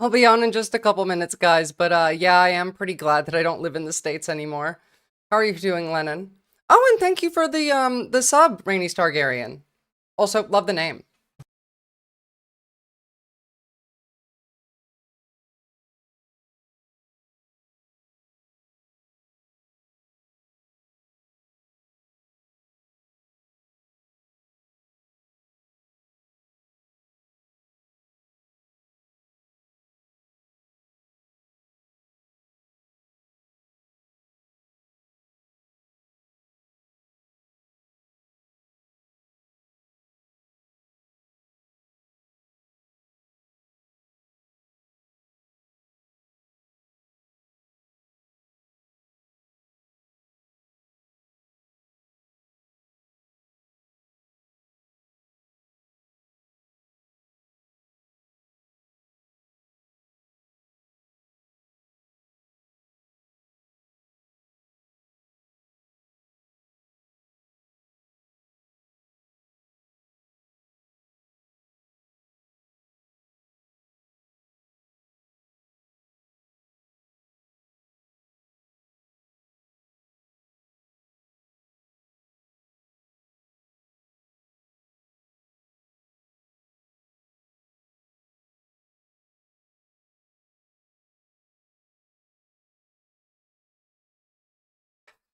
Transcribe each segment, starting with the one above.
I'll be on in just a couple minutes, guys, but yeah, I am pretty glad that I don't live in the States anymore. How are you doing, Lennon? Oh, and thank you for the sub, Rainy Targaryen. Also, love the name.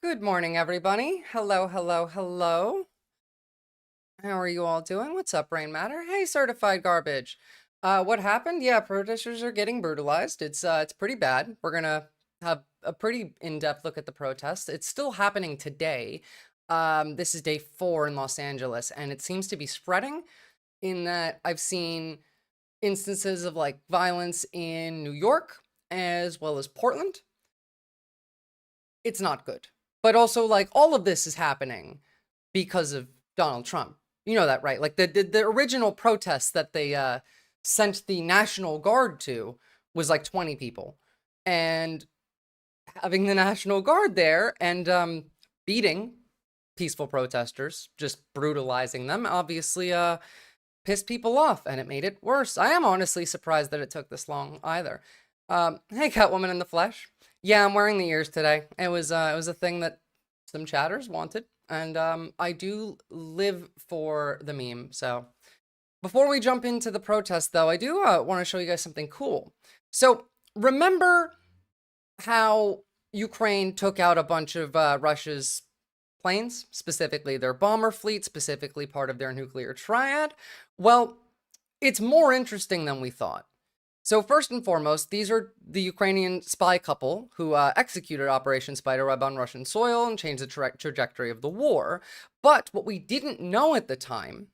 Good morning, everybody. Hello, hello, hello. How are you all doing? What's up, Brain Matter? Hey, certified garbage. What happened? Yeah, protesters are getting brutalized. It's pretty bad. We're gonna have a pretty in-depth look at the protests. It's still happening today. This is day 4 in Los Angeles, and it seems to be spreading in that I've seen instances of like violence in New York as well as Portland. It's not good. But also, like, all of this is happening because of Donald Trump. You know that, right? Like the original protests that they sent the National Guard to was like 20 people. And having the National Guard there and beating peaceful protesters, just brutalizing them, obviously pissed people off, and it made it worse. I am honestly surprised that it took this long either. Hey, Catwoman in the flesh. Yeah, I'm wearing the ears today. It was a thing that some chatters wanted, and I do live for the meme. So before we jump into the protest, though, I do want to show you guys something cool. So remember how Ukraine took out a bunch of Russia's planes, specifically their bomber fleet, specifically part of their nuclear triad? Well, it's more interesting than we thought. So first and foremost, these are the Ukrainian spy couple who executed Operation Spiderweb on Russian soil and changed the trajectory of the war. But what we didn't know at the time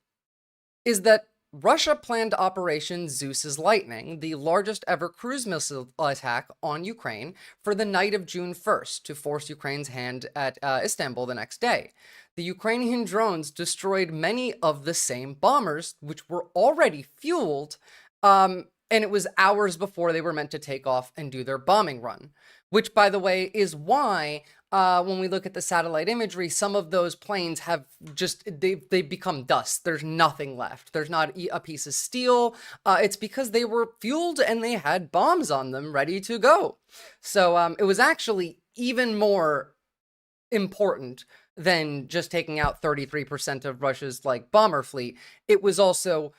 is that Russia planned Operation Zeus's Lightning, the largest ever cruise missile attack on Ukraine, for the night of June 1st to force Ukraine's hand at Istanbul the next day. The Ukrainian drones destroyed many of the same bombers, which were already fueled, and it was hours before they were meant to take off and do their bombing run. Which, by the way, is why when we look at the satellite imagery, some of those planes have just, they've become dust. There's nothing left. There's not a piece of steel. It's because they were fueled and they had bombs on them ready to go. So it was actually even more important than just taking out 33% of Russia's like bomber fleet. It was also,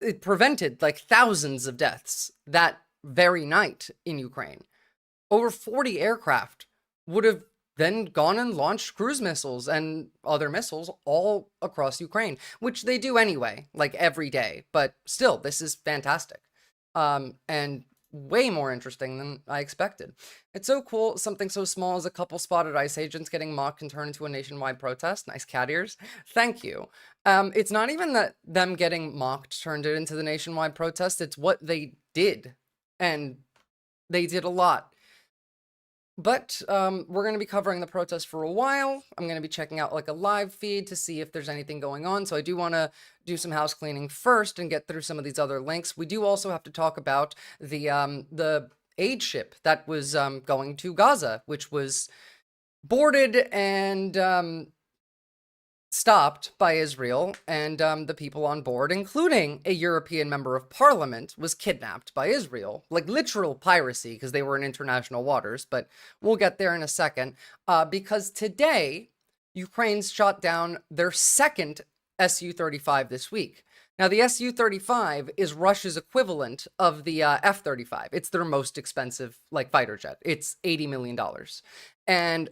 it prevented like thousands of deaths that very night in Ukraine. Over 40 aircraft would have then gone and launched cruise missiles and other missiles all across Ukraine, which they do anyway, like every day. But still, this is fantastic. And way more interesting than I expected. It's so cool, something so small as a couple spotted ICE agents getting mocked and turned into a nationwide protest. Nice cat ears. Thank you. It's not even that them getting mocked turned it into the nationwide protest, it's what they did. And they did a lot. But we're going to be covering the protest for a while. I'm going to be checking out like a live feed to see if there's anything going on. So I do want to do some house cleaning first and get through some of these other links. We do also have to talk about the aid ship that was going to Gaza, which was boarded and stopped by Israel, and the people on board, including a European member of parliament, was kidnapped by Israel. Like literal piracy, because they were in international waters, but we'll get there in a second. Because today, Ukraine's shot down their second Su-35 this week. Now, the Su-35 is Russia's equivalent of the F-35. It's their most expensive, like, fighter jet. It's $80 million. And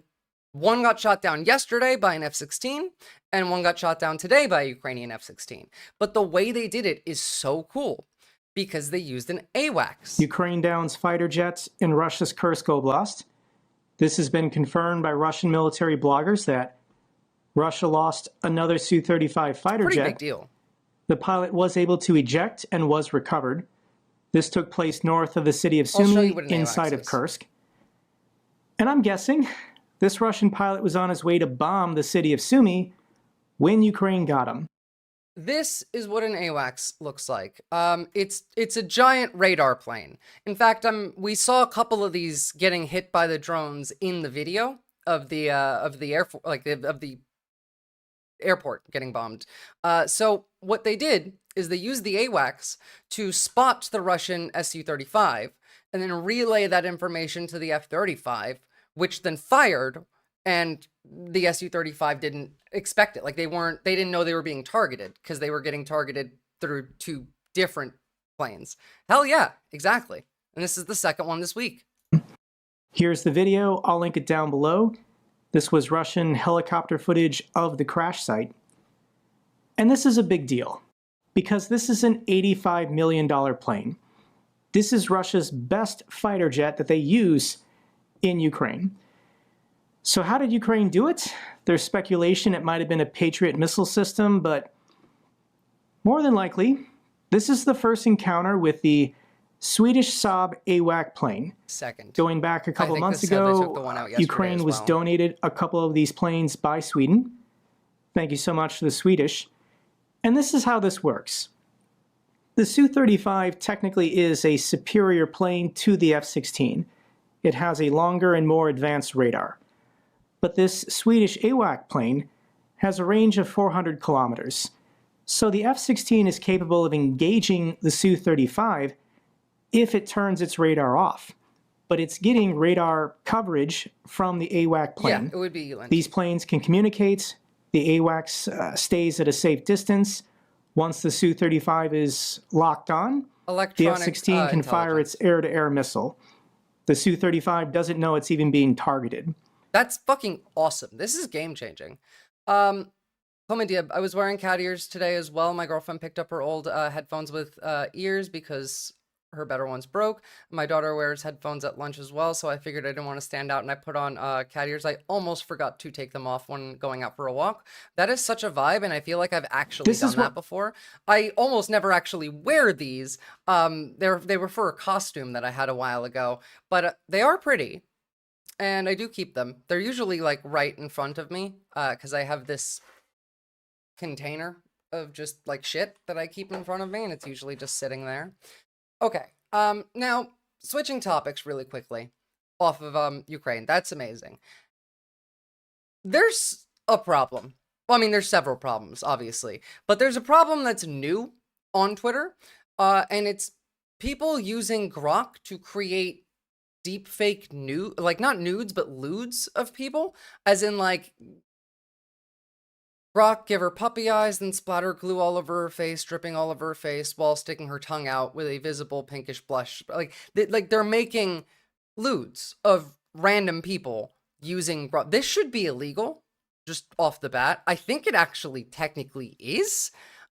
one got shot down yesterday by an F-16, and one got shot down today by a Ukrainian F-16. But the way they did it is so cool, because they used an AWACS. Ukraine downs fighter jets in Russia's Kursk Oblast. This has been confirmed by Russian military bloggers that Russia lost another Su-35 fighter jet. Pretty big deal. The pilot was able to eject and was recovered. This took place north of the city of Sumy, inside of Kursk. And I'm guessing this Russian pilot was on his way to bomb the city of Sumy when Ukraine got him. This is what an AWACS looks like. It's a giant radar plane. In fact, we saw a couple of these getting hit by the drones in the video of the airport getting bombed. So what they did is they used the AWACS to spot the Russian Su-35 and then relay that information to the F-35, which then fired, and the Su-35 didn't expect it. Like they didn't know they were being targeted because they were getting targeted through two different planes. Hell yeah, exactly. And this is the second one this week. Here's the video. I'll link it down below. This was Russian helicopter footage of the crash site. And this is a big deal because this is an $85 million plane. This is Russia's best fighter jet that they use in Ukraine. So how did Ukraine do it? There's speculation it might have been a Patriot missile system, but more than likely, this is the first encounter with the Swedish Saab AWAC plane. Second. Going back a couple months ago, Ukraine was donated a couple of these planes by Sweden. Thank you so much to the Swedish. And this is how this works. The Su-35 technically is a superior plane to the F-16. It has a longer and more advanced radar. But this Swedish AWAC plane has a range of 400 kilometers. So the F-16 is capable of engaging the Su-35 if it turns its radar off. But it's getting radar coverage from the AWAC plane. Yeah, it would be Elend. These planes can communicate. The AWACS stays at a safe distance. Once the Su-35 is locked on, the F-16 can fire its air-to-air missile. The Su-35 doesn't know it's even being targeted. That's fucking awesome. This is game-changing. Comedia, I was wearing cat ears today as well. My girlfriend picked up her old headphones with ears because her better ones broke. My daughter wears headphones at lunch as well, so I figured I didn't want to stand out, and I put on cat ears. I almost forgot to take them off when going out for a walk. That is such a vibe, and I feel like I've actually done that before. I almost never actually wear these. They were for a costume that I had a while ago, but they are pretty, and I do keep them. They're usually like right in front of me because I have this container of just like shit that I keep in front of me, and it's usually just sitting there. Okay, now, switching topics really quickly off of Ukraine. That's amazing. There's a problem. Well, I mean, there's several problems, obviously. But there's a problem that's new on Twitter, and it's people using Grok to create deepfake nude, like not nudes, but lewds of people, as in like Grok give her puppy eyes, then splatter glue all over her face, dripping all over her face while sticking her tongue out with a visible pinkish blush. Like they're making lewds of random people using Grok. This should be illegal, just off the bat. I think it actually technically is.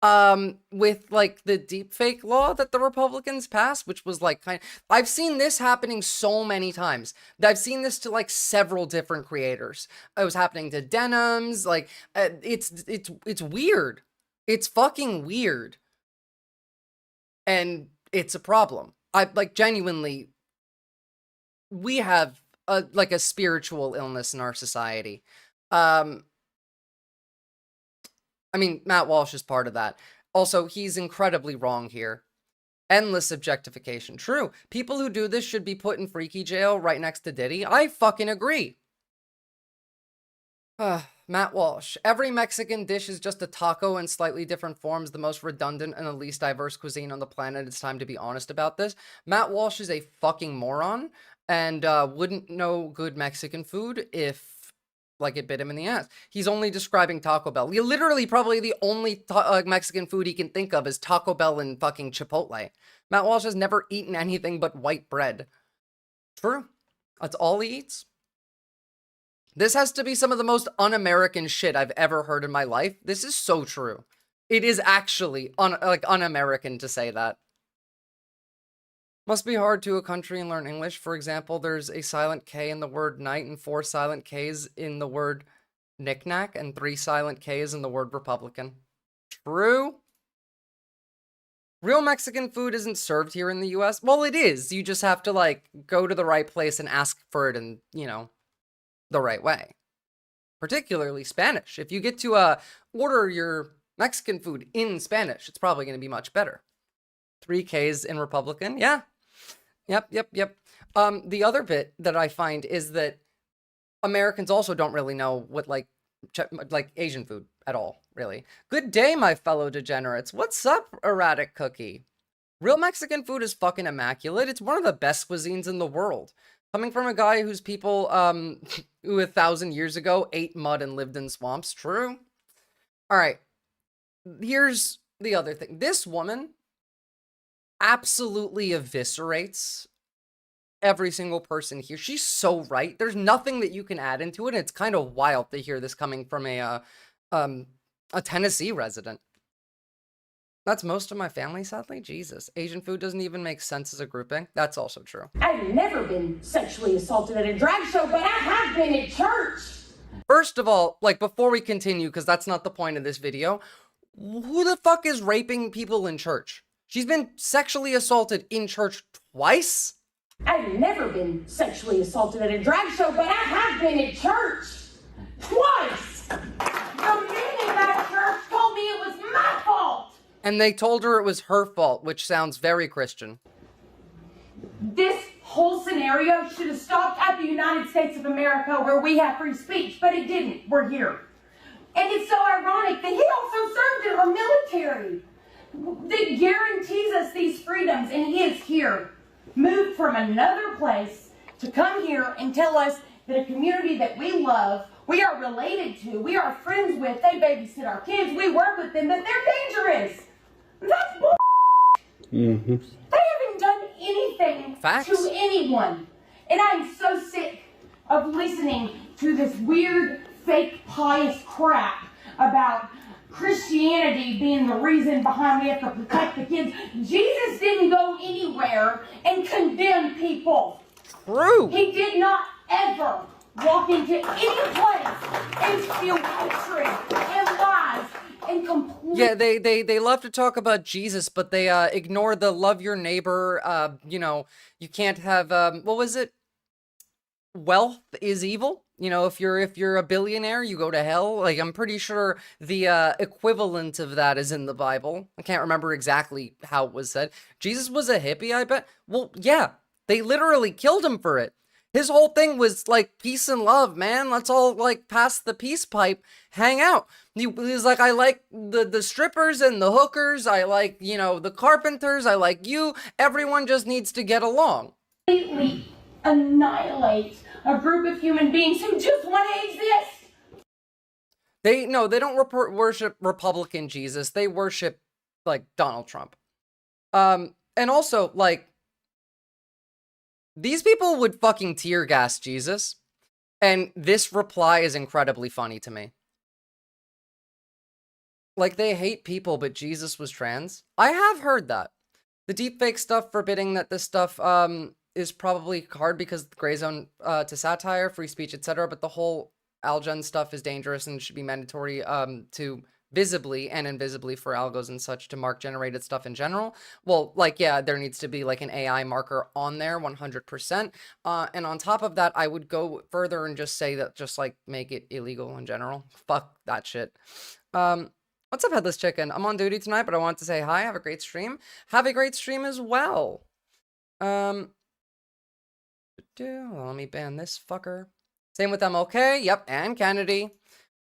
With like the deepfake law that the Republicans passed, which was like I've seen this happening so many times. I've seen this to like several different creators. It was happening to Denims. Like it's weird. It's fucking weird. And it's a problem. I like genuinely, we have a spiritual illness in our society. I mean, Matt Walsh is part of that. Also, he's incredibly wrong here. Endless objectification. True. People who do this should be put in freaky jail right next to Diddy. I fucking agree. Matt Walsh. Every Mexican dish is just a taco in slightly different forms, the most redundant and the least diverse cuisine on the planet. It's time to be honest about this. Matt Walsh is a fucking moron and wouldn't know good Mexican food if, like, it bit him in the ass. He's only describing Taco Bell. Literally, probably the only Mexican food he can think of is Taco Bell and fucking Chipotle. Matt Walsh has never eaten anything but white bread. True. That's all he eats. This has to be some of the most un-American shit I've ever heard in my life. This is so true. It is actually un-American to say that. Must be hard to a country and learn English. For example, there's a silent K in the word night and 4 silent Ks in the word knick-knack and 3 silent Ks in the word Republican. True. Real Mexican food isn't served here in the US. Well, it is. You just have to, like, go to the right place and ask for it in, you know, the right way. Particularly Spanish. If you get to order your Mexican food in Spanish, it's probably going to be much better. 3 Ks in Republican. Yeah. Yep. The other bit that I find is that Americans also don't really know what, like Asian food at all, really. Good day, my fellow degenerates. What's up, erratic cookie? Real Mexican food is fucking immaculate. It's one of the best cuisines in the world. Coming from a guy whose people, who 1,000 years ago ate mud and lived in swamps. True. All right. Here's the other thing. This woman absolutely eviscerates every single person here. She's so right. There's nothing that you can add into it. And it's kind of wild to hear this coming from a Tennessee resident. That's most of my family, sadly. Jesus. Asian food doesn't even make sense as a grouping. That's also true. I've never been sexually assaulted at a drag show, but I have been at church. First of all, like, before we continue, because that's not the point of this video, who the fuck is raping people in church? She's been sexually assaulted in church twice? I've never been sexually assaulted at a drag show, but I have been at church twice. The men in that church told me it was my fault. And they told her it was her fault, which sounds very Christian. This whole scenario should have stopped at the United States of America where we have free speech, but it didn't. We're here. And it's so ironic that he also served in our military that guarantees us these freedoms, and he is here, moved from another place to come here and tell us that a community that we love, we are related to, we are friends with, they babysit our kids, we work with them, that they're dangerous. That's bull. Mm-hmm. They haven't done anything to anyone. And I'm so sick of listening to this weird, fake, pious crap about Christianity being the reason behind we have to protect the kids. Jesus didn't go anywhere and condemn people. True. He did not ever walk into any place and spew hatred and lies and complete. Yeah, they love to talk about Jesus, but they ignore the love your neighbor. You know, you can't have what was it? Wealth is evil. You know, if you're a billionaire, you go to hell. Like, I'm pretty sure the equivalent of that is in the Bible. I can't remember exactly how it was said. Jesus was a hippie, I bet. Well, yeah, they literally killed him for it. His whole thing was like peace and love, man. Let's all like pass the peace pipe, hang out. He was like, I like the strippers and the hookers. I like, you know, the carpenters. I like you. Everyone just needs to get along. Completely annihilate a group of human beings who just want to exist. They don't worship Republican Jesus. They worship like Donald Trump. And also like these people would fucking tear gas Jesus. And this reply is incredibly funny to me. Like, they hate people, but Jesus was trans. I have heard that. The deepfake stuff forbidding that this stuff is probably hard because the gray zone to satire, free speech, etc. But the whole algen stuff is dangerous and should be mandatory to visibly and invisibly for algos and such to mark generated stuff in general. Well, like, yeah, there needs to be like an AI marker on there 100%. And on top of that, I would go further and just say that just like make it illegal in general. Fuck that shit. What's up, Headless Chicken? I'm on duty tonight, but I want to say hi. Have a great stream. Have a great stream as well. Let me ban this fucker. Same with MLK. Yep, and Kennedy.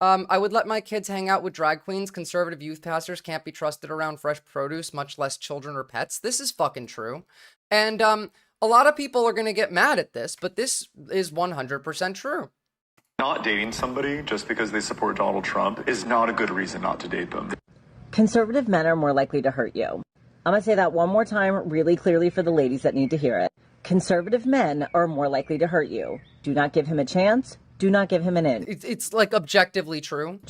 I would let my kids hang out with drag queens. Conservative youth pastors can't be trusted around fresh produce, much less children or pets. This is fucking true. And a lot of people are going to get mad at this, but this is 100% true. Not dating somebody just because they support Donald Trump is not a good reason not to date them. Conservative men are more likely to hurt you. I'm going to say that one more time really clearly for the ladies that need to hear it. Conservative men are more likely to hurt you. Do not give him a chance. Do not give him an inch. It's like objectively true.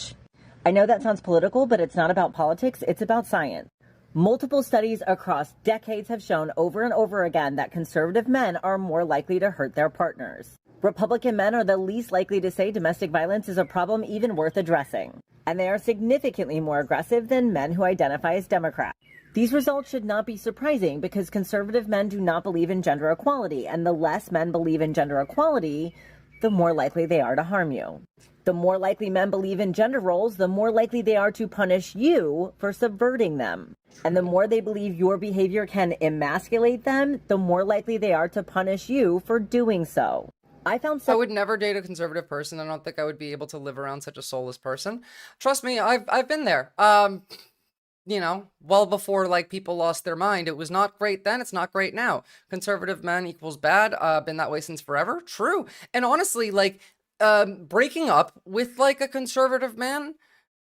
I know that sounds political, but it's not about politics. It's about science. Multiple studies across decades have shown over and over again that conservative men are more likely to hurt their partners. Republican men are the least likely to say domestic violence is a problem even worth addressing. And they are significantly more aggressive than men who identify as Democrats. These results should not be surprising because conservative men do not believe in gender equality, and the less men believe in gender equality, the more likely they are to harm you. The more likely men believe in gender roles, the more likely they are to punish you for subverting them. And the more they believe your behavior can emasculate them, the more likely they are to punish you for doing so. I would never date a conservative person. I don't think I would be able to live around such a soulless person. Trust me, I've been there. You know, well before like people lost their mind. It was not great then, it's not great now. Conservative men equals bad. Been that way since forever. True. And honestly, like breaking up with like a conservative man,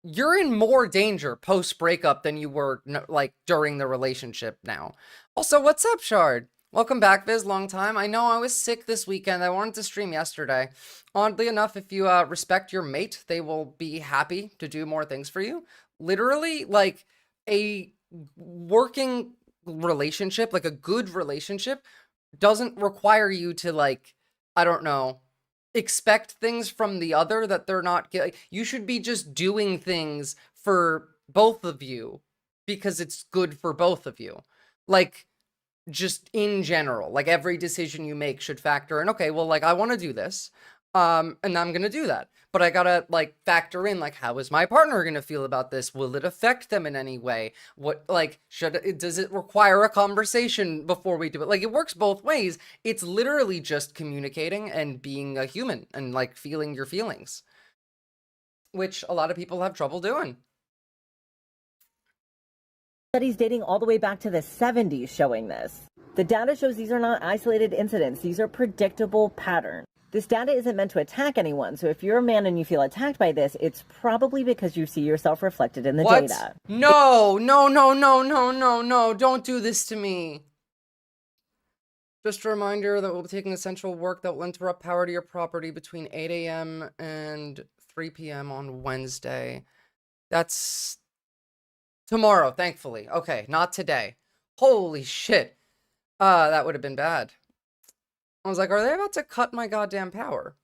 you're in more danger post breakup than you were like during the relationship now. Also, what's up, Shard? Welcome back, Viz. Long time. I know I was sick this weekend. I wanted to stream yesterday. Oddly enough, if you respect your mate, they will be happy to do more things for you. Literally, like a working relationship, like a good relationship, doesn't require you to like, I don't know, expect things from the other that they're not getting. You should be just doing things for both of you because it's good for both of you. Like, just in general, like every decision you make should factor in, okay, well, like I want to do this, and I'm gonna do that, but I gotta like factor in, like, how is my partner gonna feel about this? Will it affect them in any way? What, like, does it require a conversation before we do it? Like, it works both ways. It's literally just communicating and being a human and like feeling your feelings, which a lot of people have trouble doing. Studies dating all the way back to the 70s showing this. The data shows these are not isolated incidents. These are predictable patterns. This data isn't meant to attack anyone, so if you're a man and you feel attacked by this, it's probably because you see yourself reflected in the data. No, no, no, no, no, no, no, don't do this to me. Just a reminder that we'll be taking essential work that will interrupt power to your property between 8 a.m. and 3 p.m. on Wednesday. That's tomorrow, thankfully. Okay, not today. Holy shit. That would have been bad. I was like, are they about to cut my goddamn power?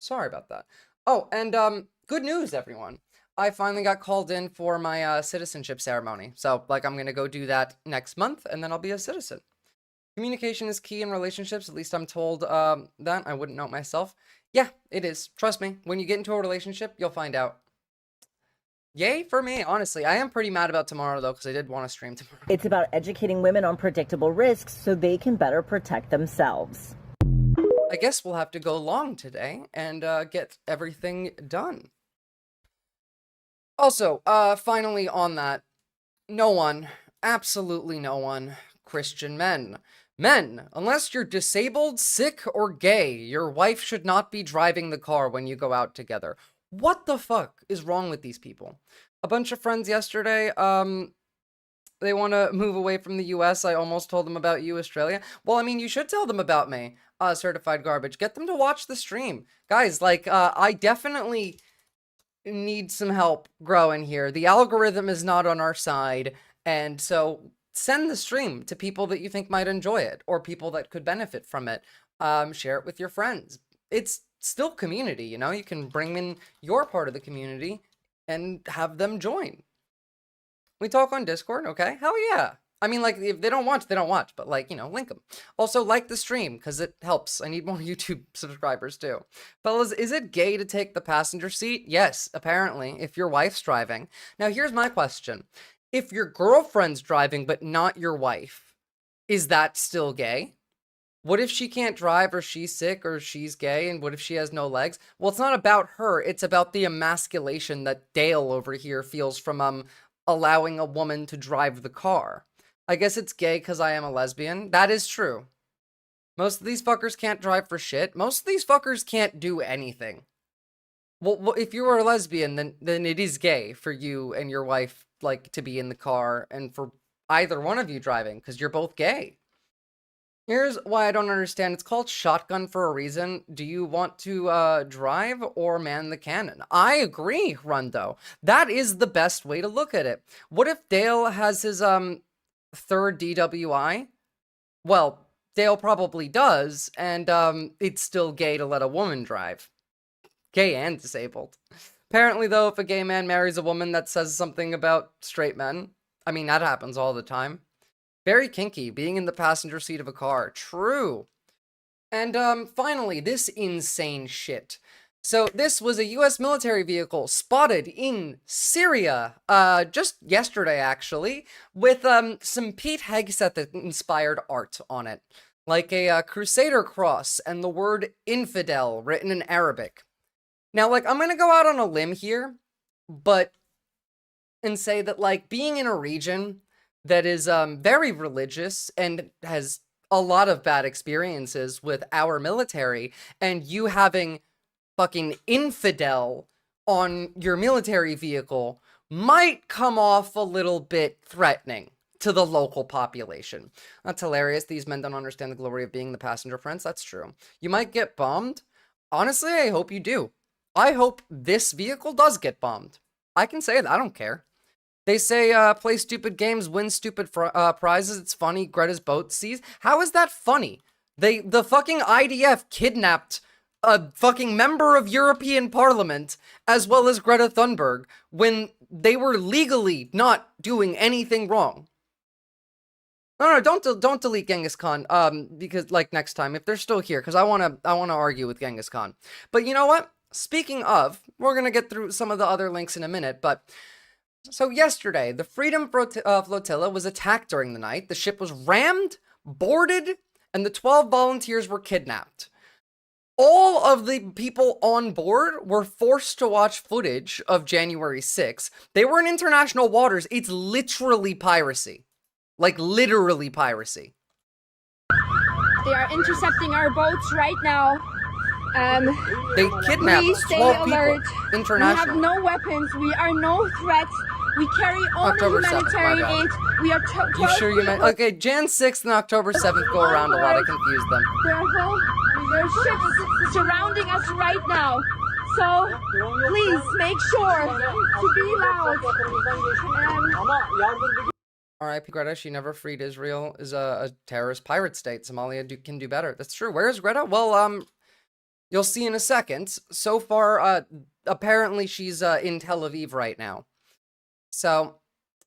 Sorry about that. Oh, and good news, everyone. I finally got called in for my citizenship ceremony. So, like, I'm gonna go do that next month, and then I'll be a citizen. Communication is key in relationships. At least I'm told that. I wouldn't know it myself. Yeah, it is. Trust me. When you get into a relationship, you'll find out. Yay for me, honestly. I am pretty mad about tomorrow, though, because I did want to stream tomorrow. It's about educating women on predictable risks so they can better protect themselves. I guess we'll have to go long today and get everything done. Also, finally on that, no one, absolutely no one, Christian men. Men, unless you're disabled, sick, or gay, your wife should not be driving the car when you go out together. What the fuck is wrong with these people? A bunch of friends yesterday, they want to move away from the US. I almost told them about you, Australia. Well, I mean, you should tell them about me, Certified Garbage. Get them to watch the stream. Guys, like, I definitely need some help growing here. The algorithm is not on our side, and so send the stream to people that you think might enjoy it, or people that could benefit from it. Share it with your friends. It's still community, you know? You can bring in your part of the community and have them join. We talk on Discord, okay? Hell yeah. I mean, like, if they don't watch, they don't watch, but, like, you know, link them. Also, like the stream, because it helps. I need more YouTube subscribers, too. Fellas, is it gay to take the passenger seat? Yes, apparently, if your wife's driving. Now, here's my question. If your girlfriend's driving, but not your wife, is that still gay? What if she can't drive, or she's sick, or she's gay, and what if she has no legs? Well, it's not about her. It's about the emasculation that Dale over here feels from allowing a woman to drive the car. I guess it's gay because I am a lesbian. That is true. Most of these fuckers can't drive for shit. Most of these fuckers can't do anything. Well, if you are a lesbian, then it is gay for you and your wife, like, to be in the car, and for either one of you driving, because you're both gay. Here's why I don't understand. It's called shotgun for a reason. Do you want to drive or man the cannon? I agree, Rundo. That is the best way to look at it. What if Dale has his third DWI? Well, Dale probably does, and it's still gay to let a woman drive. Gay and disabled. Apparently, though, if a gay man marries a woman, that says something about straight men. I mean, that happens all the time. Very kinky, being in the passenger seat of a car. True. And finally, this insane shit. So this was a US military vehicle spotted in Syria, just yesterday actually, with some Pete Hegseth-inspired art on it. Like a Crusader cross and the word infidel written in Arabic. Now, like, I'm gonna go out on a limb here, and say that, like, being in a region that is very religious and has a lot of bad experiences with our military, and you having fucking infidel on your military vehicle might come off a little bit threatening to the local population. That's hilarious. These men don't understand the glory of being the passenger prince. That's true. You might get bombed. Honestly, I hope you do. I hope this vehicle does get bombed. I can say that. I don't care. They say, play stupid games, win stupid prizes. It's funny. Greta's boat sees. How is that funny? The fucking IDF kidnapped a fucking member of European Parliament, as well as Greta Thunberg, when they were legally not doing anything wrong. No, don't delete Genghis Khan, because, like, next time, if they're still here, because I wanna argue with Genghis Khan. But you know what? Speaking of, we're gonna get through some of the other links in a minute, but so yesterday, the Freedom Flotilla was attacked during the night. The ship was rammed, boarded, and the 12 volunteers were kidnapped. All of the people on board were forced to watch footage of January 6th. They were in international waters. It's literally piracy. Like, literally piracy. They are intercepting our boats right now. They kidnapped 12 people internationally. We have no weapons. We are no threat. We carry only humanitarian aid. We are You sure you meant? Okay, Jan 6th and October 7th go around a lot. I confused them. There are ships surrounding us right now. So please make sure to be loud. R.I.P. Greta, she never freed Israel, is a terrorist pirate state. Somalia can do better. That's true. Where is Greta? Well, you'll see in a second. So far, apparently she's in Tel Aviv right now. So,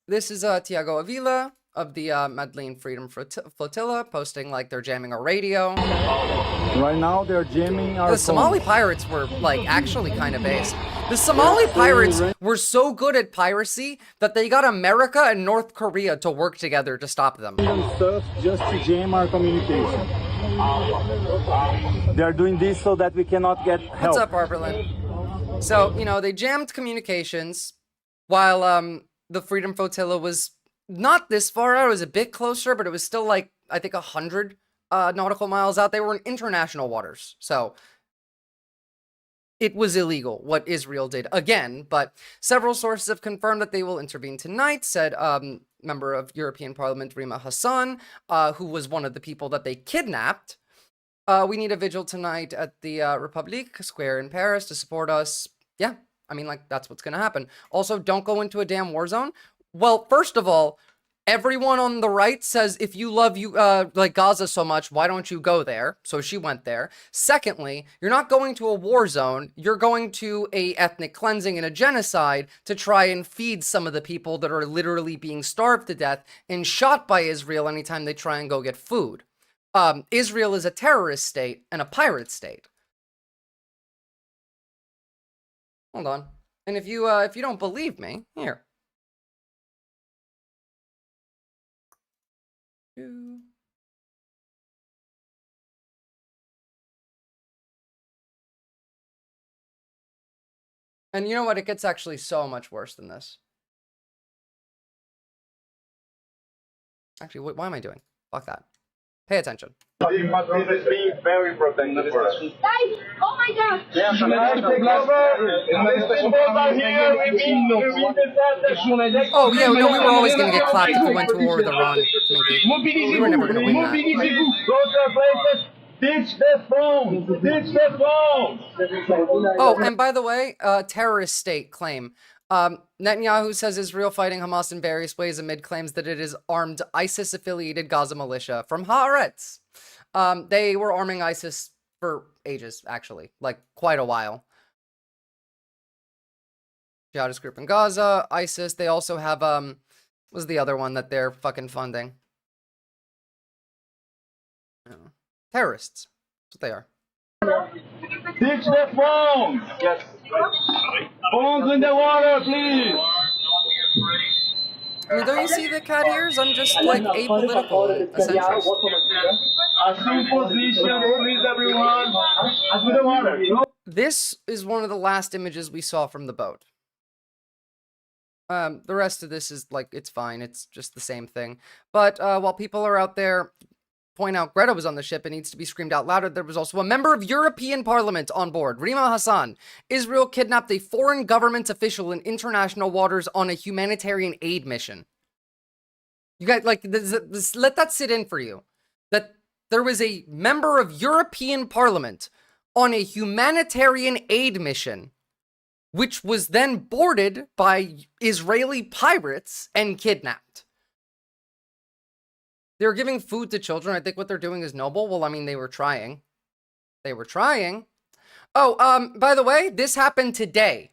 this is Tiago Avila of the Madeleine Freedom Flotilla posting, like, they're jamming our radio. Right now, they're jamming our The Somali pirates were, like, actually kind of based. The Somali pirates were so good at piracy that they got America and North Korea to work together to stop them. Stuff just to jam our communication. They're doing this so that we cannot get help. What's up, Arberlin? So, you know, they jammed communications while the Freedom Flotilla was not this far out. It was a bit closer, but it was still, like, I think 100 nautical miles out. They were in international waters, so it was illegal what Israel did again. But several sources have confirmed that they will intervene tonight, said member of European Parliament Rima Hassan, who was one of the people that they kidnapped. We need a vigil tonight at the République Square in Paris to support us. Yeah. I mean, like, that's what's going to happen. Also, don't go into a damn war zone. Well, first of all, everyone on the right says, if you love like Gaza so much, why don't you go there? So she went there. Secondly, you're not going to a war zone. You're going to a ethnic cleansing and a genocide to try and feed some of the people that are literally being starved to death and shot by Israel anytime they try and go get food. Israel is a terrorist state and a pirate state. Hold on. And if you don't believe me, here. And you know what? It gets actually so much worse than this. Actually, why am I doing? Fuck that. Pay attention. You must be very protective for us. Guys, oh my god! Oh, yeah, no, we were always going to get clapped if we went to war with Iran, Minky. We were never going to win that. Go to your places. Ditch the phone. Ditch the phone. Oh, and by the way, terrorist state claim. Netanyahu says Israel fighting Hamas in various ways amid claims that it is armed ISIS-affiliated Gaza militia from Haaretz. They were arming ISIS for ages, actually, like quite a while. Jihadist group in Gaza, ISIS. They also have, what was the other one that they're fucking funding? Terrorists. That's what they are. Ditch the phone. Yes. Phones in the water, please. I mean, don't you see the cat ears? I'm just, like, apolitical and a centrist. Assume position, please, everyone. To the water. This is one of the last images we saw from the boat. The rest of this is, like, it's fine. It's just the same thing. But, while people are out there point out Greta was on the ship, it needs to be screamed out louder. There was also a member of European Parliament on board, Rima Hassan. Israel kidnapped a foreign government official in international waters on a humanitarian aid mission. You guys, like, let that sit in for you. That there was a member of European Parliament on a humanitarian aid mission, which was then boarded by Israeli pirates and kidnapped. They were giving food to children. I think what they're doing is noble. Well, I mean, they were trying. They were trying. Oh, by the way, this happened today.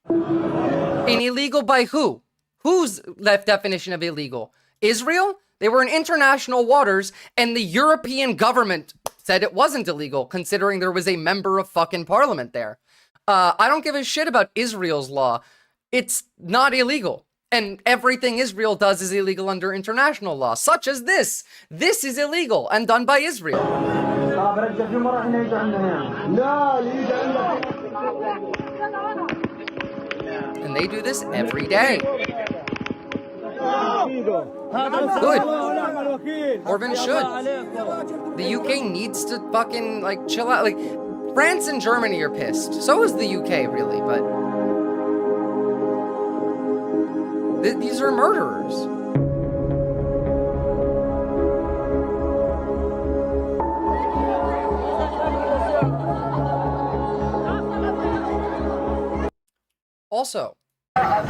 An illegal by who? Whose definition of illegal? Israel? They were in international waters, and the European government said it wasn't illegal, considering there was a member of fucking parliament there. I don't give a shit about Israel's law. It's not illegal. And everything Israel does is illegal under international law, such as this. This is illegal and done by Israel. And they do this every day. Good. Orban should. The UK needs to fucking, like, chill out. Like, France and Germany are pissed. So is the UK, really, but these are murderers. Also,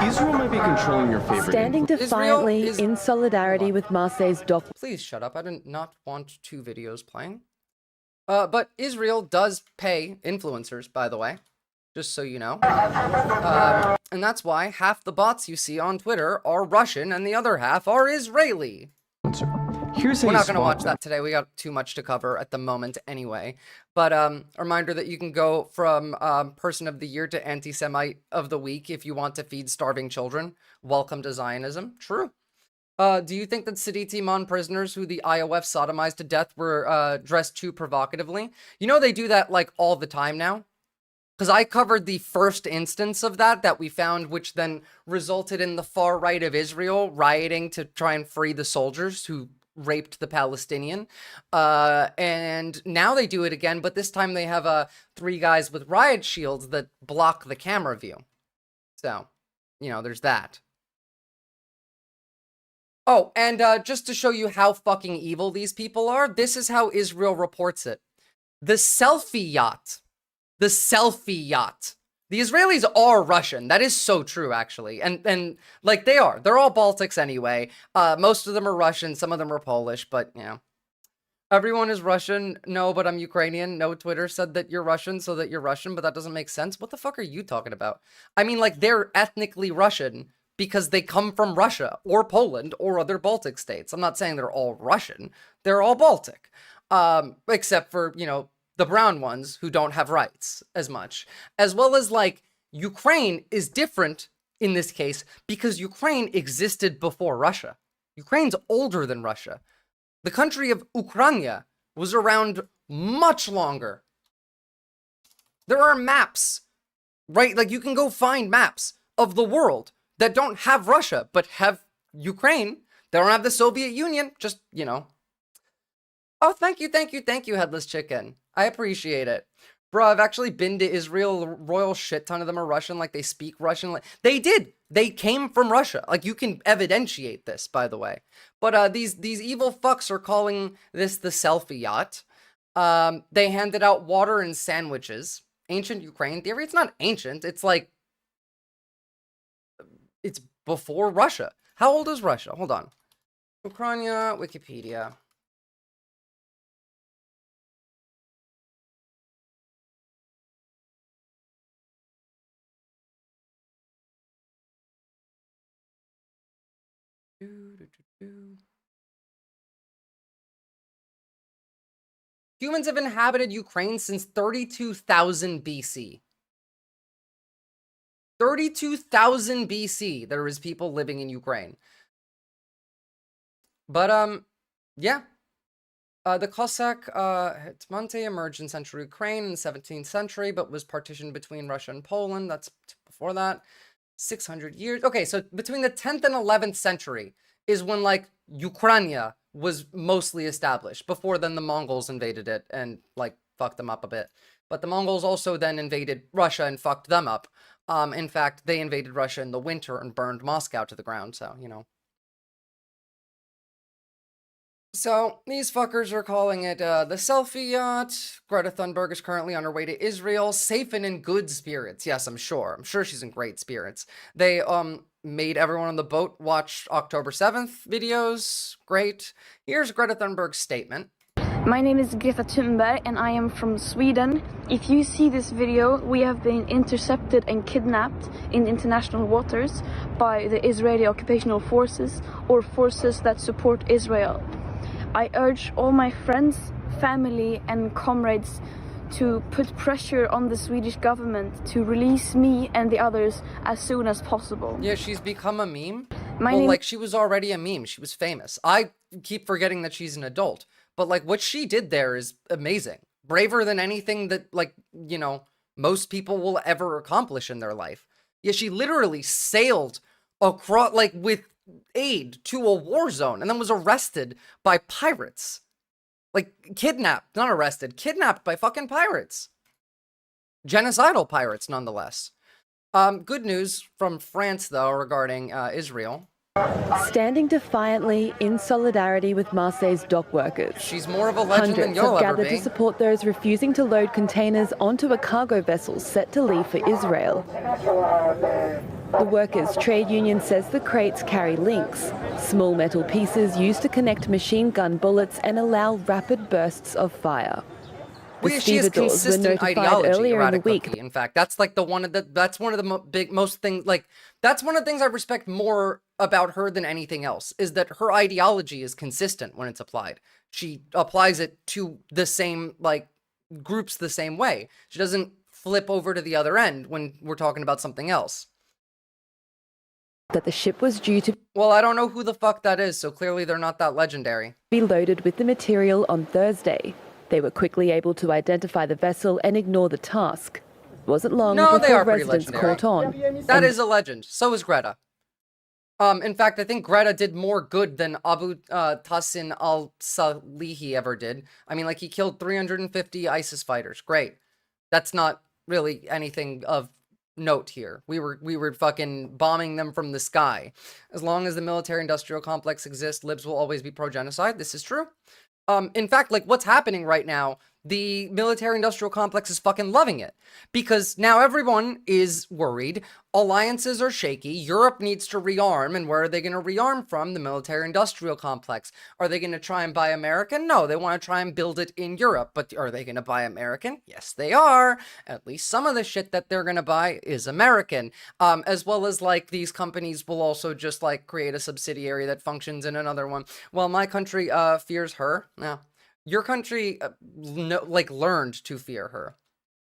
Israel might be controlling your favorite. Standing defiantly in solidarity with Marseille's dock. Please shut up. I did not want 2 videos playing. But Israel does pay influencers, by the way. Just so you know. And that's why half the bots you see on Twitter are Russian and the other half are Israeli. We're not going to watch that today. We got too much to cover at the moment anyway. But a reminder that you can go from Person of the Year to Anti-Semite of the Week if you want to feed starving children. Welcome to Zionism. True. Do you think that Sidi Timon prisoners who the IOF sodomized to death were dressed too provocatively? You know they do that like all the time now? Because I covered the first instance of that we found, which then resulted in the far right of Israel rioting to try and free the soldiers who raped the Palestinian. And now they do it again, but this time they have 3 guys with riot shields that block the camera view. So, you know, there's that. Oh, and just to show you how fucking evil these people are, this is how Israel reports it. The selfie yacht. The selfie yacht. The Israelis are Russian. That is so true, actually. And like, they are. They're all Baltics anyway. Most of them are Russian. Some of them are Polish, but, you know. Everyone is Russian. No, but I'm Ukrainian. No, Twitter said that you're Russian, so that you're Russian, but that doesn't make sense. What the fuck are you talking about? I mean, like, they're ethnically Russian because they come from Russia or Poland or other Baltic states. I'm not saying they're all Russian. They're all Baltic. Except for, you know, the brown ones who don't have rights as much. As well as, like, Ukraine is different in this case because Ukraine existed before Russia. Ukraine's older than Russia. The country of Ukraine was around much longer. There are maps right? Like, you can go find maps of the world that don't have Russia, but have Ukraine. They don't have the Soviet Union, just, you know. Oh, thank you, Headless Chicken. I appreciate it. Bro, I've actually been to Israel. Royal shit ton of them are Russian, like they speak Russian. They did. They came from Russia. Like, you can evidentiate this, by the way. But these evil fucks are calling this the selfie yacht. They handed out water and sandwiches. Ancient Ukraine theory. It's not ancient. It's like, it's before Russia. How old is Russia? Hold on. Ukraine, Wikipedia. Humans have inhabited Ukraine since 32,000 BC. 32,000 BC, there is people living in Ukraine. But, yeah. The Cossack Hetmanate emerged in central Ukraine in the 17th century, but was partitioned between Russia and Poland. That's before that. 600 years. Okay, so between the 10th and 11th century is when, like, Ukraine was mostly established. Before then, the Mongols invaded it and, like, fucked them up a bit. But the Mongols also then invaded Russia and fucked them up. In fact, they invaded Russia in the winter and burned Moscow to the ground, so, you know. So, these fuckers are calling it the selfie yacht. Greta Thunberg is currently on her way to Israel, safe and in good spirits. Yes, I'm sure. I'm sure she's in great spirits. They, made everyone on the boat watch October 7th videos. Great. Here's Greta Thunberg's statement. My name is Greta Thunberg and I am from Sweden. If you see this video, we have been intercepted and kidnapped in international waters by the Israeli occupational forces or forces that support Israel. I urge all my friends, family and comrades to put pressure on the Swedish government to release me and the others as soon as possible. Yeah, she's become a meme. Like, she was already a meme. She was famous. I keep forgetting that she's an adult. But, like, what she did there is amazing. Braver than anything that, like, you know, most people will ever accomplish in their life. Yeah, she literally sailed across, like, with aid to a war zone and then was arrested by pirates. Like, kidnapped, not arrested, kidnapped by fucking pirates. Genocidal pirates, nonetheless. Good news from France, though, regarding Israel. Standing defiantly in solidarity with Marseille's dock workers. She's more of a legend than you'll Hundreds have ever gathered be. to support those refusing to load containers onto a cargo vessel set to leave for Israel. The workers' trade union says the crates carry links, small metal pieces used to connect machine gun bullets and allow rapid bursts of fire. Well, she has consistent ideology, earlier in the week. In fact, that's like one of the most things, like, that's one of the things I respect more about her than anything else, is that her ideology is consistent when it's applied. She applies it to the same, like, groups the same way. She doesn't flip over to the other end when we're talking about something else. That the ship was due to... Well, I don't know who the fuck that is, so clearly they're not that legendary. ...be loaded with the material on Thursday. They were quickly able to identify the vessel and ignore the task. It wasn't long before residents caught on. That is a legend. So is Greta. In fact, I think Greta did more good than Abu Tassin al-Salihi ever did. I mean, like, he killed 350 ISIS fighters. Great. That's not really anything of note here. We were fucking bombing them from the sky. As long as the military-industrial complex exists, libs will always be pro-genocide. This is true. In fact, like, what's happening right now, the military-industrial complex is fucking loving it. Because now everyone is worried. Alliances are shaky. Europe needs to rearm. And where are they going to rearm from? The military-industrial complex. Are they going to try and buy American? No, they want to try and build it in Europe. But are they going to buy American? Yes, they are. At least some of the shit that they're going to buy is American. As well as, like, these companies will also just, like, create a subsidiary that functions in another one. Well, my country fears her. No. Your country, learned to fear her.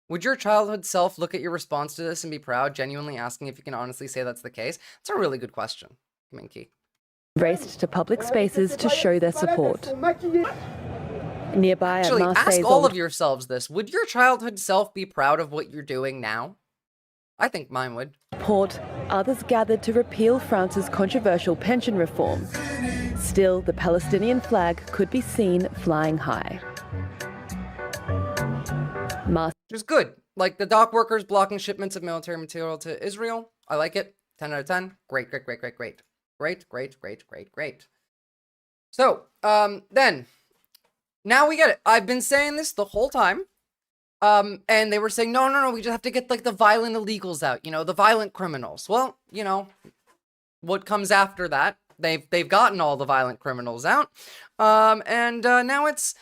Would your childhood self look at your response to this and be proud, genuinely asking if you can honestly say that's the case? It's a really good question, Minky. Raced to public spaces to show their support. Nearby Actually, at Marseille's ask all of yourselves this. Would your childhood self be proud of what you're doing now? I think mine would. Port, others gathered to repeal France's controversial pension reform. Still, the Palestinian flag could be seen flying high. Which is good. Like the dock workers blocking shipments of military material to Israel. I like it. 10 out of 10. Great, great, great, great, great. Great, great, great, great, great. So, then, now we get it. I've been saying this the whole time. And they were saying, no, we just have to get, like, the violent illegals out, you know, the violent criminals. Well, you know, what comes after that? They've gotten all the violent criminals out. Now it's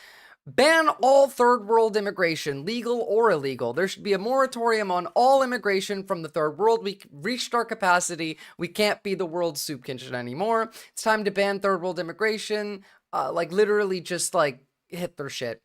ban all third world immigration, legal or illegal. There should be a moratorium on all immigration from the third world. We reached our capacity. We can't be the world's soup kitchen anymore. It's time to ban third world immigration. Like literally just like hit their shit.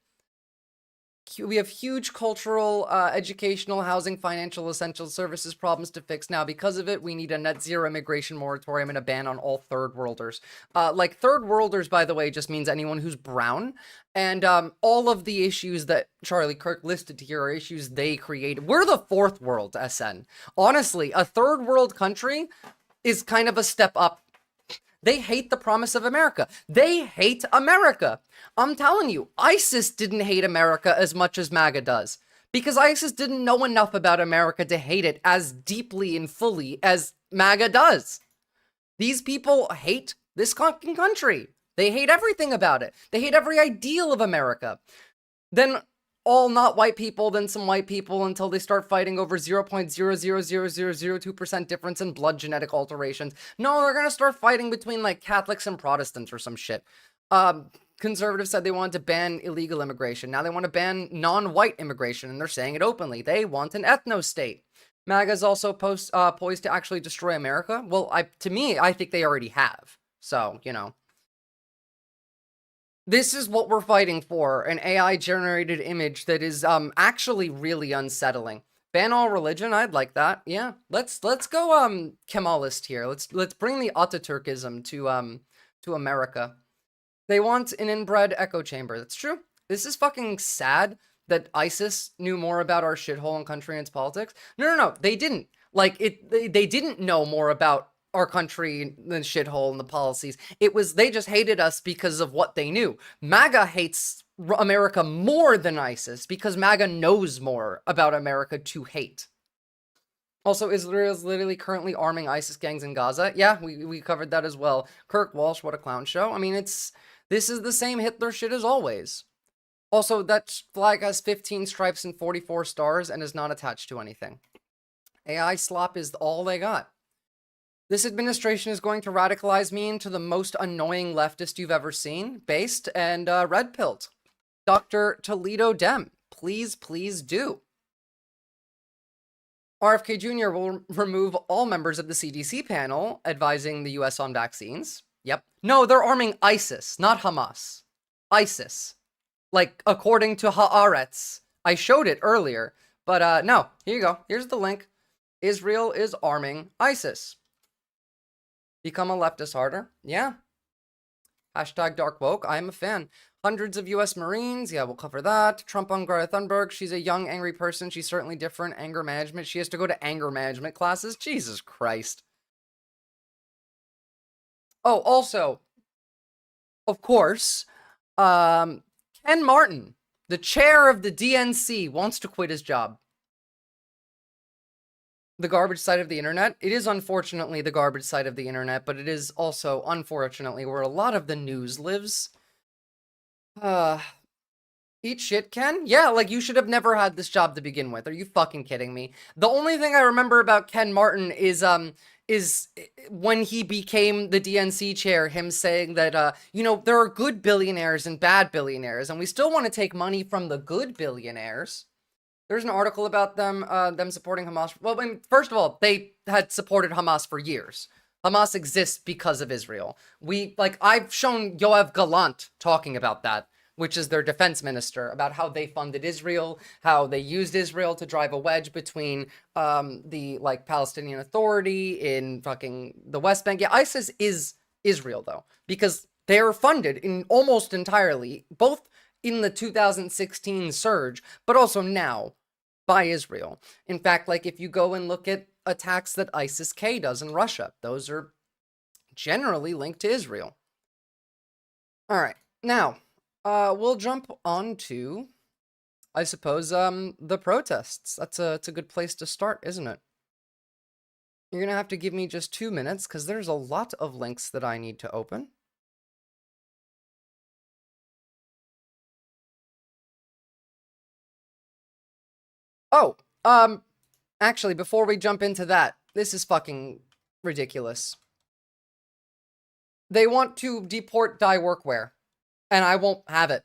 We have huge cultural, educational, housing, financial, essential services problems to fix now. Because of it, we need a net zero immigration moratorium and a ban on all third worlders. Like third worlders, by the way, just means anyone who's brown. And all of the issues that Charlie Kirk listed here are issues they created. We're the fourth world, SN. Honestly, a third world country is kind of a step up. They hate the promise of America. They hate America. I'm telling you, ISIS didn't hate America as much as MAGA does. Because ISIS didn't know enough about America to hate it as deeply and fully as MAGA does. These people hate this fucking country. They hate everything about it. They hate every ideal of America. Then all not white people, then some white people, until they start fighting over 0.000002% difference in blood genetic alterations. No, they're gonna start fighting between like Catholics and Protestants or some shit. Conservatives said they wanted to ban illegal immigration. Now they want to ban non-white immigration, and they're saying it openly. They want an ethno-state. MAGA's also poised to actually destroy America. Well, to me, I think they already have. So, you know. This is what we're fighting for, an AI-generated image that is actually really unsettling. Ban all religion, I'd like that. Yeah, let's go Kemalist here. Let's bring the Ataturkism to America. They want an inbred echo chamber. That's true. This is fucking sad that ISIS knew more about our shithole and country and its politics. No, they didn't. Like they didn't know more about our country, the shithole, and the policies. It was, they just hated us because of what they knew. MAGA hates America more than ISIS because MAGA knows more about America to hate. Also, Israel's literally currently arming ISIS gangs in Gaza. Yeah, we covered that as well. Kirk Walsh, what a clown show. I mean, this is the same Hitler shit as always. Also, that flag has 15 stripes and 44 stars and is not attached to anything. AI slop is all they got. This administration is going to radicalize me into the most annoying leftist you've ever seen, based and red-pilled. Dr. Toledo Dem, please do. RFK Jr. will remove all members of the CDC panel advising the US on vaccines. Yep. No, they're arming ISIS, not Hamas. ISIS. Like, according to Haaretz. I showed it earlier, but no. Here you go. Here's the link. Israel is arming ISIS. Become a leftist harder? Yeah. Hashtag dark woke. I am a fan. Hundreds of US Marines. Yeah, we'll cover that. Trump on Greta Thunberg. She's a young, angry person. She's certainly different. Anger management. She has to go to anger management classes. Jesus Christ. Oh, also, of course, Ken Martin, the chair of the DNC, wants to quit his job. The garbage side of the internet. It is unfortunately the garbage side of the internet, but it is also unfortunately where a lot of the news lives. Eat shit, Ken? Yeah, like you should have never had this job to begin with. Are you fucking kidding me? The only thing I remember about Ken Martin is when he became the DNC chair, him saying that, you know, there are good billionaires and bad billionaires, and we still want to take money from the good billionaires. There's an article about them supporting Hamas. Well, I mean, first of all, they had supported Hamas for years. Hamas exists because of Israel. I've shown Yoav Gallant talking about that, which is their defense minister, about how they funded Israel, how they used Israel to drive a wedge between the Palestinian Authority in fucking the West Bank. Yeah, ISIS is Israel though, because they're funded in almost entirely, both in the 2016 surge, but also now, by Israel. In fact, like if you go and look at attacks that ISIS-K does in Russia, those are generally linked to Israel. All right, now we'll jump on to, I suppose, the protests. It's a good place to start, isn't it? You're gonna have to give me just 2 minutes because there's a lot of links that I need to open. Oh, actually, before we jump into that, this is fucking ridiculous. They want to deport dye workwear, and I won't have it.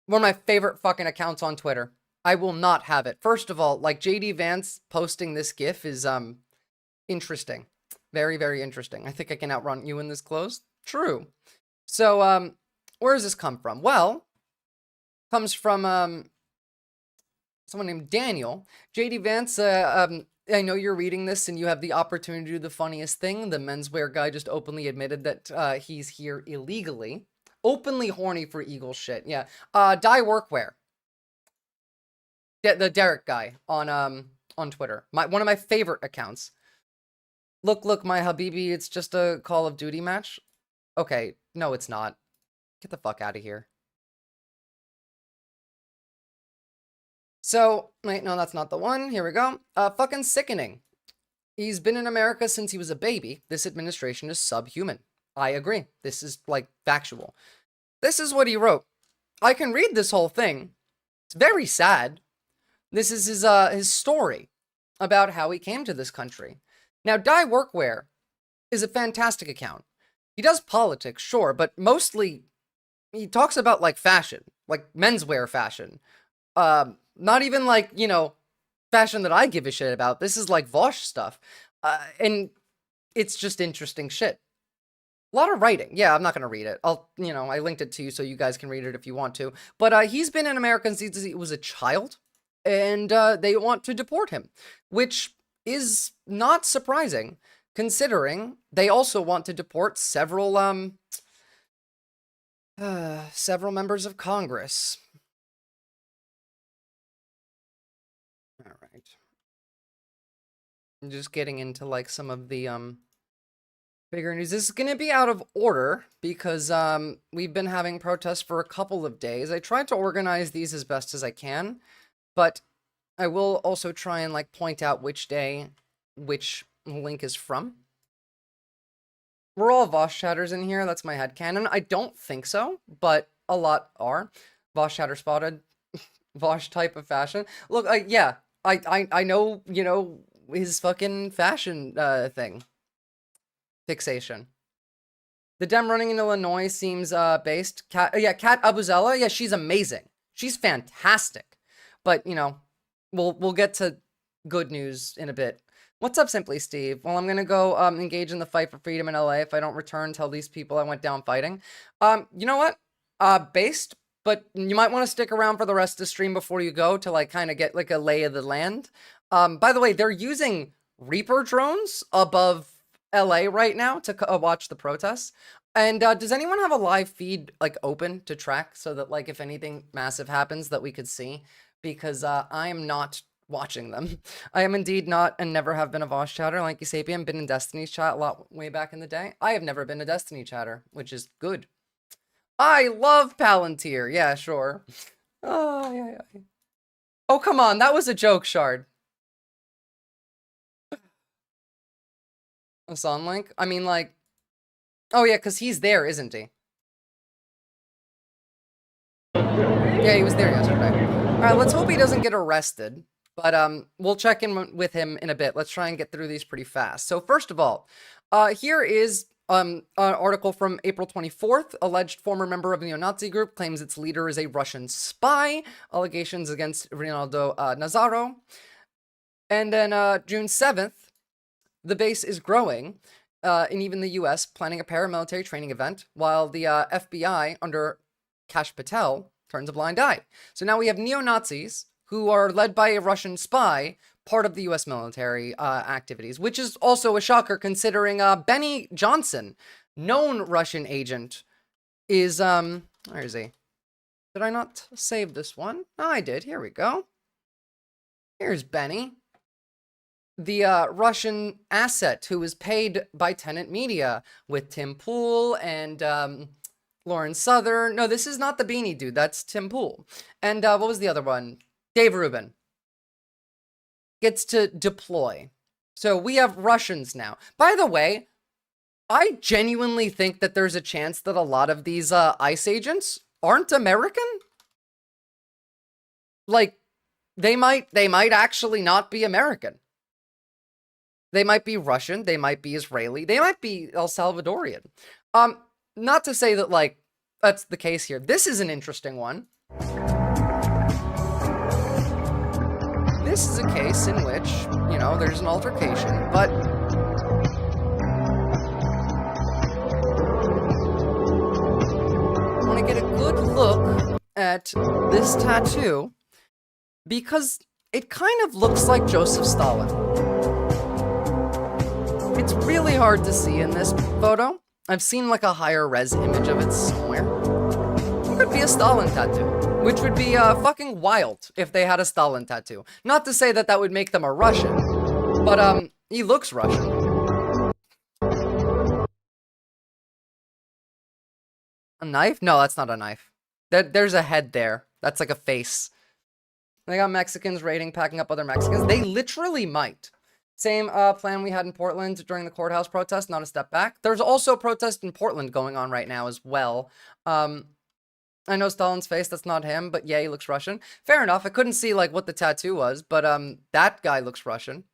One of my favorite fucking accounts on Twitter. I will not have it. First of all, like JD Vance posting this GIF is interesting. Very, very interesting. I think I can outrun you in this close. True. So, where does this come from? Well, comes from someone named Daniel. JD Vance, I know you're reading this and you have the opportunity to do the funniest thing. The menswear guy just openly admitted that he's here illegally. Openly horny for Eagle shit. Yeah. Dye workwear. The Derek guy on Twitter. One of my favorite accounts. Look, my Habibi, it's just a Call of Duty match. Okay, no, it's not. Get the fuck out of here. So, wait, no, that's not the one. Here we go. Fucking sickening. He's been in America since he was a baby. This administration is subhuman. I agree. This is, like, factual. This is what he wrote. I can read this whole thing. It's very sad. This is his story about how he came to this country. Now, Dye Workwear is a fantastic account. He does politics, sure, but mostly he talks about, like, fashion. Like, menswear fashion. Not even, like, you know, fashion that I give a shit about. This is, like, Vosh stuff. And it's just interesting shit. A lot of writing. Yeah, I'm not going to read it. I linked it to you so you guys can read it if you want to. But he's been in America since he was a child. And they want to deport him. Which is not surprising, considering they also want to deport several members of Congress. All right. I'm just getting into, like, some of the, bigger news. This is going to be out of order because, we've been having protests for a couple of days. I tried to organize these as best as I can, but I will also try and, like, point out which day, which link is from. We're all Vosh chatters in here. That's my headcanon. I don't think so, but a lot are. Vosh chatter spotted. Vosh type of fashion. Look, yeah, I know, you know, his fucking fashion, thing. Fixation. The Dem running in Illinois seems, based. Kat Abuzella, yeah, she's amazing. She's fantastic. But, you know, we'll get to good news in a bit. What's up, Simply Steve? Well, I'm gonna go engage in the fight for freedom in LA. If I don't return, tell these people I went down fighting. You know what? Based, but you might want to stick around for the rest of the stream before you go to, like, kind of get, like, a lay of the land. By the way, they're using Reaper drones above LA right now to watch the protests. And does anyone have a live feed, like, open to track so that, like, if anything massive happens that we could see? Because I am not watching them. I am indeed not and never have been a Vosh chatter. Like Sapien, been in Destiny's chat a lot way back in the day. I have never been a Destiny chatter, which is good. I love Palantir. Yeah, sure. Oh, yeah. Oh, come on. That was a joke, Shard. A Sunlink? I mean, like... Oh, yeah, because he's there, isn't he? Yeah, he was there yesterday. Alright, let's hope he doesn't get arrested. But we'll check in with him in a bit. Let's try and get through these pretty fast. So first of all, here is an article from April 24th. Alleged former member of a neo-Nazi group claims its leader is a Russian spy. Allegations against Rinaldo Nazaro. And then June 7th, the base is growing in even the US, planning a paramilitary training event, while the FBI under Kash Patel turns a blind eye. So now we have neo-Nazis who are led by a Russian spy, part of the U.S. military activities, which is also a shocker considering Benny Johnson, known Russian agent, is, where is he? Did I not save this one? Oh, I did. Here we go. Here's Benny, the Russian asset who was paid by Tenant Media with Tim Pool and Lauren Southern. No, this is not the Beanie Dude. That's Tim Pool. And what was the other one? Dave Rubin gets to deploy. So we have Russians now. By the way, I genuinely think that there's a chance that a lot of these ICE agents aren't American. Like, they might actually not be American. They might be Russian, they might be Israeli, they might be El Salvadorian. Not to say that, like, that's the case here. This is an interesting one. This is a case in which, you know, there's an altercation, but I want to get a good look at this tattoo because it kind of looks like Joseph Stalin. It's really hard to see in this photo. I've seen like a higher res image of it somewhere. It could be a Stalin tattoo, which would be fucking wild if they had a Stalin tattoo. Not to say that that would make them a Russian, but he looks Russian. A knife? No, that's not a knife. There's a head there. That's like a face. They got Mexicans raiding, packing up other Mexicans. They literally might. Same plan we had in Portland during the courthouse protest, not a step back. There's also a protest in Portland going on right now as well. I know Stalin's face, that's not him, but yeah, he looks Russian. Fair enough, I couldn't see like what the tattoo was, but that guy looks Russian.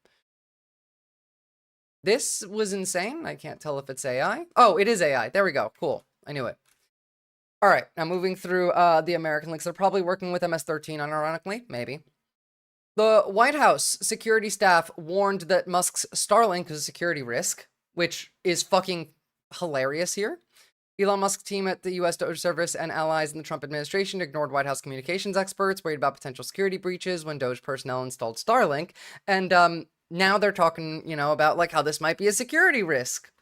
This was insane. I can't tell if it's AI. Oh, it is AI. There we go. Cool. I knew it. All right, now moving through the American links. They're probably working with MS-13, unironically. Maybe. The White House security staff warned that Musk's Starlink is a security risk, which is fucking hilarious here. Elon Musk's team at the U.S. Doge Service and allies in the Trump administration ignored White House communications experts, worried about potential security breaches when Doge personnel installed Starlink. And now they're talking, you know, about like how this might be a security risk.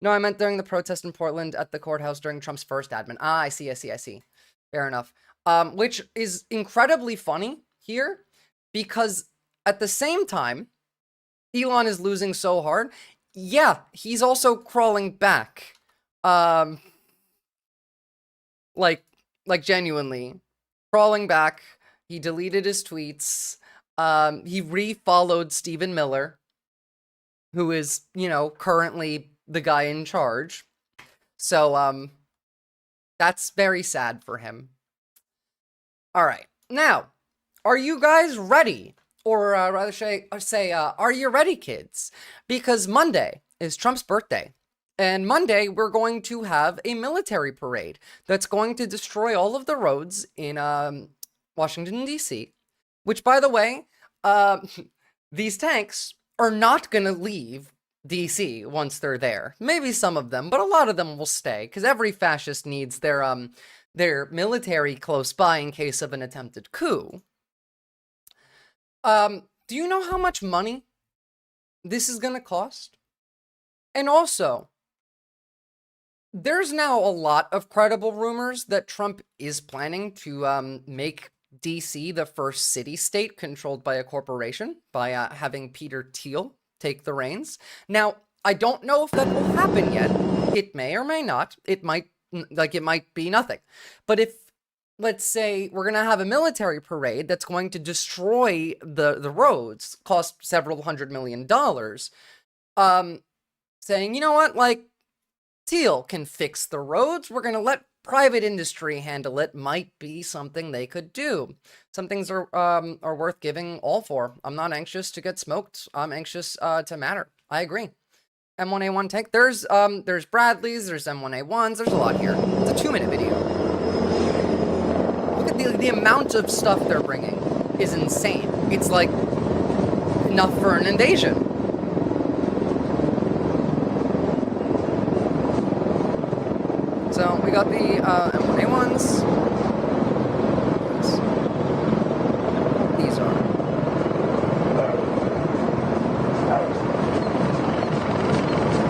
No, I meant during the protest in Portland at the courthouse during Trump's first admin. Ah, I see. Fair enough. Which is incredibly funny here. Because at the same time, Elon is losing so hard. Yeah, he's also crawling back. Like genuinely. Crawling back. He deleted his tweets. He re-followed Stephen Miller, who is, you know, currently the guy in charge. So, that's very sad for him. All right. Now, are you guys ready? Or rather say, are you ready, kids? Because Monday is Trump's birthday. And Monday, we're going to have a military parade that's going to destroy all of the roads in Washington, D.C. Which, by the way, these tanks are not going to leave D.C. once they're there. Maybe some of them, but a lot of them will stay. Because every fascist needs their military close by in case of an attempted coup. Do you know how much money this is going to cost? And also, there's now a lot of credible rumors that Trump is planning to make DC the first city-state controlled by a corporation by having Peter Thiel take the reins. Now, I don't know if that will happen yet. It may or may not. It might be nothing. But if, let's say, we're going to have a military parade that's going to destroy the roads, cost several $100 million, saying, you know what, like, Thiel can fix the roads, we're going to let private industry handle it, might be something they could do. Some things are worth giving all for. I'm not anxious to get smoked. I'm anxious to matter. I agree. M1A1 tank. There's Bradleys, there's M1A1s, there's a lot here. It's a 2-minute video. Look at the amount of stuff they're bringing is insane. It's like enough for an invasion. So we got the M1A1s. These are.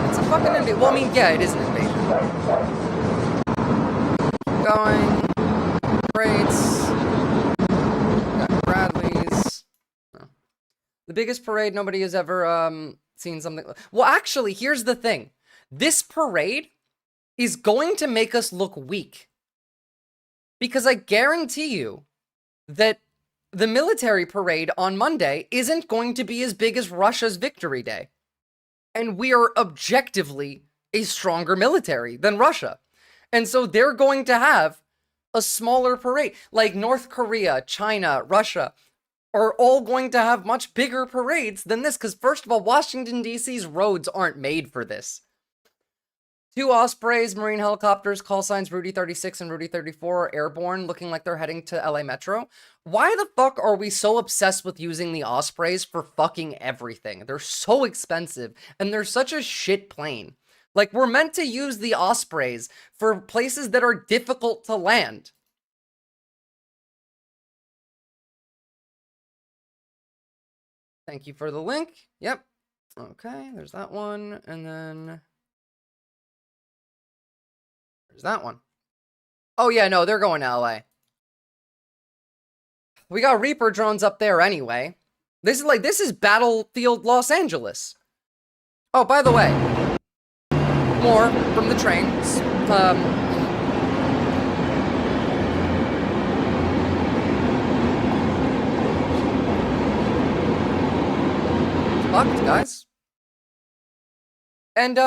It's a fucking invasion. Well, I mean, yeah, it is an invasion. Going. Crates. Got Bradleys. Oh, The biggest parade, nobody has ever seen something. Well, actually, here's the thing. This parade is going to make us look weak. Because I guarantee you that the military parade on Monday isn't going to be as big as Russia's Victory Day. And we are objectively a stronger military than Russia. And so they're going to have a smaller parade. Like North Korea, China, Russia are all going to have much bigger parades than this. Because first of all, Washington, D.C.'s roads aren't made for this. 2 Ospreys, Marine helicopters, call signs Rudy 36 and Rudy 34 are airborne, looking like they're heading to LA Metro. Why the fuck are we so obsessed with using the Ospreys for fucking everything? They're so expensive, and they're such a shit plane. Like, we're meant to use the Ospreys for places that are difficult to land. Thank you for the link. Yep. Okay, there's that one, and then... there's that one. Oh yeah, no, they're going to LA. We got Reaper drones up there anyway. This is Battlefield Los Angeles. Oh, by the way, more from the trains. Fucked, guys. And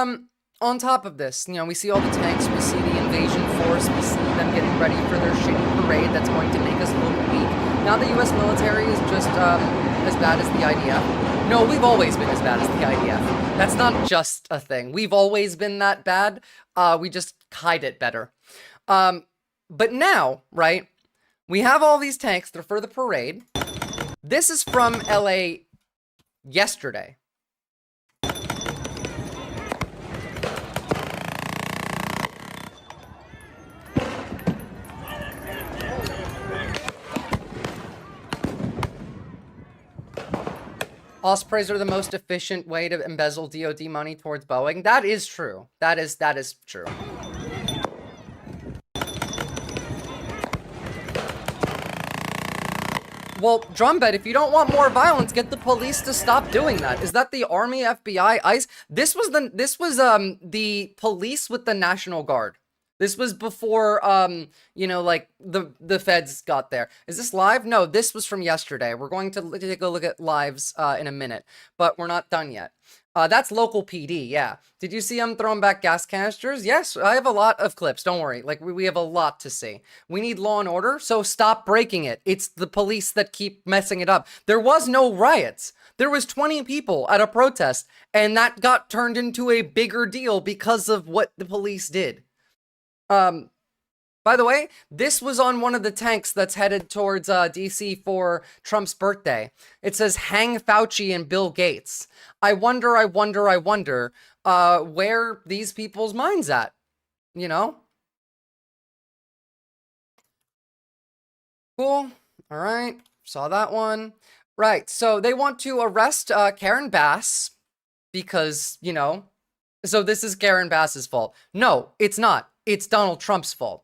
on top of this, you know, we see all the tanks, we see the invasion force, we see them getting ready for their shitty parade that's going to make us look weak. Now the US military is just as bad as the IDF. No, we've always been as bad as the IDF. That's not just a thing. We've always been that bad. We just hide it better. But now, right, we have all these tanks. They're for the parade. This is from LA yesterday. Ospreys are the most efficient way to embezzle DoD money towards Boeing. That is true. That is true. Well, Drumbed, if you don't want more violence, get the police to stop doing that. Is that the Army, FBI, ICE? This was the police with the National Guard. This was before, you know, like, the feds got there. Is this live? No, this was from yesterday. We're going to take a look at lives in a minute, but we're not done yet. That's local PD, yeah. Did you see them throwing back gas canisters? Yes, I have a lot of clips, don't worry. Like, we have a lot to see. We need law and order, so stop breaking it. It's the police that keep messing it up. There was no riots. There was 20 people at a protest, and that got turned into a bigger deal because of what the police did. By the way, this was on one of the tanks that's headed towards DC for Trump's birthday. It says, hang Fauci and Bill Gates. I wonder where these people's minds at, you know? Cool. All right. Saw that one. Right. So they want to arrest Karen Bass because, you know, so this is Karen Bass's fault. No, it's not. It's Donald Trump's fault.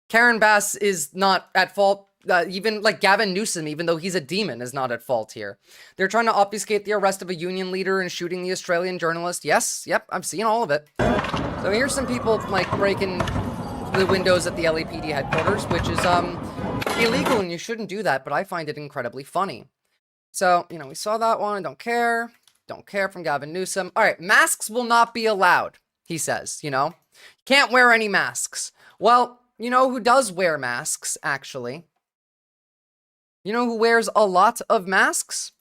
Karen Bass is not at fault. Even like Gavin Newsom, even though he's a demon, is not at fault here. They're trying to obfuscate the arrest of a union leader and shooting the Australian journalist. Yes, yep, I'm seeing all of it. So here's some people like breaking the windows at the LAPD headquarters, which is illegal and you shouldn't do that, but I find it incredibly funny. So, you know, we saw that one. Don't care from Gavin Newsom. All right, masks will not be allowed, he says, you know. Can't wear any masks. Well, you know who does wear masks, actually? You know who wears a lot of masks?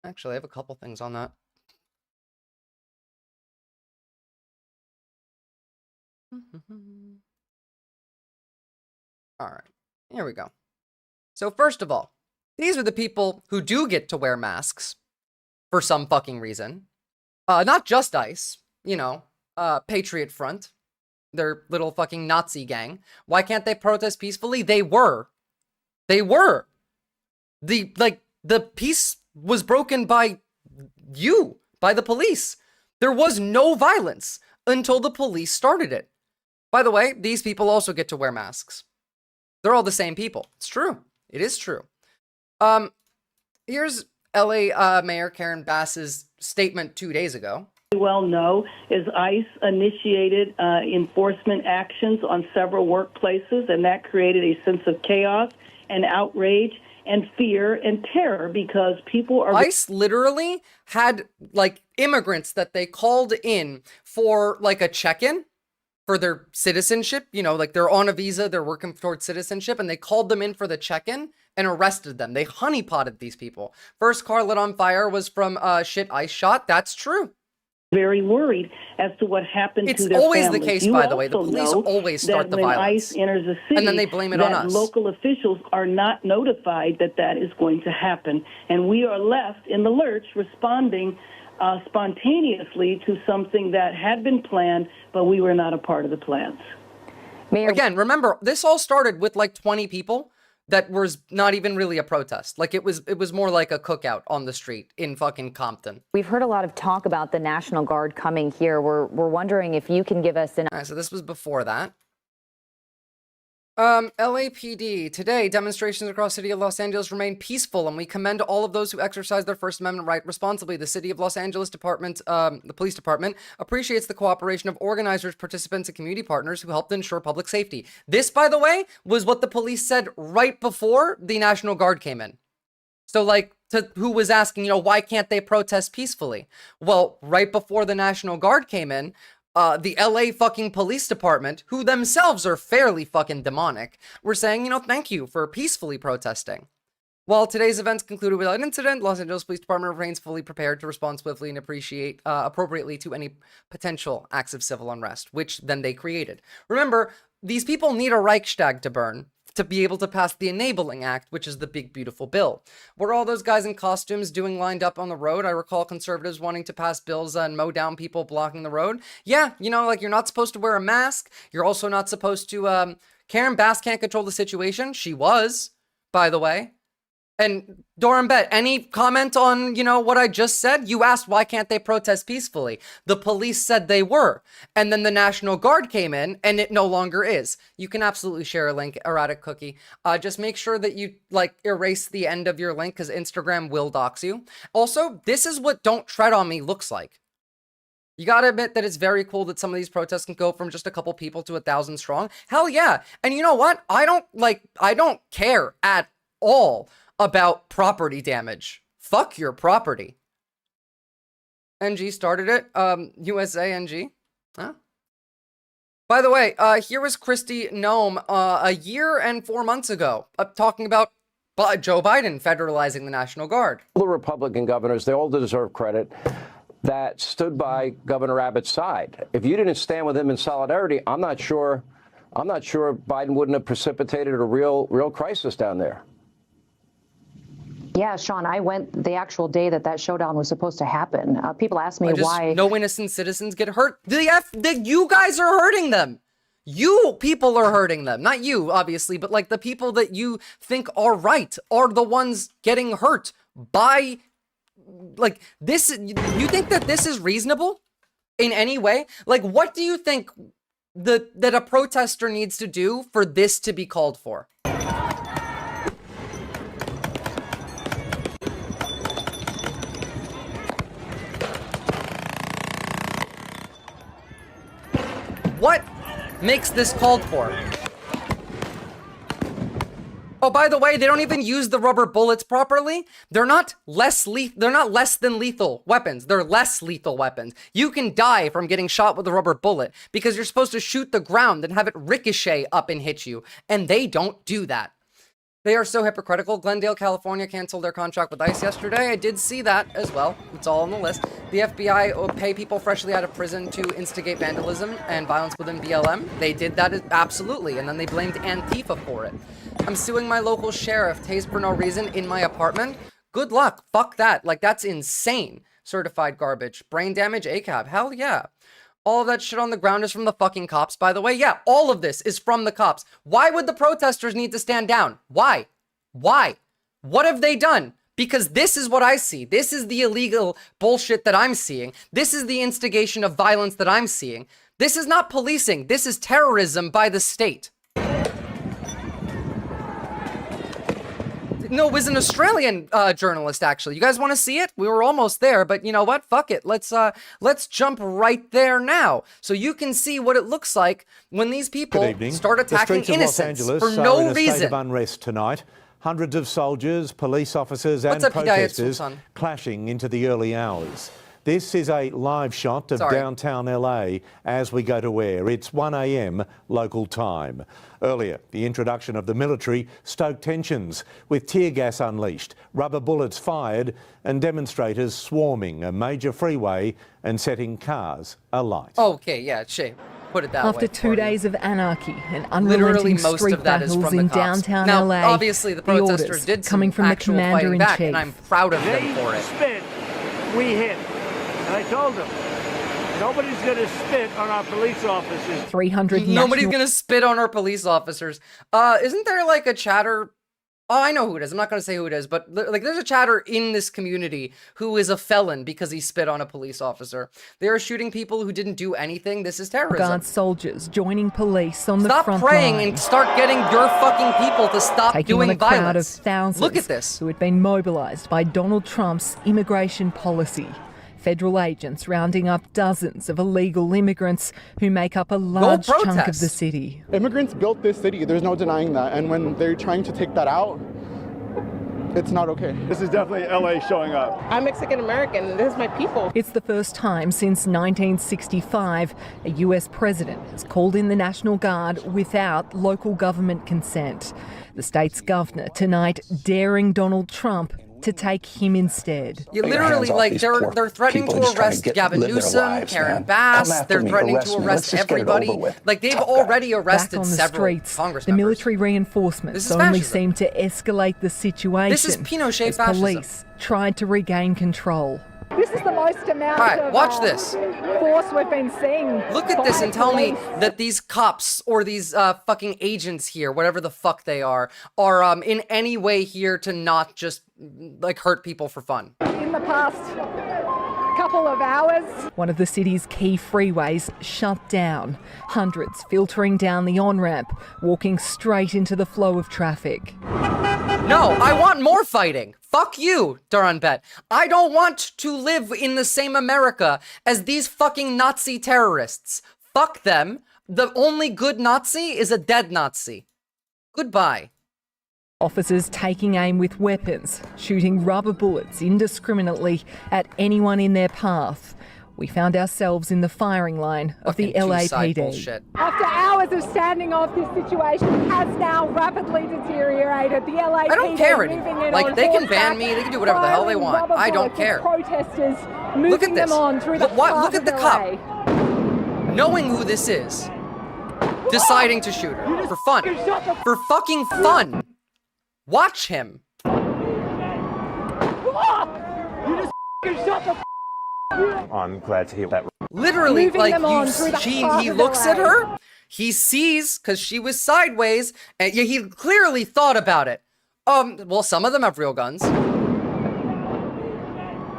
Actually, I have a couple things on that. All right, here we go. So first of all, these are the people who do get to wear masks for some fucking reason. Not just ICE, you know, Patriot Front, their little fucking Nazi gang. Why can't they protest peacefully? They were. The peace was broken by you, by the police. There was no violence until the police started it. By the way, these people also get to wear masks. They're all the same people. It's true. It is true. Here's LA Mayor Karen Bass's statement 2 days ago. Well know is ICE initiated enforcement actions on several workplaces, and that created a sense of chaos and outrage and fear and terror because people are... ICE literally had, like, immigrants that they called in for, like, a check-in for their citizenship. You know, like, they're on a visa, they're working towards citizenship, and they called them in for the check-in and arrested them. They honeypotted these people. First car lit on fire was from shit ICE shot. That's true. Very worried as to what happened to their families. It's always the case, by the way. The also police always start the violence. When ICE enters a city, and then they blame it on us. Local officials are not notified that that is going to happen. And we are left in the lurch responding spontaneously to something that had been planned, but we were not a part of the plans. Mayor, again, remember, this all started with like 20 people. That was not even really a protest. Like it was more like a cookout on the street in fucking Compton. We've heard a lot of talk about the National Guard coming here. We're wondering if you can give us an... All right, so this was before that. LAPD. Today, demonstrations across the city of Los Angeles remain peaceful, and we commend all of those who exercise their First Amendment right responsibly. The City of Los Angeles Department, the police department, appreciates the cooperation of organizers, participants, and community partners who helped ensure public safety. This, by the way, was what the police said right before the National Guard came in. So, like, to who was asking, you know, why can't they protest peacefully? Well, right before the National Guard came in, the LA fucking police department, who themselves are fairly fucking demonic, were saying, you know, thank you for peacefully protesting. While today's events concluded without incident, Los Angeles Police Department remains fully prepared to respond swiftly and appropriately to any potential acts of civil unrest, which then they created. Remember, these people need a Reichstag to burn to be able to pass the Enabling Act, which is the big, beautiful bill. Were all those guys in costumes doing lined up on the road? I recall conservatives wanting to pass bills and mow down people blocking the road. Yeah, you know, like, you're not supposed to wear a mask. You're also not supposed to, Karen Bass can't control the situation. She was, by the way. And Doran Bet, any comment on, you know, what I just said? You asked why can't they protest peacefully? The police said they were. And then the National Guard came in and it no longer is. You can absolutely share a link, erratic cookie. Just make sure that you, like, erase the end of your link because Instagram will dox you. Also, this is what Don't Tread on Me looks like. You gotta admit that it's very cool that some of these protests can go from just a couple people to 1,000 strong. Hell yeah. And you know what? I don't care at all about property damage. Fuck your property. NG started it. USA NG. Huh? By the way, here was Kristi Noem a year and 4 months ago talking about Joe Biden federalizing the National Guard. The Republican governors, they all deserve credit, that stood by Governor Abbott's side. If you didn't stand with him in solidarity, I'm not sure Biden wouldn't have precipitated a real crisis down there. Yeah, Sean, I went the actual day that showdown was supposed to happen. People ask me why. No innocent citizens get hurt. You guys are hurting them. You people are hurting them. Not you, obviously, but like the people that you think are right are the ones getting hurt by, like, this. You think that this is reasonable in any way? Like, what do you think that a protester needs to do for this to be called for? What makes this called for? Oh, by the way, they don't even use the rubber bullets properly. They're not less than lethal weapons. They're less lethal weapons. You can die from getting shot with a rubber bullet because you're supposed to shoot the ground and have it ricochet up and hit you. And they don't do that. They are so hypocritical. Glendale, California canceled their contract with ICE yesterday. I did see that as well. It's all on the list. The FBI will pay people freshly out of prison to instigate vandalism and violence within BLM. They did that, absolutely, and then they blamed Antifa for it. I'm suing my local sheriff, tased for no reason in my apartment. Good luck. Fuck that. Like, that's insane. Certified garbage. Brain damage, ACAB. Hell yeah. All of that shit on the ground is from the fucking cops, by the way. Yeah, all of this is from the cops. Why would the protesters need to stand down? Why? Why? What have they done Because this is what I see. This is the illegal bullshit that I'm seeing. This is the instigation of violence that I'm seeing. This is not policing. This is terrorism by the state. No, it was an Australian journalist, actually. You guys want to see it? We were almost there, but you know what? Fuck it. Let's jump right there now, so you can see what it looks like when these people start attacking innocents for no reason. State of unrest tonight. Hundreds of soldiers, police officers and protesters clashing into the early hours. This is a live shot of downtown LA as we go to air. It's 1 a.m. local time. Earlier, the introduction of the military stoked tensions with tear gas unleashed, rubber bullets fired and demonstrators swarming a major freeway and setting cars alight. Okay, yeah, shame. Put it that After way. 2 days of anarchy and unrelenting street battles in downtown LA, obviously the protesters did coming from the commander-in-chief. And I'm proud of them for it. Spit, we hit. And I told them, nobody's going to spit on our police officers. 300 Nobody's going to spit on our police officers. Isn't there like a chatter? Oh, I know who it is. I'm not going to say who it is, but like there's a chatter in this community who is a felon because he spit on a police officer. They are shooting people who didn't do anything. This is terrorism. Guard soldiers joining police on the front line. Stop praying and start getting your fucking people to stop doing violence. Crowd of thousands. Look at this. Who had been mobilized by Donald Trump's immigration policy. Federal agents rounding up dozens of illegal immigrants who make up a large chunk of the city. Immigrants built this city, there's no denying that. And when they're trying to take that out, it's not okay. This is definitely LA showing up. I'm Mexican American, this is my people. It's the first time since 1965 a US president has called in the National Guard without local government consent. The state's governor tonight daring Donald Trump to take him instead. You literally, like, they're threatening to arrest Gavin Newsom, Karen Bass, they're threatening to arrest everybody. Like, they've already arrested several Congress members. The military reinforcements only seem to escalate the situation. This is Pinochet as fascism. Police tried to regain control. This is the most amount of watch this. Force we've been seeing. Look at this and tell me that these cops or these fucking agents here, whatever the fuck they are in any way here to not just like hurt people for fun. In the past couple of hours. One of the city's key freeways shut down. Hundreds filtering down the on-ramp, walking straight into the flow of traffic. No, I want more fighting. Fuck you, Duranbet. I don't want to live in the same America as these fucking Nazi terrorists. Fuck them. The only good Nazi is a dead Nazi. Goodbye. Officers taking aim with weapons, shooting rubber bullets indiscriminately at anyone in their path. We found ourselves in the firing line of the LAPD. After hours of standing off, this situation has now rapidly deteriorated. The LAPD I don't care anymore. Like, they can ban me, they can do whatever the hell they want. I don't care. Protesters look at this. Look at the cop. LA. Knowing who this is, deciding to shoot her for fun. For fucking fun. Watch him. You just shut the I'm glad to hear that. Literally, like, he looks at her, he sees, because she was sideways, and he clearly thought about it. Well, some of them have real guns.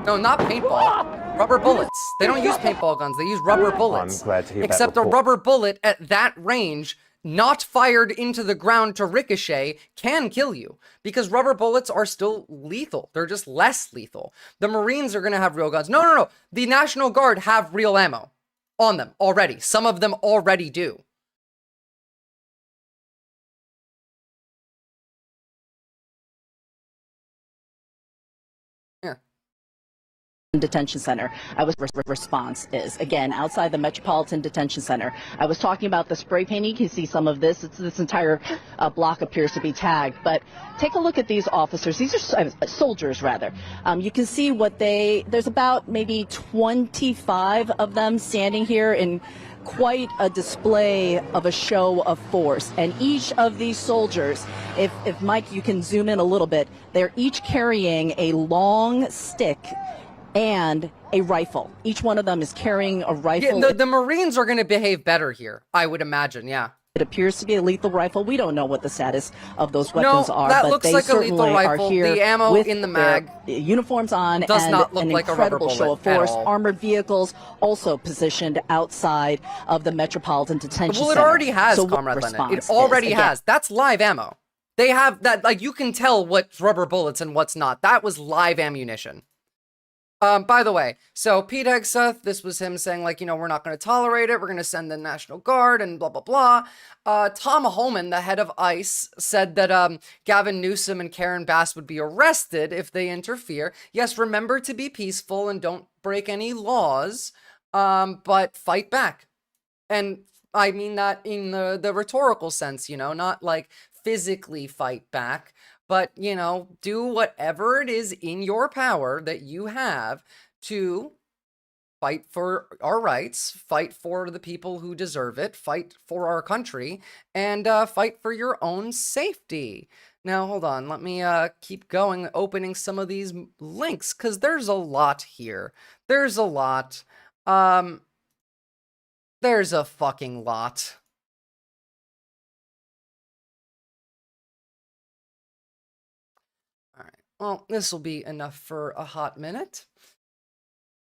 No, not paintball. Rubber bullets. They don't use paintball guns, they use rubber bullets. I'm glad to hear that. Except a rubber bullet at that range, not fired into the ground to ricochet, can kill you. Because rubber bullets are still lethal. They're just less lethal. The Marines are going to have real guns. No. The National Guard have real ammo on them already. Some of them already do. Detention center. I was response is again outside the Metropolitan Detention Center. I was talking about the spray painting. You can see some of this. This entire block appears to be tagged. But take a look at these officers. These are soldiers, rather. You can see there's about maybe 25 of them standing here in quite a display of a show of force. And each of these soldiers, if Mike, you can zoom in a little bit, they're each carrying a long stick and a rifle. Each one of them is carrying a rifle. Yeah, the Marines are going to behave better here, I would imagine, yeah. It appears to be a lethal rifle. We don't know what the status of those weapons are, that but looks they like a certainly lethal rifle. are here The ammo with in the their mag uniforms on does and not look an like a rubber incredible show bullet of force. at all. Armored vehicles also positioned outside of the Metropolitan Detention Well, it Center. already has, so Comrade Lennon. It response already is, again, has. That's live ammo. They have that, like, you can tell what's rubber bullets and what's not. That was live ammunition. By the way, so Pete Hegseth, this was him saying, like, you know, we're not going to tolerate it. We're going to send the National Guard and blah, blah, blah. Tom Homan, the head of ICE, said that Gavin Newsom and Karen Bass would be arrested if they interfere. Yes, remember to be peaceful and don't break any laws, but fight back. And I mean that in the rhetorical sense, you know, not like physically fight back, but, you know, do whatever it is in your power that you have to fight for our rights, fight for the people who deserve it, fight for our country, and fight for your own safety. Now, hold on. Let me keep going, opening some of these links, because there's a lot here. There's a lot. There's a fucking lot. All right. Well, this will be enough for a hot minute.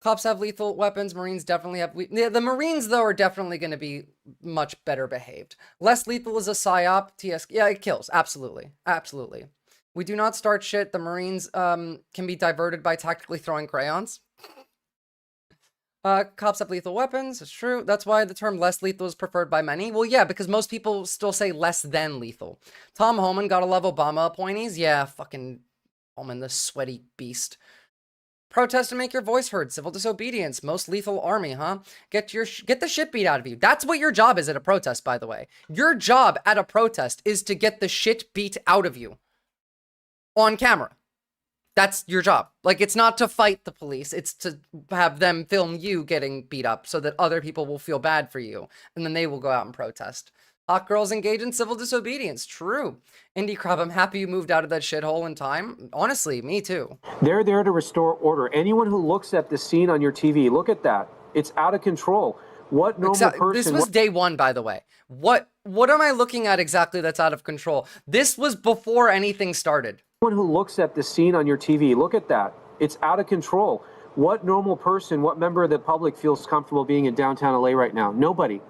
Cops have lethal weapons. Marines definitely have. Yeah, the Marines, though, are definitely going to be much better behaved. Less lethal is a PSYOP. Yeah, it kills. Absolutely. Absolutely. We do not start shit. The Marines can be diverted by tactically throwing crayons. Cops have lethal weapons. It's true. That's why the term less lethal is preferred by many. Well, yeah, because most people still say less than lethal. Tom Homan, gotta love Obama appointees. Yeah, fucking Homan, the sweaty beast. Protest and make your voice heard. Civil disobedience. Most lethal army, huh? Get the shit beat out of you. That's what your job is at a protest, by the way. Your job at a protest is to get the shit beat out of you. On camera. That's your job. Like, it's not to fight the police. It's to have them film you getting beat up so that other people will feel bad for you. And then they will go out and protest. Hot girls engage in civil disobedience. True. Indie Crab, I'm happy you moved out of that shithole in time. Honestly, me too. They're there to restore order. Anyone who looks at the scene on your TV, look at that. It's out of control. What normal person... This was day one, by the way. What am I looking at exactly that's out of control? This was before anything started. Anyone who looks at the scene on your TV, look at that. It's out of control. What normal person, what member of the public feels comfortable being in downtown LA right now? Nobody.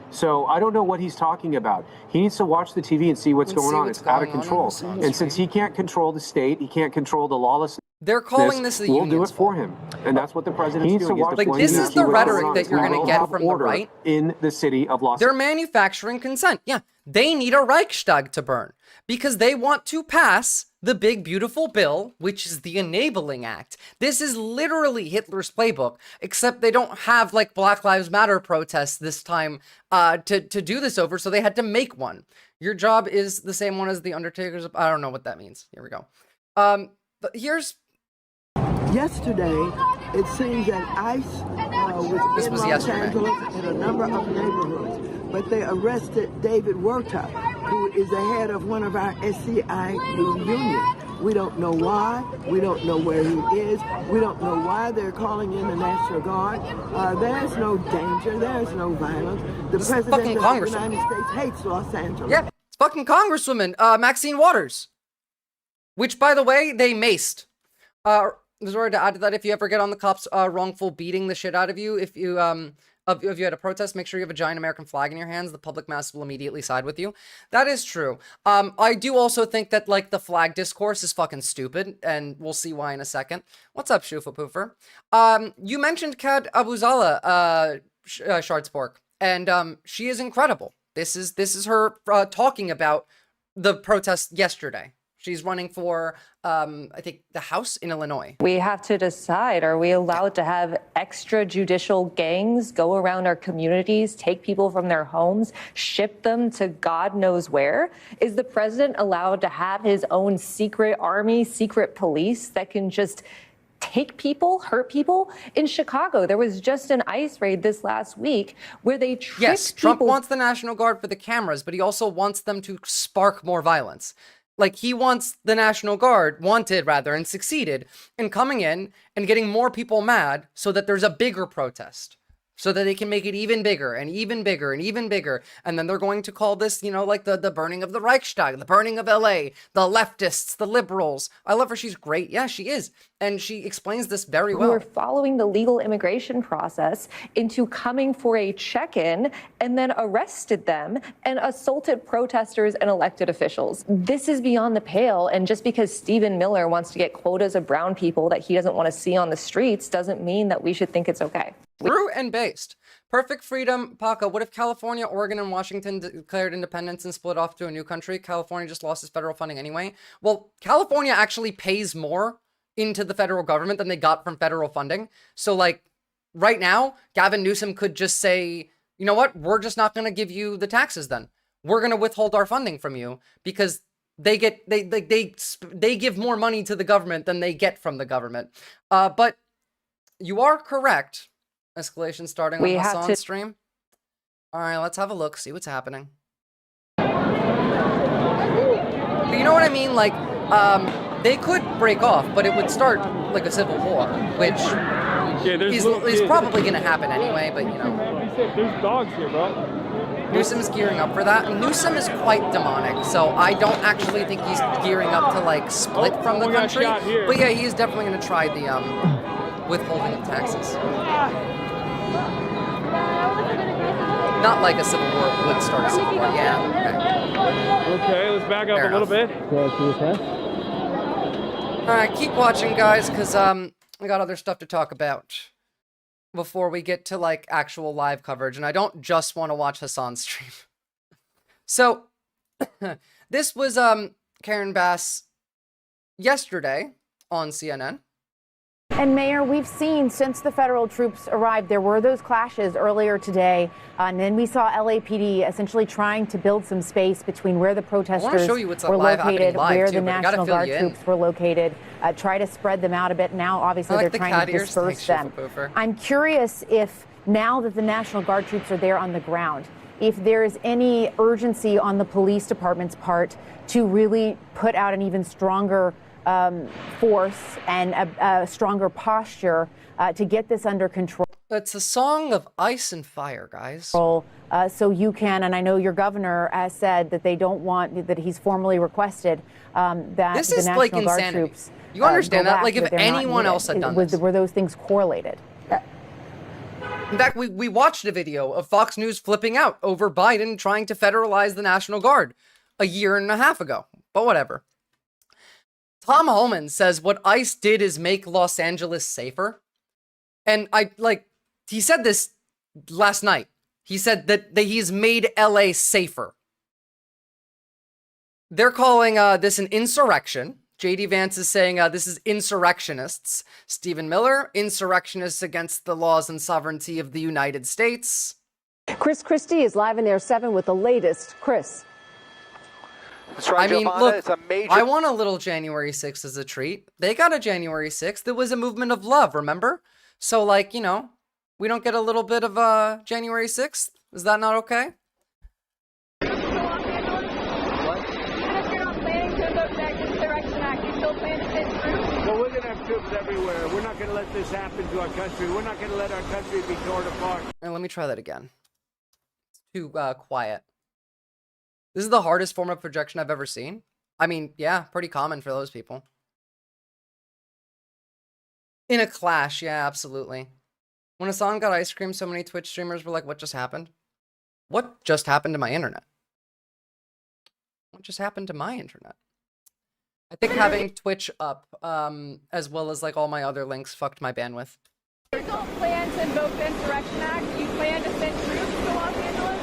So I don't know what he's talking about. He needs to watch the TV and see what's going on. It's out of control. And since he can't control the state, he can't control the lawlessness. They're calling this the We'll do it for him. And that's what the president's doing. Like, this is the rhetoric that you're going to get from the right. In the city of Los Angeles. They're manufacturing consent. Yeah, they need a Reichstag to burn because they want to pass the big, beautiful bill, which is the Enabling Act. This is literally Hitler's playbook, except they don't have, like, Black Lives Matter protests this time to do this over, so they had to make one. Your job is the same one as the Undertaker's. I don't know what that means. Here we go. But here's... Yesterday, it seems that ICE was in Los Angeles in a number of neighborhoods, but they arrested David Werta, who is the head of one of our SCIU unions. We don't know why. We don't know where he is. We don't know why they're calling in the National Guard. There's no danger. There's no violence. The president of the United States hates Los Angeles. Yeah, it's fucking Congresswoman Maxine Waters, which, by the way, they maced. Sorry to add to that, if you ever get on the cops wrongful beating the shit out of you, if you had a protest, make sure you have a giant American flag in your hands. The public mass will immediately side with you. That is true. I do also think that, like, the flag discourse is fucking stupid, and we'll see why in a second. What's up, Shufa Poofer? You mentioned Kad Abuzala, Shartspork, and she is incredible. This is her talking about the protest yesterday. She's running for, I think, the House in Illinois. We have to decide, are we allowed to have extrajudicial gangs go around our communities, take people from their homes, ship them to God knows where? Is the president allowed to have his own secret army, secret police that can just take people, hurt people? In Chicago, there was just an ICE raid this last week where they tricked Yes, Trump wants the National Guard for the cameras, but he also wants them to spark more violence. Like, he wants the National Guard, and succeeded in coming in and getting more people mad so that there's a bigger protest. so that they can make it even bigger and even bigger and even bigger. And then they're going to call this, you know, like the burning of the Reichstag, the burning of LA, the leftists, the liberals. I love her. She's great. Yeah, she is. And she explains this very well. Who are following the legal immigration process into coming for a check-in and then arrested them and assaulted protesters and elected officials. This is beyond the pale. And just because Stephen Miller wants to get quotas of brown people that he doesn't want to see on the streets doesn't mean that we should think it's okay. True and based. Perfect freedom. Paco, what if California, Oregon, and Washington declared independence and split off to a new country? California just lost its federal funding anyway. Well, California actually pays more into the federal government than they got from federal funding. So, like, right now, Gavin Newsom could just say, you know what? We're just not going to give you the taxes then. We're going to withhold our funding from you because they give more money to the government than they get from the government. But you are correct. Escalation starting on Hassan's stream. All right, let's have a look, see what's happening. But you know what I mean? Like, they could break off, but it would start like a civil war, which is probably going to happen anyway, but you know. There's dogs here, bro. Newsom's gearing up for that. Newsom is quite demonic, so I don't actually think he's gearing up to like split from the country. But yeah, he's definitely going to try the withholding of taxes. Not like a civil war would start a civil war. Yeah. Okay, let's back up a little bit. All right, keep watching, guys, because we got other stuff to talk about before we get to like actual live coverage, and I don't just want to watch Hassan's stream. So this was Karen Bass yesterday on CNN. And Mayor, we've seen since the federal troops arrived, there were those clashes earlier today. And then we saw LAPD essentially trying to build some space between where the protesters were located, where the National Guard troops were located, try to spread them out a bit. Now, obviously, they're trying to disperse them. I'm curious if now that the National Guard troops are there on the ground, if there's any urgency on the police department's part to really put out an even stronger force and a stronger posture to get this under control. It's a song of ice and fire, guys. So you can, and I know your governor has said that they don't want, that he's formally requested that this the is National like Guard insanity. troops. You understand that? Back, like if anyone else had done this. Were those things correlated? In fact, we watched a video of Fox News flipping out over Biden trying to federalize the National Guard a year and a half ago. But whatever. Tom Homan says what ICE did is make Los Angeles safer. And he said this last night. He said that he's made LA safer. They're calling this an insurrection. JD Vance is saying this is insurrectionists. Stephen Miller, insurrectionists against the laws and sovereignty of the United States. Chris Christie is live in Air 7 with the latest. Chris. That's right, I mean, Johanna, look, it's a major... I want a little January 6th as a treat. They got a January 6th. It was a movement of love, remember? So, like, you know, we don't get a little bit of January 6th? Is that not okay? Well, we're going to have troops everywhere. We're not going to let this happen to our country. We're not going to let our country be torn apart. And let me try that again. It's too quiet. This is the hardest form of projection I've ever seen. I mean, yeah, pretty common for those people. In a clash, yeah, absolutely. When Hassan got ice cream, so many Twitch streamers were like, what just happened? What just happened to my internet? What just happened to my internet? I think having Twitch up, as well as like all my other links, fucked my bandwidth. You don't plan to invoke the Insurrection Act? You plan to send troops to Los Angeles?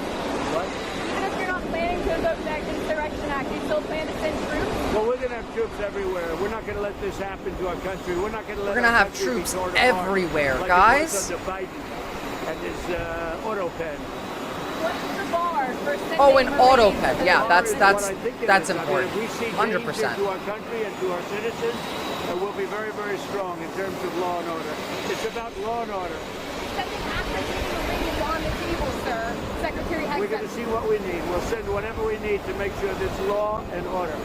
What? Even if you're not planning to invoke the Insurrection Act, you still plan to send troops? Well, we're going to have troops everywhere. We're not going to let this happen to our country. We're not going to let. We're gonna have troops everywhere, like guys. Under Biden and his auto pen. What's the bar for sending Oh, an auto Marines pen. to Yeah, the that's I mean, important. if we see 100%. danger to our country and to our citizens, we'll be very, very strong in terms of law and order. It's about law and order. Sending active Marines on the table, sir. Secretary Hegseth. We're going to see what we need. We'll send whatever we need to make sure there's law and order.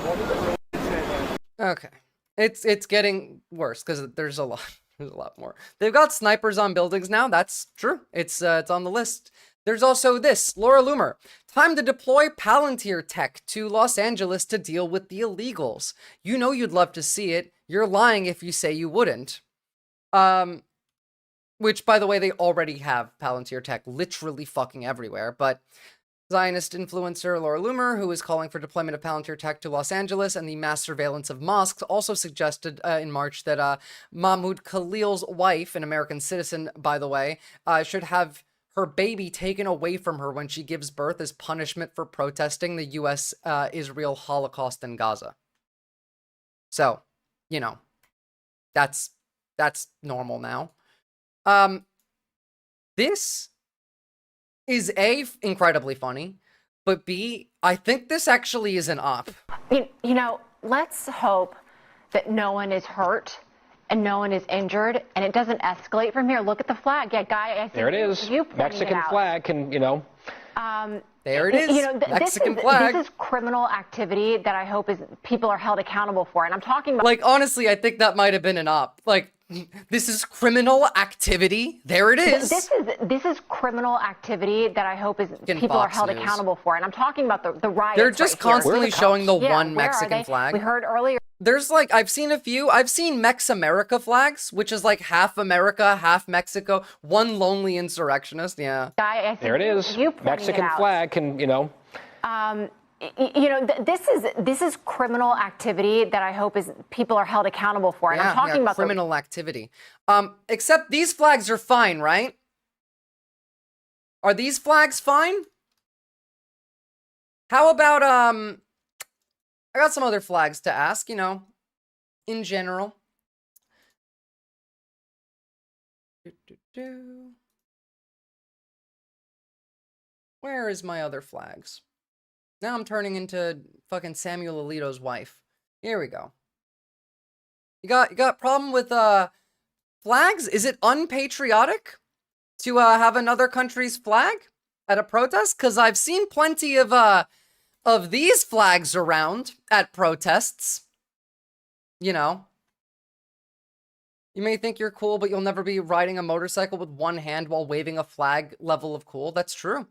Okay. It's getting worse because there's a lot. There's a lot more. They've got snipers on buildings now. That's true. It's on the list. There's also this. Laura Loomer. Time to deploy Palantir tech to Los Angeles to deal with the illegals. You know you'd love to see it. You're lying if you say you wouldn't. Which, by the way, they already have Palantir tech literally fucking everywhere. But Zionist influencer Laura Loomer, who is calling for deployment of Palantir tech to Los Angeles and the mass surveillance of mosques, also suggested in March that Mahmoud Khalil's wife, an American citizen, by the way, should have her baby taken away from her when she gives birth as punishment for protesting the U.S.-Israel Holocaust in Gaza. So, you know, that's normal now. This is A, incredibly funny, but B, I think this actually is an op. You know, let's hope that no one is hurt and no one is injured and it doesn't escalate from here. Look at the flag. Yeah, Guy, I think there it is. Mexican flag can, you know. There it is. You know, Mexican flag. This is criminal activity that I hope people are held accountable for. And I'm talking about... Like, honestly, I think that might have been an op. Like, this is criminal activity. There it is. This is criminal activity that I hope people are held accountable for. And I'm talking about the riots. They're just constantly showing the one where Mexican flag. We heard earlier. There's like, I've seen a few. I've seen Mex America flags, which is like half America, half Mexico. One lonely insurrectionist. Yeah. Guy, I think there it is. Mexican flag can, you know. You know, this is criminal activity that I hope people are held accountable for. And I'm talking about criminal activity. Except these flags are fine, right? Are these flags fine? How about I got some other flags to ask, you know, in general. Where is my other flags? Now I'm turning into fucking Samuel Alito's wife. Here we go. You got problem with flags? Is it unpatriotic to have another country's flag at a protest? Because I've seen plenty of these flags around at protests. You know. You may think you're cool, but you'll never be riding a motorcycle with one hand while waving a flag level of cool. That's true.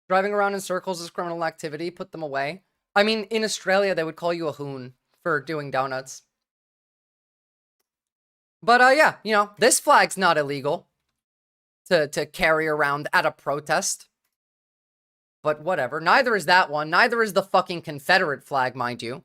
Driving around in circles is criminal activity. Put them away. I mean, in Australia, they would call you a hoon for doing donuts. But yeah, you know, this flag's not illegal to carry around at a protest. But whatever. Neither is that one. Neither is the fucking Confederate flag, mind you.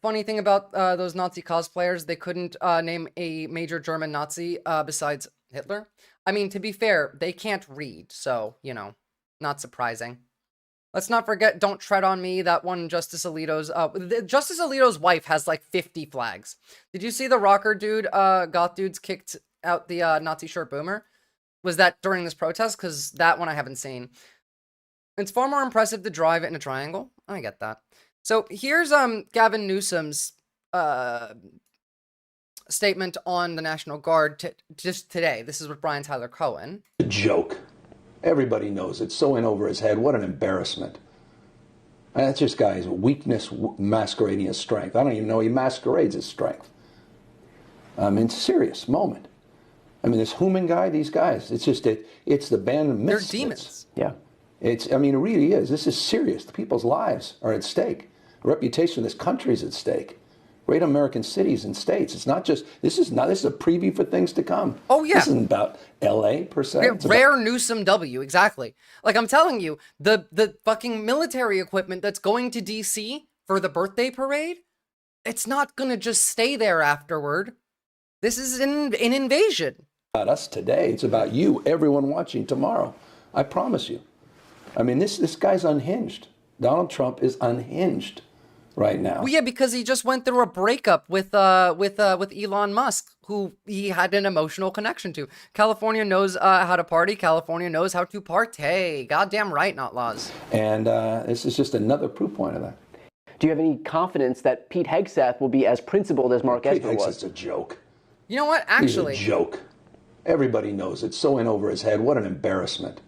Funny thing about those Nazi cosplayers, they couldn't name a major German Nazi besides Hitler. I mean, to be fair, they can't read, so, you know, not surprising. Let's not forget Don't Tread on Me, that one Justice Alito's... Justice Alito's wife has like 50 flags. Did you see the rocker dude, goth dudes kicked out the Nazi shirt boomer? Was that during this protest? Because that one I haven't seen. It's far more impressive to drive it in a triangle. I get that. So here's Gavin Newsom's statement on the National Guard just today. This is with Brian Tyler Cohen. A joke. Everybody knows it. So in over his head. What an embarrassment. That's just guy's weakness masquerading as strength. I don't even know he masquerades as strength. I mean, it's a serious moment. I mean, this Human guy, these guys, it's just, it's the band of misfits. They're demons. Yeah. I mean, it really is. This is serious. The people's lives are at stake. The reputation of this country is at stake. Great American cities and states. It's not just, this is a preview for things to come. Oh, yeah. This isn't about L.A. per se. Rare Newsom W, exactly. Like, I'm telling you, the fucking military equipment that's going to D.C. for the birthday parade, it's not going to just stay there afterward. This is an invasion. About us today. It's about you, everyone watching tomorrow. I promise you. I mean, this guy's unhinged. Donald Trump is unhinged right now. Well, yeah, because he just went through a breakup with Elon Musk, who he had an emotional connection to. California knows how to party. California knows how to partay. Goddamn right, not laws. And this is just another proof point of that. Do you have any confidence that Pete Hegseth will be as principled as Mark Esper was? Pete Hegseth's a joke. You know what? Actually, he's a joke. Everybody knows it. So in over his head. What an embarrassment.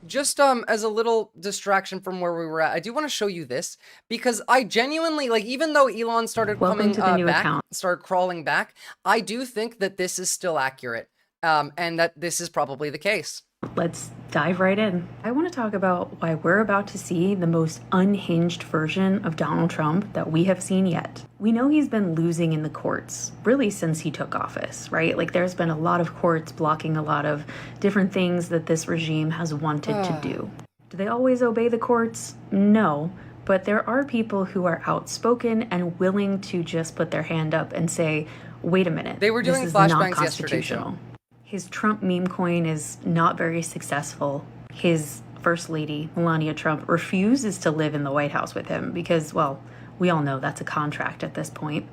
just as a little distraction from where we were at, I do want to show you this because I genuinely, like, even though Elon started coming back, started crawling back, I do think that this is still accurate, and that this is probably the case. Let's dive right in. I want to talk about why we're about to see the most unhinged version of Donald Trump that we have seen yet. We know he's been losing in the courts, really since he took office, right? Like, there's been a lot of courts blocking a lot of different things that this regime has wanted to do. Do they always obey the courts? No. But there are people who are outspoken and willing to just put their hand up and say, wait a minute, they were doing this is not flashbangs constitutional. His Trump meme coin is not very successful. His First Lady, Melania Trump, refuses to live in the White House with him because, well, we all know that's a contract at this point.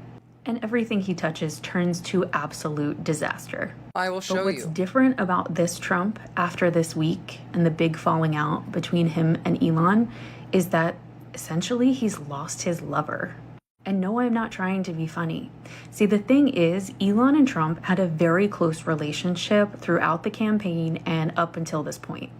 And everything he touches turns to absolute disaster. I will show you. But what's different about this Trump after this week and the big falling out between him and Elon is that essentially he's lost his lover. And no, I'm not trying to be funny. See, the thing is, Elon and Trump had a very close relationship throughout the campaign and up until this point.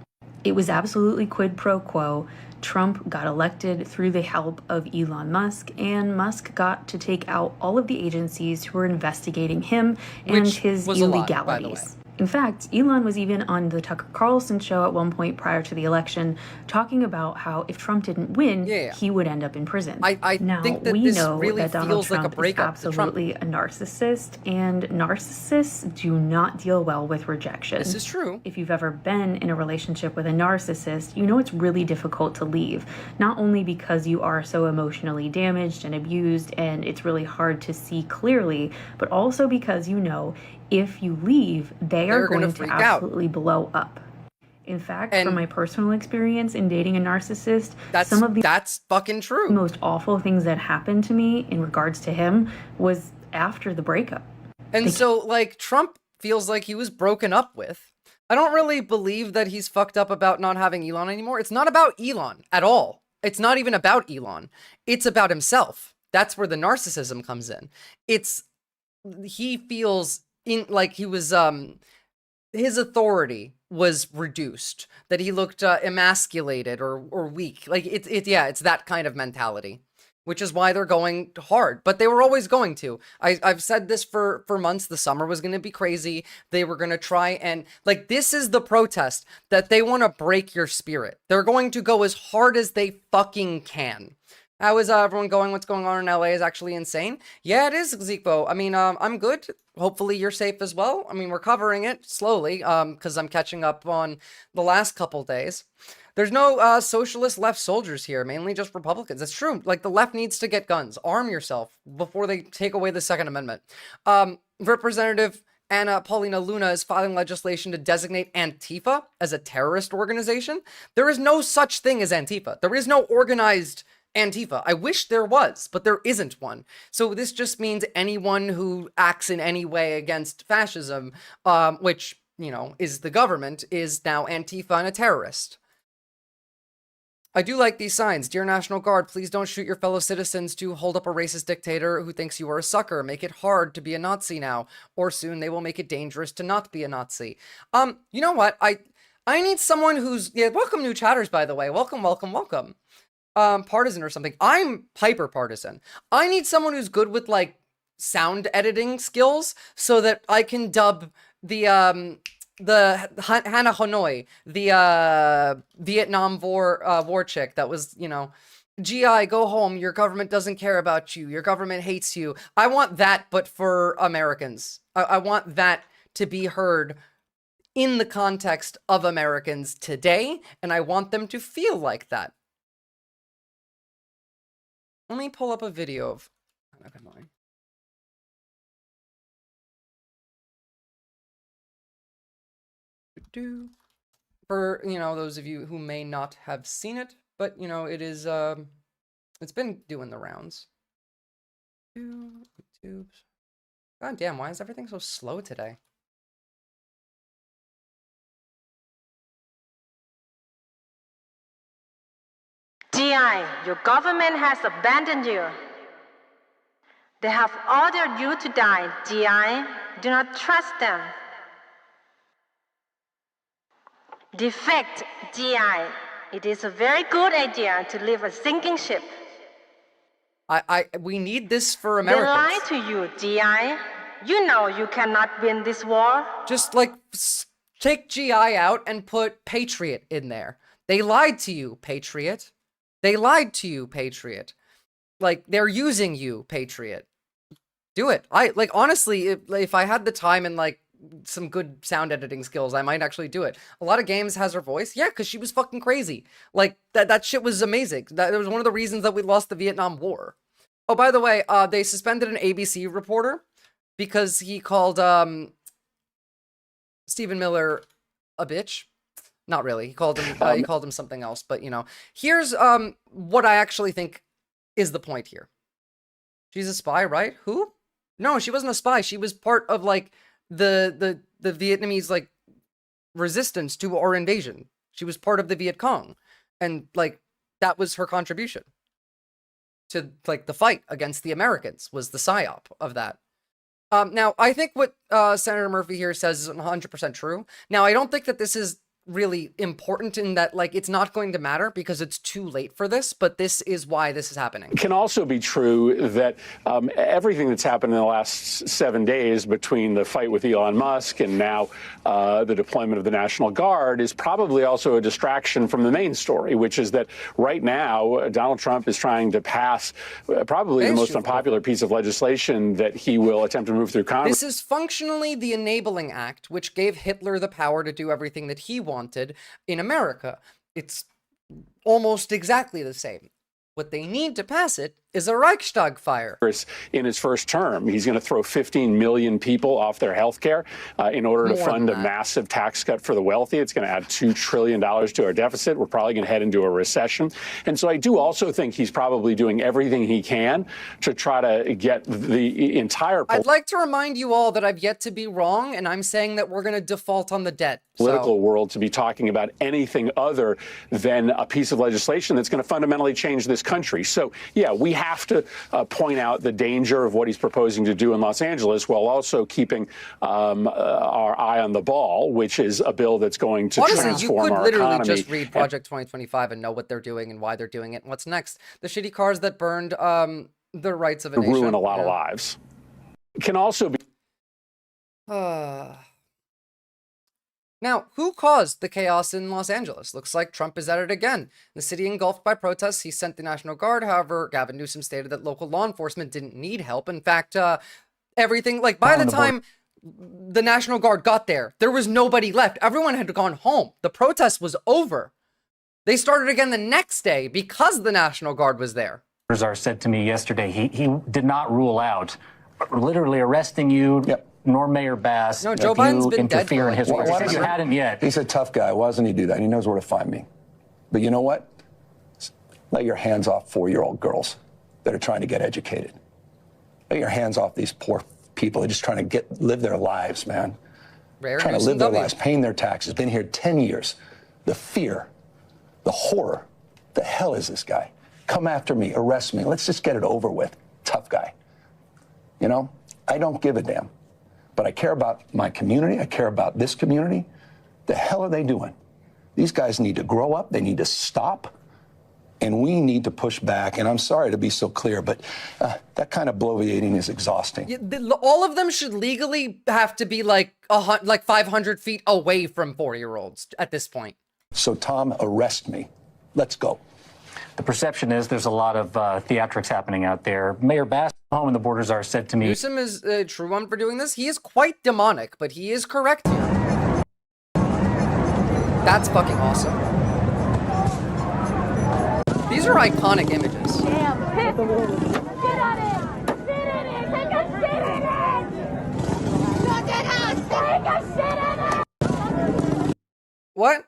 It was absolutely quid pro quo. Trump got elected through the help of Elon Musk, and Musk got to take out all of the agencies who were investigating him and his illegalities. In fact, Elon was even on the Tucker Carlson show at one point prior to the election talking about how if Trump didn't win, he would end up in prison. I now, think that we this know really that Donald feels Trump like a breakup. is absolutely a narcissist, and narcissists do not deal well with rejection. This is true. If you've ever been in a relationship with a narcissist, you know it's really difficult to leave, not only because you are so emotionally damaged and abused and it's really hard to see clearly, but also because you know if you leave, they're going to absolutely blow up. In fact, from my personal experience in dating a narcissist, some of the that's fucking true. Most awful things that happened to me in regards to him was after the breakup. And so, like, Trump feels like he was broken up with. I don't really believe that he's fucked up about not having Elon anymore. It's not about Elon at all. It's not even about Elon. It's about himself. That's where the narcissism comes in. He feels like he was, his authority was reduced, that he looked emasculated or weak. Like, it's that kind of mentality, which is why they're going hard. But they were always going to. I've said this for months. The summer was going to be crazy. They were going to try and, like, this is the protest that they want to break your spirit. They're going to go as hard as they fucking can. How is everyone going? What's going on in LA is actually insane. Yeah, it is, Zekbo. I mean, I'm good. Hopefully you're safe as well. I mean, we're covering it slowly because I'm catching up on the last couple days. There's no socialist left soldiers here, mainly just Republicans. It's true. Like, the left needs to get guns. Arm yourself before they take away the Second Amendment. Representative Anna Paulina Luna is filing legislation to designate Antifa as a terrorist organization. There is no such thing as Antifa. There is no organized Antifa. I wish there was, but there isn't one. So this just means anyone who acts in any way against fascism, which, you know, is the government, is now Antifa and a terrorist. I do like these signs. Dear National Guard, please don't shoot your fellow citizens to hold up a racist dictator who thinks you are a sucker. Make it hard to be a Nazi now, or soon they will make it dangerous to not be a Nazi. You know what? I need someone who's, welcome new chatters, by the way. Welcome, welcome, welcome. Partisan or something. I'm hyper partisan. I need someone who's good with, like, sound editing skills so that I can dub the Hannah Hanoi, the Vietnam war chick that was, you know, GI, go home. Your government doesn't care about you. Your government hates you. I want that, but for Americans. I want that to be heard in the context of Americans today, and I want them to feel like that. Let me pull up a video of Hannah Hanoi. For, you know, those of you who may not have seen it, but, you know, it is, it's been doing the rounds. YouTube. God damn, why is everything so slow today? DI, your government has abandoned you. They have ordered you to die. DI, do not trust them. Defect DI. It is a very good idea to leave a sinking ship. We need this for They Americans. lie to you, DI. You know you cannot win this war. Just like take GI out and put Patriot in there. They lied to you, Patriot. They lied to you, Patriot. Like, they're using you, Patriot. Do it. Honestly, if I had the time and like some good sound editing skills, I might actually do it. A lot of games has her voice. Yeah, because she was fucking crazy. Like, that shit was amazing. That was one of the reasons that we lost the Vietnam War. Oh, by the way, they suspended an ABC reporter because he called Stephen Miller a bitch. Not really. He called him something else, but you know. Here's what I actually think is the point here. She's a spy, right? Who? No, she wasn't a spy. She was part of like the Vietnamese like resistance to our invasion. She was part of the Viet Cong, and like that was her contribution to like the fight against the Americans, was the psyop of that. Now, I think what Senator Murphy here says is 100% true. Now, I don't think that this is really important in that, like, it's not going to matter because it's too late for this, but this is why this is happening. It can also be true that everything that's happened in the last 7 days between the fight with Elon Musk and now the deployment of the National Guard is probably also a distraction from the main story, which is that right now Donald Trump is trying to pass probably the most unpopular piece of legislation that he will attempt to move through Congress. This is functionally the Enabling Act, which gave Hitler the power to do everything that he wanted in America. It's almost exactly the same. What they need to pass it is a Reichstag fire. In his first term, he's going to throw 15 million people off their health care in order to fund a massive tax cut for the wealthy. It's going to add $2 trillion to our deficit. We're probably going to head into a recession. And so I do also think he's probably doing everything he can to try to get the entire... I'd like to remind you all that I've yet to be wrong, and I'm saying that we're going to default on the debt. Political world to be talking about anything other than a piece of legislation that's going to fundamentally change this country. So, yeah, we have to point out the danger of what he's proposing to do in Los Angeles while also keeping our eye on the ball, which is a bill that's going to transform our economy. You could literally just read Project 2025 and know what they're doing and why they're doing it and what's next. The shitty cars that burned the rights of a nation. Ruin a lot of lives. It can also be... Now, who caused the chaos in Los Angeles? Looks like Trump is at it again. In the city engulfed by protests, he sent the National Guard. However, Gavin Newsom stated that local law enforcement didn't need help. In fact, everything, like by the time the National Guard got there was nobody left. Everyone had gone home. The protest was over. They started again the next day because the National Guard was there. Said to me yesterday, he did not rule out literally arresting you. Yep. Nor Mayor Bass. No, Joe Biden's been dead for in his work. You hadn't yet. He's a tough guy. Why doesn't he do that? He knows where to find me. But you know what? Let your hands off 4-year-old girls that are trying to get educated. Let your hands off these poor people. They're just trying to live their lives, man. Trying to live their lives, paying their taxes. Been here 10 years. The fear, the horror. The hell is this guy? Come after me, arrest me. Let's just get it over with. Tough guy. You know, I don't give a damn. But I care about my community. I care about this community. The hell are they doing? These guys need to grow up. They need to stop. And we need to push back. And I'm sorry to be so clear, but that kind of bloviating is exhausting. All of them should legally have to be like 500 feet away from 4-year-olds at this point. So, Tom, arrest me. Let's go. The perception is there's a lot of theatrics happening out there. Mayor Bass, home and the borders are said to me. Newsom is a true one for doing this. He is quite demonic, but he is correct here. That's fucking awesome. These are iconic images. Damn. Sit on it. Sit in it. Take a shit in it. Not that house. Take a shit in it. What?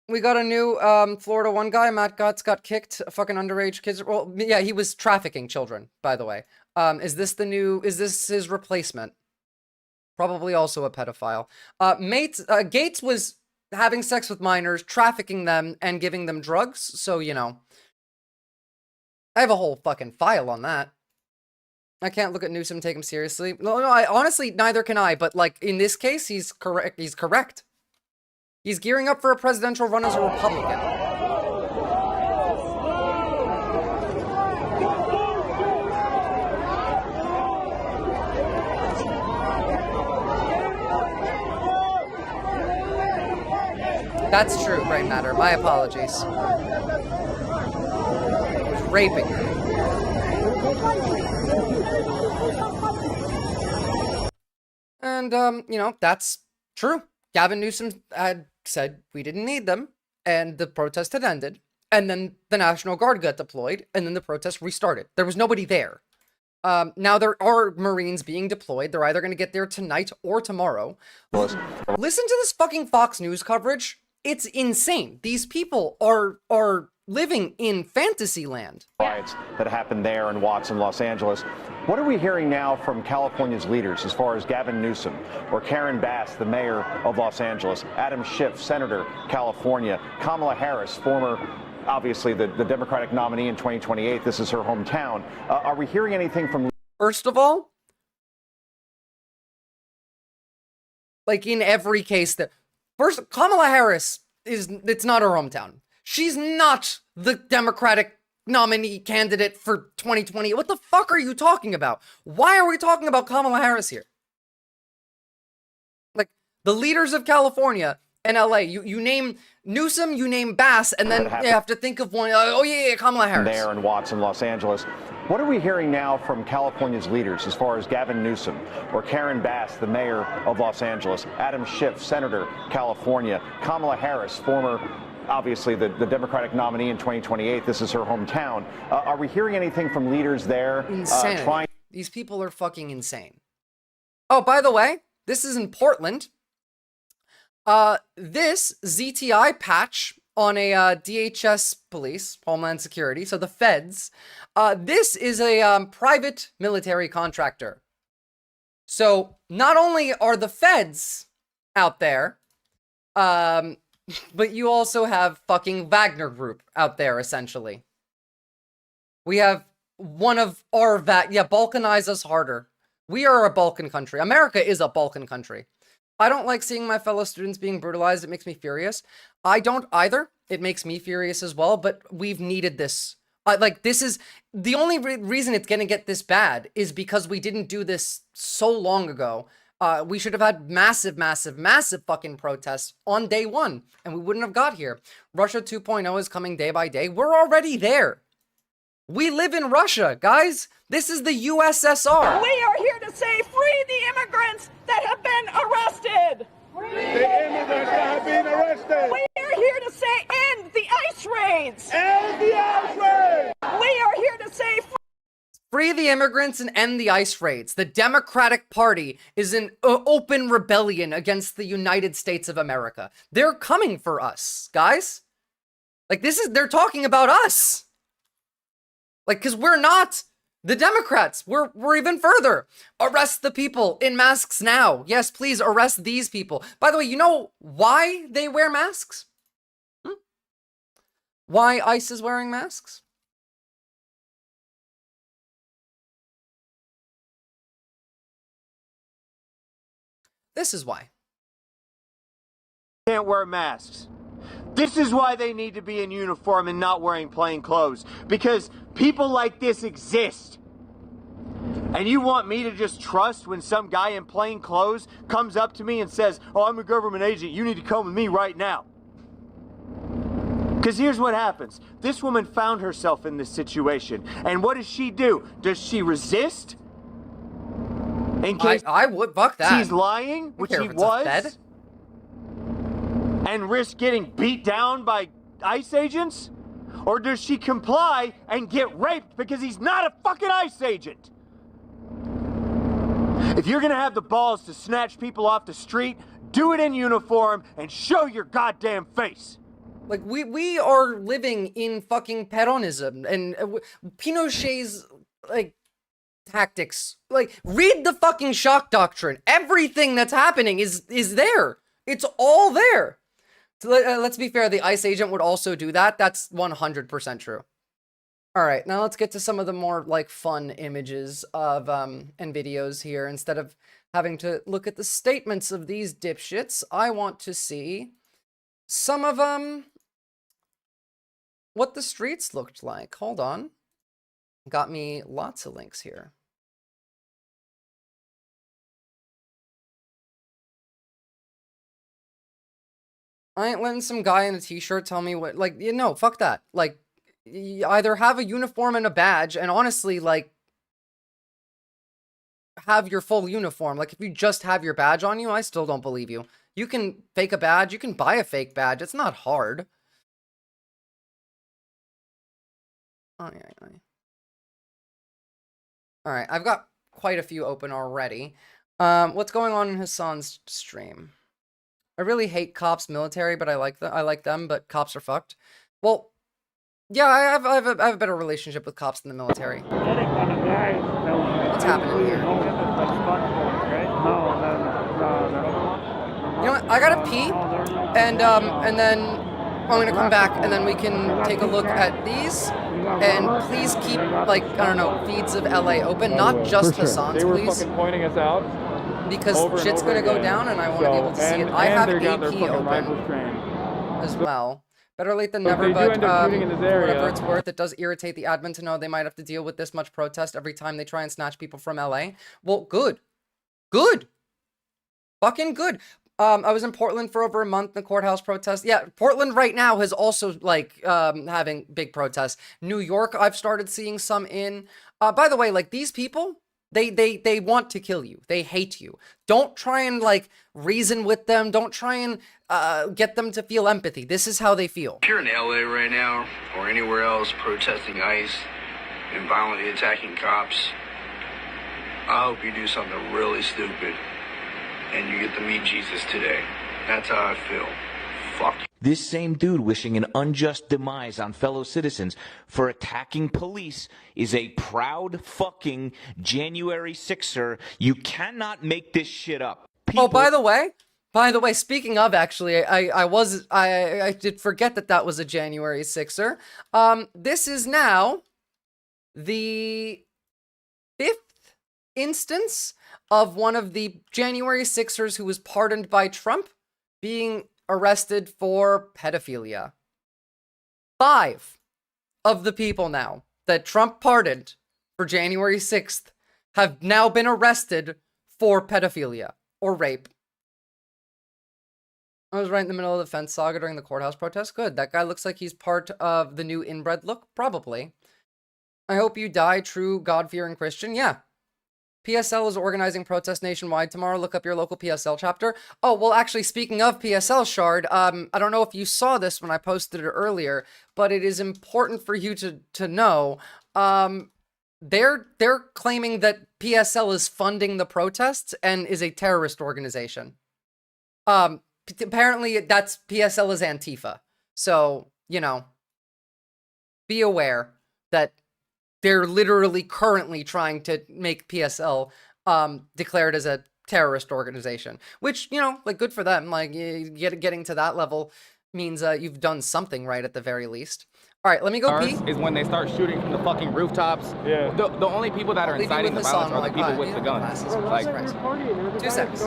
We got a new Florida one guy, Matt Gutz, got kicked. Fucking underage kids. Well, yeah, he was trafficking children, by the way. Is this his replacement? Probably also a pedophile. Gates was having sex with minors, trafficking them, and giving them drugs. So, you know, I have a whole fucking file on that. I can't look at Newsom and take him seriously. No, honestly, neither can I. But, like, in this case, he's correct. He's correct. He's gearing up for a presidential run as a Republican. That's true, Brain Matter. My apologies. I was raping her. And, you know, that's true. Gavin Newsom had said we didn't need them, and the protest had ended. And then the National Guard got deployed, and then the protest restarted. There was nobody there. Now there are Marines being deployed. They're either going to get there tonight or tomorrow. Listen to this fucking Fox News coverage. It's insane. These people are living in fantasy land. Riots that happened there in Watts in Los Angeles. What are we hearing now from California's leaders as far as Gavin Newsom or Karen Bass, the mayor of Los Angeles, Adam Schiff, Senator, California, Kamala Harris, former, obviously the Democratic nominee in 2028. This is her hometown. Are we hearing anything from... First of all, like in every case that... First, Kamala Harris it's not her hometown. She's not the Democratic nominee candidate for 2020. What the fuck are you talking about? Why are we talking about Kamala Harris here? Like, the leaders of California and LA, you name Newsom, you name Bass, and then you have to think of one, oh yeah, Kamala Harris. There in Watts in Los Angeles. What are we hearing now from California's leaders as far as Gavin Newsom or Karen Bass, the mayor of Los Angeles, Adam Schiff, Senator, California, Kamala Harris, former, obviously the Democratic nominee in 2028. This is her hometown. Are we hearing anything from leaders there? Insane. These people are fucking insane. Oh, by the way, this is in Portland. This ZTI patch on a DHS police, Homeland Security, so the feds, this is a private military contractor. So not only are the feds out there, but you also have fucking Wagner Group out there, essentially. We have one of our balkanize us harder. We are a Balkan country. America is a Balkan country. I don't like seeing my fellow students being brutalized. It makes me furious. I don't either. It makes me furious as well, but we've needed this. Like, this is the only reason it's going to get this bad is because we didn't do this so long ago. We should have had massive, massive, massive fucking protests on day one, and we wouldn't have got here. Russia 2.0 is coming day by day. We're already there. We live in Russia, guys. This is the USSR. We are here to say free the immigrants that have been arrested. Free the immigrants that have been arrested. We are here to say end the ICE raids. End the ICE raids. We are here to say free the immigrants and end the ICE raids. The Democratic Party is in open rebellion against the United States of America. They're coming for us, guys. Like, they're talking about us. Like, because we're not the Democrats. We're even further. Arrest the people in masks now. Yes, please arrest these people. By the way, you know why they wear masks? Why ICE is wearing masks? This is why. Can't wear masks. This is why they need to be in uniform and not wearing plain clothes. Because people like this exist. And you want me to just trust when some guy in plain clothes comes up to me and says, oh, I'm a government agent, you need to come with me right now. Because here's what happens. This woman found herself in this situation. And what does she do? Does she resist? In case I would fuck that. She's lying, which she was, and risk getting beat down by ICE agents? Or does she comply and get raped because he's not a fucking ICE agent? If you're gonna have the balls to snatch people off the street, do it in uniform and show your goddamn face. Like, we are living in fucking Peronism and Pinochet's, like, tactics. Like, read the fucking shock doctrine. Everything that's happening is there. It's all there. So let's be fair, the ICE agent would also do that. That's 100% true. All right, now let's get to some of the more, like, fun images of and videos here. Instead of having to look at the statements of these dipshits, I want to see some of what the streets looked like. Hold on. Got me lots of links here. I ain't letting some guy in a t-shirt tell me what, like, you know, fuck that. Like, you either have a uniform and a badge, and honestly, like, have your full uniform. Like, if you just have your badge on you, I still don't believe you. You can fake a badge, you can buy a fake badge, it's not hard. Alright, I've got quite a few open already. What's going on in Hassan's stream? I really hate cops, military, but I like them, but cops are fucked. Well, yeah, I have a better relationship with cops than the military. What's happening here? You know what? I gotta pee, and then I'm gonna come back, and then we can take a look at these. And please keep, like, I don't know, feeds of LA open, not just Hassan's, they were please. fucking pointing us out. Because shit's gonna go down, and I want to be able to see it. I have AP open as well. Better late than never, but for whatever it's worth, it does irritate the admin to know they might have to deal with this much protest every time they try and snatch people from LA. Well, good. Good. Fucking good. I was in Portland for over a month, the courthouse protest. Yeah, Portland right now has also, like, having big protests. New York, I've started seeing some in. By the way, like, these people, they want to kill you. They hate you. Don't try and, like, reason with them. Don't try and get them to feel empathy. This is how they feel. If you're in LA right now or anywhere else protesting ICE and violently attacking cops, I hope you do something really stupid and you get to meet Jesus today. That's how I feel. Fuck you. This same dude wishing an unjust demise on fellow citizens for attacking police is a proud fucking January 6er. You cannot make this shit up. Oh, by the way, speaking of, actually, I did forget that was a January 6er. This is now the 5th instance of one of the January 6ers who was pardoned by Trump being arrested for pedophilia. 5 of the people now that Trump pardoned for January 6th have now been arrested for pedophilia or rape. I was right in the middle of the fence saga during the courthouse protest. Good. That guy looks like he's part of the new inbred look. Probably. I hope you die, true God-fearing Christian. Yeah. PSL is organizing protests nationwide tomorrow. Look up your local PSL chapter. Oh, well, actually, speaking of PSL, Shard, I don't know if you saw this when I posted it earlier, but it is important for you to know. They're claiming that PSL is funding the protests and is a terrorist organization. Apparently, that's PSL is Antifa. So, you know, be aware that they're literally currently trying to make PSL declared as a terrorist organization, which, you know, like, good for them. Like, getting to that level means you've done something right at the very least. All right, let me go pee. Is when they start shooting from the fucking rooftops. Yeah. The only people that are inciting the violence are the people with the guns. Like, 2 seconds.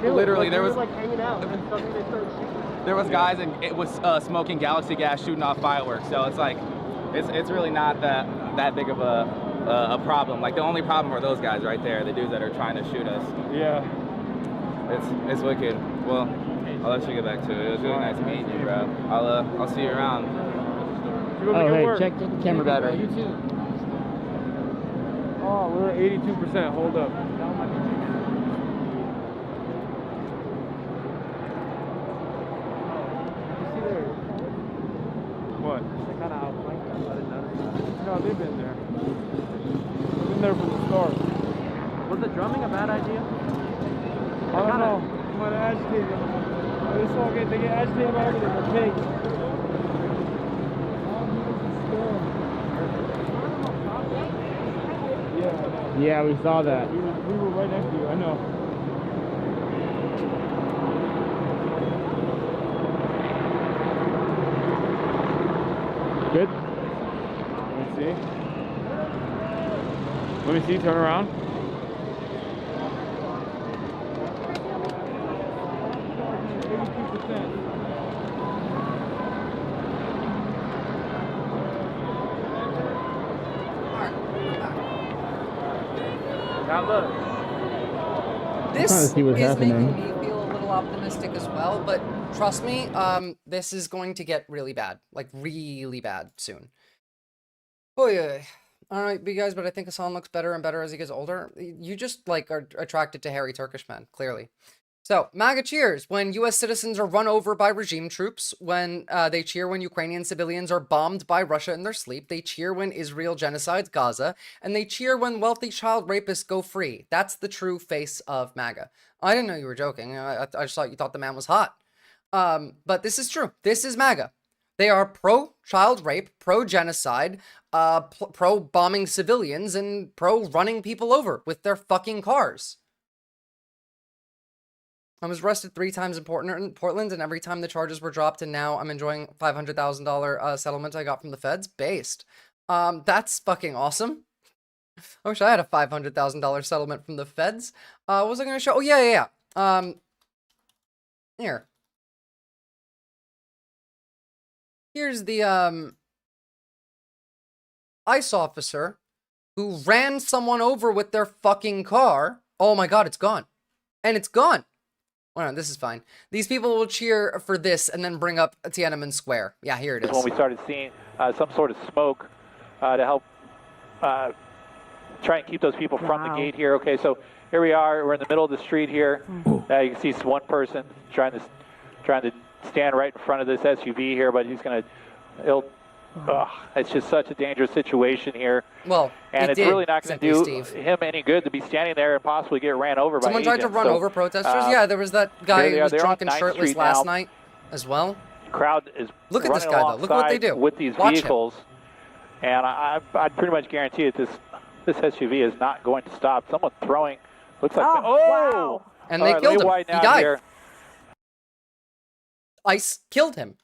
Literally, there was like hanging out, and then suddenly they started shooting. There was guys and it was smoking galaxy gas, shooting off fireworks. So it's like, it's really not that big of a problem. Like, the only problem are those guys right there, the dudes that are trying to shoot us. Yeah. It's wicked. Well, I'll let you get back to it. It was really nice meeting you, bro. I'll see you around. Oh, hey, check the camera battery. Oh, we're at 82%. Hold up. What? They kind of outflanked us. I didn't notice. No, they've been there. They've been there from the start. Was the drumming a bad idea? I don't know. You might have agitated them. They get agitated by everything. They're pigs. Yeah, we saw that. We were right next to you, I know. Good? Let me see, turn around. Now look. This trying to see what's is happening. making me feel a little optimistic as well, but trust me, this is going to get really bad, like really bad soon. Oh yeah. All right, you guys, but I think Hassan looks better and better as he gets older. You just like are attracted to hairy Turkish men, clearly. So, MAGA cheers when U.S. citizens are run over by regime troops, when they cheer when Ukrainian civilians are bombed by Russia in their sleep, they cheer when Israel genocides Gaza, and they cheer when wealthy child rapists go free. That's the true face of MAGA. I didn't know you were joking. I just thought you thought the man was hot. But this is true. This is MAGA. They are pro-child rape, pro-genocide, pro-bombing civilians, and pro-running people over with their fucking cars. I was arrested 3 times in Portland, and every time the charges were dropped, and now I'm enjoying $500,000 settlement I got from the feds. Based. That's fucking awesome. I wish I had a $500,000 settlement from the feds. What was I going to show? Oh, yeah. Here. Here's the, ICE officer who ran someone over with their fucking car. Oh my god, it's gone. And it's gone. Oh no, this is fine. These people will cheer for this and then bring up Tiananmen Square. Yeah, here it is. When we started seeing some sort of smoke to help try and keep those people from the gate here. Okay, so here we are. We're in the middle of the street here. You can see one person trying to stand right in front of this SUV here, but he's going to, it's just such a dangerous situation here. Well, and it's really not going to do him any good to be standing there and possibly get ran over by someone tried to run over protesters. Yeah, there was that guy who was drunk and shirtless last night as well. The crowd is look at this guy though. Look what they do with these vehicles, and I'd pretty much guarantee that this SUV is not going to stop. Someone throwing looks like wow. And they killed him. He died. Here. ICE killed him.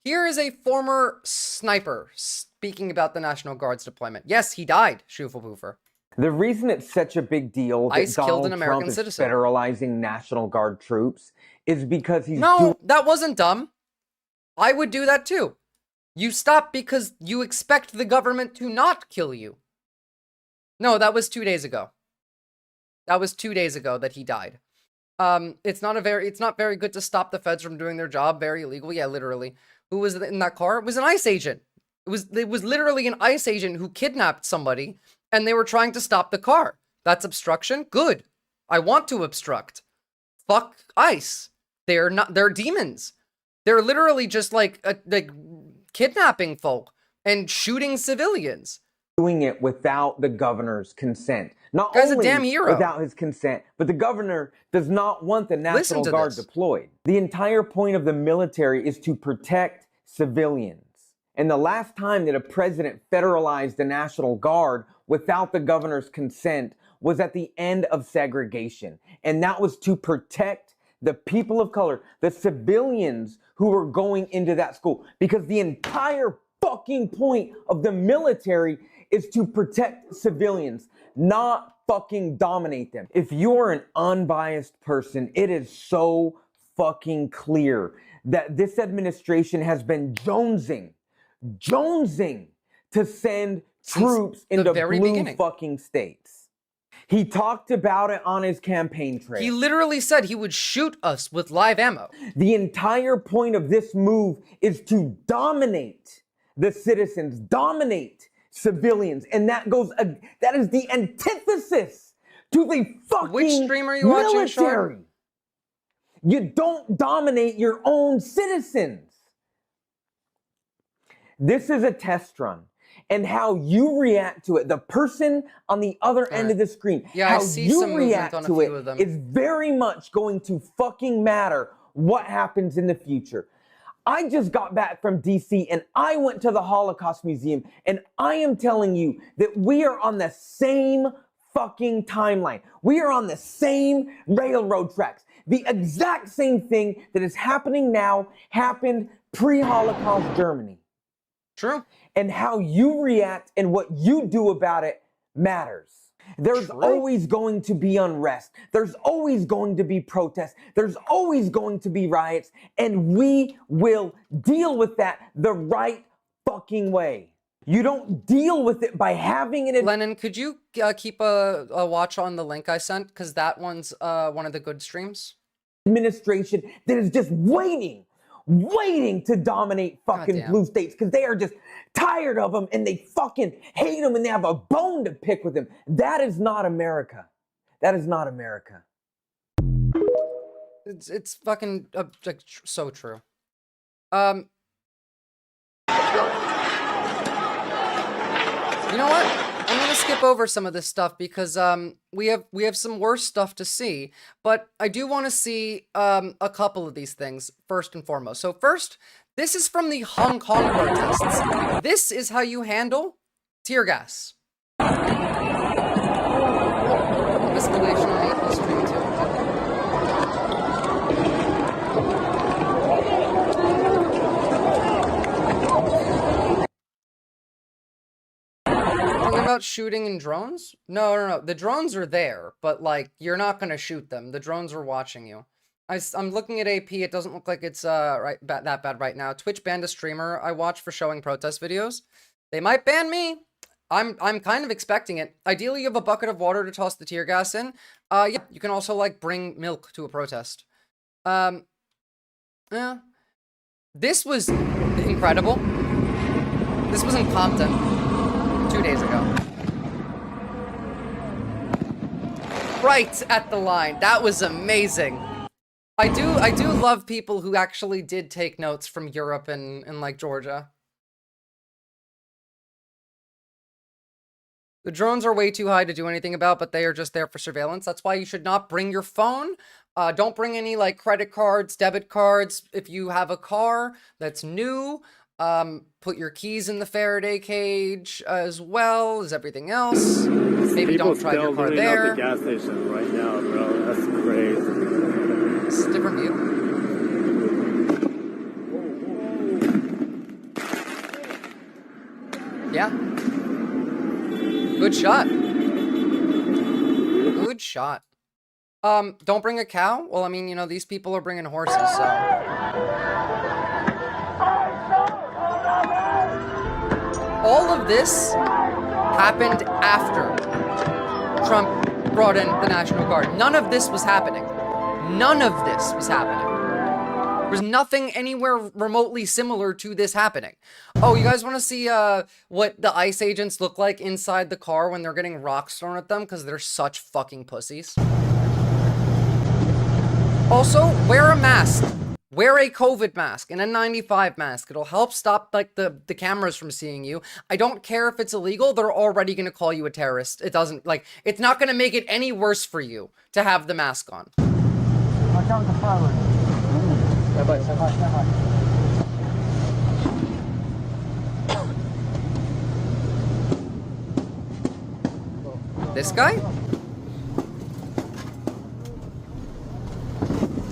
Here is a former sniper speaking about the National Guard's deployment. Yes, he died, Schuffelpuffer. The reason it's such a big deal that ICE Donald killed an American Trump is citizen. federalizing National Guard troops is because he's that wasn't dumb. I would do that too. You stop because you expect the government to not kill you. No, that was 2 days ago. That was 2 days ago that he died. It's not very good to stop the feds from doing their job. Very illegal. Yeah, literally. Who was in that car? It was an ICE agent. It was literally an ICE agent who kidnapped somebody and they were trying to stop the car. That's obstruction. Good. I want to obstruct. Fuck ICE. They're demons. They're literally just like kidnapping folk and shooting civilians. Doing it without the governor's consent. Not Guy's only a damn hero. without his consent, but the governor does not want the National Guard deployed. The entire point of the military is to protect civilians. And the last time that a president federalized the National Guard without the governor's consent was at the end of segregation. And that was to protect the people of color, the civilians who were going into that school. Because the entire fucking point of the military is to protect civilians, not fucking dominate them. If you're an unbiased person, it is so fucking clear that this administration has been jonesing to send troops into blue fucking states. He talked about it on his campaign trail. He literally said he would shoot us with live ammo. The entire point of this move is to dominate the citizens, dominate civilians, and that is the antithesis to the fucking Which stream are you watching, military. Sean? You don't dominate your own citizens. This is a test run, and how you react to it, the person on the other end of the screen, how you react to it is very much going to fucking matter what happens in the future. I just got back from DC and I went to the Holocaust Museum, and I am telling you that we are on the same fucking timeline. We are on the same railroad tracks. The exact same thing that is happening now happened pre-Holocaust Germany. True. And how you react and what you do about it matters. There's always going to be unrest. There's always going to be protests. There's always going to be riots. And we will deal with that the right fucking way. You don't deal with it by having it. Lennon, could you keep a watch on the link I sent? Because that one's one of the good streams. Administration that is just waiting to dominate fucking blue states because they are just tired of them and they fucking hate them and they have a bone to pick with them. That is not America. That is not America. It's fucking like, so true. You know what? I'm gonna skip over some of this stuff because we have some worse stuff to see, but I do want to see a couple of these things first and foremost. So first, this is from the Hong Kong protests. This is how you handle tear gas. Escalation on AP stream 2. About shooting in drones? No. The drones are there, but like you're not gonna shoot them. The drones are watching you. I'm looking at AP. It doesn't look like it's that bad right now. Twitch banned a streamer I watch for showing protest videos. They might ban me. I'm kind of expecting it. Ideally, you have a bucket of water to toss the tear gas in. Yeah, you can also like bring milk to a protest. Yeah. This was incredible. This was in Compton 2 days ago. Right at the line. That was amazing. I do love people who actually did take notes from Europe and like Georgia. The drones are way too high to do anything about, but they are just there for surveillance. That's why you should not bring your phone. Don't bring any like credit cards, debit cards. If you have a car that's new, put your keys in the Faraday cage as well as everything else. Maybe don't drive your car there. The gas station right now, bro. That's crazy. It's a different view. Yeah. Good shot. Good shot. Don't bring a cow? Well, I mean, you know, these people are bringing horses, so. All of this happened after Trump brought in the National Guard. None of this was happening. None of this was happening. There was nothing anywhere remotely similar to this happening. Oh, you guys want to see what the ICE agents look like inside the car when they're getting rocks thrown at them because they're such fucking pussies? Also, wear a mask. Wear a COVID mask and a N95 mask. It'll help stop like the cameras from seeing you. I don't care if it's illegal. They're already going to call you a terrorist. It doesn't, like, it's not going to make it any worse for you to have the mask on. Watch out with the fireworks. This guy?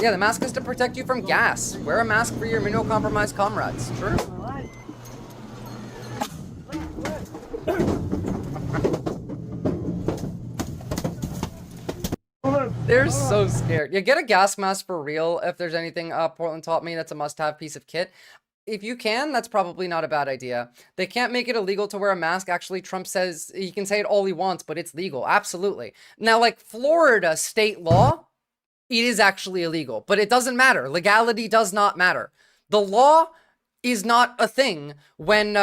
Yeah, the mask is to protect you from gas. Wear a mask for your immunocompromised comrades. True. They're so scared. Yeah, get a gas mask for real. If there's anything Portland taught me that's a must-have piece of kit. If you can, that's probably not a bad idea. They can't make it illegal to wear a mask. Actually, Trump says he can say it all he wants, but it's legal. Absolutely. Now, like Florida state law, it is actually illegal, but it doesn't matter. Legality does not matter. The law is not a thing when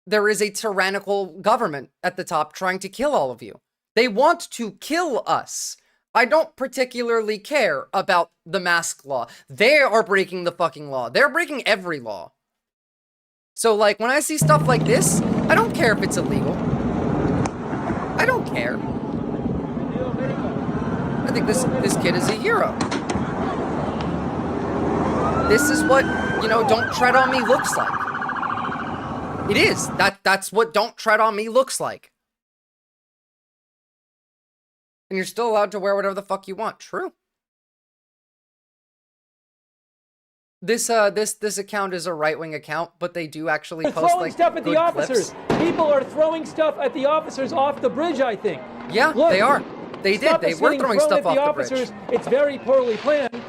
there is a tyrannical government at the top trying to kill all of you. They want to kill us. I don't particularly care about the mask law. They are breaking the fucking law. They're breaking every law. So, like, when I see stuff like this, I don't care if it's illegal. I don't care. I think this kid is a hero. This is what, you know, Don't Tread on Me looks like. It is. That's what Don't Tread on Me looks like. And you're still allowed to wear whatever the fuck you want. True. This account is a right-wing account, but they do actually post throwing like stuff at the officers. Clips. People are throwing stuff at the officers off the bridge, I think. Yeah, look, they are. They did. They were throwing stuff off the bridge. It's very poorly planned.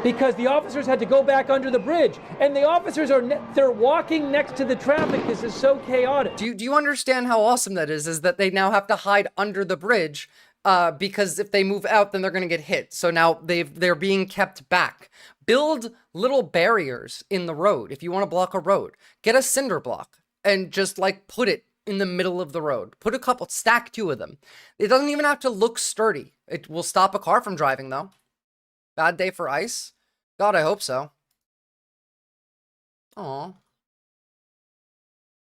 because the officers had to go back under the bridge, and the officers they're walking next to the traffic. This is so chaotic. Do you understand how awesome that is that they now have to hide under the bridge because if they move out, then they're going to get hit. So now they're being kept back. Build little barriers in the road if you want to block a road. Get a cinder block and just like put it in the middle of the road. Put a couple, stack 2 of them. It doesn't even have to look sturdy. It will stop a car from driving though. Bad day for ice? God, I hope so. Aw.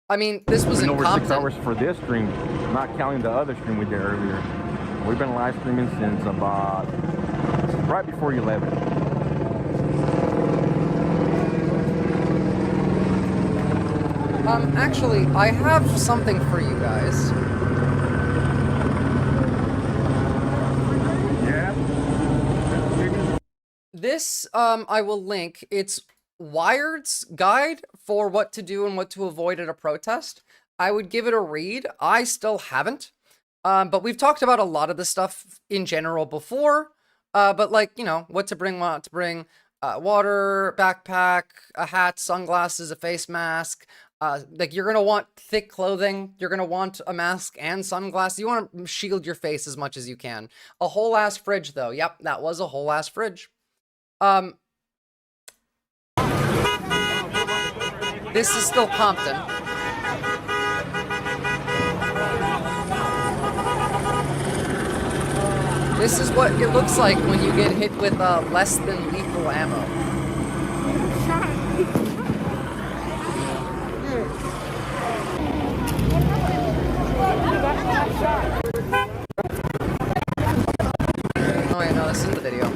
I mean, this was in over Compton. 6 hours for this stream, not counting the other stream we did earlier. We've been live streaming since about right before 11. Actually, I have something for you guys. Yeah. This, I will link. It's Wired's guide for what to do and what to avoid at a protest. I would give it a read. I still haven't. But we've talked about a lot of this stuff in general before. But like, you know, what to bring, what not to bring. Water, backpack, a hat, sunglasses, a face mask. Like you're gonna want thick clothing. You're gonna want a mask and sunglasses. You want to shield your face as much as you can. A whole ass fridge though. Yep, that was a whole ass fridge. This is still Compton. This is what it looks like when you get hit with less than lethal ammo. Oh yeah, no, this is the video.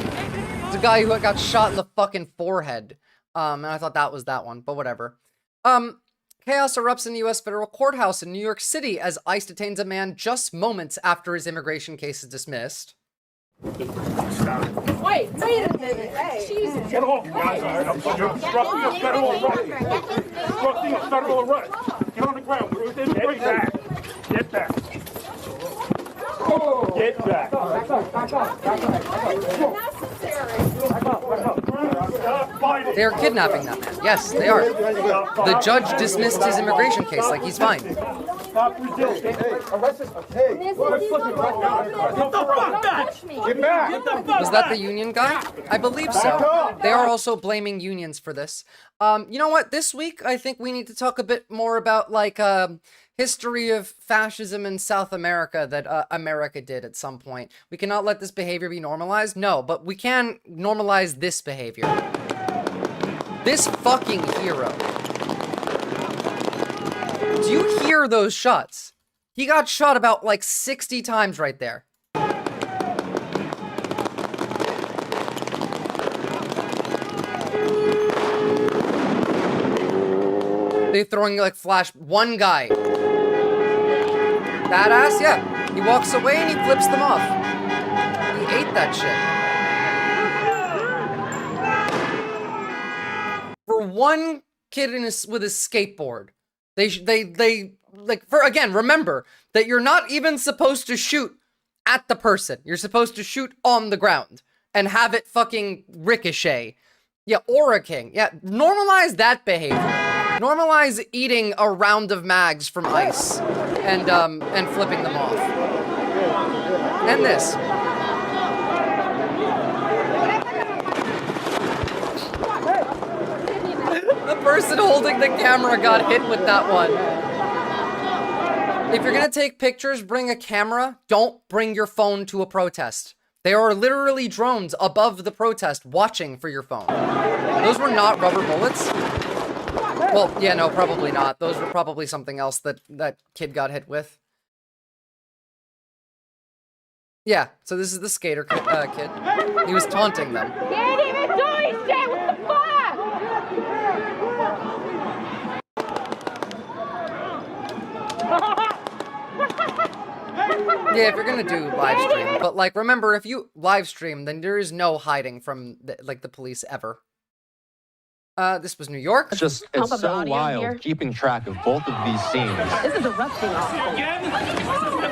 It's a guy who got shot in the fucking forehead. And I thought that was that one, but whatever. Chaos erupts in the U.S. federal courthouse in New York City as ICE detains a man just moments after his immigration case is dismissed. Wait a minute. Hey. Jesus. Get off, guys. You're obstructing a federal arrest. Obstructing a federal arrest. Get on the ground. We're within the back. Get back. Get back. They are kidnapping that man. Yes, they are. The judge dismissed his immigration case like he's fine. Stop resisting. Arrest us. Hey. Get the fuck back. Get back. Was that the union guy? I believe so. They are also blaming unions for this. You know what? This week, I think we need to talk a bit more about, like, history of fascism in South America that America did at some point. We cannot let this behavior be normalized. No, but we can normalize this behavior. This fucking hero. Do you hear those shots? He got shot about like 60 times right there. They're throwing like flash. One guy. Badass, yeah. He walks away and he flips them off. He ate that shit. For one kid with his skateboard. They like, for again, remember that you're not even supposed to shoot at the person. You're supposed to shoot on the ground and have it fucking ricochet. Yeah, Aura King. Yeah, normalize that behavior. Normalize eating a round of mags from ICE and flipping them off. And this. The person holding the camera got hit with that one. If you're gonna take pictures, bring a camera. Don't bring your phone to a protest. There are literally drones above the protest watching for your phone. Those were not rubber bullets. Well, yeah, no, probably not. Those were probably something else that kid got hit with. Yeah, so this is the skater kid. He was taunting them. He ain't even doing shit! What the fuck? Yeah, if you're gonna do live stream, but like, remember, if you live stream, then there is no hiding from the police ever. This was New York. It's so wild keeping track of both of these scenes. This is erupting.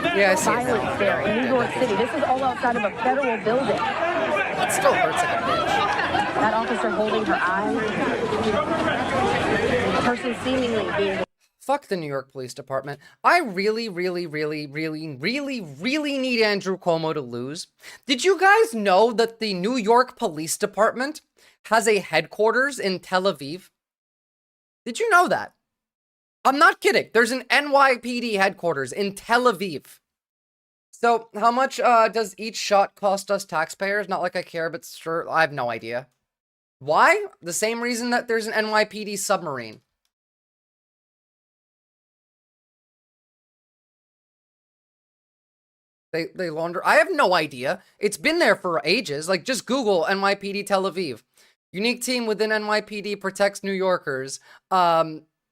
Yeah, I see it violence now. there in New York City. This is all outside of a federal building. It still hurts like a bitch. That officer holding her eyes. A person seemingly being... Fuck the New York Police Department. I really need Andrew Cuomo to lose. Did you guys know that the New York Police Department has a headquarters in Tel Aviv? Did you know that? I'm not kidding. There's an NYPD headquarters in Tel Aviv. So how much does each shot cost us taxpayers? Not like I care, but sure, I have no idea. Why? The same reason that there's an NYPD submarine. They launder. I have no idea. It's been there for ages. Like, just Google NYPD Tel Aviv. Unique team within NYPD protects New Yorkers,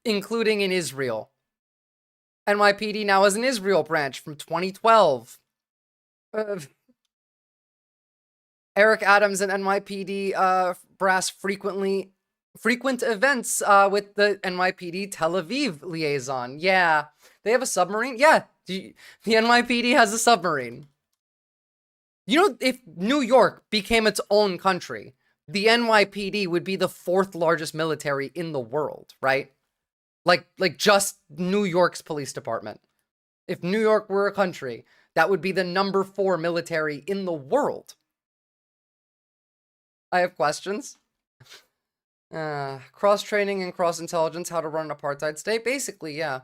including in Israel. NYPD now has an Israel branch from 2012. Eric Adams and NYPD brass frequent events with the NYPD Tel Aviv liaison. Yeah. They have a submarine? Yeah. The NYPD has a submarine. You know, if New York became its own country, the NYPD would be the 4th largest military in the world, right? Like just New York's police department. If New York were a country, that would be the number 4 military in the world. I have questions. Cross-training and cross-intelligence, how to run an apartheid state. Basically, yeah.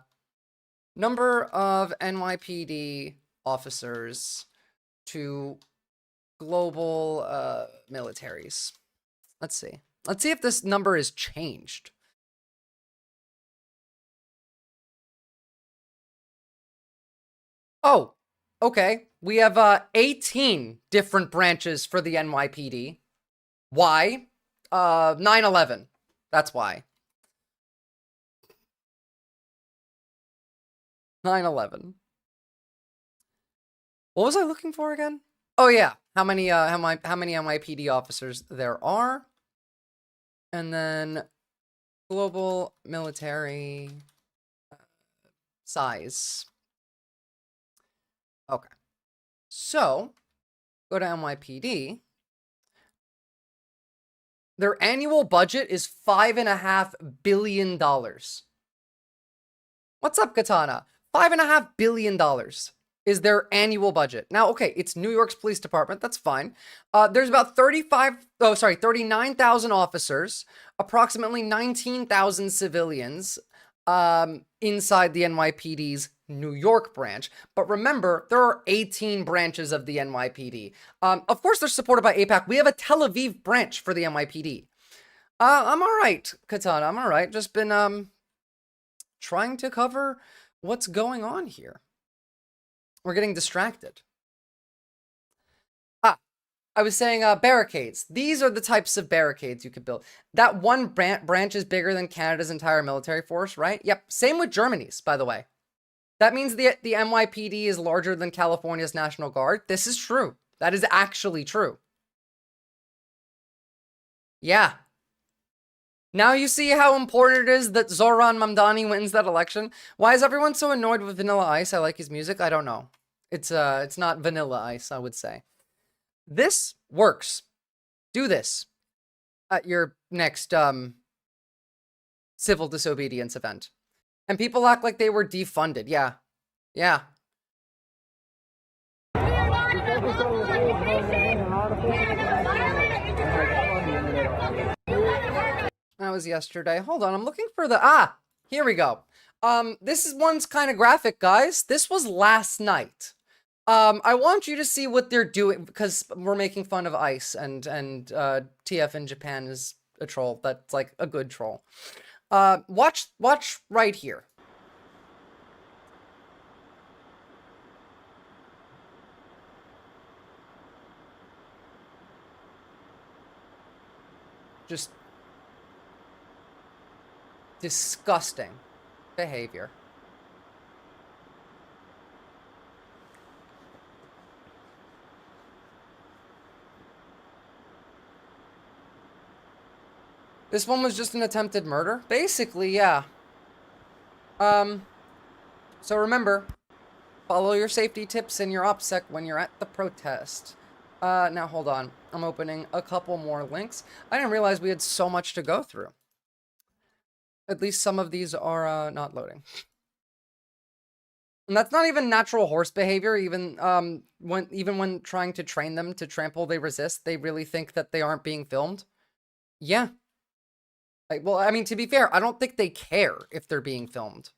Number of NYPD officers to global militaries. Let's see. Let's see if this number is changed. Oh, okay. We have 18 different branches for the NYPD. Why? 9/11. That's why. 9/11. What was I looking for again? Oh yeah, how many NYPD officers there are, and then global military size. Okay, so go to NYPD. Their annual budget is $5.5 billion. What's up, Katana? $5.5 billion is their annual budget. Now, okay, it's New York's police department. That's fine. There's about 39,000 officers, approximately 19,000 civilians inside the NYPD's New York branch. But remember, there are 18 branches of the NYPD. Of course, they're supported by AIPAC. We have a Tel Aviv branch for the NYPD. I'm all right, Katana. I'm all right. Just been trying to cover what's going on here. We're getting distracted. I was saying barricades. These are the types of barricades you could build. That one branch is bigger than Canada's entire military force, right? Yep. Same with Germany's, by the way. That means the NYPD is larger than California's National Guard. This is true. That is actually true. Yeah. Now you see how important it is that Zoran Mamdani wins that election. Why is everyone so annoyed with Vanilla Ice? I like his music. I don't know. It's not Vanilla Ice, I would say. This works. Do this at your next civil disobedience event. And people act like they were defunded. Yeah. Yeah. That was yesterday. Hold on, I'm looking for the... here we go. This is one's kind of graphic, guys. This was last night. I want you to see what they're doing, because we're making fun of ICE, and TF in Japan is a troll. That's like a good troll. Watch right here. Just disgusting behavior. This one was just an attempted murder? Basically, yeah. So remember, Follow your safety tips and your OPSEC when you're at the protest. Now hold on. I'm opening a couple more links. I didn't realize we had so much to go through. At least some of these are not loading. And that's not even natural horse behavior. Even when trying to train them to trample, they resist. They really think that they aren't being filmed. Yeah. Well, I mean, to be fair, I don't think they care if they're being filmed.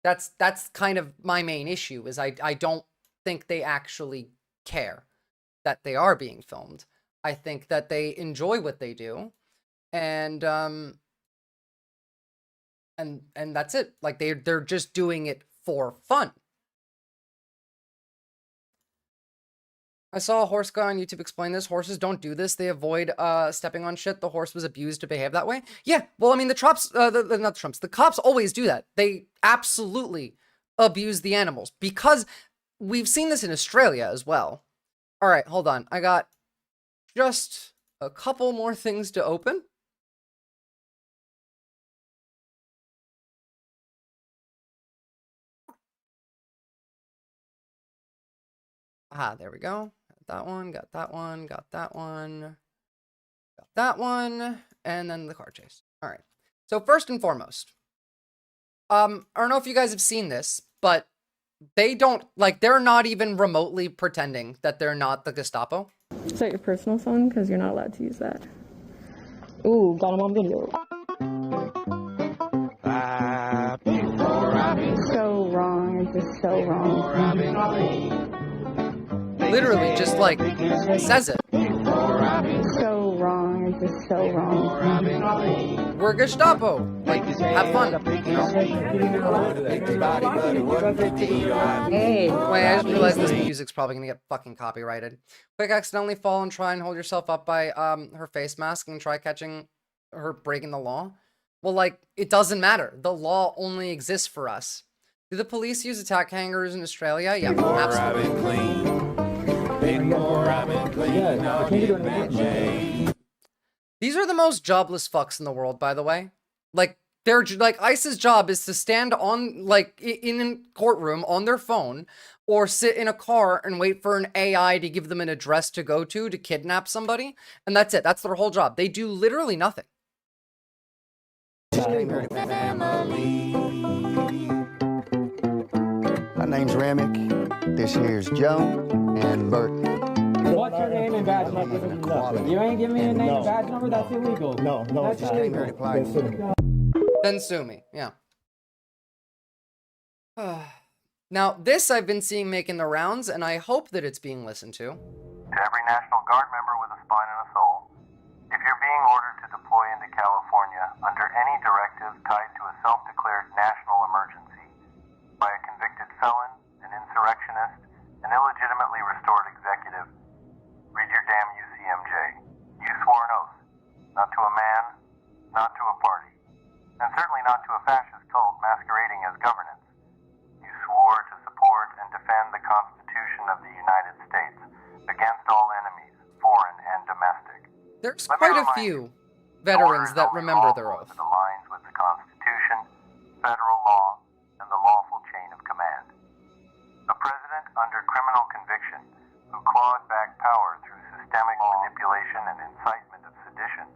That's kind of my main issue, is I don't think they actually care that they are being filmed. I think that they enjoy what they do, and that's it. Like, they're just doing it for fun. I saw a horse guy on YouTube explain this. Horses don't do this. They avoid stepping on shit. The horse was abused to behave that way. Yeah, well, I mean, the cops always do that. They absolutely abuse the animals, because we've seen this in Australia as well. All right, hold on. I got just a couple more things to open. There we go. Got that one, got that one, got that one, got that one, and then the car chase. All right. So first and foremost, I don't know if you guys have seen this, but they don't, like, they're not even remotely pretending that they're not the Gestapo. Is that your personal phone? Because you're not allowed to use that. Ooh, got him on video. So wrong. It's just so wrong. Literally just, like, says it. So wrong. It's just so wrong. We're Gestapo. Like, have fun, you know? Hey. Wait, I just realized this music's probably gonna get fucking copyrighted. Quick accidentally fall and try and hold yourself up by her face mask and try catching her breaking the law. Well, like, it doesn't matter. The law only exists for us. Do the police use attack hangers in Australia? Yeah, absolutely. These are the most jobless fucks in the world, by the way. Like, they're like, ICE's job is to stand on, like, in a courtroom on their phone, or sit in a car and wait for an AI to give them an address to go to kidnap somebody, and that's it. That's their whole job. They do literally nothing. My name's Remick. This here's Joe and Bert. What's your name and badge number? You ain't giving me a name and badge number? That's illegal. No, that's illegal. Then sue me, yeah. Now, this I've been seeing making the rounds, and I hope that it's being listened to. To every National Guard member with a spine and a soul, if you're being ordered to deploy into California under any directive tied to a self-declared national emergency by a convicted felon, an insurrectionist, an illegitimately restored executive, read your damn UCMJ. You swore an oath, not to a man, not to a party, and certainly not to a fascist cult masquerading as governance. You swore to support and defend the Constitution of the United States against all enemies, foreign and domestic. There's quite a few veterans that remember their oath. It aligns with the Constitution, federal law, and the lawful chain of command. A president under criminal conviction who clawed back power through systemic manipulation and incitement of sedition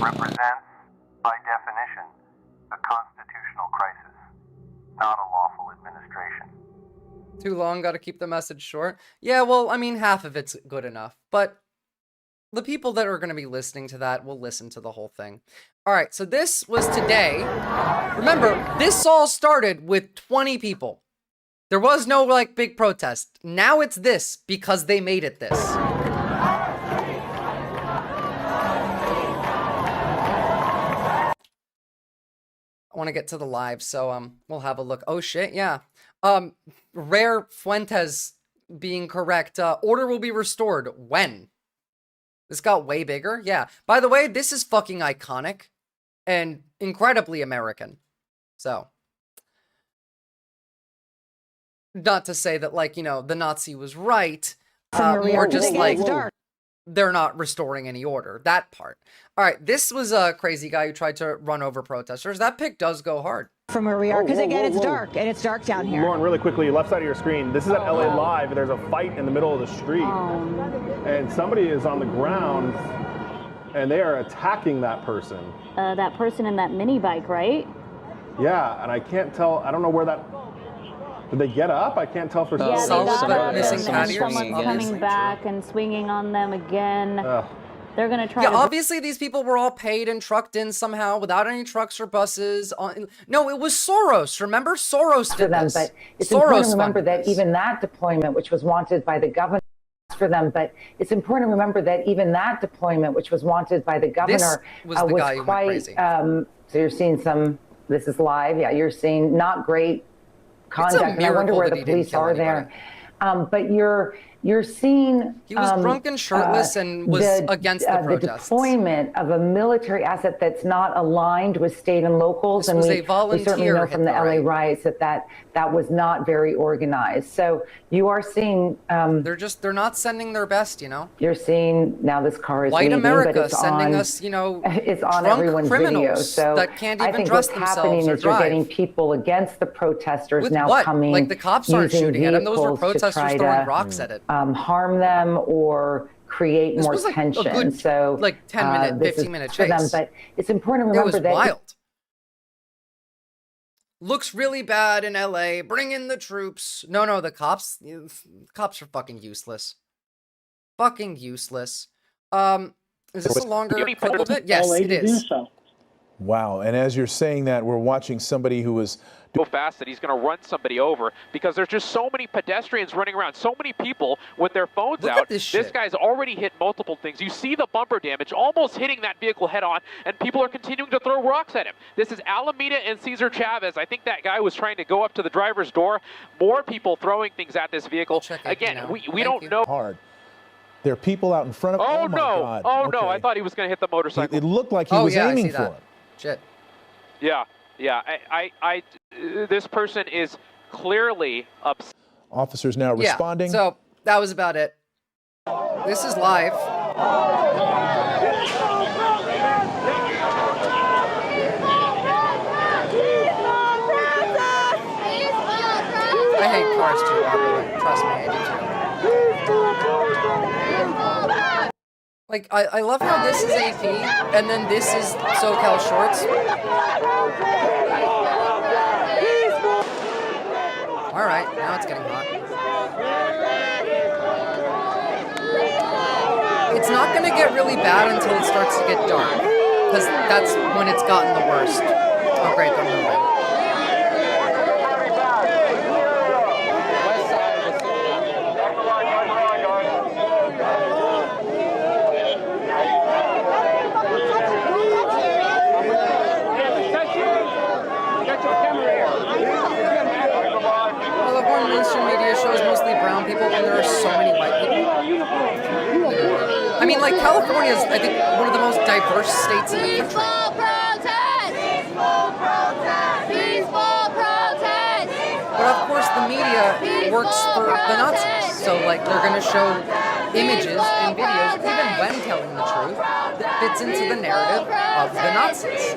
represents, by definition, a constitutional crisis, not a lawful administration. Too long, gotta keep the message short. Yeah, well, I mean, half of it's good enough, but the people that are going to be listening to that will listen to the whole thing. All right, so this was today. Remember, this all started with 20 people. There was no, like, big protest. Now it's this because they made it this. I want to get to the live, so we'll have a look. Oh shit, yeah. Rare Fuentes being correct. Order will be restored. When? This got way bigger? Yeah. By the way, this is fucking iconic and incredibly American. So, not to say that, like, you know, the Nazi was right, or just like they're not restoring any order. That part. All right, this was a crazy guy who tried to run over protesters. That pic does go hard. from where we are, because again, it's dark, and it's dark down here. Lauren, really quickly, left side of your screen. This is at LA Live. There's a fight in the middle of the street, and somebody is on the ground, and they are attacking that person. That person in that mini bike, right? Yeah, and I can't tell. I don't know where that. Did they get up? I can't tell for Yeah, they got up, missing and someone's coming back and swinging on them again. They're going to try to... obviously these people were all paid and trucked in somehow without any trucks or buses. No, it was Soros. Remember? Soros did this. But it's Soros important to remember that this. even that deployment, which was wanted by the governor, for them, but it's important to remember that even that deployment, which was wanted by the governor, was quite... so you're seeing some... This is live. Yeah, you're seeing not great conduct. And I wonder where the police are there. But you're seeing he was drunk and shirtless and was against the protests. The deployment of a military asset that's not aligned with state and locals. This and we certainly know from the LA riots that was not very organized. So you are seeing they're not sending their best, you know. You're seeing now this car is white leaving, America but it's sending on, us, you know, it's on drunk everyone's criminals video. So that can't even I think dress what's themselves happening or is you're drive. getting people against the protesters With now what? coming. Like the cops aren't using shooting at them; those were vehicles to protesters try throwing to, rocks at it. Harm them or create This more was like tension. a good, so like 10-minute, this is 15-minute for them, chase. but it's important to It remember was that wild. Looks really bad in LA. Bring in the troops. No, the cops are fucking useless. Fucking useless. Is this a longer clip of it? Yes, it is. Wow, and as you're saying that, we're watching somebody who was so fast that he's going to run somebody over because there's just so many pedestrians running around, so many people with their phones out. This guy's already hit multiple things. You see the bumper damage almost hitting that vehicle head on, and people are continuing to throw rocks at him. This is Alameda and Cesar Chavez. I think that guy was trying to go up to the driver's door. More people throwing things at this vehicle. Again, we don't know. Hard. There are people out in front of. Oh, my no! God. Oh okay. no! I thought he was going to hit the motorcycle. It looked like he was aiming for it. Shit. Yeah. This person is clearly upset. Officers now responding. Yeah, so that was about it. This is live. I hate cars too, Robert. Trust me, I do too. Like, I love how this is AP, and then this is SoCal Shorts. Alright, now it's getting hot. It's not gonna get really bad until it starts to get dark, because that's when it's gotten the worst. Oh great, they're moving. Mainstream media shows mostly brown people when there are so many white people. I mean, like, California is, I think, one of the most diverse states in the country. But of course, the media works for the Nazis. So, like, they're going to show images and videos, even when telling the truth, that fits into the narrative of the Nazis.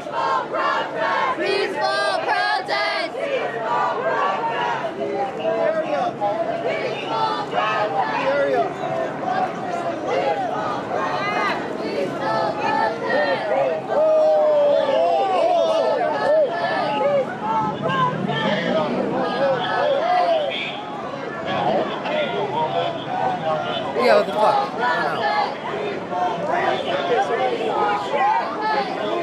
Yeah, what the fuck? I don't know.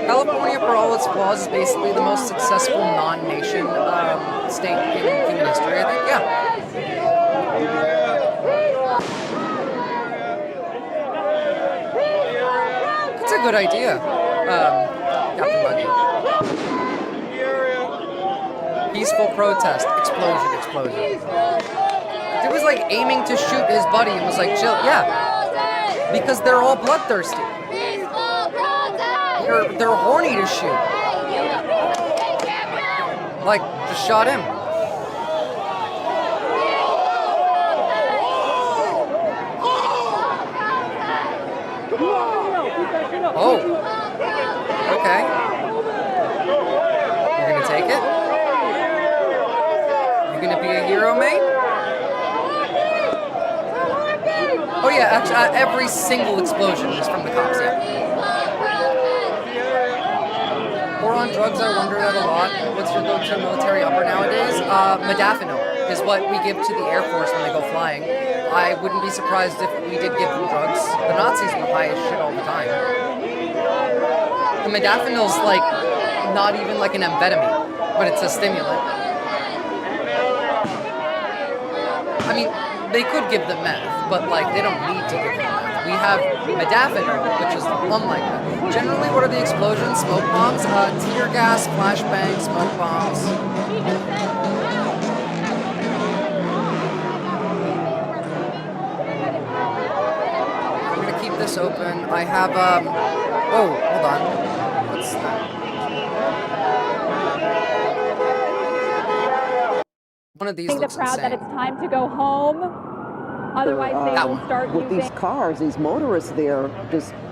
California, for all its flaws, is basically the most successful non-nation state in human history, I think. Yeah. It's a good idea. Captain Buggy. Peaceful protest. Explosion. It was like aiming to shoot his buddy and was like, chill. Yeah. Because they're all bloodthirsty. They're horny to shoot. Like, just shot him. Oh. Okay. You're gonna take it? yeah, actually, every single explosion is from the cops, yeah. Or on drugs, I wonder that a lot. What's your go-to military upper nowadays? Modafinil is what we give to the Air Force when they go flying. I wouldn't be surprised if we did give them drugs. The Nazis were high as shit all the time. The modafinil's like not even like an amphetamine, but it's a stimulant. I mean, they could give them meth, but like they don't need to give them meth. We have modafinil, which is unlike that. Generally, what are the explosions? Smoke bombs, tear gas, flashbangs, smoke bombs. I'm gonna keep this open. I have oh, hold on. What's that? One of these looks the crowd insane. that it's time to go home. Otherwise, they will start with using... these cars, these motorists there,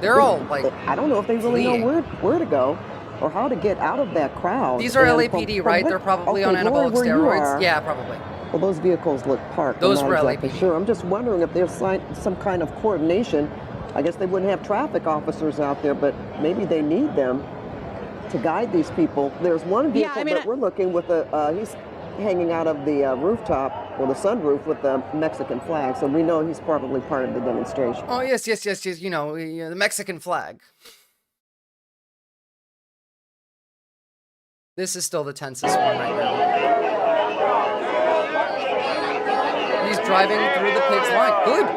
they're all like, I don't know if they really know where to go or how to get out of that crowd. These are LAPD, right? They're probably on anabolic steroids. Yeah, probably. Well, those vehicles look parked. Those I'm were not exactly LAPD. sure. I'm just wondering if there's some kind of coordination. I guess they wouldn't have traffic officers out there, but maybe they need them to guide these people. There's one vehicle that we're looking with he's hanging out of the rooftop or the sunroof with the Mexican flag, so we know he's probably part of the demonstration. Oh, yes. You know, the Mexican flag. This is still the tensest one right now. He's driving through the pig's line. Good.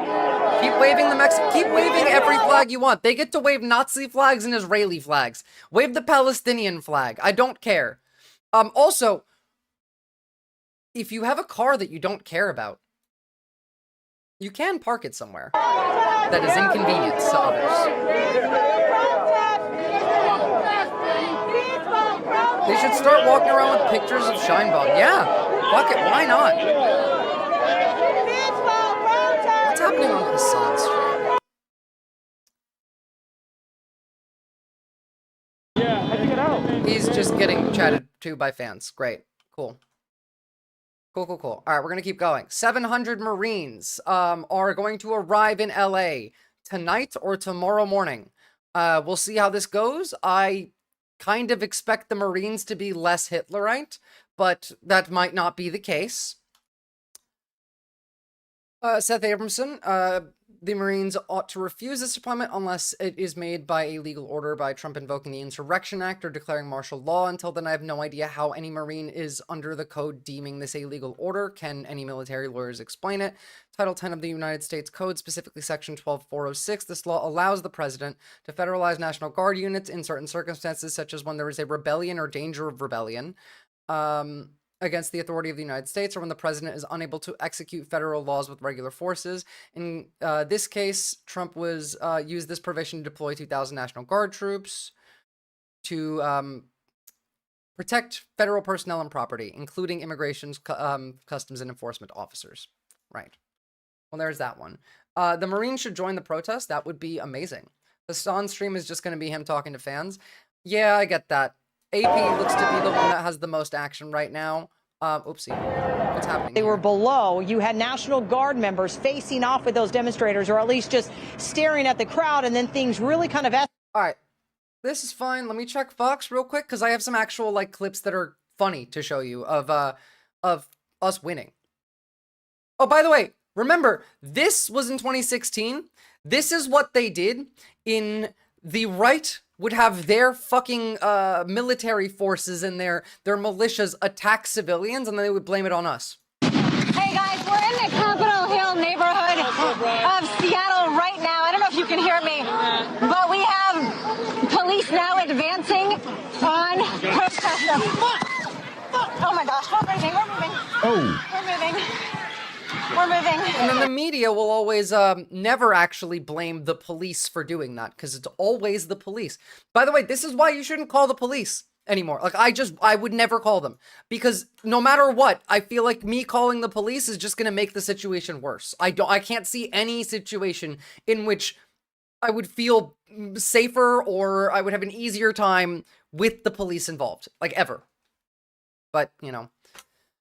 Keep waving keep waving every flag you want. They get to wave Nazi flags and Israeli flags. Wave the Palestinian flag. I don't care. Also, if you have a car that you don't care about, you can park it somewhere that is inconvenient to others. They should start walking around with pictures of Scheinbaum. Yeah, fuck it, why not? What's happening on Hassan's stream? Yeah, how'd you get out? He's just getting chatted to by fans. Great, cool. Cool. All right, we're going to keep going. 700 Marines are going to arrive in LA tonight or tomorrow morning. We'll see how this goes. I kind of expect the Marines to be less Hitlerite, but that might not be the case. Seth Abramson, the Marines ought to refuse this deployment unless it is made by a legal order by Trump invoking the Insurrection Act or declaring martial law. Until then, I have no idea how any Marine is under the code deeming this a legal order. Can any military lawyers explain it? Title 10 of the United States Code, specifically Section 12406. This law allows the president to federalize National Guard units in certain circumstances, such as when there is a rebellion or danger of rebellion. Against the authority of the United States, or when the president is unable to execute federal laws with regular forces. In this case, Trump was used this provision to deploy 2,000 National Guard troops to protect federal personnel and property, including immigration, customs, and enforcement officers. Right. Well, there's that one. The Marines should join the protest. That would be amazing. The Son stream is just going to be him talking to fans. Yeah, I get that. AP looks to be the one that has the most action right now. Oopsie. What's happening They were below. You had National Guard members facing off with those demonstrators, or at least just staring at the crowd, and then things really kind of... All right. This is fine. Let me check Fox real quick, because I have some actual, like, clips that are funny to show you of us winning. Oh, by the way, remember, this was in 2016. This is what they did in the right... would have their fucking military forces and their militias attack civilians, and then they would blame it on us. Hey guys, we're in the Capitol Hill neighborhood of Seattle right now. I don't know if you can hear me, but we have police now advancing on protesters. Oh my gosh, we're moving. We're moving. And then the media will always never actually blame the police for doing that, because it's always the police. By the way, this is why you shouldn't call the police anymore. Like, I would never call them, because no matter what, I feel like me calling the police is just going to make the situation worse. I can't see any situation in which I would feel safer or I would have an easier time with the police involved, like, ever. But, you know.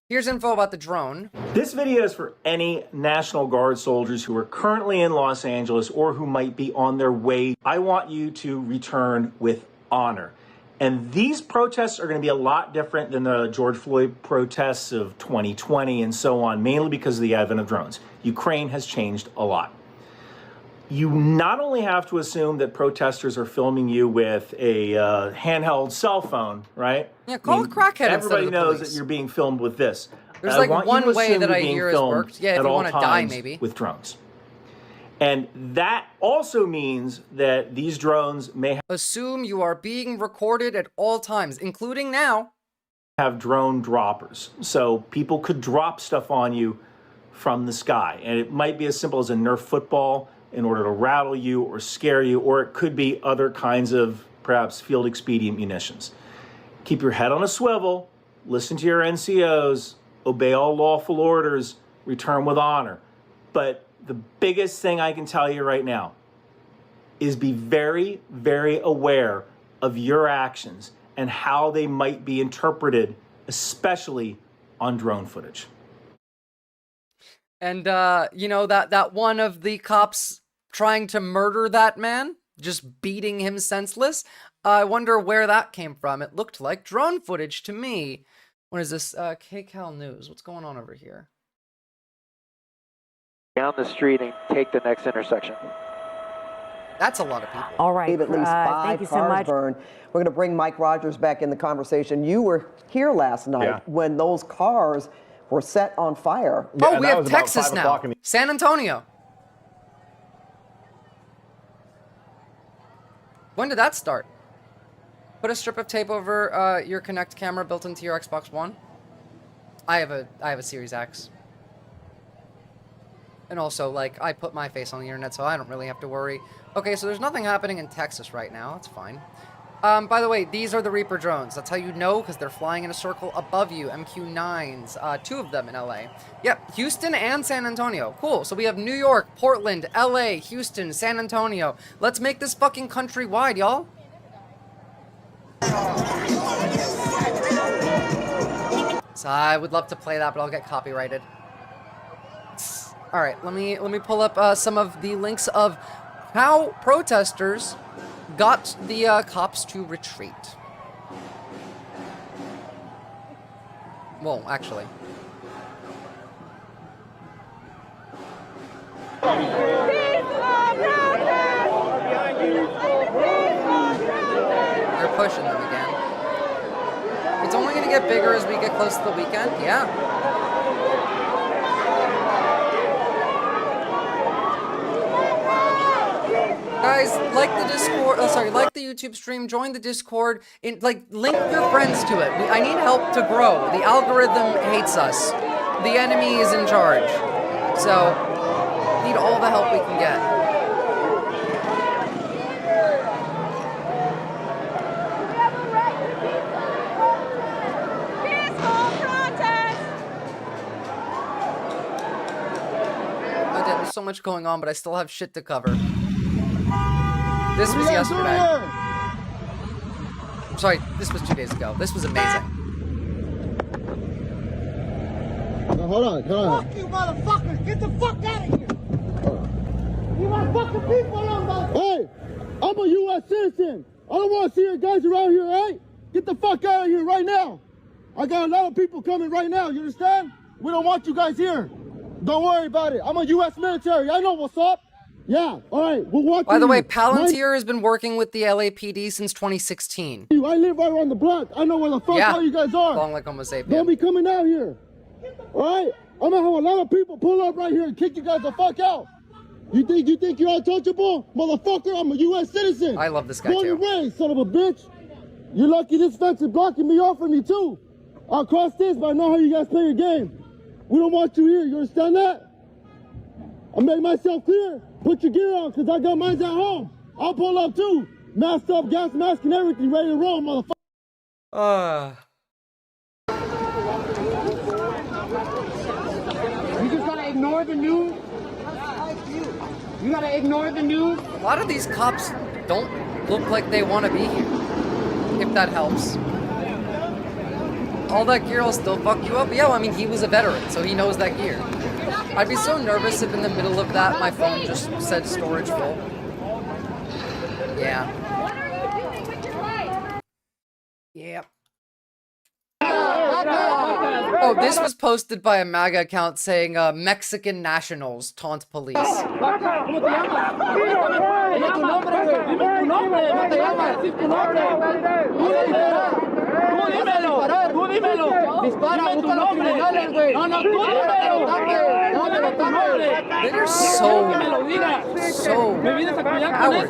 Here's info about the drone. This video is for any National Guard soldiers who are currently in Los Angeles or who might be on their way. I want you to return with honor. And these protests are going to be a lot different than the George Floyd protests of 2020 and so on, mainly because of the advent of drones. Ukraine has changed a lot. You not only have to assume that protesters are filming you with a handheld cell phone, right? Yeah, call a crackhead. Everybody knows that you're being filmed with this. There's like one way that I hear has worked. Yeah, if you want to die, maybe. With drones. And that also means that these drones may assume you are being recorded at all times, including now. Have drone droppers. So people could drop stuff on you from the sky. And it might be as simple as a Nerf football in order to rattle you or scare you, or it could be other kinds of perhaps field expedient munitions. Keep your head on a swivel, listen to your NCOs, obey all lawful orders, return with honor. But the biggest thing I can tell you right now is be very, very aware of your actions and how they might be interpreted, especially on drone footage. And, you know, that one of the cops trying to murder that man, just beating him senseless, I wonder where that came from. It looked like drone footage to me. What is this? KCAL News. What's going on over here? Down the street and take the next intersection. That's a lot of people. All right. At least 5 cars burned. We're going to bring Mike Rogers back in the conversation. You were here last night when those cars were set on fire. Oh, we have Texas now. San Antonio. When did that start? Put a strip of tape over your Kinect camera built into your Xbox One. I have a Series X. And also, like, I put my face on the internet, so I don't really have to worry. Okay, so there's nothing happening in Texas right now. That's fine. By the way, these are the Reaper drones. That's how you know, because they're flying in a circle above you. MQ-9s. 2 of them in LA. Yep, Houston and San Antonio. Cool. So we have New York, Portland, LA, Houston, San Antonio. Let's make this fucking country wide, y'all. So I would love to play that, but I'll get copyrighted. All right, let me pull up some of the links of how protesters got the cops to retreat. Well, actually. They're pushing them again. It's only going to get bigger as we get close to the weekend. Yeah. Guys, like the Discord, like the YouTube stream, join the Discord, link your friends to it. I need help to grow. The algorithm hates us. The enemy is in charge. So, need all the help we can get. There's so much going on, but I still have shit to cover. This was yesterday. I'm sorry, this was 2 days ago. This was amazing. No, hold on. Fuck you, motherfuckers! Get the fuck out of here! You want fucking people on the... Hey! I'm a U.S. citizen! I don't want to see you guys around here, right? Get the fuck out of here right now! I got a lot of people coming right now, you understand? We don't want you guys here. Don't worry about it. I'm a U.S. military. I know what's up. Yeah, all right, we'll watch. By the way, Palantir has been working with the LAPD since 2016. I live right around the block. I know where the fuck all you guys are. Long like Homo sapien. Don't be coming out here. All right? I'm gonna have a lot of people pull up right here and kick you guys the fuck out. You think you're untouchable? Motherfucker, I'm a U.S. citizen. I love this guy, too. Born and raised, son of a bitch. You're lucky this fence is blocking me off of me, too. I'll cross this, but I know how you guys play your game. We don't want you here. You understand that? I'll make myself clear. Put your gear on, because I got mine at home. I'll pull up, too. Masked up, gas mask and everything, ready to roll, motherfucker. You just gotta ignore the news. You gotta ignore the news. A lot of these cops don't look like they want to be here, if that helps. All that gear will still fuck you up. Yeah, well, I mean, he was a veteran, so he knows that gear. I'd be so nervous if in the middle of that my phone just said storage full. Yeah. Yep. Oh, this was posted by a MAGA account saying Mexican nationals taunt police. They're so coward.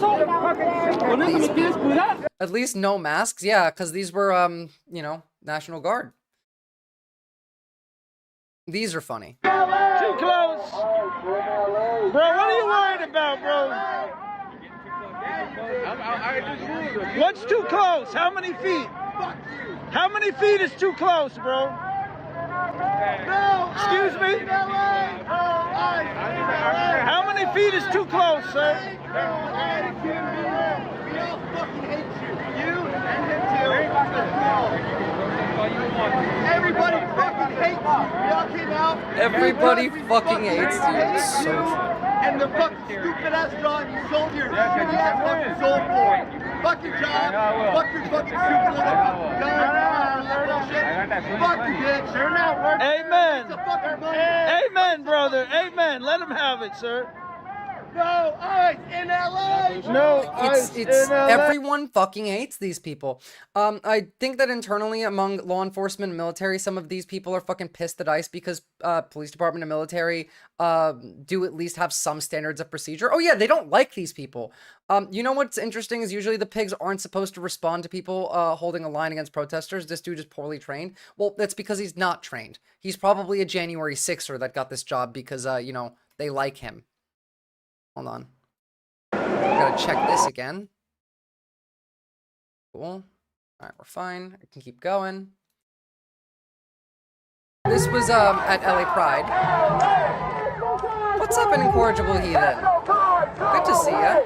At least no masks, yeah, because these were, you know, National Guard. These are funny. Too close. Bro, what are you worried about, bro? What's too close? How many feet? How many feet is too close, bro? Excuse me? How many feet is too close, sir? We all fucking hate you. You and him too. Everybody fucking hates you. We all came out. Everybody fucking hates you. It's so true. And the fucking stupid ass John you sold your shitty ass fucking soul for. Fuck your job. Fuck your fucking stupid little fuck you, bitch. They're not working. Amen. Amen, brother. Amen. Let him have it, sir. No ice in LA. No ice it's in LA. Everyone fucking hates these people. I think that internally among law enforcement and military, some of these people are fucking pissed at ICE because police department and military do at least have some standards of procedure. Oh yeah, they don't like these people. You know what's interesting is usually the pigs aren't supposed to respond to people holding a line against protesters. This dude is poorly trained. Well, that's because he's not trained. He's probably a January 6er that got this job because you know, they like him. Hold on. Gotta check this again. Cool. Alright, we're fine. I can keep going. This was at LA Pride. What's up, an incorrigible heathen? Good to see ya.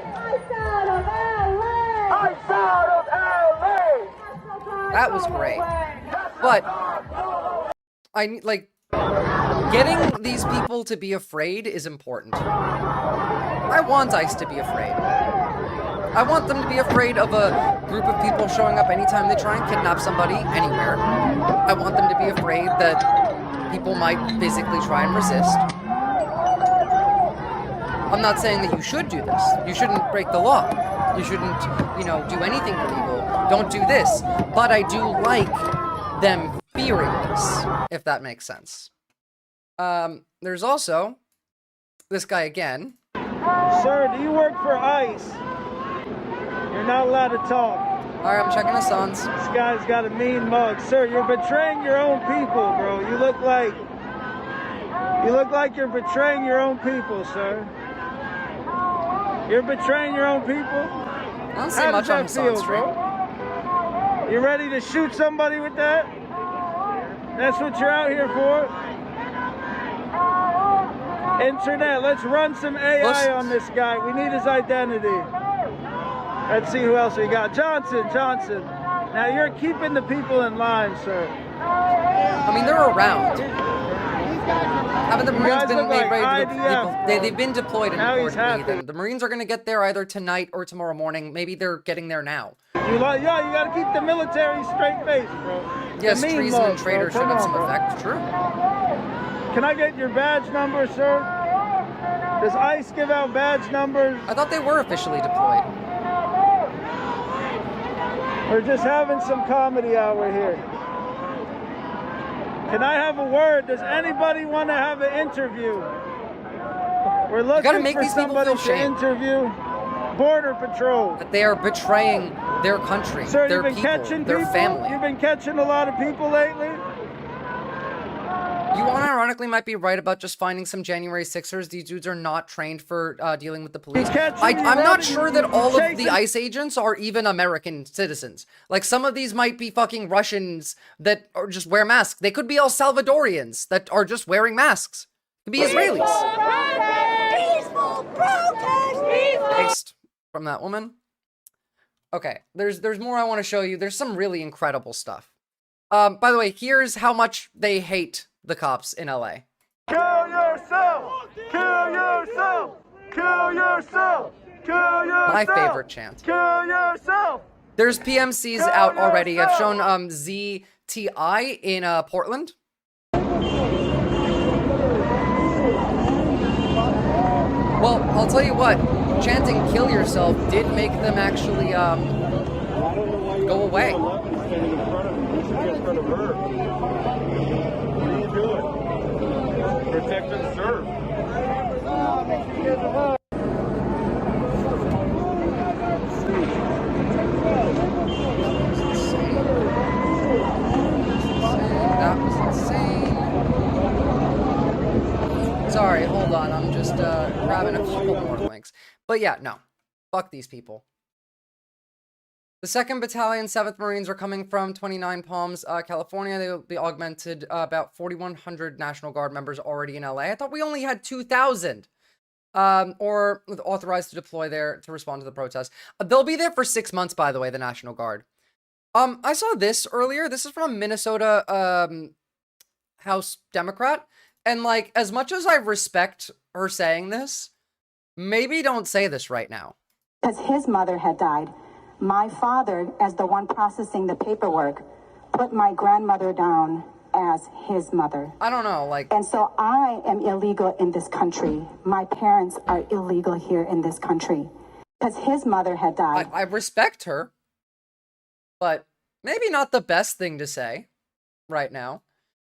That was great. But I like getting these people to be afraid is important. I want ICE to be afraid. I want them to be afraid of a group of people showing up anytime they try and kidnap somebody, anywhere. I want them to be afraid that people might physically try and resist. I'm not saying that you should do this. You shouldn't break the law. You shouldn't, you know, do anything illegal. Don't do this. But I do like them fearing this, if that makes sense. There's also this guy again. Sir, do you work for ICE? You're not allowed to talk. Alright, I'm checking his sons. This guy's got a mean mug. Sir, you're betraying your own people, bro. You look like you're betraying your own people, sir. You're betraying your own people? I don't see much on his son stream. Bro? You ready to shoot somebody with that? That's what you're out here for? Internet, let's run some AI on this guy. We need his identity. Let's see who else we got. Johnson. Now you're keeping the people in line, sir. I mean, they're around. Haven't the Marines been they've been deployed and unfortunately. The Marines are going to get there either tonight or tomorrow morning. Maybe they're getting there now. You got to keep the military straight face, bro. Yes, treason and traitor should have some effect. True. Can I get your badge number, sir? Does ICE give out badge numbers? I thought they were officially deployed. We're just having some comedy hour here. Can I have a word? Does anybody want to have an interview? We're looking for somebody to interview. Border Patrol. That they are betraying their country, sir, their people, their family. You've been catching a lot of people lately? You unironically might be right about just finding some January 6ers. These dudes are not trained for dealing with the police. I'm not sure that all of the ICE agents are even American citizens. Like, some of these might be fucking Russians that are just wear masks. They could be El Salvadorians that are just wearing masks. It could be Israelis. Peaceful protest! Based from that woman. Okay, there's more I want to show you. There's some really incredible stuff. By the way, here's how much they hate the cops in LA. Kill yourself! Kill yourself! Kill yourself! Kill yourself! My favorite chant. Kill yourself! There's PMCs out already. I've shown ZTI in Portland. Well, I'll tell you what, chanting "kill yourself" did make them actually go away. Protect and serve. That was insane. Sorry, hold on. I'm just grabbing a couple more links. But yeah, no. Fuck these people. The 2nd Battalion, 7th Marines are coming from 29 Palms, California. They will be augmented about 4,100 National Guard members already in LA. I thought we only had 2,000 or authorized to deploy there to respond to the protests. They'll be there for 6 months, by the way, the National Guard. I saw this earlier. This is from Minnesota House Democrat. And, like, as much as I respect her saying this, maybe don't say this right now. Because his mother had died. My father, as the one processing the paperwork, put my grandmother down as his mother. I don't know, like... And so I am illegal in this country. My parents are illegal here in this country. Because his mother had died. I respect her. But maybe not the best thing to say right now.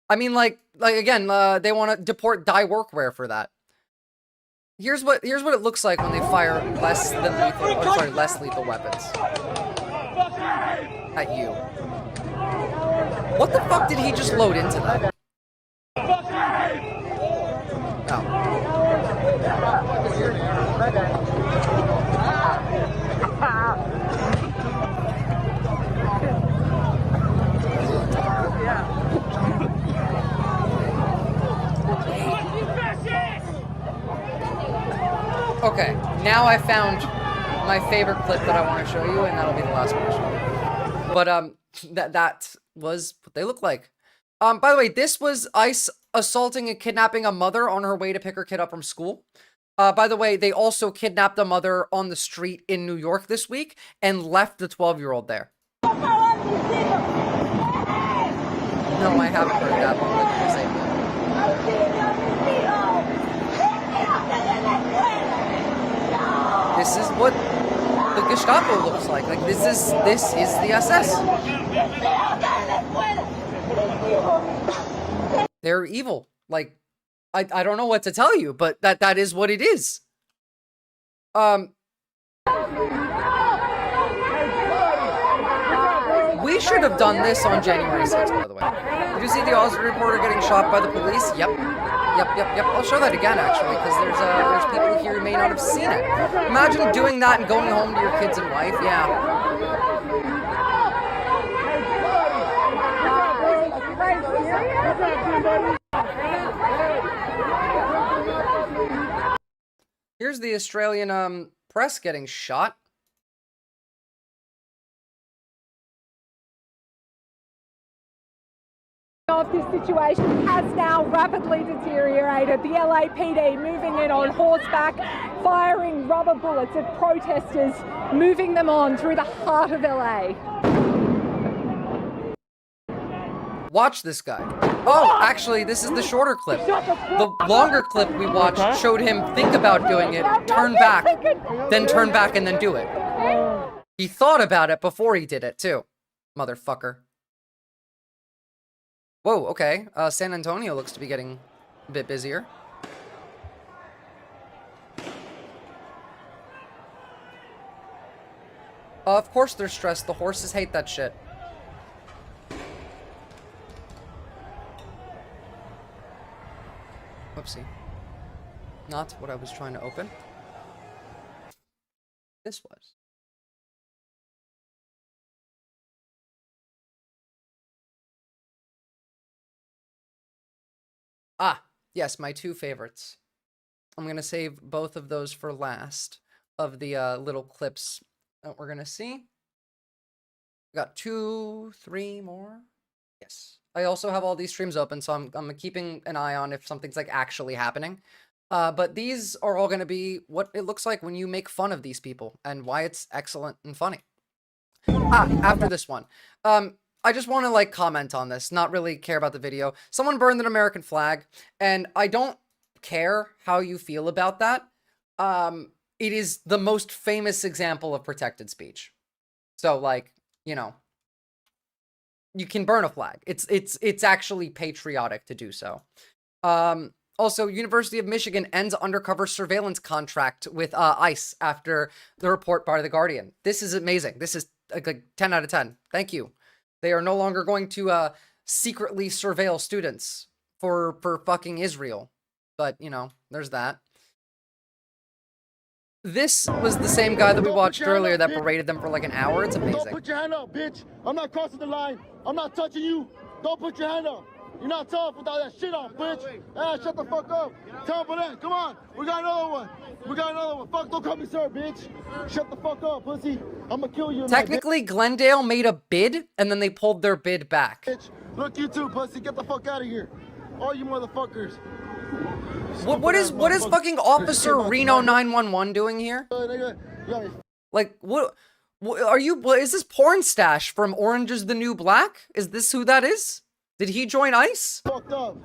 I mean, like again, they want to deport dye workwear for that. Here's what it looks like when they fire less lethal weapons at you. What the fuck did he just load into that? Okay, now I found my favorite clip that I want to show you, and that'll be the last one to show you. But that was what they look like. By the way, this was ICE assaulting and kidnapping a mother on her way to pick her kid up from school. By the way, they also kidnapped a mother on the street in New York this week and left the 12-year-old there. No, I haven't heard that one. Look at the same thing. This is what the Gestapo looks like. Like, this is the SS. They're evil. Like, I don't know what to tell you, but that is what it is. We should have done this on January 6th, by the way. Did you see the Austin reporter getting shot by the police? Yep. I'll show that again, actually, because there's people here who may not have seen it. Imagine doing that and going home to your kids and wife. Yeah. Here's the Australian press getting shot. Of this situation has now rapidly deteriorated. The LAPD moving in on horseback, firing rubber bullets at protesters, moving them on through the heart of LA. Watch this guy. Oh, actually, this is the shorter clip. The longer clip we watched showed him think about doing it, turn back, then turn back and then do it. He thought about it before he did it, too. Motherfucker. Whoa, okay. San Antonio looks to be getting a bit busier. Of course they're stressed. The horses hate that shit. Whoopsie. Not what I was trying to open. This was. Ah, yes, my two favorites. I'm going to save both of those for last of the little clips that we're going to see. We got 2, 3 more. Yes. I also have all these streams open, so I'm keeping an eye on if something's like actually happening. But these are all going to be what it looks like when you make fun of these people and why it's excellent and funny. After this one. I just want to like comment on this, not really care about the video. Someone burned an American flag, and I don't care how you feel about that. It is the most famous example of protected speech. So like, you know, you can burn a flag. It's actually patriotic to do so. Also, University of Michigan ends undercover surveillance contract with ICE after the report by The Guardian. This is amazing. This is like 10 out of 10. Thank you. They are no longer going to secretly surveil students for fucking Israel. But, you know, there's that. This was the same guy that we watched earlier that berated them for like an hour. It's amazing. Don't put your hand up, bitch. I'm not crossing the line. I'm not touching you. Don't put your hand up. You're not tough without that shit on, bitch. Hey, shut the fuck up. Tell him for that. Come on. We got another one. We got another one. Fuck, don't call me sir, bitch. Shut the fuck up, pussy. I'm gonna kill you. Technically, Glendale made a bid, and then they pulled their bid back. Bitch. Look, you too, pussy. Get the fuck out of here. All you motherfuckers. What is fucking Officer Reno 911 doing here? Like, what are you? What is this porn stash from Orange is the New Black? Is this who that is? Did he join ICE? Fucked up.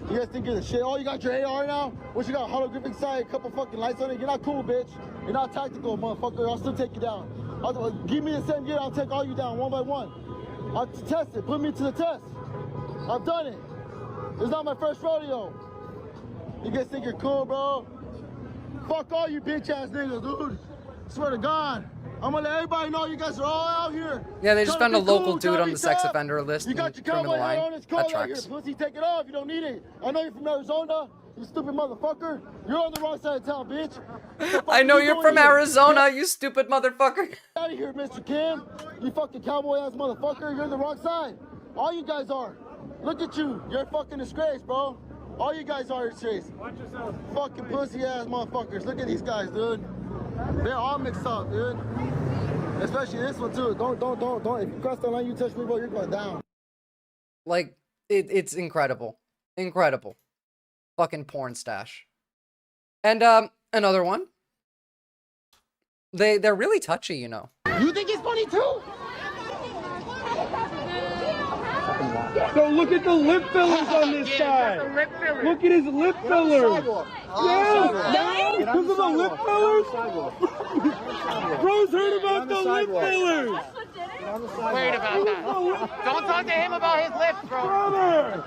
You guys think you're the shit? Oh, you got your AR now? What, you got a holographic sight, a couple fucking lights on it? You're not cool, bitch. You're not tactical, motherfucker. I'll still take you down. Give me the same gear, I'll take all you down one by one. I'll test it. Put me to the test. I've done it. It's not my first rodeo. You guys think you're cool, bro? Fuck all you bitch ass niggas, dude. Swear to God. I'm gonna let everybody know you guys are all out here. Yeah, they just found a local dude on the sex offender list and threw him in the line. That tracks. Pussy, take it off. You don't need it. I know you're from Arizona. You stupid motherfucker. You're on the wrong side of town, bitch. I know you're from Arizona, you stupid motherfucker. Get out of here, Mr. Kim. You fucking cowboy ass motherfucker. You're on the wrong side. All you guys are. Look at you. You're a fucking disgrace, bro. All you guys are disgrace. Watch yourself. Fucking pussy ass motherfuckers. Look at these guys, dude. They're all mixed up, dude. Especially this one too. Don't. If you cross the line, you touch me, bro, you're going down. Like, it's incredible. Incredible. Fucking porn stash. And another one. They're really touchy, you know. You think it's funny too? So look at the lip fillers on this guy. Look at his lip fillers. Yeah, because of the lip fillers. Bro's heard about the lip fillers. Worried about that. Don't talk to him about his lips, bro. Brother.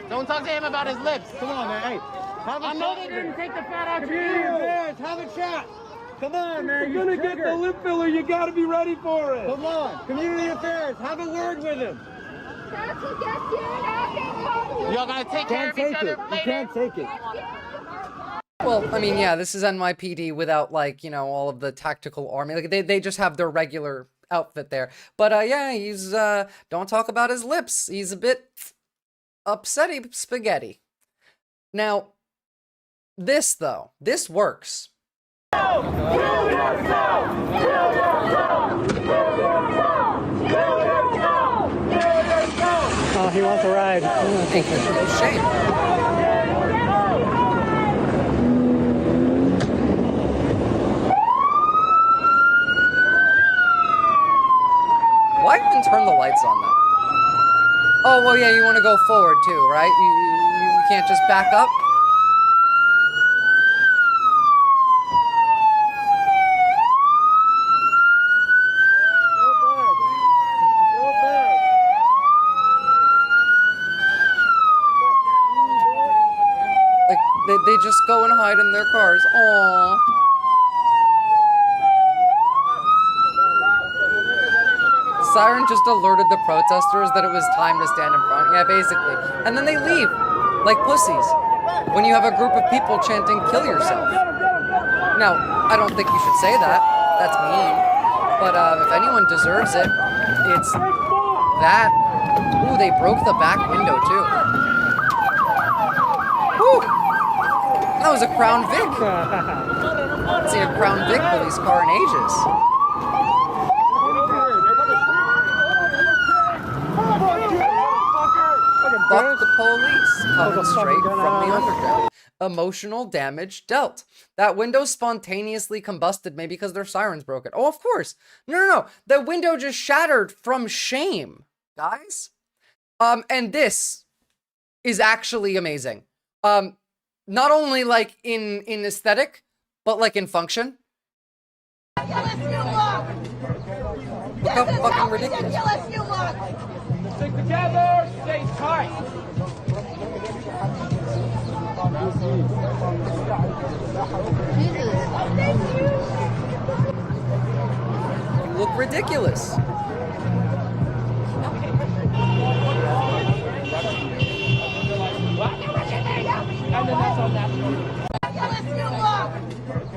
Don't talk to him about his lips. Come on, man. Hey, I know they didn't take the fat out your ears. Have a chat. Come on, man. You're gonna get the lip filler. You gotta be ready for it. Come on. Community affairs. Have a word with him. You're gonna take care of each other later. You can't take it. Well, I mean, yeah, this is NYPD without, like, you know, all of the tactical army. Like, they just have their regular outfit there. But, yeah, he's, don't talk about his lips. He's a bit upsetty spaghetti. Now, this, though, this works. Oh, he wants a ride. Shame. Why even turn the lights on then? Oh, well, yeah, you want to go forward too, right? You can't just back up? They just go and hide in their cars. Aww. Siren just alerted the protesters that it was time to stand in front. Yeah, basically. And then they leave, like pussies, when you have a group of people chanting, "Kill yourself." Now, I don't think you should say that. That's mean. But if anyone deserves it, it's that. Ooh, they broke the back window, too. Woo! That was a Crown Vic. I've seen a Crown Vic police car in ages. Buck the police, coming straight from the underground. Emotional damage dealt. That window spontaneously combusted, maybe because their sirens broke it. Oh, of course. No. The window just shattered from shame, guys. And this is actually amazing. Not only like in aesthetic, but like in function. Look how fucking ridiculous. Stick together, stay tight. You look ridiculous.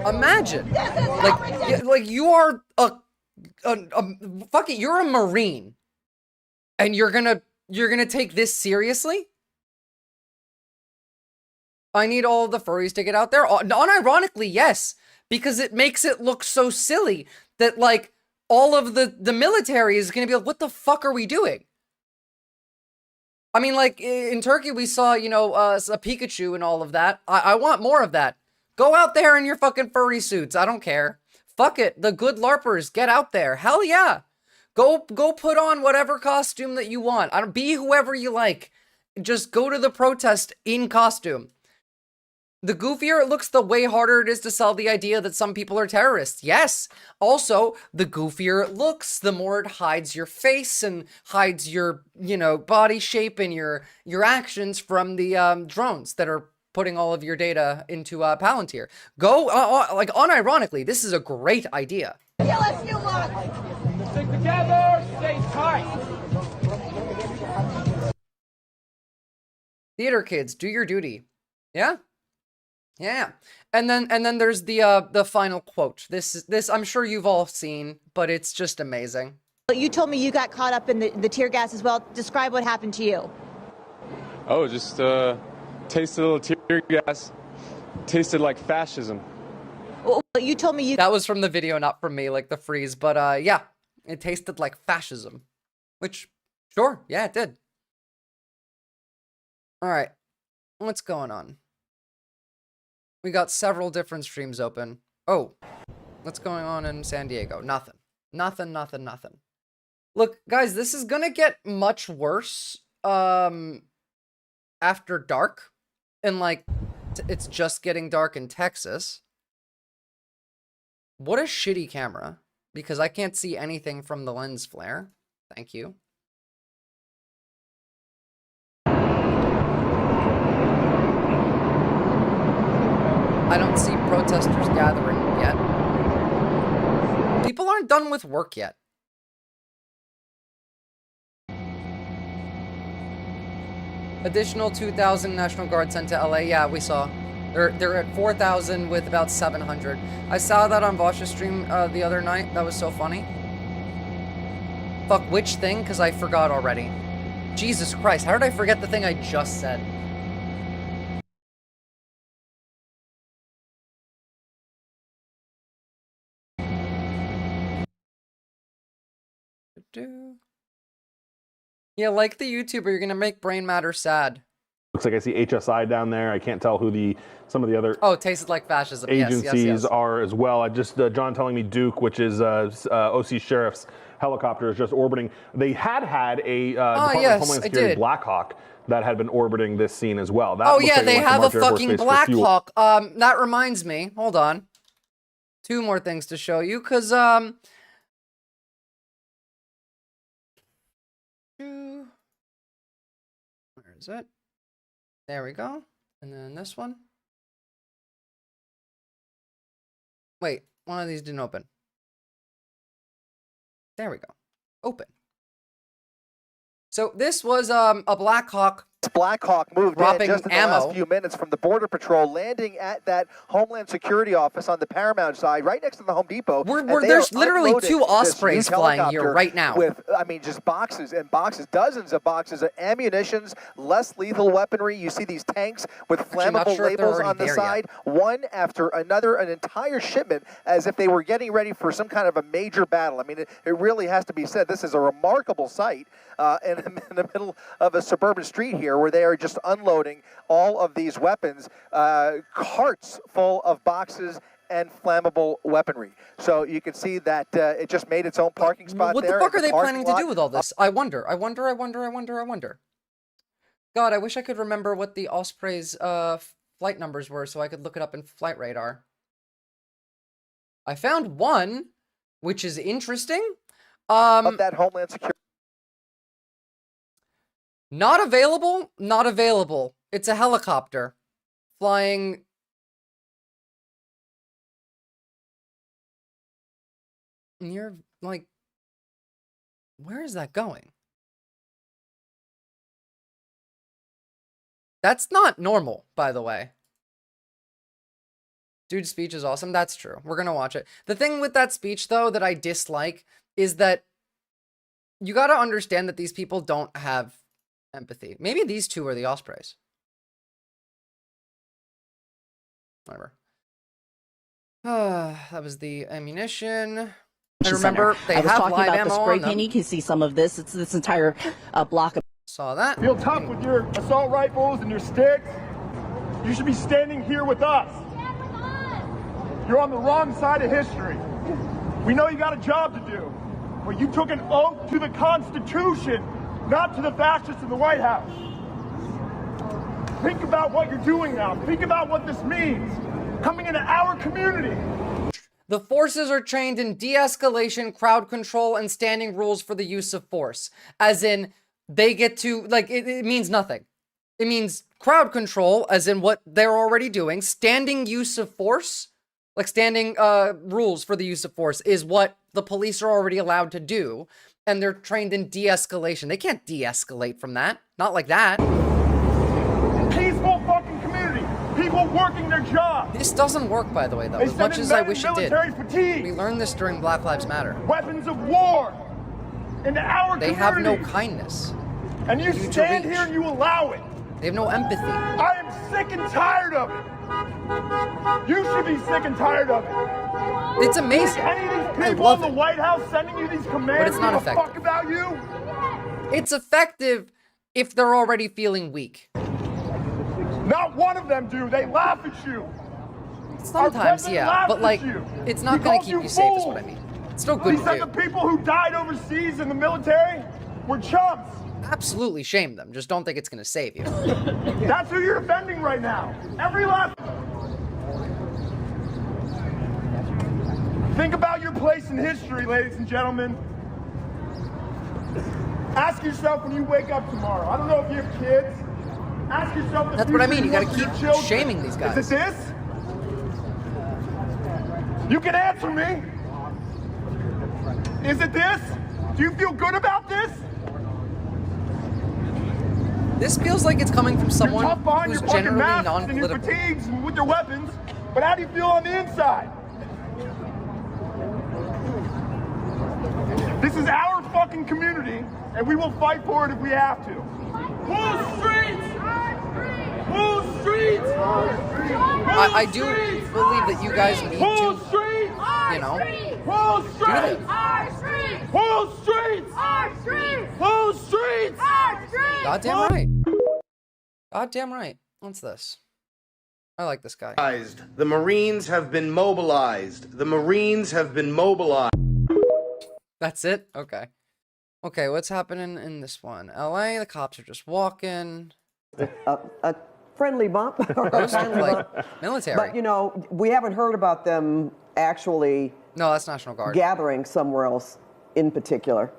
Imagine, like you are fuck it, you're a Marine, and you're gonna take this seriously? I need all the furries to get out there. Unironically, yes, because it makes it look so silly that like all of the military is gonna be like, what the fuck are we doing? I mean, like in Turkey, we saw, you know, a Pikachu and all of that. I want more of that. Go out there in your fucking furry suits. I don't care. Fuck it. The good LARPers, get out there. Hell yeah. Go put on whatever costume that you want. Be whoever you like. Just go to the protest in costume. The goofier it looks, the way harder it is to sell the idea that some people are terrorists. Yes. Also, the goofier it looks, the more it hides your face and hides your, you know, body shape and your actions from the drones that are putting all of your data into Palantir. Go, like, unironically, this is a great idea. Stick together, stay tight. Theater kids, do your duty. Yeah. Yeah, and then there's the final quote. This I'm sure you've all seen, but it's just amazing. You told me you got caught up in the tear gas as well. Describe what happened to you. Oh, just tasted a little tear gas. Tasted like fascism. Well, you told me that was from the video, not from me, like the freeze. But yeah, it tasted like fascism, which sure, yeah, it did. All right, what's going on? We got several different streams open. Oh, what's going on in San Diego? Nothing. Look, guys, this is gonna get much worse after dark. And like, it's just getting dark in Texas. What a shitty camera. Because I can't see anything from the lens flare. Thank you. I don't see protesters gathering yet. People aren't done with work yet. Additional 2,000 National Guard sent to LA. Yeah, we saw. They're at 4,000 with about 700. I saw that on Vosh's stream the other night. That was so funny. Fuck, which thing? Because I forgot already. Jesus Christ, how did I forget the thing I just said? Yeah, like the YouTuber, you're gonna make brain matter sad. Looks like I see HSI down there. I can't tell who some of the other tasted like fascism agencies yes. are as well. I just John telling me Duke, which is OC Sheriff's helicopter, is just orbiting. They had a Department of Homeland Security Black Hawk that had been orbiting this scene as well. That yeah, they have a fucking Black Hawk. That reminds me. Hold on. 2 more things to show you, because where is it? There we go. And then this one. Wait, one of these didn't open. There we go. Open. So this was a Black Hawk. Black Hawk moved in just in the ammo. last few minutes from the Border Patrol, landing at that Homeland Security office on the Paramount side, right next to the Home Depot. There's literally 2 Ospreys flying here right now. With I mean, just boxes and boxes, dozens of boxes of ammunitions, less lethal weaponry. You see these tanks with flammable labels on the side, one after another, an entire shipment, as if they were getting ready for some kind of a major battle. I mean, it really has to be said, this is a remarkable sight in the middle of a suburban street here, where they are just unloading all of these weapons, carts full of boxes and flammable weaponry. So you can see that it just made its own parking spot there. What the fuck are they planning to do with all this? I wonder. God, I wish I could remember what the Osprey's flight numbers were so I could look it up in Flight Radar. I found one, which is interesting. Of that Homeland Security. Not available, not available. It's a helicopter flying near, like, where is that going? That's not normal, by the way. Dude's speech is awesome. That's true. We're gonna watch it. The thing with that speech, though, that I dislike is that you gotta understand that these people don't have empathy. Maybe these two are the Ospreys. Whatever. That was the ammunition. I remember they have live ammo on them. You can see some of this. It's this entire block of... Saw that. Feel tough with your assault rifles and your sticks? You should be standing here with us. You're on the wrong side of history. We know you got a job to do, but you took an oath to the Constitution, not to the fascists in the White House. Think about what you're doing now. Think about what this means. Coming into our community. The forces are trained in de-escalation, crowd control, and standing rules for the use of force. As in, they get to, like, it means nothing. It means crowd control, as in what they're already doing. Standing use of force, like standing rules for the use of force, is what the police are already allowed to do. And they're trained in de-escalation. They can't de-escalate from that. Not like that. Peaceful fucking community. People working their job. This doesn't work, by the way, though, as much as I wish it did. Fatigue. We learned this during Black Lives Matter. Weapons of war into our community. They have no kindness. And you stand here and you allow it. They have no empathy. I am sick and tired of it. You should be sick and tired of it. It's amazing. Any of these people in the White House sending you these commands, but it's not effective. Fuck about you? It's effective if they're already feeling weak. Not one of them do. They laugh at you. Sometimes, yeah, but like, it's not going to keep you safe, is what I mean. It's still good to do. He said the people who died overseas in the military were chumps. Absolutely shame them. Just don't think it's going to save you. That's who you're defending right now. Every last... Think about your place in history, ladies and gentlemen. Ask yourself when you wake up tomorrow. I don't know if you have kids. Ask yourself. That's what I mean. You got to keep shaming these guys. Is it this? You can answer me. Is it this? Do you feel good about this? This feels like it's coming from someone who's generally non-political. And your fatigues with your weapons, but how do you feel on the inside? This is our fucking community, and we will fight for it if we have to. Whose streets? Whose streets? I do believe that you guys need to, you know, Whose streets? Our streets! Whose streets? Our streets! Whose streets? Our streets! Goddamn right. Goddamn right. What's this? I like this guy. The Marines have been mobilized. The Marines have been mobilized. That's it? Okay. Okay, what's happening in this one? LA, the cops are just walking. A friendly bump. Those look like military. But, you know, we haven't heard about them actually... No, that's National Guard. ...gathering somewhere else in particular.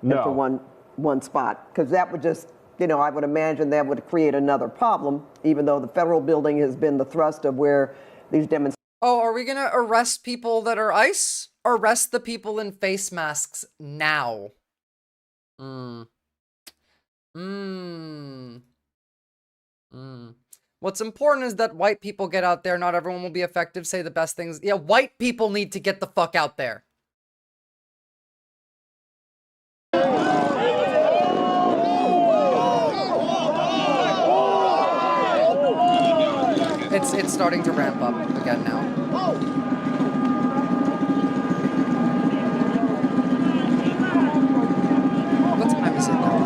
No. Into one spot. Because that would just, you know, I would imagine that would create another problem, even though the federal building has been the thrust of where these demonstrations... Oh, are we going to arrest people that are ICE? Arrest the people in face masks now. What's important is that white people get out there. Not everyone will be effective. Say the best things. Yeah, white people need to get the fuck out there. It's starting to ramp up again now. What time is it now?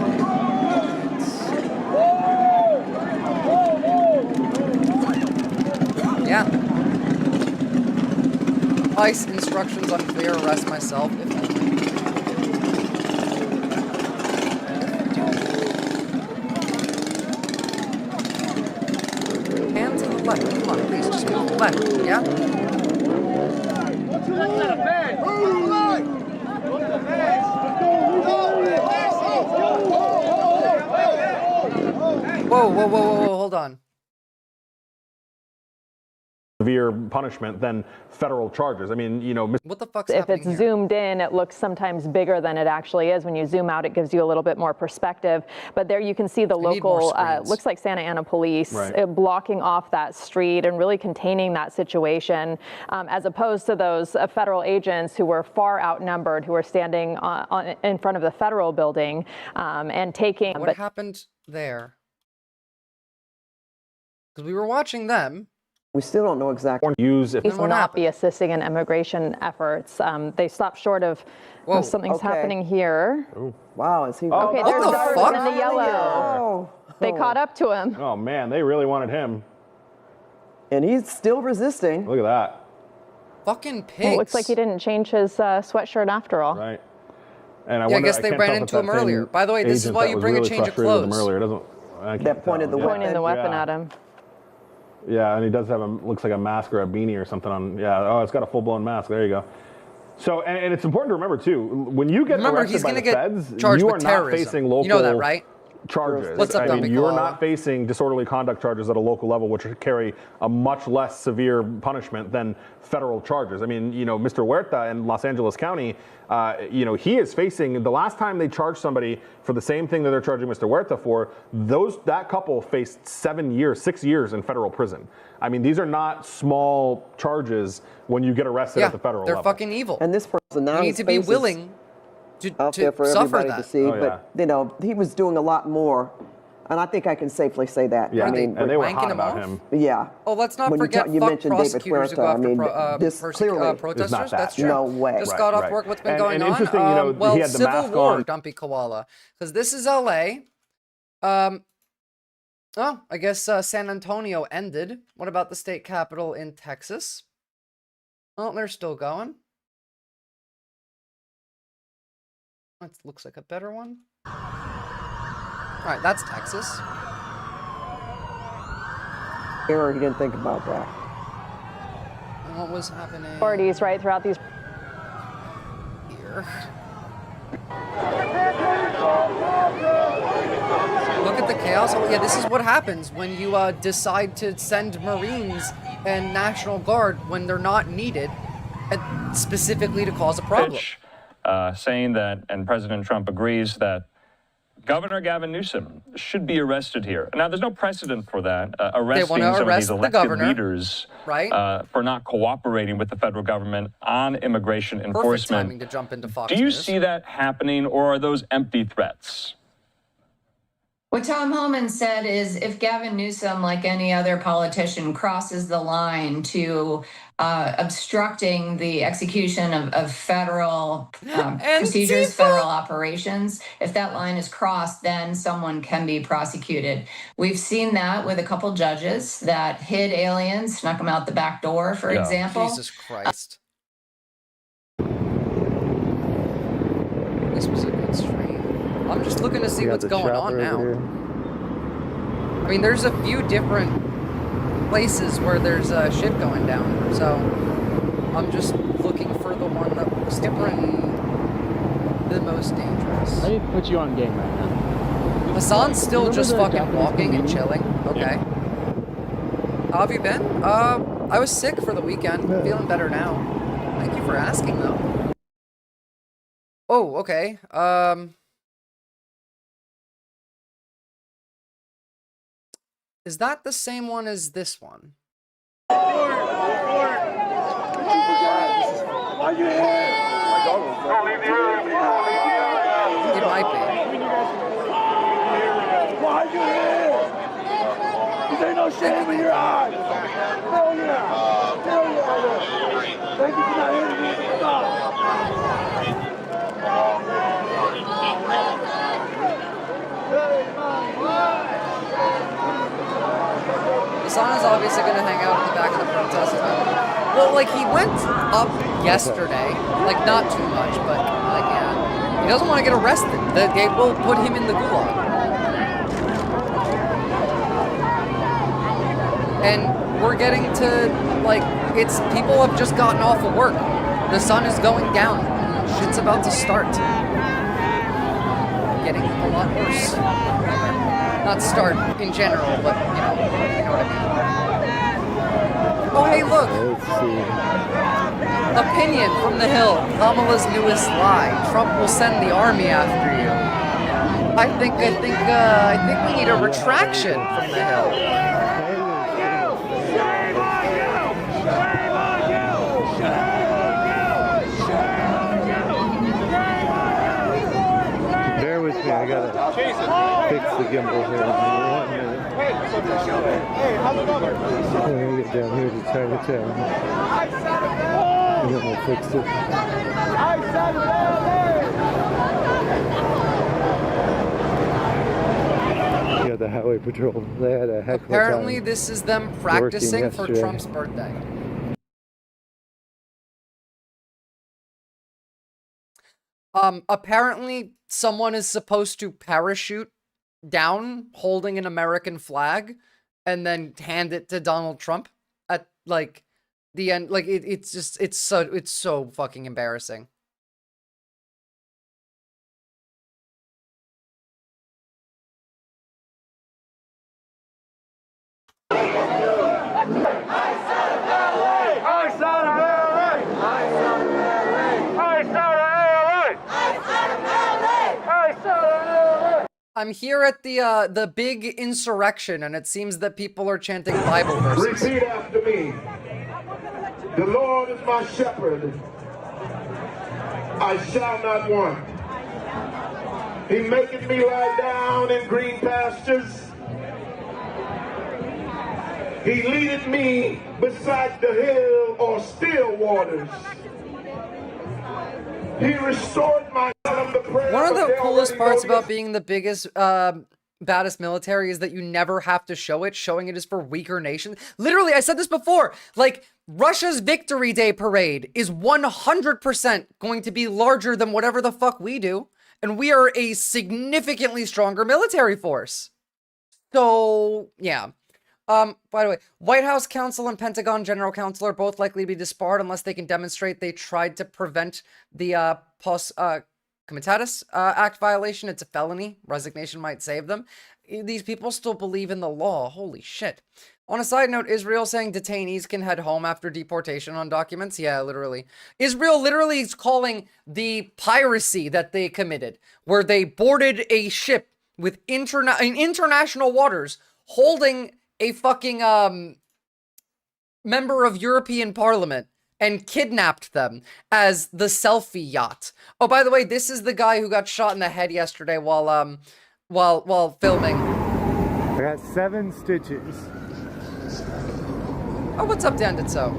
Yeah. ICE instructions unclear. Arrest myself. If only. Hand to the left. Come on, please. Just move to the left. Yeah? Whoa, hold on. Severe punishment than federal charges. I mean, you know, what the fuck's if it's here? Zoomed in, it looks sometimes bigger than it actually is. When you zoom out, it gives you a little bit more perspective. But there you can see the local, looks like Santa Ana police blocking off that street and really containing that situation, as opposed to those federal agents who were far outnumbered, who were standing in front of the federal building and taking. What happened there? Because we were watching them. We still don't know exactly. Police will not be assisting in immigration efforts. They stopped short of something's happening here. Ooh. Wow, is he? Okay, there's the person in the yellow. They caught up to him. Oh man, they really wanted him. And he's still resisting. Look at that. Fucking pigs. Well, it looks like he didn't change his sweatshirt after all. Right. And I guess they ran into him earlier. By the way, this is why you bring a change of clothes. That pointed the weapon at him. Yeah, and he does have looks like a mask or a beanie or something on. Yeah, oh, it's got a full-blown mask. There you go. So, and it's important to remember too, when you get arrested by the feds, you are not facing local. You know that, right? Charges. What's up, I mean, you're not facing disorderly conduct charges at a local level, which carry a much less severe punishment than federal charges. I mean, you know, Mr. Huerta in Los Angeles County, you know, he is facing, the last time they charged somebody for the same thing that they're charging Mr. Huerta for, that couple faced 6 years in federal prison. I mean, these are not small charges when you get arrested at the federal level. They're fucking evil. And this person now you need to be willing out there for everybody to see, but you know, he was doing a lot more, and I think I can safely say that. Yeah, I mean, and they were hot about him. Yeah. Oh, let's not when forget you mentioned David Huerta. I mean, this clearly protesters. That's true. No way. Just got off work. What's been going on? Interesting, you know, well, he had the Civil mask War, on. Dumpy Koala, because this is LA. Oh, I guess San Antonio ended. What about the state capital in Texas? Oh, they're still going. That looks like a better one. All right, that's Texas. He didn't think about that. And what was happening? Authorities right throughout these. Here. Look at the chaos. Oh, yeah, this is what happens when you decide to send Marines and National Guard when they're not needed, specifically to cause a problem. Saying that, and President Trump agrees that Governor Gavin Newsom should be arrested here. Now, there's no precedent for that, arresting some of these elected leaders for not cooperating with the federal government on immigration enforcement. Perfect timing to jump into Fox Do you News. see that happening, or are those empty threats? What Tom Homan said is if Gavin Newsom, like any other politician, crosses the line to obstructing the execution of federal procedures, federal operations, if that line is crossed, then someone can be prosecuted. We've seen that with a couple judges that hid aliens, snuck them out the back door, for example. Jesus Christ. This was a good stream. I'm just looking to see what's going on now. I mean, there's a few different places where there's shit going down, so I'm just looking for the one that looks to be the most dangerous. Let me put you on game right now. Hassan's still just fucking walking and chilling. Okay. How have you been? I was sick for the weekend. I'm feeling better now. Thank you for asking, though. Oh, okay. Is that the same one as this one? Why you here? It might be. Why you here? There ain't no shame in your eyes. obviously going to hang out at the back of the protest. Well, like, he went up yesterday, like, not too much, but, like, yeah. He doesn't want to get arrested. They will put him in the gulag. And we're getting to, like, people have just gotten off of work. The sun is going down. Shit's about to start. Getting a lot worse. Not start in general, but, you know what I mean. Oh, hey, look. Opinion from the Hill. Kamala's newest lie. Trump will send the army after you. I think we need a retraction from the Hill. Bear with me, I gotta fix the gimbal here in 1 minute. Hey, how's it going? I'm gonna get down here to Chinatown. And then we'll fix it. Yeah, the highway patrol. They had a heck of a time. Apparently, this is them practicing for Trump's birthday. Apparently someone is supposed to parachute down holding an American flag and then hand it to Donald Trump at, like, the end. Like, it's so fucking embarrassing. I'm here at the big insurrection, and it seems that people are chanting Bible verses. Repeat after me. The Lord is my shepherd. I shall not want. He maketh me lie down in green pastures. He leadeth me beside the hill or still waters. He restored my son the prayer. One of the coolest parts about being the biggest, baddest military is that you never have to show it. Showing it is for weaker nations. Literally, I said this before. Like, Russia's Victory Day parade is 100% going to be larger than whatever the fuck we do. And we are a significantly stronger military force. So, yeah. By the way, White House counsel and Pentagon general counsel are both likely to be disbarred unless they can demonstrate they tried to prevent the Pos Comitatus Act violation. It's a felony. Resignation might save them. These people still believe in the law. Holy shit. On a side note, Israel saying detainees can head home after deportation on documents. Yeah, literally. Israel literally is calling the piracy that they committed, where they boarded a ship with international waters holding a fucking member of European Parliament and kidnapped them as the selfie yacht. Oh, by the way, this is the guy who got shot in the head yesterday while filming. I got 7 stitches. Oh, what's up, Danditso?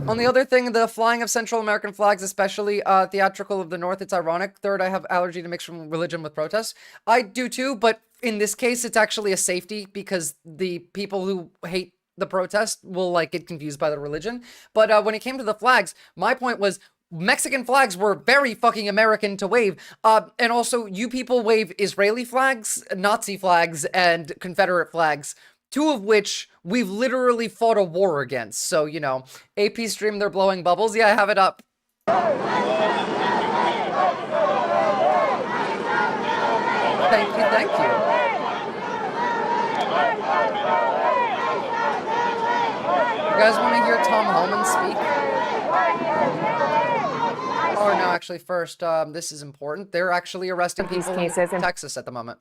On the other thing, the flying of Central American flags, especially theatrical of the North, it's ironic. Third, I have allergy to mix religion with protests. I do too, but in this case, it's actually a safety because the people who hate the protest will, like, get confused by the religion. But when it came to the flags, my point was Mexican flags were very fucking American to wave. And also, you people wave Israeli flags, Nazi flags, and Confederate flags, 2 of which we've literally fought a war against. So, you know, AP stream, they're blowing bubbles. Yeah, I have it up. Thank you, thank you. You guys want to hear Tom Homan speak? Oh, no, actually, first, this is important. They're actually arresting people in Texas at the moment.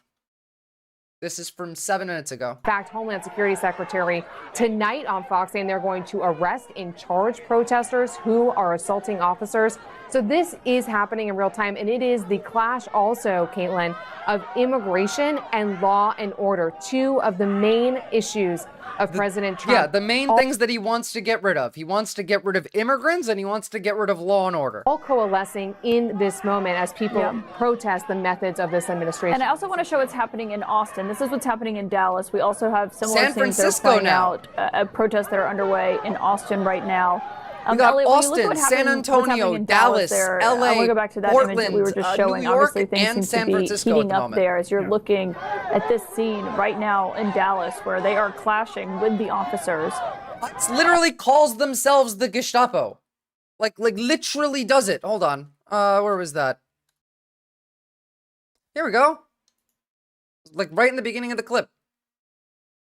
This is from 7 minutes ago. In fact, Homeland Security Secretary tonight on Fox saying they're going to arrest and charge protesters who are assaulting officers. So this is happening in real time, and it is the clash also, Caitlin, of immigration and law and order, two of the main issues of President Trump. Yeah, the main things that he wants to get rid of. He wants to get rid of immigrants, and he wants to get rid of law and order. All coalescing in this moment as people protest the methods of this administration. And I also want to show what's happening in Austin. This is what's happening in Dallas. We also have similar San things that are Francisco playing now. out, protests that are underway in Austin right now. We got Elliot, Austin, San Antonio, Dallas, LA, I want to go back to that Portland, image that we were just showing. New York, Obviously, things and seem San to be Francisco heating at the up moment. there as you're looking at this scene right now in Dallas, where they are clashing with the officers. It literally calls themselves the Gestapo. Like literally does it. Hold on. Where was that? Here we go. Like right in the beginning of the clip.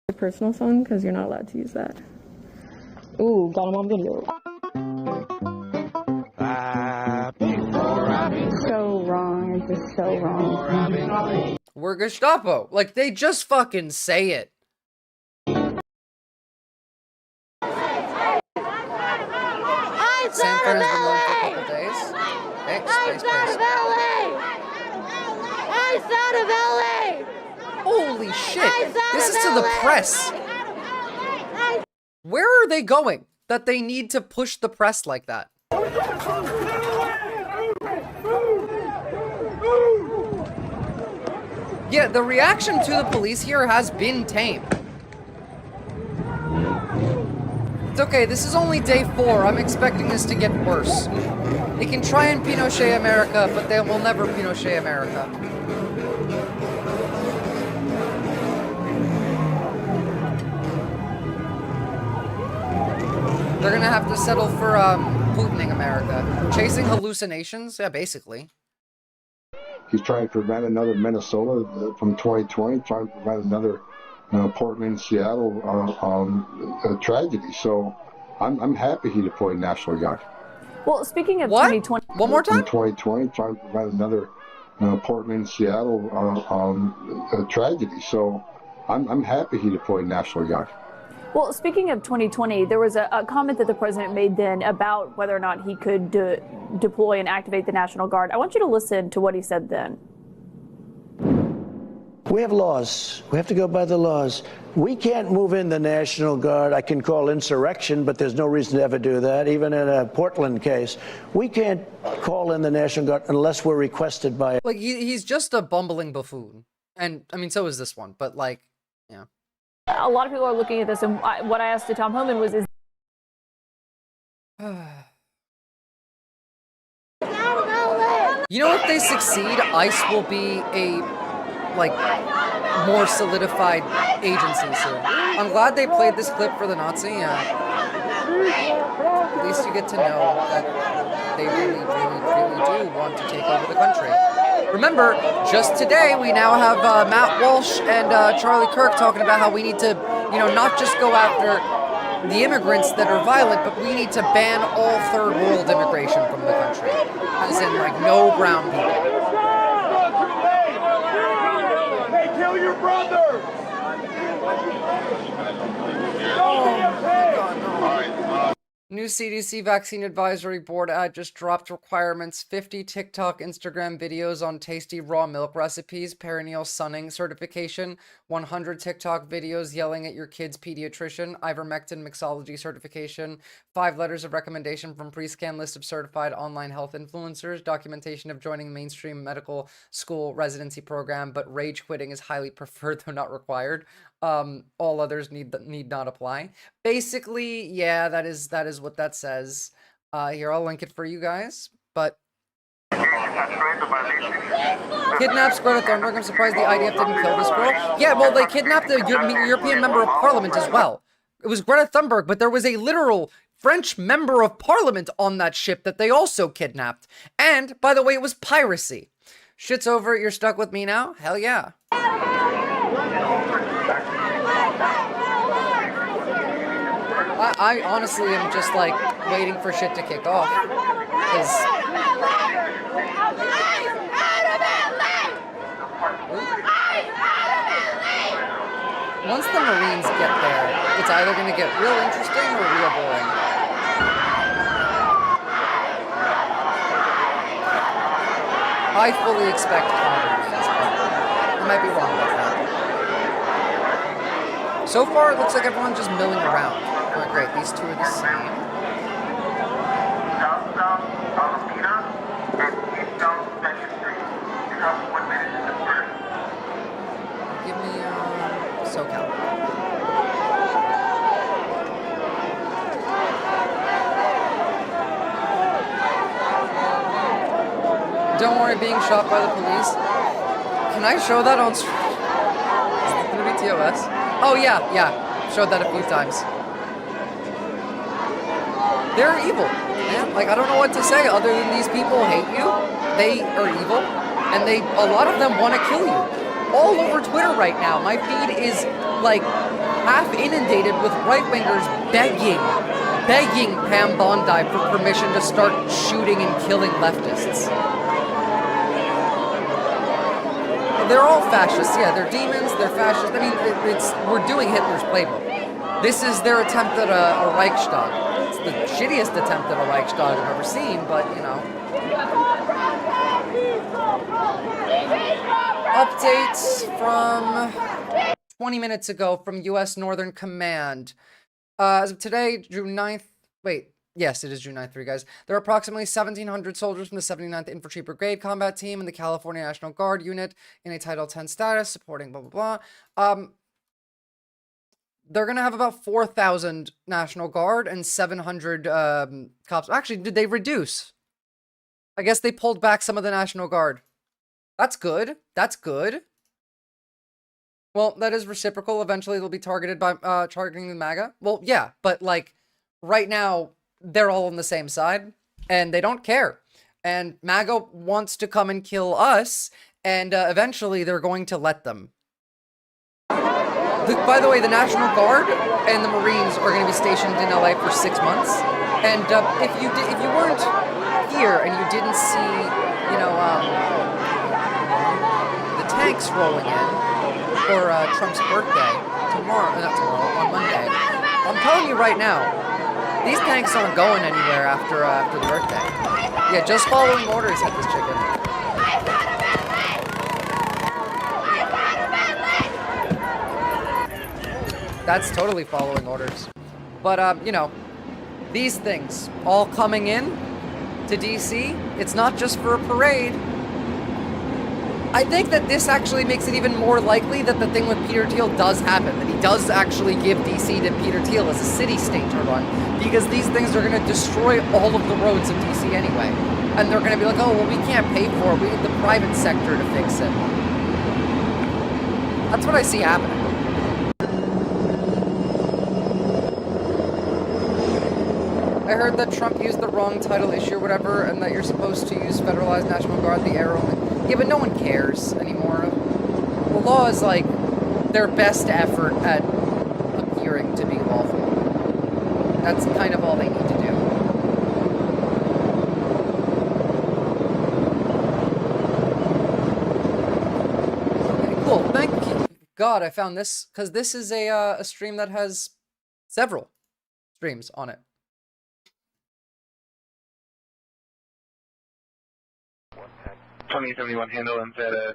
A personal phone, because you're not allowed to use that. Ooh, got him on video. So wrong. It's just so wrong. We're Gestapo. Like, they just fucking say it. San Fran's been going for a couple days. Holy shit. This is to the press. Where are they going that they need to push the press like that? Yeah, the reaction to the police here has been tame. It's okay, this is only day 4. I'm expecting this to get worse. They can try and Pinochet America, but they will never Pinochet America. They're gonna have to settle for Putining America. Chasing hallucinations? Yeah, basically. He's trying to prevent another Minnesota from 2020, trying to prevent another Portland, Seattle tragedy. So I'm happy he deployed National Guard. Well, speaking of 2020... One more time? From 2020, trying to prevent another Portland, Seattle tragedy. So I'm happy he deployed National Guard. Well, speaking of 2020, there was a comment that the president made then about whether or not he could deploy and activate the National Guard. I want you to listen to what he said then. We have laws. We have to go by the laws. We can't move in the National Guard. I can call insurrection, but there's no reason to ever do that, even in a Portland case. We can't call in the National Guard unless we're requested by it. Like, he's just a bumbling buffoon. And, I mean, so is this one, but, like, yeah. A lot of people are looking at this, and what I asked to Tom Homan was, You know, if they succeed, ICE will be a, like, more solidified agency soon. I'm glad they played this clip for the Nazi. At least you get to know that they really, really, really do want to take over the country. Remember, just today, we now have Matt Walsh and Charlie Kirk talking about how we need to, you know, not just go after the immigrants that are violent, but we need to ban all third world immigration from the country. As in, like, no brown people. They kill your brother! New CDC Vaccine Advisory Board ad just dropped requirements. 50 TikTok, Instagram videos on tasty raw milk recipes, perineal sunning certification, 100 TikTok videos yelling at your kid's pediatrician, ivermectin mixology certification, 5 letters of recommendation from pre-scan list of certified online health influencers, documentation of joining mainstream medical school residency program, but rage quitting is highly preferred though not required. All others need not apply. Basically, yeah, that is what that says. Here, I'll link it for you guys. But Kidnaps Greta Thunberg. I'm surprised the IDF didn't kill this girl. Yeah, well, they kidnapped a European member of parliament as well. It was Greta Thunberg, but there was a literal French member of parliament on that ship that they also kidnapped. And, by the way, it was piracy. Shit's over, you're stuck with me now? Hell yeah. I honestly am just, like, waiting for shit to kick off. Because... once the Marines get there, it's either going to get real interesting or real boring. I fully expect calmer Marines, but I might be wrong about that. So far, it looks like everyone's just milling around. Oh, great, these two are the same. Give me, SoCal. Don't worry, being shot by the police. Can I show that on stream? Is it gonna be TOS? Oh yeah, showed that a few times. They're evil, man. Like, I don't know what to say other than these people hate you. They are evil, and a lot of them want to kill you. All over Twitter right now, my feed is like half inundated with right-wingers begging Pam Bondi for permission to start shooting and killing leftists. They're all fascists, yeah, they're demons, they're fascists. I mean, we're doing Hitler's playbook. This is their attempt at a Reichstag. It's the shittiest attempt at a Reichstag I've ever seen, but, you know. Updates from 20 minutes ago from U.S. Northern Command. As of today, June 9th, yes, it is June 9th for you guys. There are approximately 1,700 soldiers from the 79th Infantry Brigade Combat Team and the California National Guard unit in a Title 10 status, supporting blah, blah, blah. They're going to have about 4,000 National Guard and 700 cops. Actually, did they reduce? I guess they pulled back some of the National Guard. That's good. That's good. Well, that is reciprocal. Eventually, they'll be targeted by targeting the MAGA. Well, yeah, but like right now, they're all on the same side, and they don't care. And MAGA wants to come and kill us, and eventually they're going to let them. By the way, the National Guard and the Marines are going to be stationed in LA for 6 months. And if you weren't here and you didn't see, you know, the tanks rolling in for Trump's birthday on Monday, I'm telling you right now, these tanks aren't going anywhere after the birthday. Yeah, just following orders at this chicken. That's totally following orders. But, you know, these things all coming in to DC, it's not just for a parade. I think that this actually makes it even more likely that the thing with Peter Thiel does happen, that he does actually give DC to Peter Thiel as a city-state to run, because these things are going to destroy all of the roads of DC anyway. And they're going to be like, oh, well, we can't pay for it. We need the private sector to fix it. That's what I see happening. I heard that Trump used the wrong title issue or whatever, and that you're supposed to use Federalized National Guard, the air only. Yeah, but no one cares anymore. The law is like their best effort at appearing to be lawful. That's kind of all they need to do. Okay, cool. Thank you. God, I found this, because this is a stream that has several streams on it. $2071 handle and Zeta.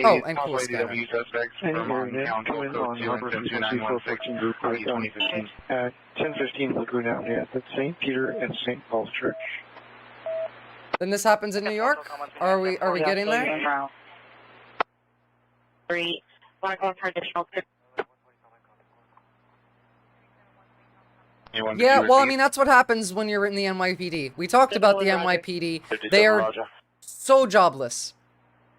Oh, and cool scanner. Suspects from Council Code 2172916, Group 2015. 1015 Lagoon Avenue at the St. Peter and St. Paul's Church. Then this happens in New York? Are we getting there? 3. Want to go for additional? Yeah, well, I mean, that's what happens when you're in the NYPD. We talked about the NYPD. They are so jobless.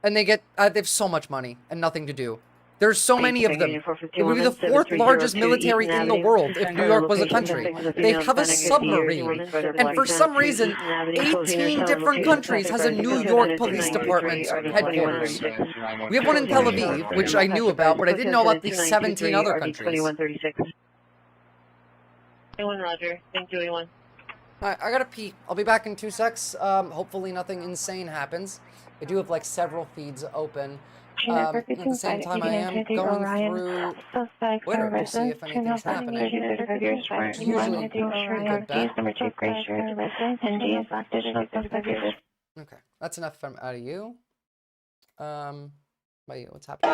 And they have so much money and nothing to do. There's so many of them. It would be the 4th largest military in the world if New York was a country. They have a submarine. And for some reason, 18 different countries has a New York Police Department headquarters. We have one in Tel Aviv, which I knew about, but I didn't know about the 17 other countries. 21 Roger. Thank you, everyone. Alright, I gotta pee. I'll be back in 2 secs. Hopefully nothing insane happens. I do have like several feeds open. At the same time, I am going through Twitter to see if anything's happening. It's usually a good bet. Okay. That's enough from out of you. Wait, what's happening?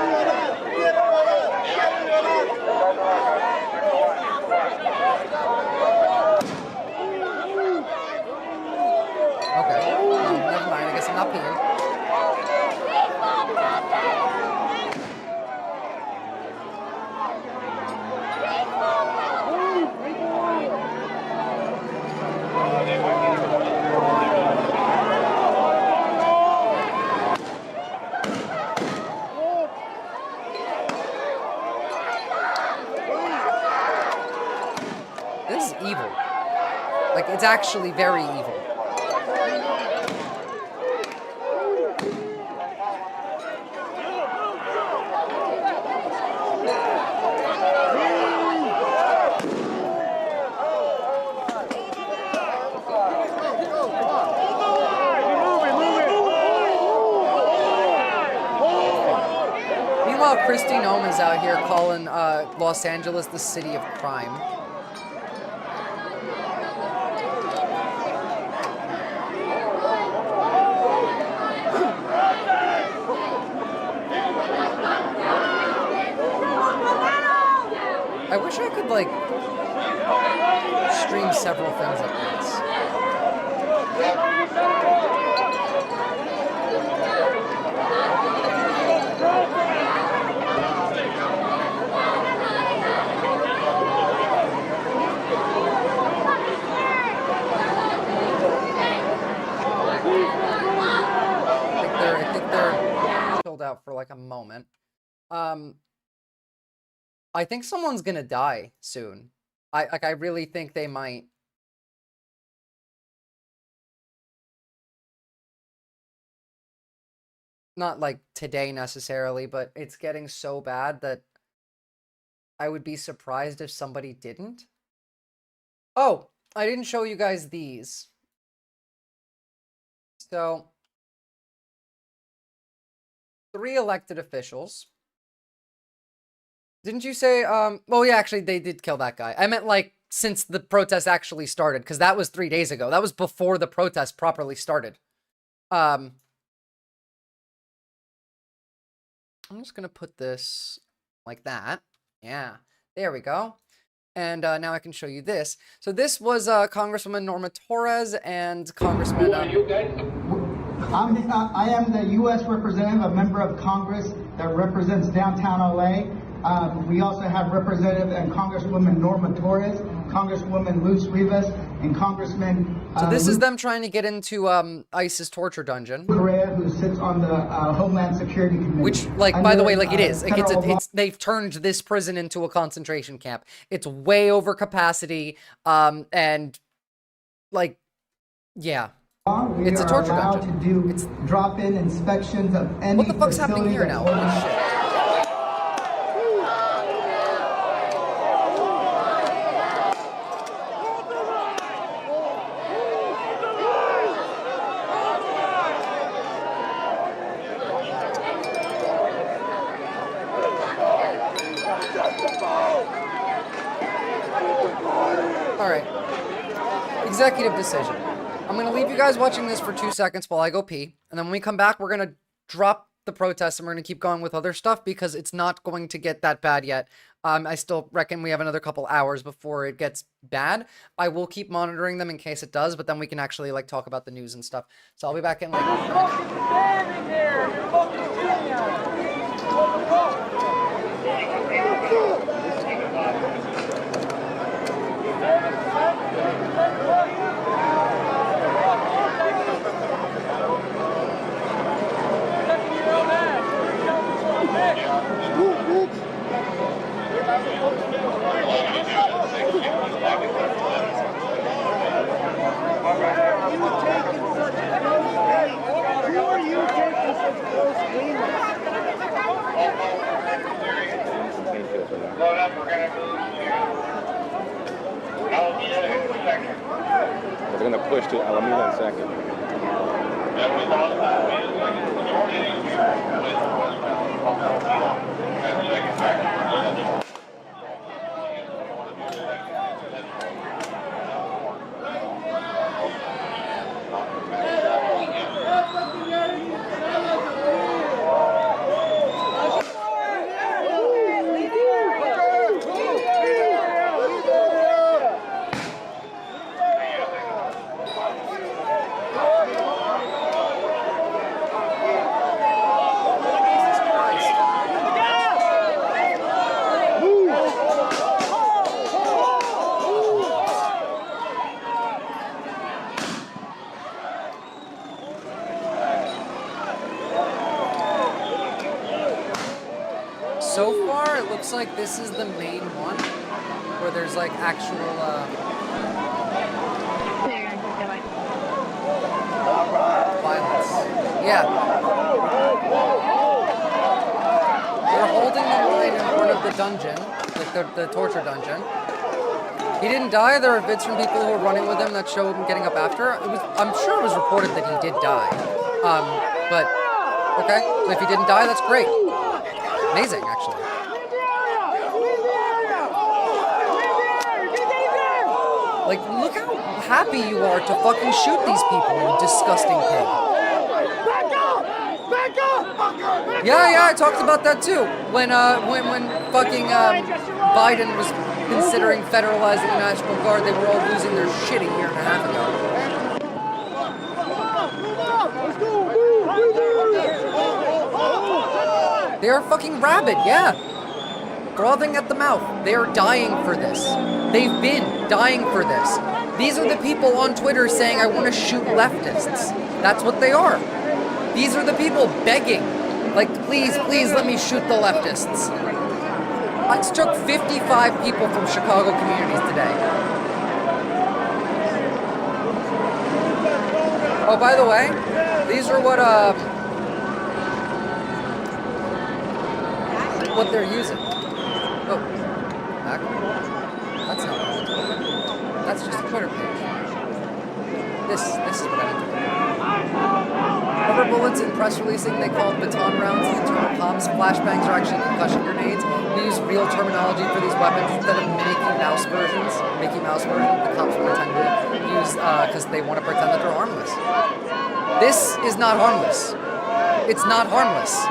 Okay. Never mind. I guess I'm not peeing. This is evil. Like, it's actually very evil. Meanwhile, Kristi Noem is out here calling Los Angeles the city of crime. I wish I could, like, stream several things at once. I think they're chilled out for like a moment. I think someone's gonna die soon. I really think they might. Not like today necessarily, but it's getting so bad that I would be surprised if somebody didn't. Oh, I didn't show you guys these. So, 3 elected officials. Didn't you say, well, yeah, actually, they did kill that guy. I meant, like, since the protest actually started, because that was 3 days ago. That was before the protest properly started. I'm just going to put this like that. Yeah, there we go. And now I can show you this. So this was Congresswoman Norma Torres and Congressman... Who are you guys? I am the U.S. representative, a member of Congress that represents downtown L.A. We also have Representative and Congresswoman Norma Torres, Congresswoman Luz Rivas, and Congressman... So this is them trying to get into ISIS torture dungeon. Correa, who sits on the Homeland Security Committee. Which, like, by the way, like, it is. Like, it's they've turned this prison into a concentration camp. It's way over capacity, and, like, yeah. It's a torture dungeon. We are allowed to do drop-in inspections of any... What the fuck's happening here now? Holy shit. Executive decision. I'm going to leave you guys watching this for 2 seconds while I go pee. And then when we come back, we're going to drop the protest and we're going to keep going with other stuff because it's not going to get that bad yet. I still reckon we have another couple hours before it gets bad. I will keep monitoring them in case it does, but then we can actually like talk about the news and stuff. So I'll be back in like... Load up, we're gonna move to Alameda in a second. We're gonna push to Alameda in a second. Then we lost Alameda, majority of these people live westbound from Alameda. And second back to Central. so far, it looks like this is the main one, where there's like actual, violence. Yeah. They're holding the line in front of the dungeon, like the torture dungeon. He didn't die. There are vids from people who were running with him that show him getting up after. I'm sure it was reported that he did die. But, okay. If he didn't die, that's great. Amazing, actually. Like, look how happy you are to fucking shoot these people, you disgusting pig. Yeah, I talked about that too. When fucking Biden was considering federalizing the National Guard, they were all losing their shit a year and a half ago. They are fucking rabid, yeah. Frothing at the mouth. They are dying for this. They've been dying for this. These are the people on Twitter saying, I want to shoot leftists. That's what they are. These are the people begging. Like, please let me shoot the leftists. I took 55 people from Chicago communities today. Oh, by the way, these are what they're using. Oh, back. That's not what I meant to open. That's just a Twitter page. This is what I meant to open. Rubber bullets in press releasing, they called baton rounds and internal comms. Flashbangs are actually concussion grenades. We use real terminology for these weapons instead of Mickey Mouse versions. The cops pretend to use because they want to pretend that they're harmless. This is not harmless. It's not harmless.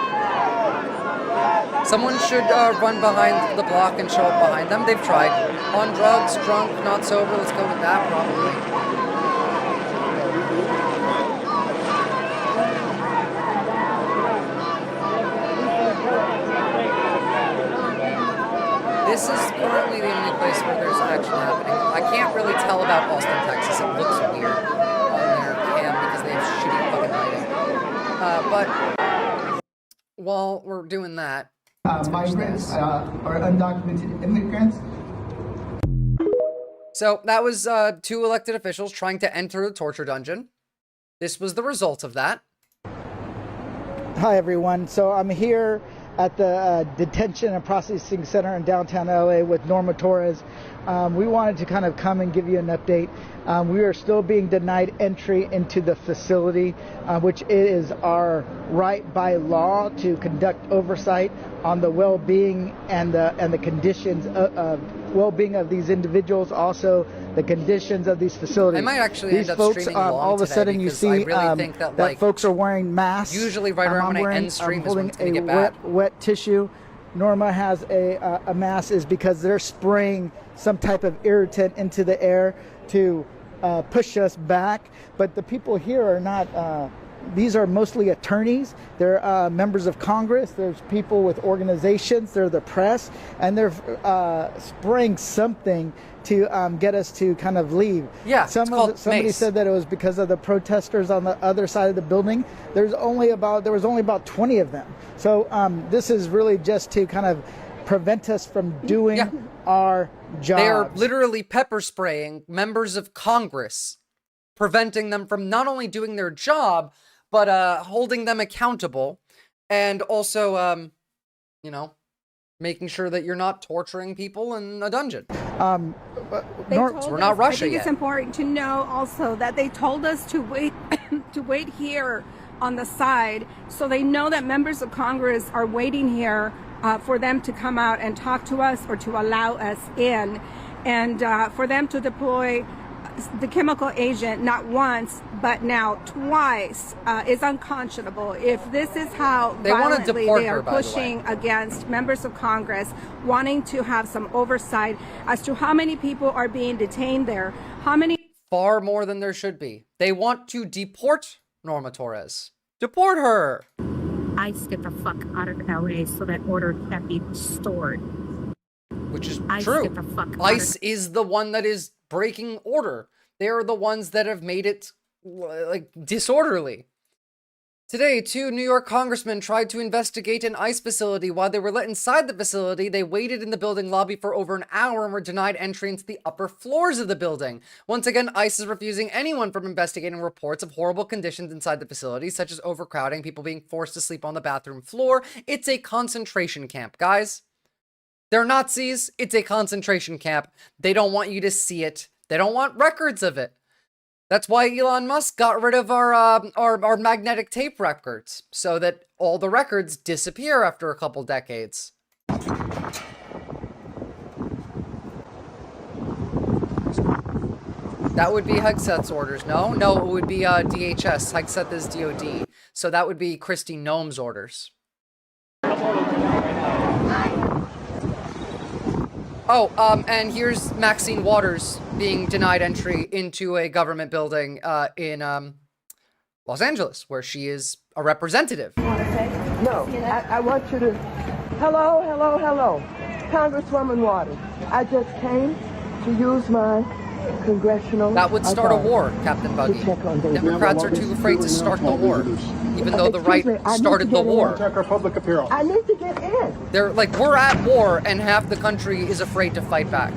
Someone should run behind the block and show up behind them. They've tried. On drugs, drunk, not sober. Let's go with that, probably. This is currently the only place where there's action happening. I can't really tell about Austin, Texas. It looks weird on their cam because they have shitty fucking lighting. But while we're doing that, migrants or undocumented immigrants. So that was 2 elected officials trying to enter the torture dungeon. This was the result of that. Hi, everyone. So I'm here at the Detention and Processing Center in downtown LA with Norma Torres. We wanted to kind of come and give you an update. We are still being denied entry into the facility, which is our right by law to conduct oversight on the well-being and the conditions of well-being of these individuals, also the conditions of these facilities. I might actually these end up folks, streaming long all of a sudden you see I really think that, like, folks are wearing masks. Usually right around when I end stream is when it's going to get bad. Wet tissue. Norma has a mask is because they're spraying some type of irritant into the air to push us back. But the people here are not, these are mostly attorneys. They're members of Congress. There's people with organizations. They're the press. And they're spraying something to get us to kind of leave. Yeah, somebody said that it was because of the protesters on the other side of the building. There was only about 20 of them. So this is really just to kind of prevent us from doing our jobs. They're literally pepper spraying members of Congress, preventing them from not only doing their job, but holding them accountable, and also, you know, making sure that you're not torturing people in a dungeon. We're not Russia I think yet. It's important to know also that they told us to wait to wait here on the side, so they know that members of Congress are waiting here for them to come out and talk to us or to allow us in, and for them to deploy the chemical agent not once but now twice is unconscionable. If this is how violently they are pushing against members of Congress, wanting to have some oversight as to how many people are being detained there, how many... Far more than there should be. They want to deport Norma Torres. Deport her! ICE get the fuck out of LA so that order can be restored. Which is ICE true. Get the fuck ICE is the one that is breaking order. They are the ones that have made it, like, disorderly. Today, 2 New York congressmen tried to investigate an ICE facility. While they were let inside the facility, they waited in the building lobby for over an hour and were denied entry into the upper floors of the building. Once again, ICE is refusing anyone from investigating reports of horrible conditions inside the facility, such as overcrowding, people being forced to sleep on the bathroom floor. It's a concentration camp, guys. They're Nazis. It's a concentration camp. They don't want you to see it. They don't want records of it. That's why Elon Musk got rid of our magnetic tape records, so that all the records disappear after a couple decades. That would be Hegseth's orders. No, it would be DHS. Hegseth is DOD. So that would be Kristi Noem's orders. Oh, and here's Maxine Waters being denied entry into a government building in Los Angeles, where she is a representative. No, I want you to... Hello. Congresswoman Waters. I just came to use my congressional... That would start a war, Captain Buggy. Democrats are too afraid to start the war, even though the right started the war. I need to get in. They're like, we're at war, and half the country is afraid to fight back.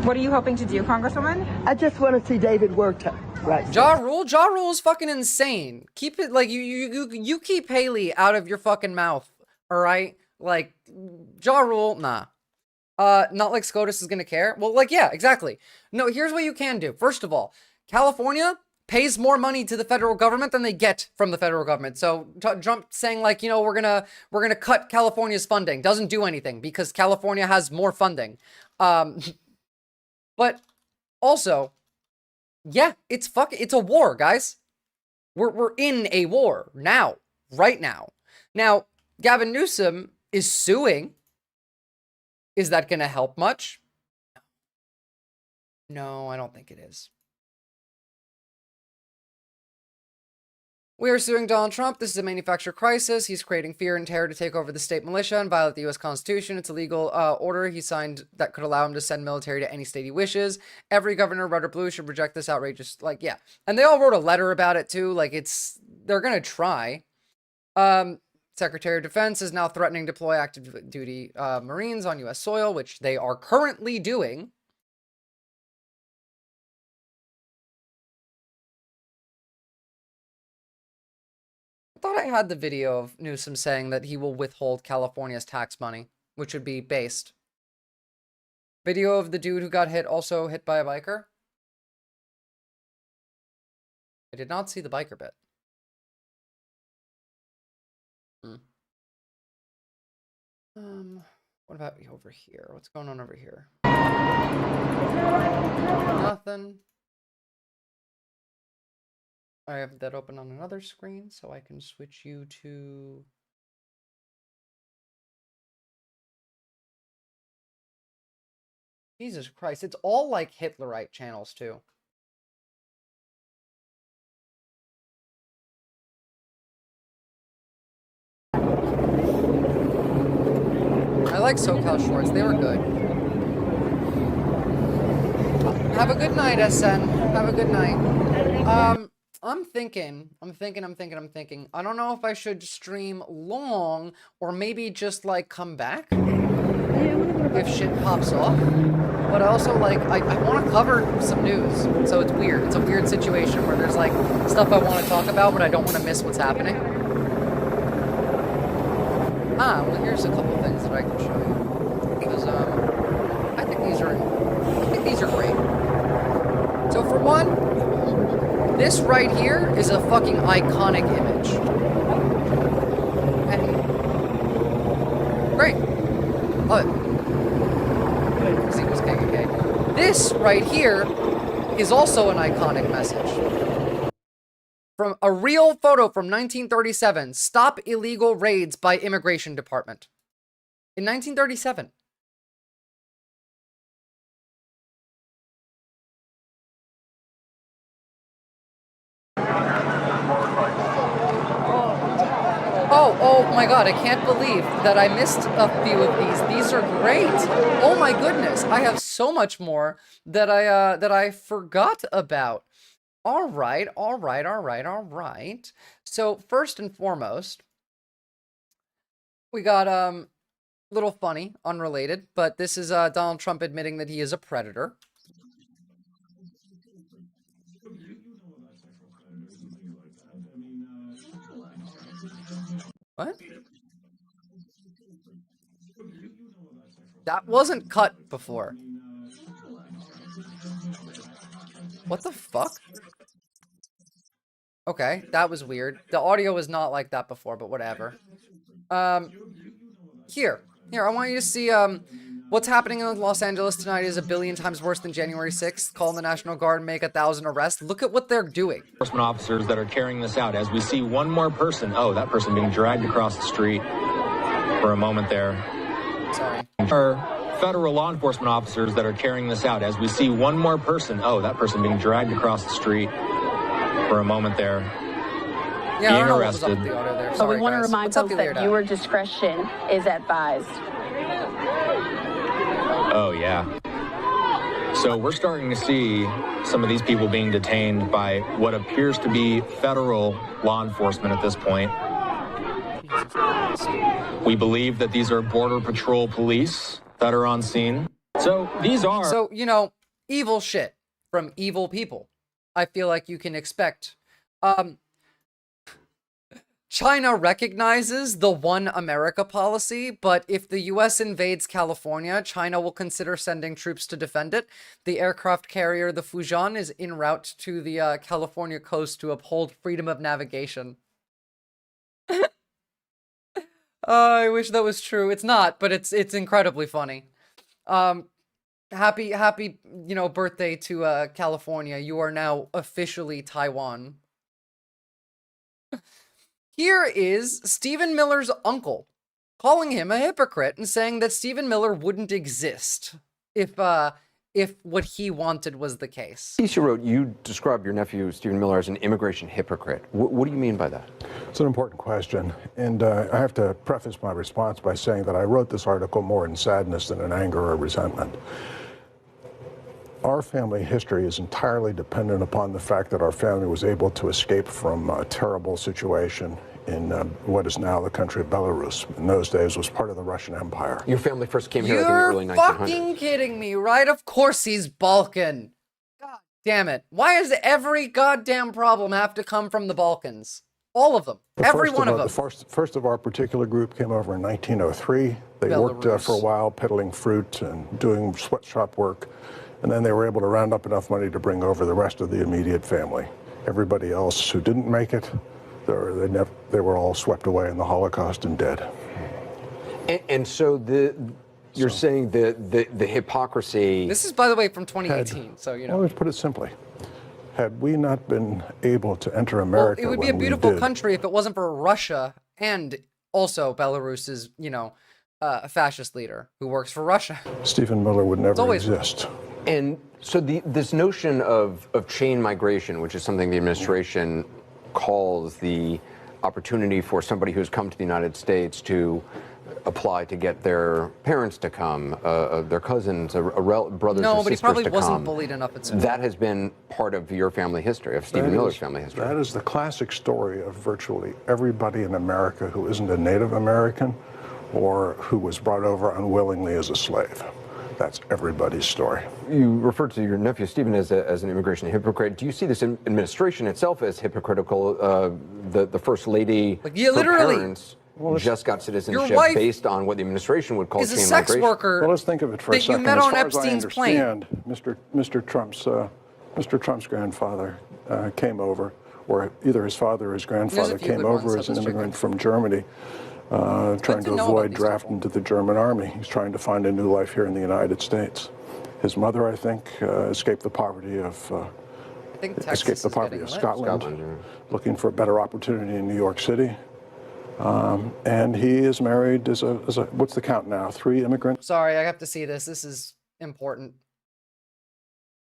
What are you hoping to do, Congresswoman? I just want to see David Werta. Right. Ja Rule is fucking insane. Keep it, like, you keep Haley out of your fucking mouth, all right? Like, Ja Rule, nah. Not like SCOTUS is gonna care. Well, like, yeah, exactly. No, here's what you can do. First of all, California pays more money to the federal government than they get from the federal government. So Trump saying, like, you know, we're gonna cut California's funding doesn't do anything because California has more funding. But also, yeah, it's a war, guys. We're in a war now, right now. Now, Gavin Newsom is suing. Is that going to help much? No, I don't think it is. We are suing Donald Trump. This is a manufactured crisis. He's creating fear and terror to take over the state militia and violate the U.S. Constitution. It's a legal order he signed that could allow him to send military to any state he wishes. Every governor, red or blue, should reject this outrageous, like, yeah. And they all wrote a letter about it, too. Like, they're going to try. Secretary of Defense is now threatening to deploy active duty Marines on U.S. soil, which they are currently doing. I thought I had the video of Newsom saying that he will withhold California's tax money, which would be based. Video of the dude who got hit, also hit by a biker. I did not see the biker bit. What about over here? What's going on over here? Nothing. I have that open on another screen, so I can switch you to... Jesus Christ, it's all like Hitlerite channels, too. I like SoCal Shorts, they were good. Have a good night, SN. Have a good night. I'm thinking. I don't know if I should stream long or maybe just like come back if shit pops off. But I also like, I want to cover some news. So it's weird. It's a weird situation where there's like stuff I want to talk about, but I don't want to miss what's happening. Well, here's a couple things that I can show you. Because, I think these are great. So for one, this right here is a fucking iconic image. And great. Love it. Because he was KKK. This right here is also an iconic message. From a real photo from 1937. Stop illegal raids by Immigration Department. In 1937. Oh my god, I can't believe that I missed a few of these. These are great. Oh my goodness, I have so much more that I forgot about. All right. So first and foremost, we got little funny, unrelated, but this is Donald Trump admitting that he is a predator. What? That wasn't cut before. What the fuck? Okay, that was weird. The audio was not like that before, but whatever. Here, I want you to see, what's happening in Los Angeles tonight is 1 billion times worse than January 6th. Call in the National Guard and make 1,000 arrests. Look at what they're doing. Enforcement officers that are carrying this out as we see one more person. Oh, that person being dragged across the street for a moment there. Sorry. Our federal law enforcement officers that are carrying this out as we see one more person. Oh, that person being dragged across the street for a moment there. Yeah, being I don't know arrested. What was up with the audio there. But Sorry, we want to guys. remind What's up, folks that Ilya? viewer discretion is advised. Oh, yeah. So we're starting to see some of these people being detained by what appears to be federal law enforcement at this point. We believe that these are Border Patrol police that are on scene. So these are... So, you know, evil shit from evil people. I feel like you can expect. China recognizes the One America policy, but if the U.S. invades California, China will consider sending troops to defend it. The aircraft carrier, the Fujian, is en route to the California coast to uphold freedom of navigation. I wish that was true. It's not, but it's incredibly funny. Happy, you know, birthday to California. You are now officially Taiwan. Here is Stephen Miller's uncle calling him a hypocrite and saying that Stephen Miller wouldn't exist if what he wanted was the case. Piece you wrote, you described your nephew, Stephen Miller, as an immigration hypocrite. What do you mean by that? It's an important question, and I have to preface my response by saying that I wrote this article more in sadness than in anger or resentment. Our family history is entirely dependent upon the fact that our family was able to escape from a terrible situation in what is now the country of Belarus. In those days was part of the Russian Empire. Your family first came here, I think, in the early 1900s. You're fucking kidding me, right? Of course he's Balkan. God damn it. Why does every goddamn problem have to come from the Balkans? All of them. Every one of them. The first of our particular group came over in 1903. They worked for a while peddling fruit and doing sweatshop work. And then they were able to round up enough money to bring over the rest of the immediate family. Everybody else who didn't make it, they were all swept away in the Holocaust and dead. And so you're saying the hypocrisy... This is, by the way, from 2018, so, you know. Well, let's put it simply. Had we not been able to enter America, well, it would be a beautiful country if it wasn't for Russia and also Belarus's, you know, fascist leader who works for Russia. Stephen Miller would never exist. And so this notion of chain migration, which is something the administration calls the opportunity for somebody who's come to the United States to apply to get their parents to come, their cousins, brothers or sisters to come. No, but he probably wasn't bullied enough at school. That has been part of your family history, of Stephen Miller's family history. That is the classic story of virtually everybody in America who isn't a Native American or who was brought over unwillingly as a slave. That's everybody's story. You referred to your nephew Stephen as an immigration hypocrite. Do you see this administration itself as hypocritical? The first lady, her parents just got citizenship based on what the administration would call chain migration. Sex worker. Well, let's think of it for a second. You met on as far Epstein's as I understand, Mr. Trump's grandfather came over, or either his father or his grandfather came over as an immigrant from Germany. Trying to avoid draft into the German army. He's trying to find a new life here in the United States. His mother, I think, escaped the poverty of Scotland, looking for a better opportunity in New York City. And he is married as a what's the count now? 3 immigrants? Sorry, I have to see this. This is important.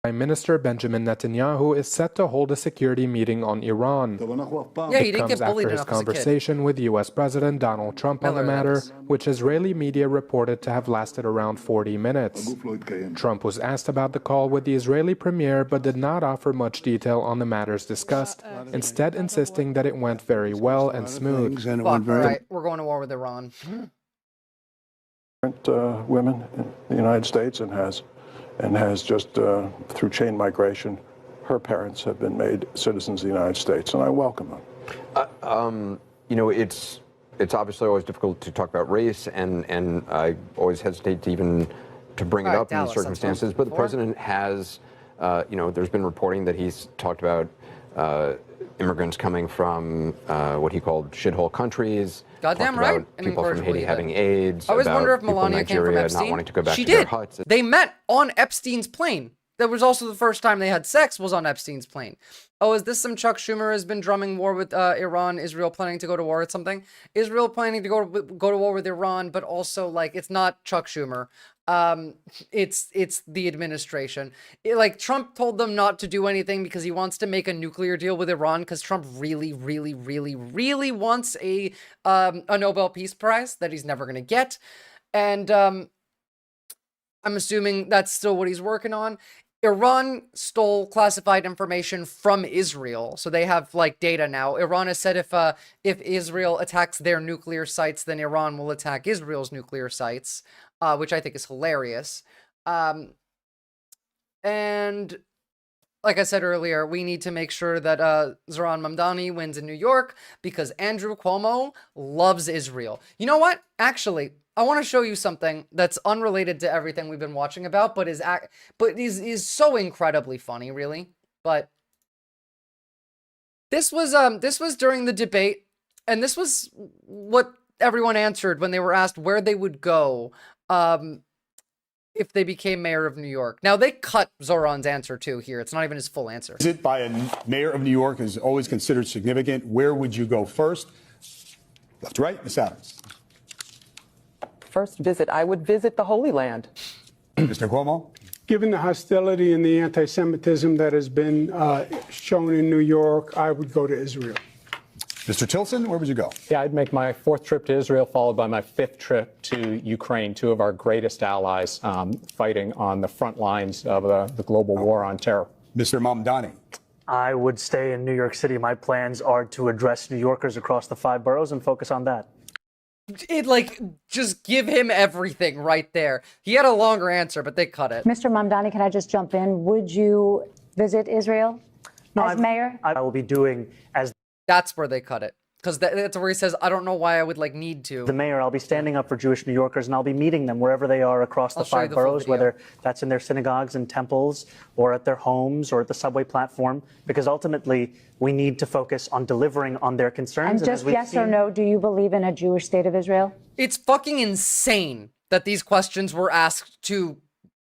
Prime Minister Benjamin Netanyahu is set to hold a security meeting on Iran. Yeah, he It didn't comes get bullied after his enough as a kid. conversation with U.S. President Donald Trump on the Miller, that matter, is. which Israeli media reported to have lasted around 40 minutes. Trump was asked about the call with the Israeli premier, but did not offer much detail on the matters discussed, instead insisting that it went very well and smooth. Fuck, all right, we're going to war with Iran. Women in the United States and has just through chain migration, her parents have been made citizens of the United States, and I welcome them. You know, it's obviously always difficult to talk about race, and I always hesitate to even to bring it up in these circumstances. But the president has, you know, there's been reporting that he's talked about immigrants coming from what he called shithole countries. Goddamn talked right. about people from Haiti having AIDS. I always about wonder if people Melania in came from Nigeria Epstein. not wanting to go back She to their did. huts. They met on Epstein's plane. That was also the first time they had sex was on Epstein's plane. Oh, is this some Chuck Schumer has been drumming war with Iran, Israel planning to go to war with something? Israel planning to go to war with Iran, but also like it's not Chuck Schumer. It's the administration. Like Trump told them not to do anything because he wants to make a nuclear deal with Iran because Trump really wants a Nobel Peace Prize that he's never going to get. And I'm assuming that's still what he's working on. Iran stole classified information from Israel, so they have like data now. Iran has said if Israel attacks their nuclear sites, then Iran will attack Israel's nuclear sites, which I think is hilarious. And like I said earlier, we need to make sure that Zohran Mamdani wins in New York because Andrew Cuomo loves Israel. You know what? Actually, I want to show you something that's unrelated to everything we've been watching about, but is so incredibly funny, really. But this was during the debate, and this was what everyone answered when they were asked where they would go if they became mayor of New York. Now, they cut Zoran's answer, too, here. It's not even his full answer. Visit by a mayor of New York is always considered significant. Where would you go first? Left to right, Ms. Adams. First visit, I would visit the Holy Land. Mr. Cuomo? Given the hostility and the anti-Semitism that has been shown in New York, I would go to Israel. Mr. Tilson, where would you go? Yeah, I'd make my 4th trip to Israel, followed by my 5th trip to Ukraine, 2 of our greatest allies fighting on the front lines of the global war on terror. Mr. Mamdani. I would stay in New York City. My plans are to address New Yorkers across the 5 boroughs and focus on that. It like just give him everything right there. He had a longer answer, but they cut it. Mr. Mamdani, can I just jump in? Would you visit Israel as mayor? I will be doing as. That's where they cut it. Because that's where he says, I don't know why I would like need to. The mayor, I'll be standing up for Jewish New Yorkers and I'll be meeting them wherever they are across the 5 boroughs, whether that's in their synagogues and temples or at their homes or at the subway platform, because ultimately we need to focus on delivering on their concerns. And just yes or no, do you believe in a Jewish state of Israel? It's fucking insane that these questions were asked to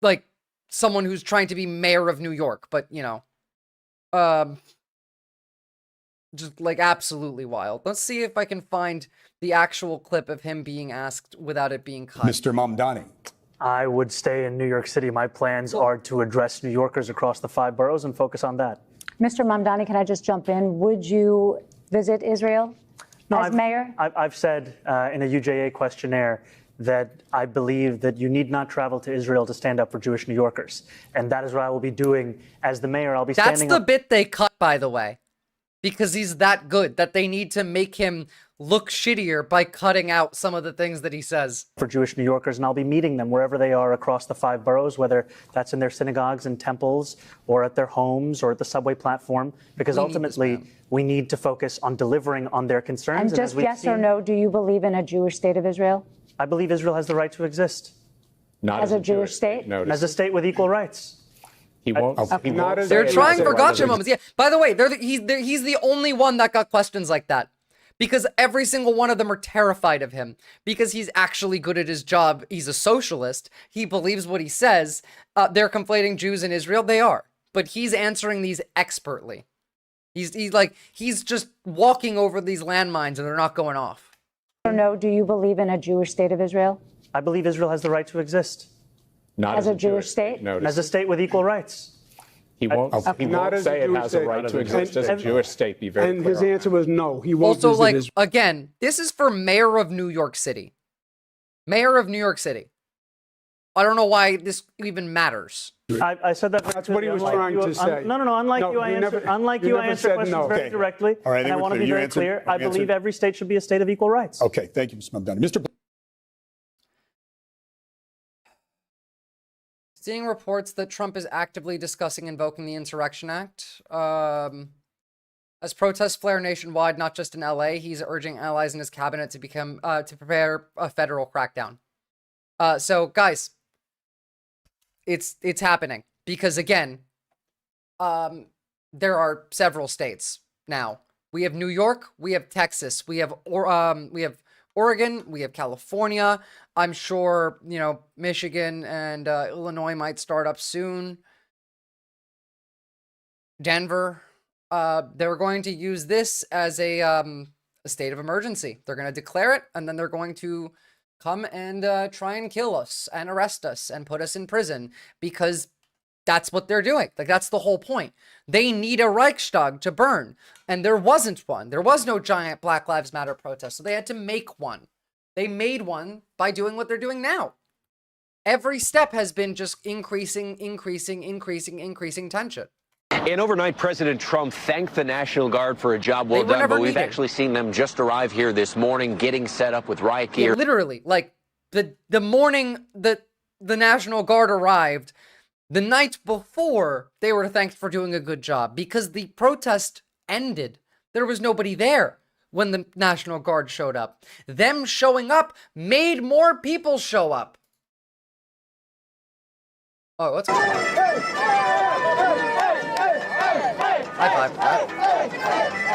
like someone who's trying to be mayor of New York, but you know, just like absolutely wild. Let's see if I can find the actual clip of him being asked without it being cut. Mr. Mamdani. I would stay in New York City. My plans are to address New Yorkers across the 5 boroughs and focus on that. Mr. Mamdani, can I just jump in? Would you visit Israel as mayor? I've said in a UJA questionnaire that I believe that you need not travel to Israel to stand up for Jewish New Yorkers. And that is what I will be doing as the mayor. I'll be standing That's the bit they cut, by the way. Because he's that good that they need to make him look shittier by cutting out some of the things that he says. For Jewish New Yorkers, and I'll be meeting them wherever they are across the 5 boroughs, whether that's in their synagogues and temples or at their homes or at the subway platform, because ultimately we need to focus on delivering on their concerns. And just yes or no, do you believe in a Jewish state of Israel? I believe Israel has the right to exist. Not as a Jewish state? As a state with equal rights. He won't. They're trying for gotcha moments. Yeah. By the way, he's the only one that got questions like that, because every single one of them are terrified of him because he's actually good at his job. He's a socialist. He believes what he says. They're conflating Jews and Israel. They are, but he's answering these expertly. He's just walking over these landmines and they're not going off. Or no, do you believe in a Jewish state of Israel? I believe Israel has the right to exist. Not as a Jewish state? As a state with equal rights. He won't Not as a say it Jewish has a state. right to exist as a Jewish state. Be very And clear his on answer was no. He won't Also, visit like, Israel. again, this is for mayor of New York City. Mayor of New York City. I don't know why this even matters. I said that. That's what he was trying to say. No. Unlike No, you, I you answer. never- Unlike you you, I never answer said questions no. very Okay. directly. All right, I and think I we're want to clear. be You very answered- clear. you I believe answered- every state should be a state of equal rights. Okay, thank you, Mr. Mamdani. Mr. Seeing reports that Trump is actively discussing invoking the Insurrection Act. As protests flare nationwide, not just in LA, he's urging allies in his cabinet to prepare a federal crackdown. So guys, it's happening because again, there are several states now. We have New York, we have Texas, we have Oregon, we have California. I'm sure, you know, Michigan and Illinois might start up soon. Denver. They're going to use this as a state of emergency. They're going to declare it, and then they're going to come and try and kill us and arrest us and put us in prison because that's what they're doing. Like, that's the whole point. They need a Reichstag to burn, and there wasn't one. There was no giant Black Lives Matter protest, so they had to make one. They made one by doing what they're doing now. Every step has been just increasing tension. And overnight, President Trump thanked the National Guard for a job well done, but we've actually seen them just arrive here this morning, getting set up with riot gear. Yeah, literally, like the morning that the National Guard arrived, the night before, they were thanked for doing a good job because the protest ended. There was nobody there when the National Guard showed up. Them showing up made more people show up. Oh, what's going on? High five for that.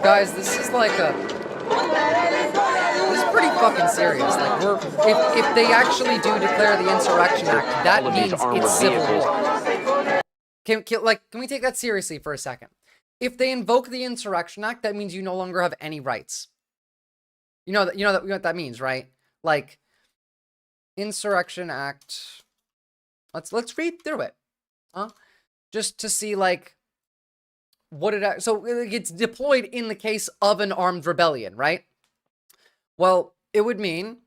Guys, this is like this is pretty fucking serious. Like, if they actually do declare the Insurrection Act, that means it's civil war. Can we take that seriously for a second? If they invoke the Insurrection Act, that means you no longer have any rights. You know what that means, right? Like, Insurrection Act. Let's read through it, huh? Just to see like what it. So it gets deployed in the case of an armed rebellion, right? Well, it would mean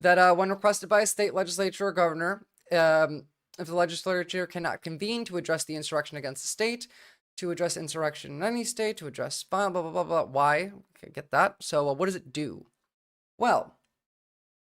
that when requested by a state legislature or governor, if the legislature cannot convene to address the insurrection against the state, to address insurrection in any state, to address blah, blah, blah, blah, blah. Why? Okay, get that. So what does it do? Well,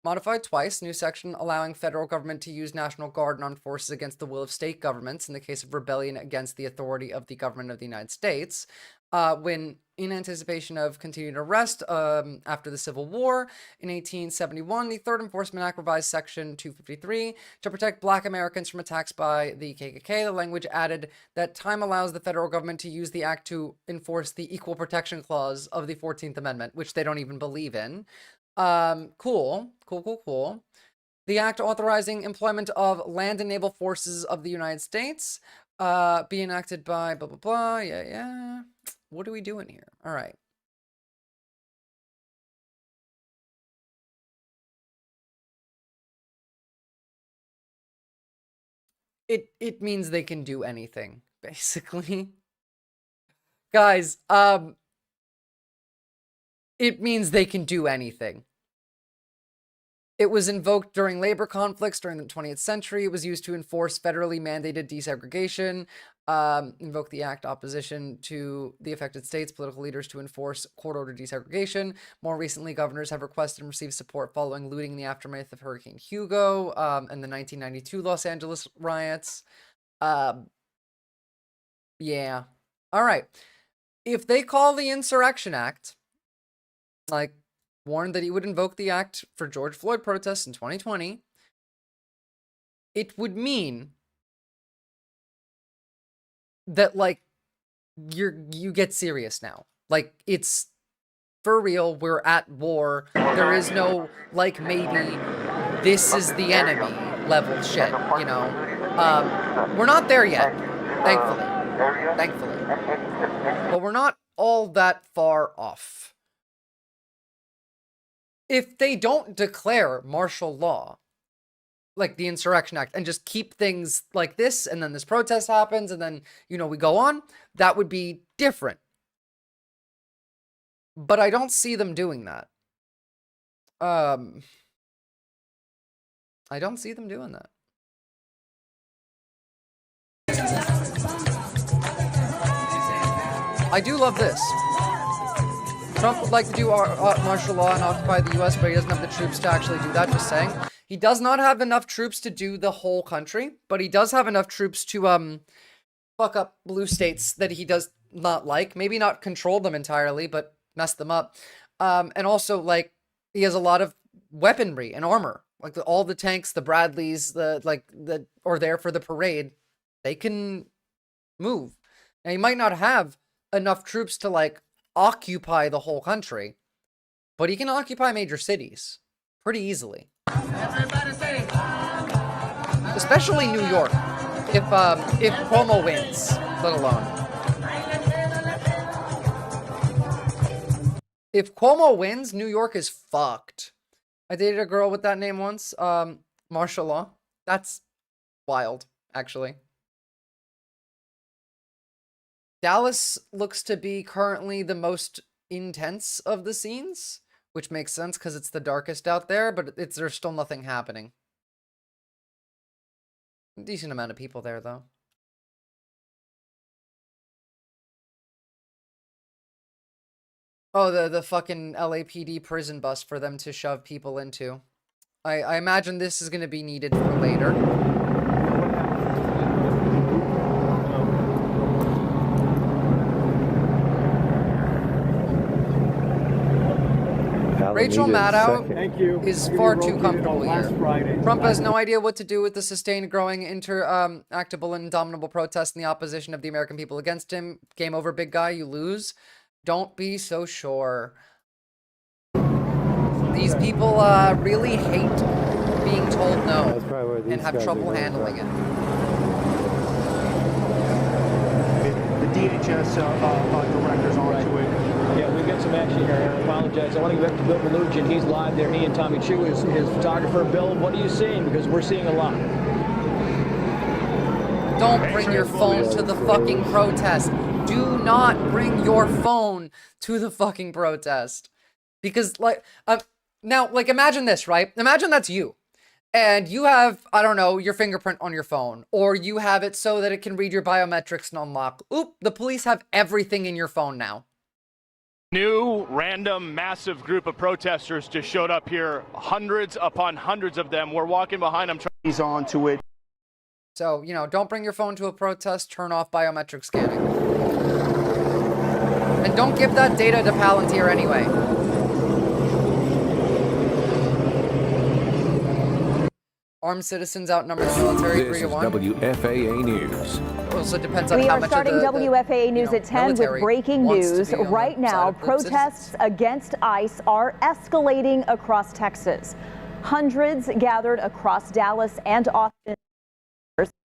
modified twice, new section allowing federal government to use National Guard and armed forces against the will of state governments in the case of rebellion against the authority of the government of the United States. When in anticipation of continued arrest after the Civil War in 1871, the Third Enforcement Act revised Section 253 to protect Black Americans from attacks by the KKK. The language added that time allows the federal government to use the act to enforce the Equal Protection Clause of the 14th Amendment, which they don't even believe in. Cool. The act authorizing employment of land and naval forces of the United States be enacted by blah, blah, blah. Yeah. What are we doing here? All right. It means they can do anything, basically. Guys, it means they can do anything. It was invoked during labor conflicts during the 20th century. It was used to enforce federally mandated desegregation, invoke the act opposition to the affected states, political leaders to enforce court-ordered desegregation. More recently, governors have requested and received support following looting in the aftermath of Hurricane Hugo and the 1992 Los Angeles riots. Yeah. All right. If they call the Insurrection Act, like, warned that he would invoke the act for George Floyd protests in 2020, it would mean that, like, you get serious now. Like, it's for real. We're at war. There is no, like, maybe this is the enemy level shit, you know? We're not there yet, thankfully. But we're not all that far off. If they don't declare martial law, like the Insurrection Act, and just keep things like this, and then this protest happens, and then, you know, we go on, that would be different. But I don't see them doing that. I don't see them doing that. I do love this. Trump would like to do martial law and occupy the U.S., but he doesn't have the troops to actually do that, just saying. He does not have enough troops to do the whole country, but he does have enough troops to, fuck up blue states that he does not like. Maybe not control them entirely, but mess them up. And also, like, he has a lot of weaponry and armor. Like, all the tanks, the Bradleys, that are there for the parade, they can move. Now, he might not have enough troops to, like, occupy the whole country, but he can occupy major cities pretty easily. Especially New York, if Cuomo wins, let alone. If Cuomo wins, New York is fucked. I dated a girl with that name once, martial law. That's wild, actually. Dallas looks to be currently the most intense of the scenes, which makes sense because it's the darkest out there, but there's still nothing happening. Decent amount of people there, though. Oh, the fucking LAPD prison bus for them to shove people into. I imagine this is going to be needed for later. Rachel Maddow is far too comfortable here. Trump has no idea what to do with the sustained, growing, interactable, and indomitable protests in the opposition of the American people against him. Game over, big guy, you lose. Don't be so sure. These people really hate being told no and have trouble handling it. The DHS director's on to it. Yeah, we got some action here. I apologize. I want to get back to Bill Belugin. He's live there. He and Tommy Chu, his photographer. Bill, what are you seeing? Because we're seeing a lot. Don't bring your phone to the fucking protest. Do not bring your phone to the fucking protest. Because, like, now, like, imagine this, right? Imagine that's you. And you have, I don't know, your fingerprint on your phone. Or you have it so that it can read your biometrics and unlock. Oop, the police have everything in your phone now. New, random, massive group of protesters just showed up here. Hundreds upon hundreds of them. We're walking behind them. He's on to it. So, you know, don't bring your phone to a protest. Turn off biometric scanning. And don't give that data to Palantir anyway. Armed citizens outnumber the military 3-1. WFAA News. Also depends on we how are much starting of the WFAA News at 10 with breaking news. Right now, protests against ICE are escalating across Texas. Hundreds gathered across Dallas and Austin.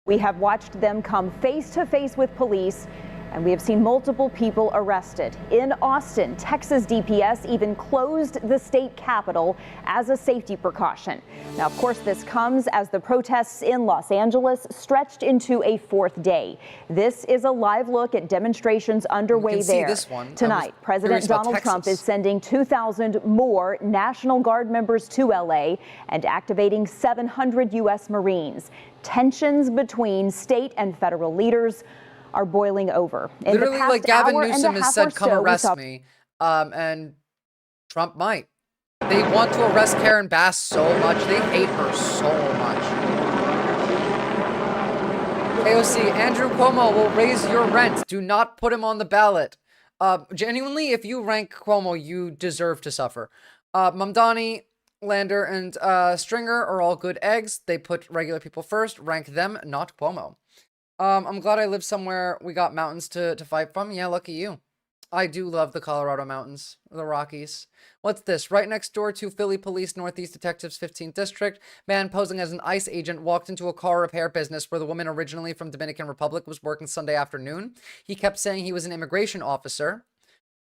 We have watched them come face to face with police, and we have seen multiple people arrested. In Austin, Texas DPS even closed the state capitol as a safety precaution. Now, of course, this comes as the protests in Los Angeles stretched into a fourth day. This is a live look at demonstrations underway there. Tonight, President Donald Trump is sending 2,000 more National Guard members to LA and activating 700 U.S. Marines. Tensions between state and federal leaders are boiling over. Literally, like Gavin Newsom has said, come arrest me. And Trump might. They want to arrest Karen Bass so much. They hate her so much. AOC, Andrew Cuomo will raise your rent. Do not put him on the ballot. Genuinely, if you rank Cuomo, you deserve to suffer. Mamdani, Lander, and Stringer are all good eggs. They put regular people first. Rank them, not Cuomo. I'm glad I live somewhere we got mountains to fight from. Yeah, lucky you. I do love the Colorado mountains, the Rockies. What's this? Right next door to Philly Police Northeast Detectives 15th District, man posing as an ICE agent walked into a car repair business where the woman originally from Dominican Republic was working Sunday afternoon. He kept saying he was an immigration officer.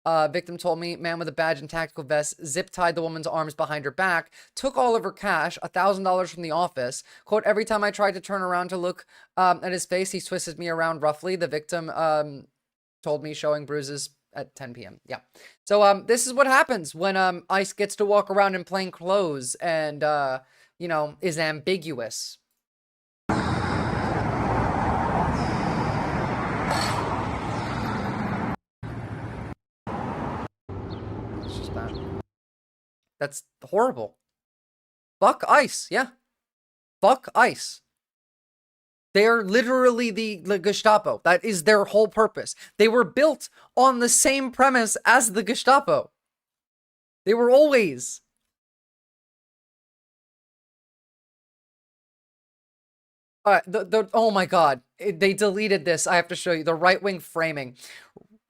Victim told me, man with a badge and tactical vest zip-tied the woman's arms behind her back, took all of her cash, $1,000 from the office. Quote, every time I tried to turn around to look at his face, he twisted me around roughly. The victim told me, showing bruises at 10 p.m. Yeah. So this is what happens when ICE gets to walk around in plain clothes and, you know, is ambiguous. It's just bad. That's horrible. Fuck ICE, yeah. Fuck ICE. They're literally the Gestapo. That is their whole purpose. They were built on the same premise as the Gestapo. They were always. Oh my God. They deleted this. I have to show you the right-wing framing.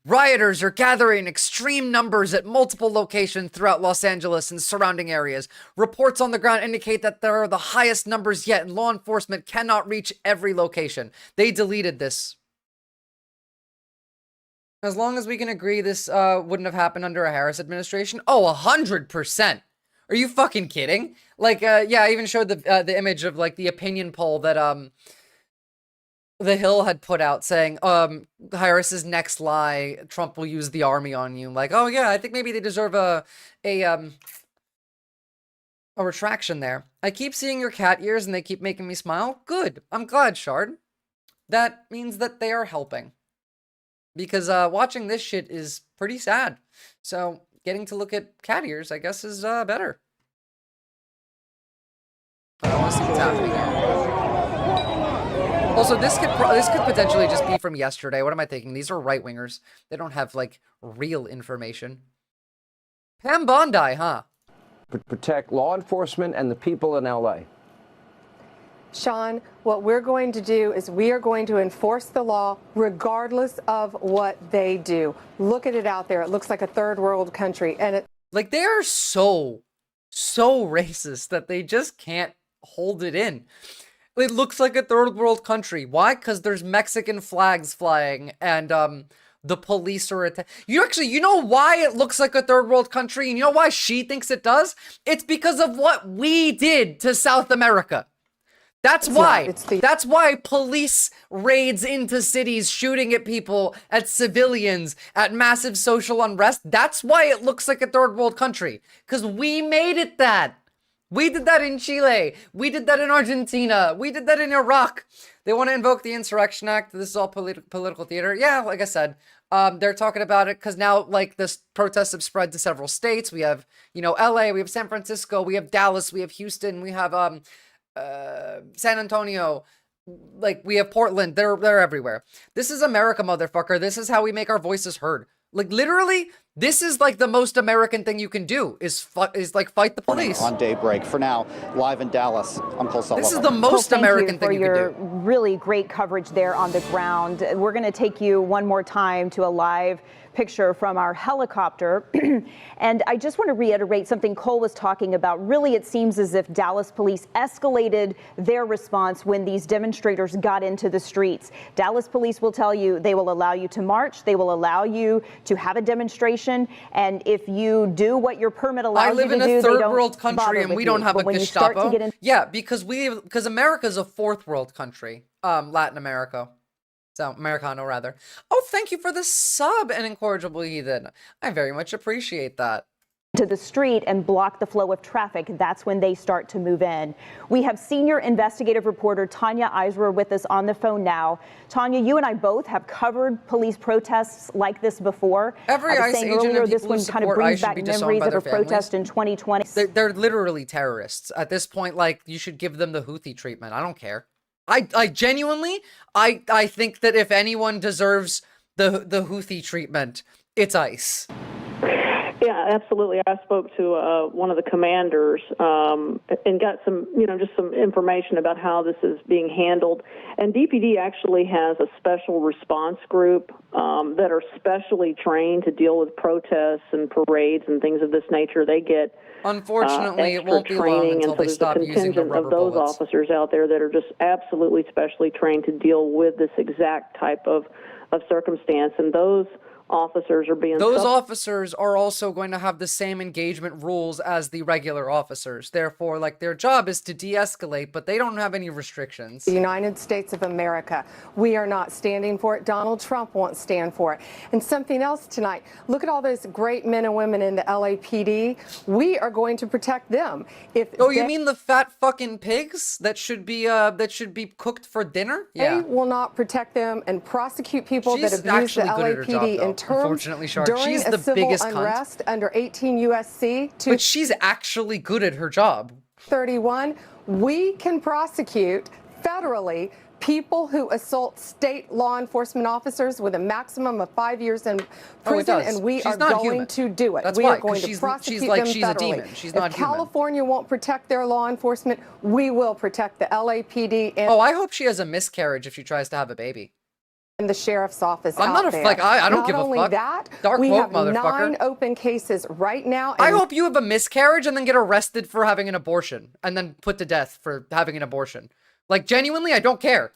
Rioters are gathering extreme numbers at multiple locations throughout Los Angeles and surrounding areas. Reports on the ground indicate that there are the highest numbers yet, and law enforcement cannot reach every location. They deleted this. As long as we can agree this wouldn't have happened under a Harris administration. Oh, 100%. Are you fucking kidding? Like, yeah, I even showed the image of, like, the opinion poll that, The Hill had put out saying, Harris's next lie, Trump will use the army on you. Like, oh yeah, I think maybe they deserve a retraction there. I keep seeing your cat ears and they keep making me smile. Good. I'm glad, Shard. That means that they are helping. Because watching this shit is pretty sad. So getting to look at cat ears, I guess, is better. I want to see what's happening here. Also, this could potentially just be from yesterday. What am I thinking? These are right-wingers. They don't have, like, real information. Pam Bondi, huh? Protect law enforcement and the people in L.A. Sean, what we're going to do is we are going to enforce the law regardless of what they do. Look at it out there. It looks like a third world country. And it, like, they are so racist that they just can't hold it in. It looks like a third world country. Why? Because there's Mexican flags flying and the police are you know why it looks like a third world country? And you know why she thinks it does? It's because of what we did to South America. That's why. That's why police raids into cities, shooting at people, at civilians, at massive social unrest. That's why it looks like a third world country. Because we made it that. We did that in Chile. We did that in Argentina. We did that in Iraq. They want to invoke the Insurrection Act. This is all political theater. Yeah, like I said, they're talking about it because now, like, this protests have spread to several states. We have, you know, LA, we have San Francisco, we have Dallas, we have Houston, we have San Antonio, like, we have Portland. They're everywhere. This is America, motherfucker. This is how we make our voices heard. Like, literally, this is, like, the most American thing you can do, is like, fight the police. On Daybreak. For now, live in Dallas, I'm Cole Sullivan. This is the most American thing you can do. Thank you for your really great coverage there on the ground. We're going to take you one more time to a live picture from our helicopter. And I just want to reiterate something Cole was talking about. Really, it seems as if Dallas police escalated their response when these demonstrators got into the streets. Dallas police will tell you they will allow you to march. They will allow you to have a demonstration. And if you do what your permit allows you to do, they don't I live in a third world country and we don't have a Gestapo. Yeah, because America's a fourth world country, Latin America. So, Americano, rather. Oh, thank you for the sub, An Incorrigible Heathen. I very much appreciate that. To the street and block the flow of traffic, that's when they start to move in. We have senior investigative reporter Tanya Eisler with us on the phone now. Tanya, you and I both have covered police protests like this before. Every ICE agent earlier, and this people one kind of brings back memories of a protest in 2020. They're literally terrorists. At this point, like, you should give them the Houthi treatment. I don't care. I genuinely, I think that if anyone deserves the Houthi treatment, it's ICE. Yeah, absolutely. I spoke to one of the commanders and got some, just some information about how this is being handled. And DPD actually has a special response group that are specially trained to deal with protests and parades and things of this nature. They get unfortunately it won't be long until they stop using the rubber bullets. Of those officers out there that are just absolutely specially trained to deal with this exact type of circumstance, and those officers are being. Those officers are also going to have the same engagement rules as the regular officers. Therefore, like, their job is to de-escalate, but they don't have any restrictions. The United States of America. We are not standing for it. Donald Trump won't stand for it. And something else tonight. Look at all those great men and women in the LAPD. We are going to protect them. You mean the fat fucking pigs that should be cooked for dinner? They will not protect them and prosecute people that abuse the LAPD in terms during she's a the civil biggest unrest cunt. under 18 USC. But she's actually good at her job. 31. We can prosecute federally people who assault state law enforcement officers with a maximum of 5 years in prison, and we are going to do it. We are going to prosecute them federally. A demon. She's not if human. California won't protect their law enforcement, we will protect the LAPD. And I hope she has a miscarriage if she tries to have a baby. In the sheriff's office. I'm not I don't give a fuck. Not only that, Dark we woke have motherfucker. 9 open cases right now. I hope you have a miscarriage and then get arrested for having an abortion and then put to death for having an abortion. Like, genuinely, I don't care.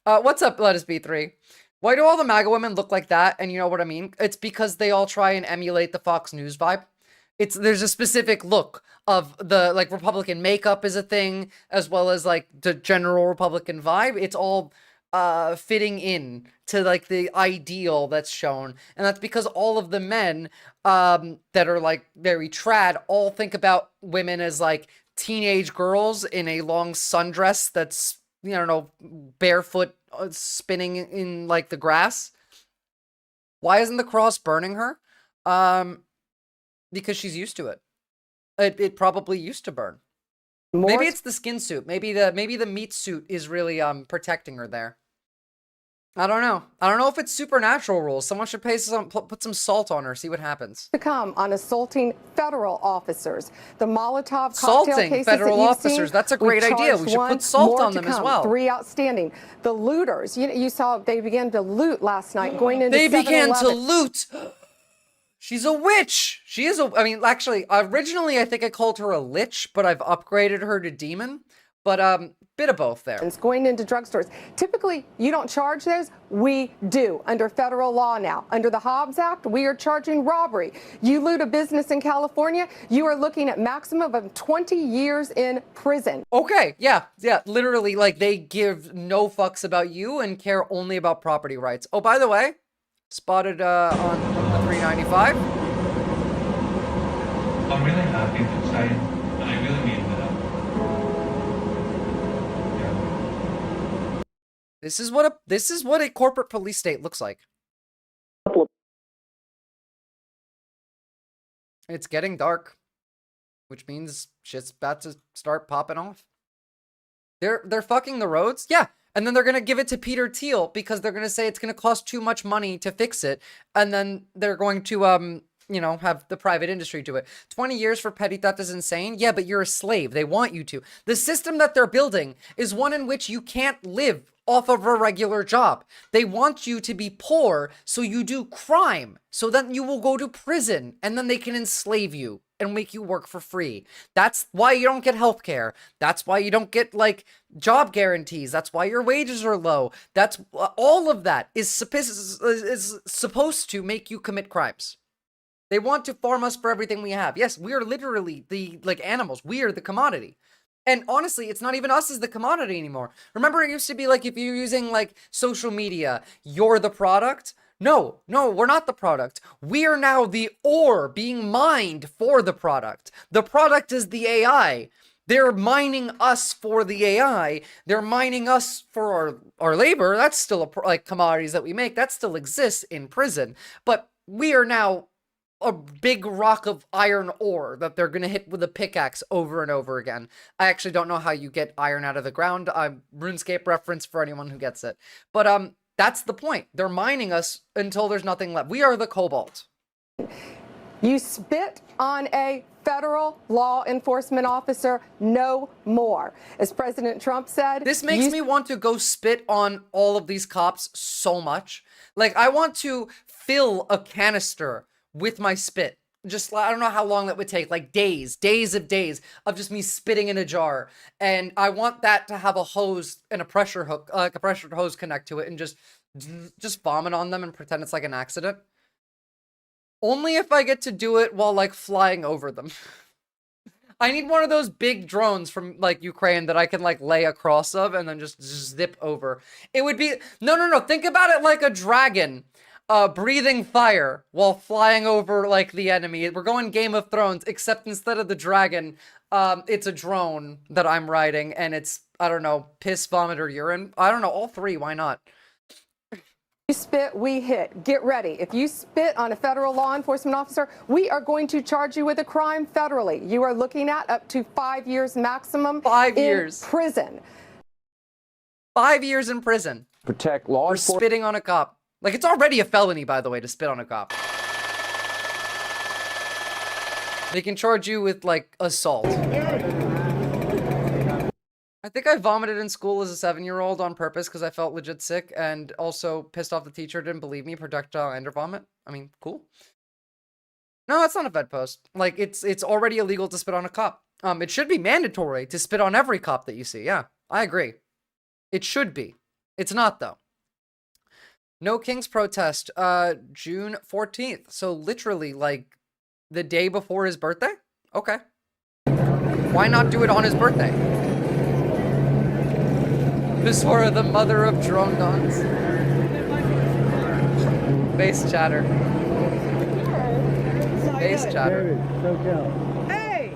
What's up, Let Us Be 3? Why do all the MAGA women look like that? And you know what I mean? It's because they all try and emulate the Fox News vibe. There's a specific look of the, like, Republican makeup is a thing, as well as, like, the general Republican vibe. It's all fitting in to, like, the ideal that's shown. And that's because all of the men that are, like, very trad all think about women as, like, teenage girls in a long sundress that's, you know, barefoot spinning in, like, the grass. Why isn't the cross burning her? Because she's used to it. It probably used to burn. Maybe it's the skin suit. Maybe the meat suit is really protecting her there. I don't know. I don't know if it's supernatural rules. Someone should put some salt on her, see what happens. To come on assaulting federal officers. The Molotov cocktail cases federal that you've officers. Seen, That's a great idea. We should put salt on them as well. 3 outstanding. The looters. You saw they began to loot last night going into 7-Eleven. They began to loot. She's a witch. She is I mean, actually, originally I think I called her a lich, but I've upgraded her to demon. But bit of both there. It's going into drugstores. Typically, you don't charge those. We do under federal law now. Under the Hobbs Act, we are charging robbery. You loot a business in California, you are looking at maximum of 20 years in prison. Okay, yeah, literally, like, they give no fucks about you and care only about property rights. Oh, by the way, spotted on the 395. I'm really happy to say, and I really mean that. This is what a corporate police state looks like. It's getting dark, which means shit's about to start popping off. They're fucking the roads, yeah, and then they're gonna give it to Peter Thiel because they're gonna say it's gonna cost too much money to fix it, and then they're going to you know, have the private industry do it. 20 years for petty theft is insane. Yeah, but you're a slave. They want you to. The system that they're building is one in which you can't live off of a regular job. They want you to be poor, so you do crime, so then you will go to prison, and then they can enslave you and make you work for free. That's why you don't get health care. That's why you don't get, like, job guarantees. That's why your wages are low. That's all of that is supposed to make you commit crimes. They want to farm us for everything we have. Yes, we are literally the, like, animals. We are the commodity. And honestly, it's not even us as the commodity anymore. Remember, it used to be like, if you're using, like, social media, you're the product. No, we're not the product. We are now the ore being mined for the product. The product is the AI. They're mining us for the AI. They're mining us for our labor. That's still like commodities that we make. That still exists in prison. But we are now a big rock of iron ore that they're gonna hit with a pickaxe over and over again. I actually don't know how you get iron out of the ground. RuneScape reference for anyone who gets it. But that's the point. They're mining us until there's nothing left. We are the cobalt. You spit on a federal law enforcement officer, no more. As President Trump said, this makes me want to go spit on all of these cops so much. Like, I want to fill a canister with my spit. Just, I don't know how long that would take, like days of just me spitting in a jar. And I want that to have a hose and a pressure hook, like a pressure hose connect to it, and just vomit on them and pretend it's like an accident. Only if I get to do it while, like, flying over them. I need one of those big drones from, like, Ukraine that I can, like, lay across of and then just zip over. It would be... No. Think about it like a dragon, breathing fire while flying over, like, the enemy. We're going Game of Thrones, except instead of the dragon, it's a drone that I'm riding, and it's, I don't know, piss, vomit, or urine. I don't know, all three, why not? You spit, we hit. Get ready. If you spit on a federal law enforcement officer, we are going to charge you with a crime federally. You are looking at up to 5 years maximum 5 years. Prison. 5 years in prison. Protect law For enforcement. spitting on a cop. Like, it's already a felony, by the way, to spit on a cop. They can charge you with, like, assault. I think I vomited in school as a 7-year-old on purpose because I felt legit sick and also pissed off the teacher didn't believe me, projectile ender vomit. I mean, cool. No, that's not a bedpost. Like, it's already illegal to spit on a cop. It should be mandatory to spit on every cop that you see. Yeah, I agree. It should be. It's not, though. No King's protest, June 14th. So literally, like, the day before his birthday? Okay. Why not do it on his birthday? Visora, the mother of drone dons. Base chatter. Base chatter. David, SoCal. Hey!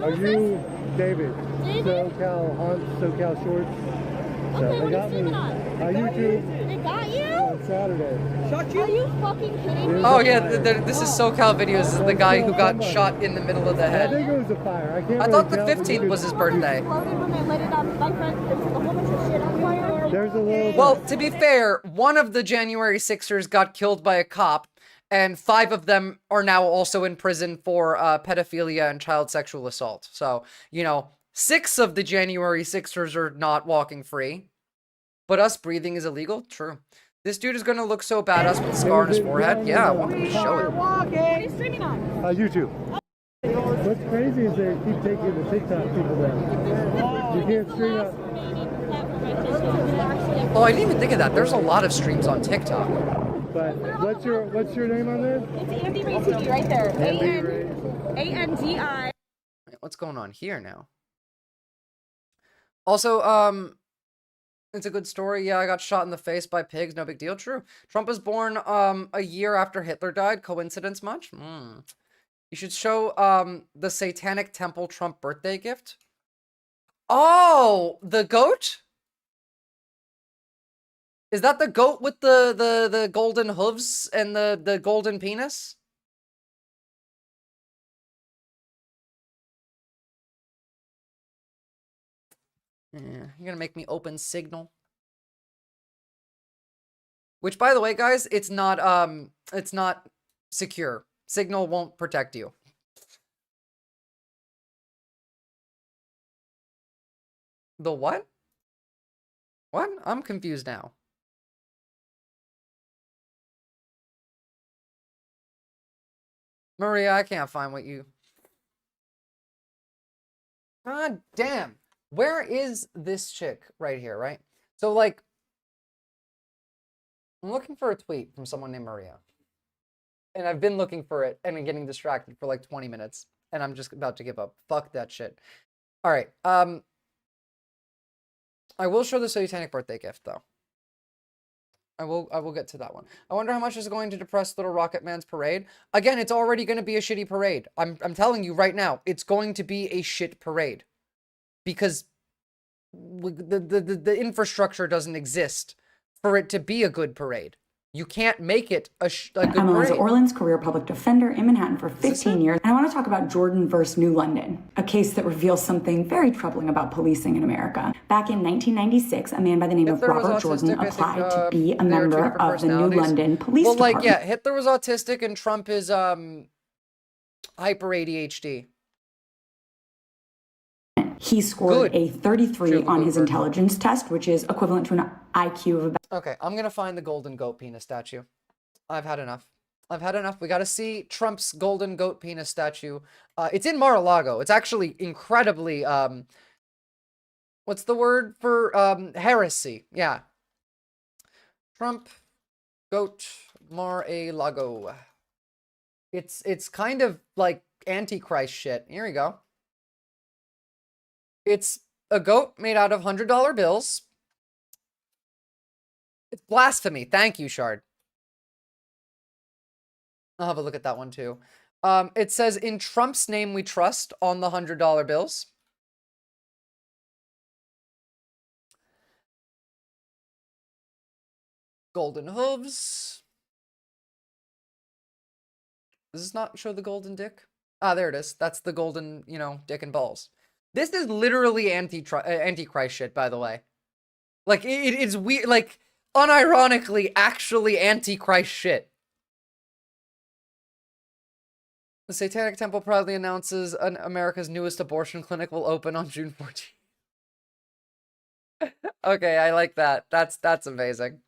Are you David? SoCal Hunt, SoCal Shorts? Okay, So what they are you streaming on? YouTube They got you? on Saturday. Shot you? Are you fucking kidding me? Oh yeah, this is SoCal videos. This is the guy who got shot in the middle of the I head. think it was a fire. I can't I really thought the tell 15th was his birthday. Exploded when they lit it on my friend. There was a whole bunch of shit on fire. There's a little... Well, to be fair, one of the January 6ers got killed by a cop, and 5 of them are now also in prison for pedophilia and child sexual assault. So, you know, 6 of the January 6ers are not walking free. But us breathing is illegal? True. This dude is gonna look so badass with a scar on his forehead. Yeah, I want him to show it. What are you streaming on? YouTube. What's crazy is they keep taking the TikTok people down. You can't stream on... Oh, I didn't even think of that. There's a lot of streams on TikTok. But what's your name on there? It's Andy Ray TV right there. Andi. Wait, what's going on here now? Also, it's a good story. Yeah, I got shot in the face by pigs. No big deal. True. Trump was born a year after Hitler died. Coincidence much? You should show the Satanic Temple Trump birthday gift. Oh, the goat? Is that the goat with the golden hooves and the golden penis? Yeah, you're gonna make me open Signal. Which, by the way, guys, it's not secure. Signal won't protect you. The what? What? I'm confused now. Maria, I can't find what you... God damn. Where is this chick right here, right? So, like, I'm looking for a tweet from someone named Maria. And I've been looking for it and getting distracted for like 20 minutes. And I'm just about to give up. Fuck that shit. All right. I will show the satanic birthday gift, though. I will get to that one. I wonder how much is going to depress Little Rocket Man's parade. Again, it's already going to be a shitty parade. I'm telling you right now, it's going to be a shit parade. Because the infrastructure doesn't exist for it to be a good parade. You can't make it a good parade. I'm Eliza Orland's career public defender in Manhattan for 15 years. And I want to talk about Jordan versus New London, a case that reveals something very troubling about policing in America. Back in 1996, a man by the name of Robert Jordan applied to be a member of the New London Police Department. Well, like, yeah, Hitler was autistic and Trump is hyper ADHD. He scored a 33 on his intelligence test, which is equivalent to an IQ of about... Okay, I'm going to find the golden goat penis statue. I've had enough. I've had enough. We got to see Trump's golden goat penis statue. It's in Mar-a-Lago. It's actually incredibly, what's the word for heresy? Yeah. Trump, goat, Mar-a-Lago. It's kind of like Antichrist shit. Here we go. It's a goat made out of $100 bills. It's blasphemy. Thank you, Shard. I'll have a look at that one too. It says, "In Trump's name we trust" on the $100 bills. Golden hooves. Does this not show the golden dick? Ah, there it is. That's the golden, you know, dick and balls. This is literally Antichrist shit, by the way. Like, it's weird, like, unironically, actually Antichrist shit. The Satanic Temple proudly announces America's newest abortion clinic will open on June 14th. Okay, I like that. That's amazing.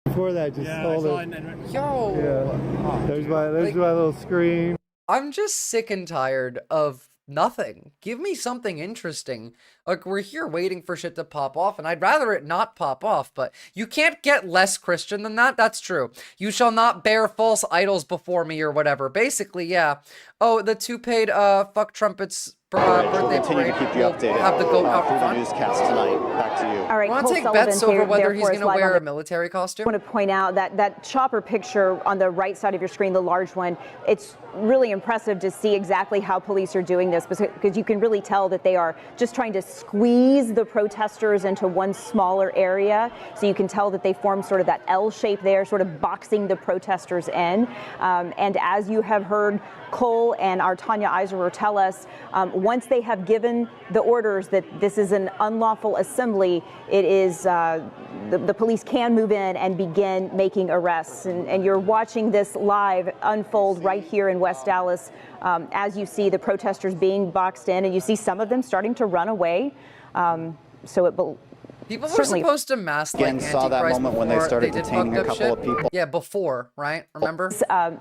Before that, just hold it. Yo. Yeah. There's my little screen. I'm just sick and tired of nothing. Give me something interesting. Like, we're here waiting for shit to pop off, and I'd rather it not pop off, but you can't get less Christian than that. That's true. You shall not bear false idols before me or whatever. Basically, yeah. Oh, the two-paid fuck trumpets birthday parade. Keep you updated. Have the goat out through the front. newscast tonight. Back to you. All right, I want to Cole take Sullivan bets over here, whether he's therefore, going is to live wear on a military costume. I want to point out that chopper picture on the right side of your screen, the large one, it's really impressive to see exactly how police are doing this, because you can really tell that they are just trying to squeeze the protesters into one smaller area. So you can tell that they form sort of that L shape there, sort of boxing the protesters in. And as you have heard Cole and our Tanya Iserer tell us, once they have given the orders that this is an unlawful assembly, it is the police can move in and begin making arrests. And you're watching this live unfold right here in West Dallas as you see the protesters being boxed in, and you see some of them starting to run away. People were supposed to mask like Antichrist saw that moment when they started did detaining a fucked up couple shit. of people. Yeah, before, right? Remember?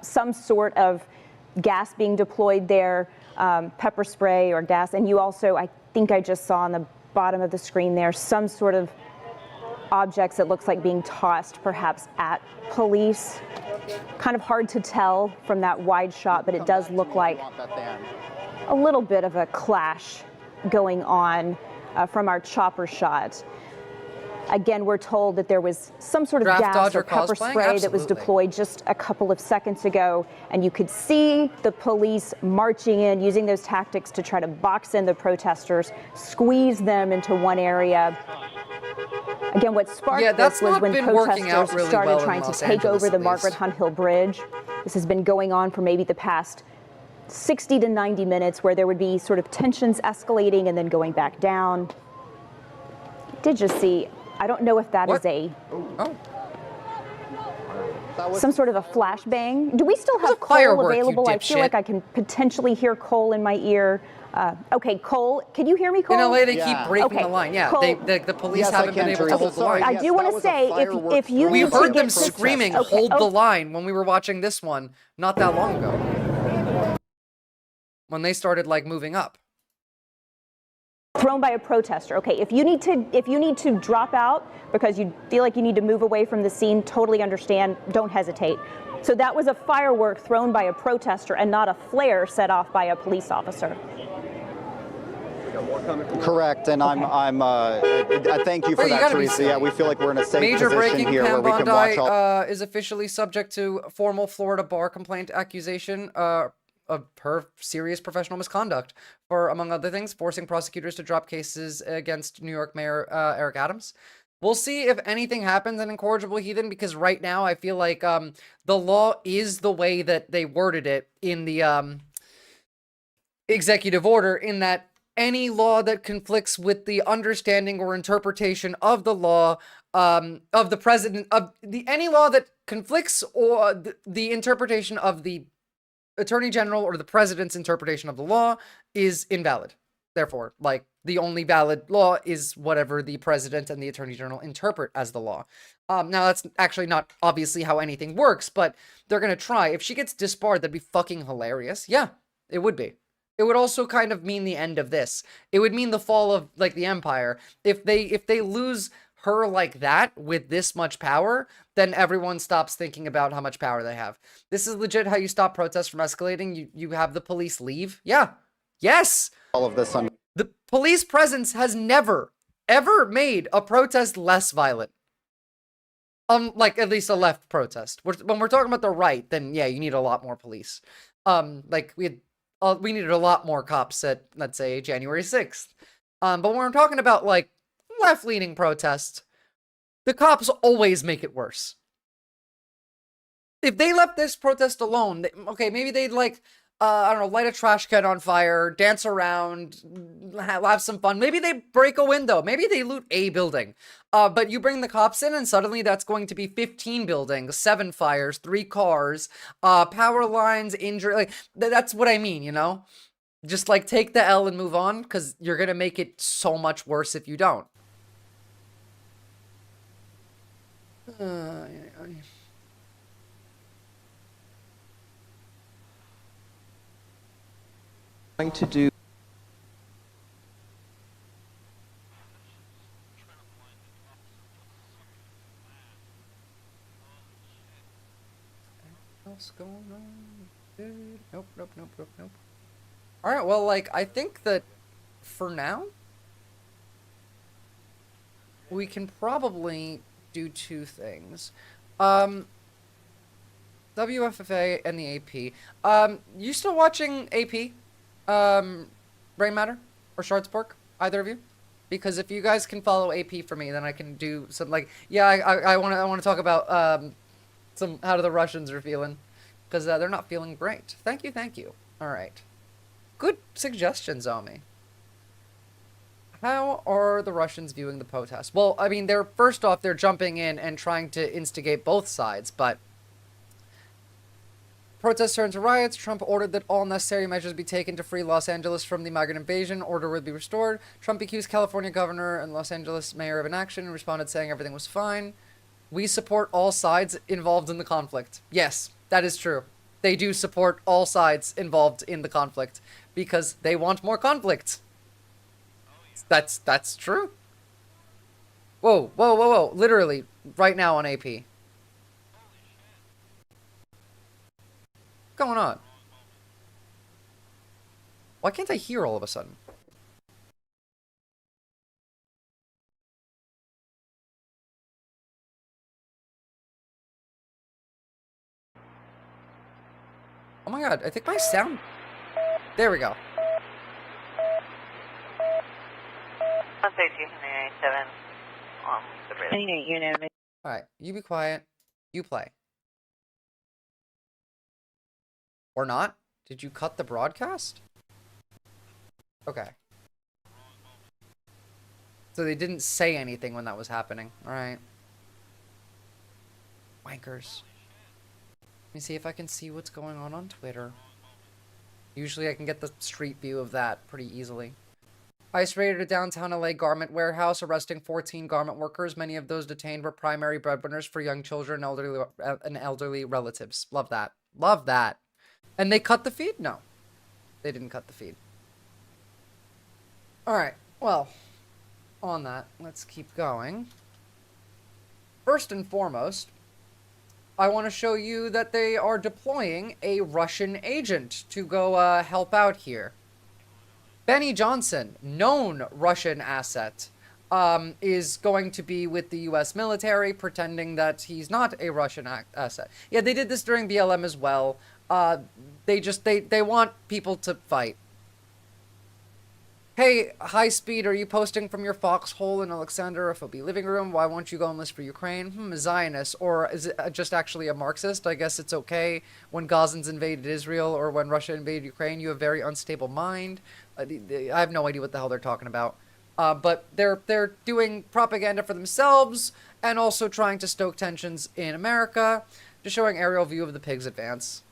Some sort of gas being deployed there, pepper spray or gas. And you also, I think I just saw on the bottom of the screen there, some sort of objects that looks like being tossed perhaps at police. Kind of hard to tell from that wide shot, but it does look like a little bit of a clash going on from our chopper shot. Again, we're told that there was some sort of gas or pepper spray that was deployed just a couple of seconds ago, and you could see the police marching in, using those tactics to try to box in the protesters, squeeze them into one area. Again, what sparked this was when protesters started trying to take over the Margaret Hunt Hill Bridge. This has been going on for maybe the past 60 to 90 minutes, where there would be sort of tensions escalating and then going back down. Did you see? I don't know if that is some sort of a flashbang. Do we still have Cole available? I feel like I can potentially hear Cole in my ear. Okay, Cole, can you hear me, Cole? In LA, they keep breaking the line. Yeah, Cole, the police haven't been able to hold the line. I do want to say, if you we need to heard them get screaming, "Hold the line," when we were watching this one not that long ago, when they started like moving up. Thrown by a protester. Okay, if you need to drop out because you feel like you need to move away from the scene, totally understand. Don't hesitate. So that was a firework thrown by a protester and not a flare set off by a police officer. Correct, and I thank you for that, Teresa. Yeah, we feel like we're in a safe position here where we can watch all. Is officially subject to formal Florida bar complaint accusation of her serious professional misconduct for, among other things, forcing prosecutors to drop cases against New York Mayor Eric Adams. We'll see if anything happens in Incorrigible Heathen, because right now I feel like the law is the way that they worded it in the executive order, in that any law that conflicts with the understanding or interpretation of the law of the president, any law that conflicts or the interpretation of the Attorney General or the president's interpretation of the law is invalid. Therefore, like, the only valid law is whatever the president and the Attorney General interpret as the law. Now, that's actually not obviously how anything works, but they're going to try. If she gets disbarred, that'd be fucking hilarious. Yeah, it would be. It would also kind of mean the end of this. It would mean the fall of, like, the Empire. If they lose her like that with this much power, then everyone stops thinking about how much power they have. This is legit how you stop protests from escalating. You have the police leave. Yeah. Yes. All of this on the police presence has never, ever made a protest less violent. Like, at least a left protest. When we're talking about the right, then yeah, you need a lot more police. Like, we needed a lot more cops at, let's say, January 6th. But when we're talking about, like, left-leaning protests, the cops always make it worse. If they left this protest alone, okay, maybe they'd, like, I don't know, light a trash can on fire, dance around, have some fun. Maybe they break a window. Maybe they loot a building. But you bring the cops in, and suddenly that's going to be 15 buildings, 7 fires, 3 cars, power lines, injury. Like, that's what I mean, you know? Just, like, take the L and move on, because you're going to make it so much worse if you don't. Going to do. What's going on, dude? Nope. All right, well, like, I think that for now, we can probably do 2 things. WFFA and the AP. You still watching AP? Brain Matter or Schwarzpork? Either of you? Because if you guys can follow AP for me, then I can do some, like, yeah, I want to talk about some how the Russians are feeling, because they're not feeling great. Thank you. All right, good suggestions, Omi. How are the Russians viewing the protest? Well, I mean, first off, they're jumping in and trying to instigate both sides, but protests turned to riots. Trump ordered that all necessary measures be taken to free Los Angeles from the migrant invasion. Order would be restored. Trump accused California governor and Los Angeles mayor of inaction and responded saying everything was fine. We support all sides involved in the conflict. Yes, that is true. They do support all sides involved in the conflict because they want more conflict. That's true. Whoa. Literally, right now on AP. What's going on? Why can't I hear all of a sudden? Oh my god, I think my sound... There we go. Alright, you be quiet. You play. Or not? Did you cut the broadcast? Okay. So they didn't say anything when that was happening. Alright. Wankers. Let me see if I can see what's going on Twitter. Usually I can get the street view of that pretty easily. ICE raided a downtown LA garment warehouse, arresting 14 garment workers. Many of those detained were primary breadwinners for young children and elderly relatives. Love that. Love that. And they cut the feed? No. They didn't cut the feed. Alright, well, on that, let's keep going. First and foremost, I want to show you that they are deploying a Russian agent to go help out here. Benny Johnson, known Russian asset, is going to be with the U.S. military, pretending that he's not a Russian asset. Yeah, they did this during BLM as well. They want people to fight. Hey, High Speed, are you posting from your foxhole in Alexander FOB living room? Why won't you go enlist for Ukraine? Zionist. Or is it just actually a Marxist? I guess it's okay. When Gazans invaded Israel or when Russia invaded Ukraine, you have a very unstable mind. I have no idea what the hell they're talking about. But they're doing propaganda for themselves and also trying to stoke tensions in America. Just showing aerial view of the pigs advance.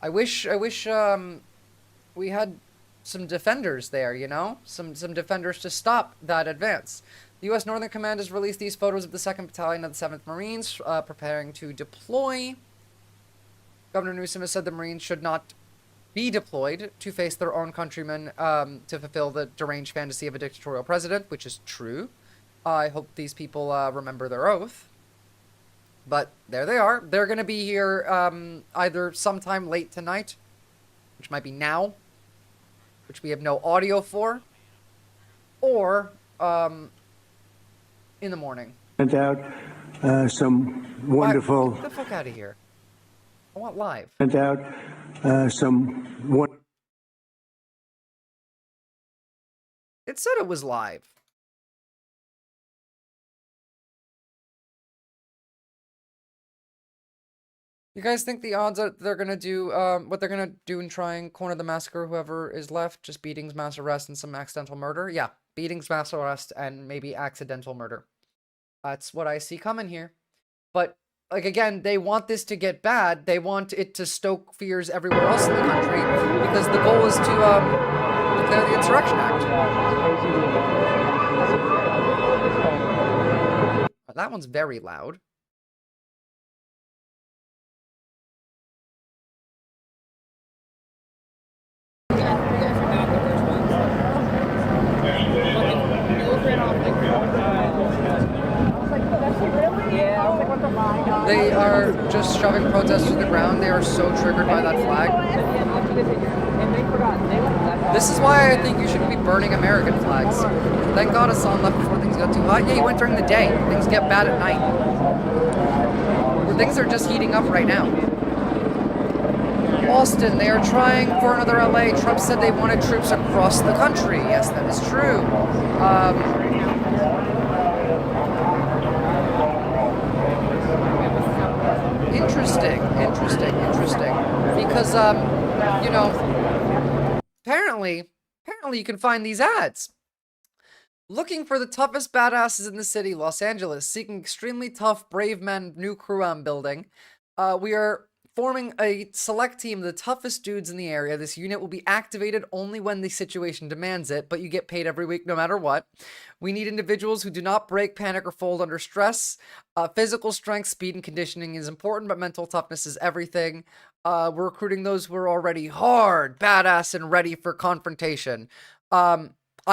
I wish we had some defenders there, you know? Some defenders to stop that advance. The U.S. Northern Command has released these photos of the 2nd Battalion of the 7th Marines preparing to deploy. Governor Newsom has said the Marines should not be deployed to face their own countrymen to fulfill the deranged fantasy of a dictatorial president, which is true. I hope these people remember their oath. But there they are. They're going to be here either sometime late tonight, which might be now, which we have no audio for, or in the morning. Sent out some wonderful. Get the fuck out of here. I want live. Sent out some. It said it was live. You guys think the odds that they're gonna do what they're gonna do and try and corner the massacre whoever is left, just beatings, mass arrest, and some accidental murder? Yeah, beatings, mass arrest, and maybe accidental murder. That's what I see coming here. But like again, they want this to get bad. They want it to stoke fears everywhere else in the country because the goal is to declare the Insurrection Act. That one's very loud. They are just shoving protesters to the ground. They are so triggered by that flag. This is why I think you shouldn't be burning American flags. Thank God Hassan left before things got too hot. Yeah, he went during the day. Things get bad at night. Things are just heating up right now. Austin, they are trying for another LA. Trump said they wanted troops across the country. Yes, that is true. Interesting. Because, you know, apparently you can find these ads. Looking for the toughest badasses in the city, Los Angeles, seeking extremely tough, brave men, new crew I'm building. We are forming a select team of the toughest dudes in the area. This unit will be activated only when the situation demands it, but you get paid every week no matter what. We need individuals who do not break, panic, or fold under stress. Physical strength, speed, and conditioning is important, but mental toughness is everything. We're recruiting those who are already hard, badass, and ready for confrontation. I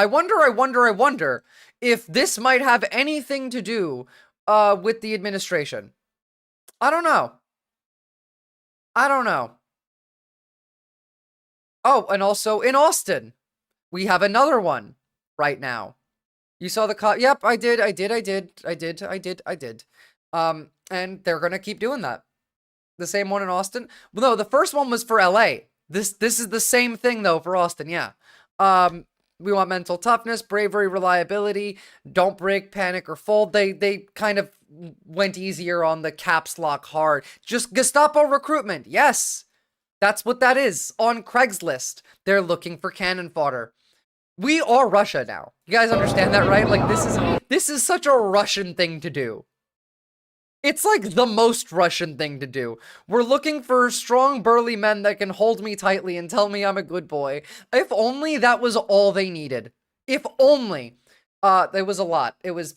wonder if this might have anything to do with the administration. I don't know. Oh, and also in Austin, we have another one right now. You saw the yep, I did. And they're gonna keep doing that. The same one in Austin. Well, no, the first one was for LA. This is the same thing though for Austin. Yeah. We want mental toughness, bravery, reliability. Don't break, panic, or fold. They kind of went easier on the caps lock hard. Just Gestapo recruitment. Yes, that's what that is. On Craigslist, they're looking for cannon fodder. We are Russia now. You guys understand that, right? Like this is such a Russian thing to do. It's like the most Russian thing to do. We're looking for strong, burly men that can hold me tightly and tell me I'm a good boy. If only that was all they needed. If only. It was a lot. It was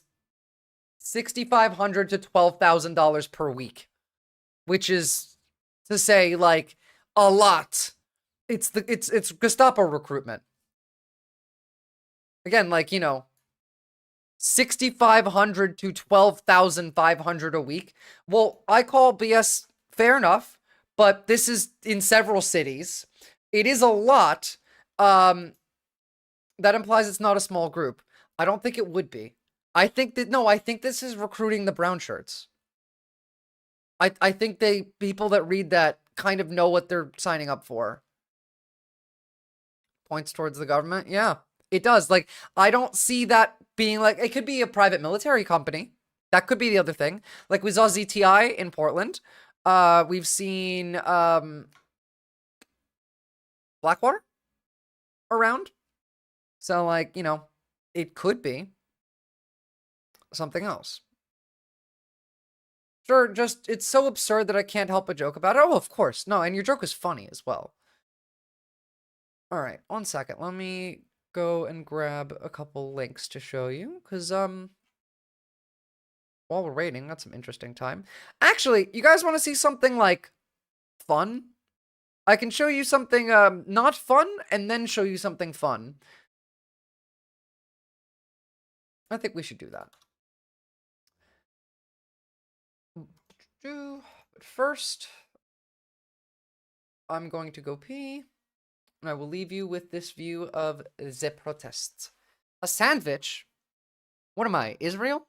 $6,500 to $12,000 per week, which is to say, like, a lot. It's Gestapo recruitment. Again, like, you know, $6,500 to $12,500 a week. Well, I call BS fair enough, but this is in several cities. It is a lot. That implies it's not a small group. I don't think it would be. I think this is recruiting the brown shirts. I think people that read that kind of know what they're signing up for. Points towards the government? Yeah, it does. Like, I don't see that being like, it could be a private military company. That could be the other thing. Like, we saw ZTI in Portland. We've seen Blackwater around. So, like, you know, it could be something else. Sure, just, it's so absurd that I can't help but joke about it. Oh, of course. No, and your joke is funny as well. All right, 1 second. Let me go and grab a couple links to show you, because, while we're waiting, that's some interesting time. Actually, you guys want to see something, like, fun? I can show you something not fun and then show you something fun. I think we should do that. But first, I'm going to go pee, and I will leave you with this view of the protests. A sandwich? What am I, Israel?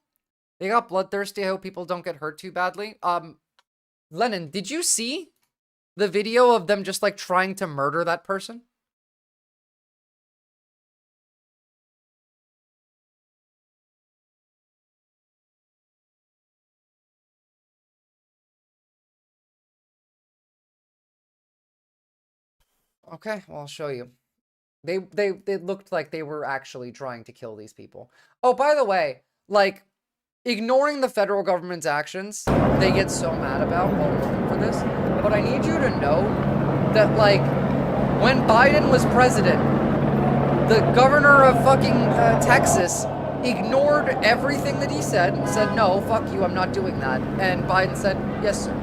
They got bloodthirsty. I hope people don't get hurt too badly. Lennon, did you see the video of them just, like, trying to murder that person? Okay, well, I'll show you. They looked like they were actually trying to kill these people. Oh, by the way, like, ignoring the federal government's actions, they get so mad about while looking for this. But I need you to know that, like, when Biden was president, the governor of fucking Texas ignored everything that he said and said, no, fuck you, I'm not doing that. And Biden said, yes, sir.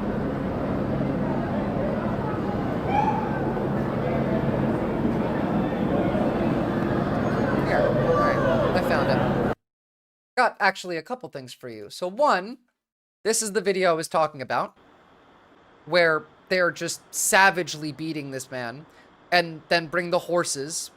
Got actually a couple things for you. So one, this is the video I was talking about, where they're just savagely beating this man, and then bring the horses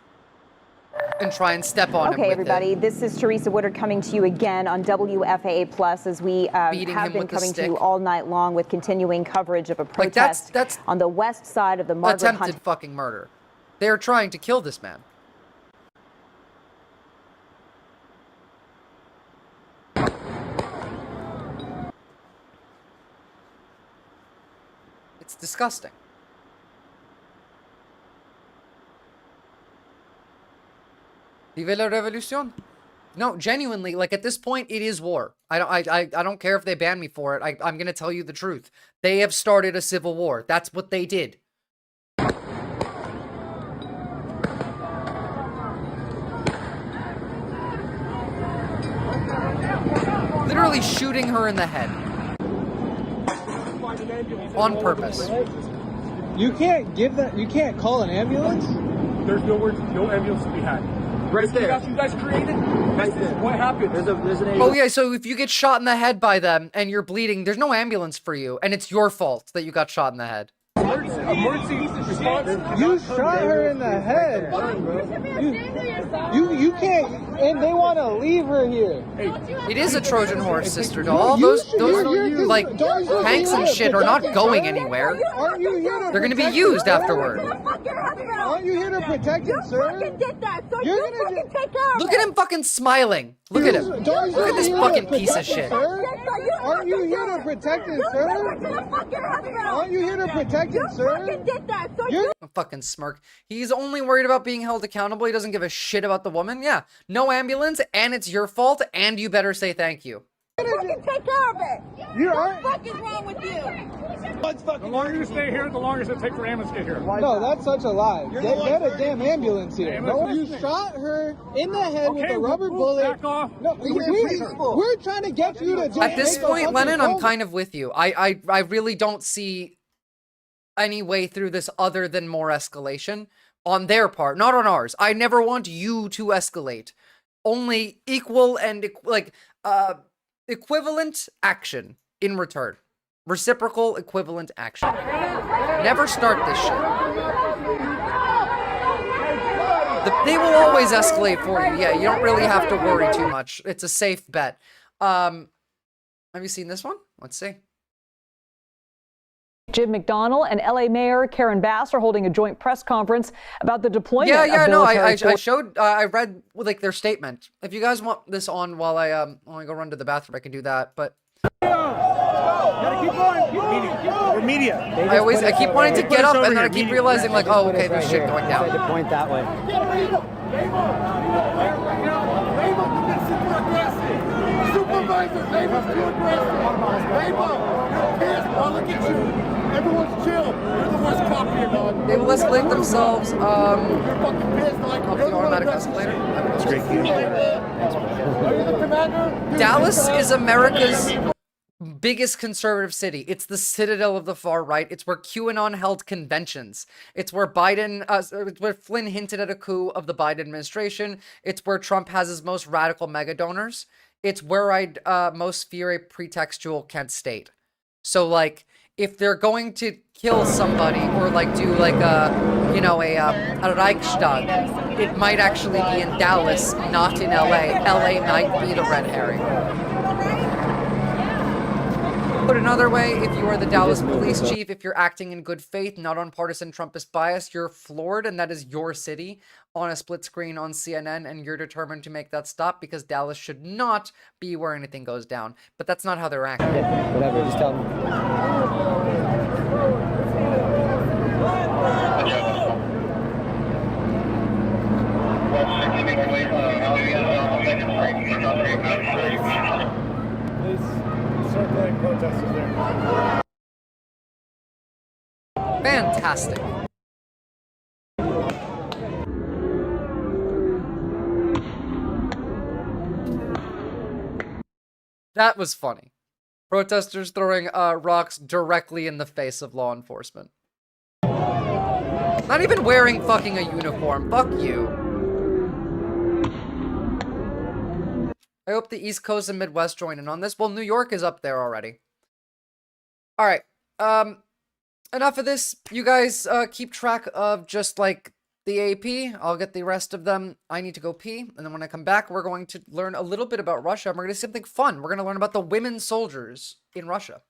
and try and step on him with everybody, it. This is Teresa Woodard coming to you again on WFAA Plus as we have been coming to you all night long with continuing coverage of a protest that's on the west side of the Margaret attempted fucking murder. They're trying to kill this man. It's disgusting. Vive la revolution. No, genuinely, like at this point, it is war. I don't care if they ban me for it. I'm gonna tell you the truth. They have started a civil war. That's what they did. Literally shooting her in the head. On purpose. You can't give that. You can't call an ambulance. There's no ambulance to be had. Right there. That's what you guys created. What happened? There's an Oh yeah, so if you get shot in the head by them and you're bleeding, there's no ambulance for you, and it's your fault that you got shot in the head. Emergency response. You shot her in the head. You can't, and they want to leave her here. It is a Trojan horse, sister doll. Those like tanks and shit are not going anywhere. They're gonna be used afterward. Aren't you here to protect it, sir? Look at him fucking smiling. Look at him. Look at this fucking piece of shit. Aren't you here to protect it, sir? Aren't you here to protect it, sir? A fucking smirk. He's only worried about being held accountable. He doesn't give a shit about the woman. Yeah. No ambulance, and it's your fault, and you better say thank you. Fucking take care of it. What the fuck is wrong with you? The longer you stay here, the longer it's going to take for ambulance to get here. No, that's such a lie. Get a damn ambulance here. No, you shot her in the head with a rubber bullet. Back off. No, we're trying to get you to. At this point, Lennon, I'm kind of with you. I really don't see any way through this other than more escalation on their part, not on ours. I never want you to escalate. Only equal and equivalent action in return. Reciprocal equivalent action. Never start this shit. They will always escalate for you. Yeah, you don't really have to worry too much. It's a safe bet. Have you seen this one? Let's see. Jim McDonnell and LA Mayor Karen Bass are holding a joint press conference about the deployment of I read like their statement. If you guys want this on while I go run to the bathroom, I can do that, but media. I keep wanting to get up and then I keep realizing like, oh, okay, there's shit going down. To point that way. Supervisor, Labour's too aggressive. Labor, look at you. Everyone's chill. You're the worst cop here, dog. They will escalate themselves. Up the automatic escalator. That's great. Are you the commander? Dallas is America's biggest conservative city. It's the citadel of the far right. It's where QAnon held conventions. It's where it's where Flynn hinted at a coup of the Biden administration. It's where Trump has his most radical mega donors. It's where I'd most fear a pretextual Kent state. So, like, if they're going to kill somebody or, like, do, like, a Reichstag, it might actually be in Dallas, not in LA. LA might be the red herring. Put another way, if you are the Dallas police chief, if you're acting in good faith, not on partisan Trumpist bias, you're floored, and that is your city on a split screen on CNN, and you're determined to make that stop because Dallas should not be where anything goes down. But that's not how they're acting. Yeah, whatever, just tell them. Circling protesters there. Fantastic. That was funny. Protesters throwing rocks directly in the face of law enforcement. Not even wearing fucking a uniform. Fuck you. I hope the East Coast and Midwest join in on this. Well, New York is up there already. All right. Enough of this. You guys keep track of just like the AP. I'll get the rest of them. I need to go pee. And then when I come back, we're going to learn a little bit about Russia. And we're going to do something fun. We're going to learn about the women soldiers in Russia.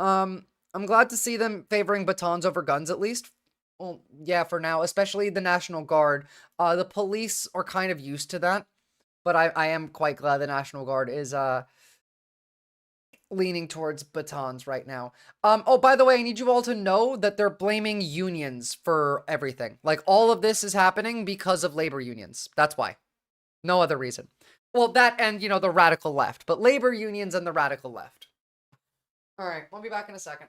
I'm glad to see them favoring batons over guns, at least. Well, yeah, for now, especially the National Guard. The police are kind of used to that. But I am quite glad the National Guard is leaning towards batons right now. Oh, by the way, I need you all to know that they're blaming unions for everything. Like, all of this is happening because of labor unions. That's why. No other reason. Well, that and, you know, the radical left. But labor unions and the radical left. All right, we'll be back in a second.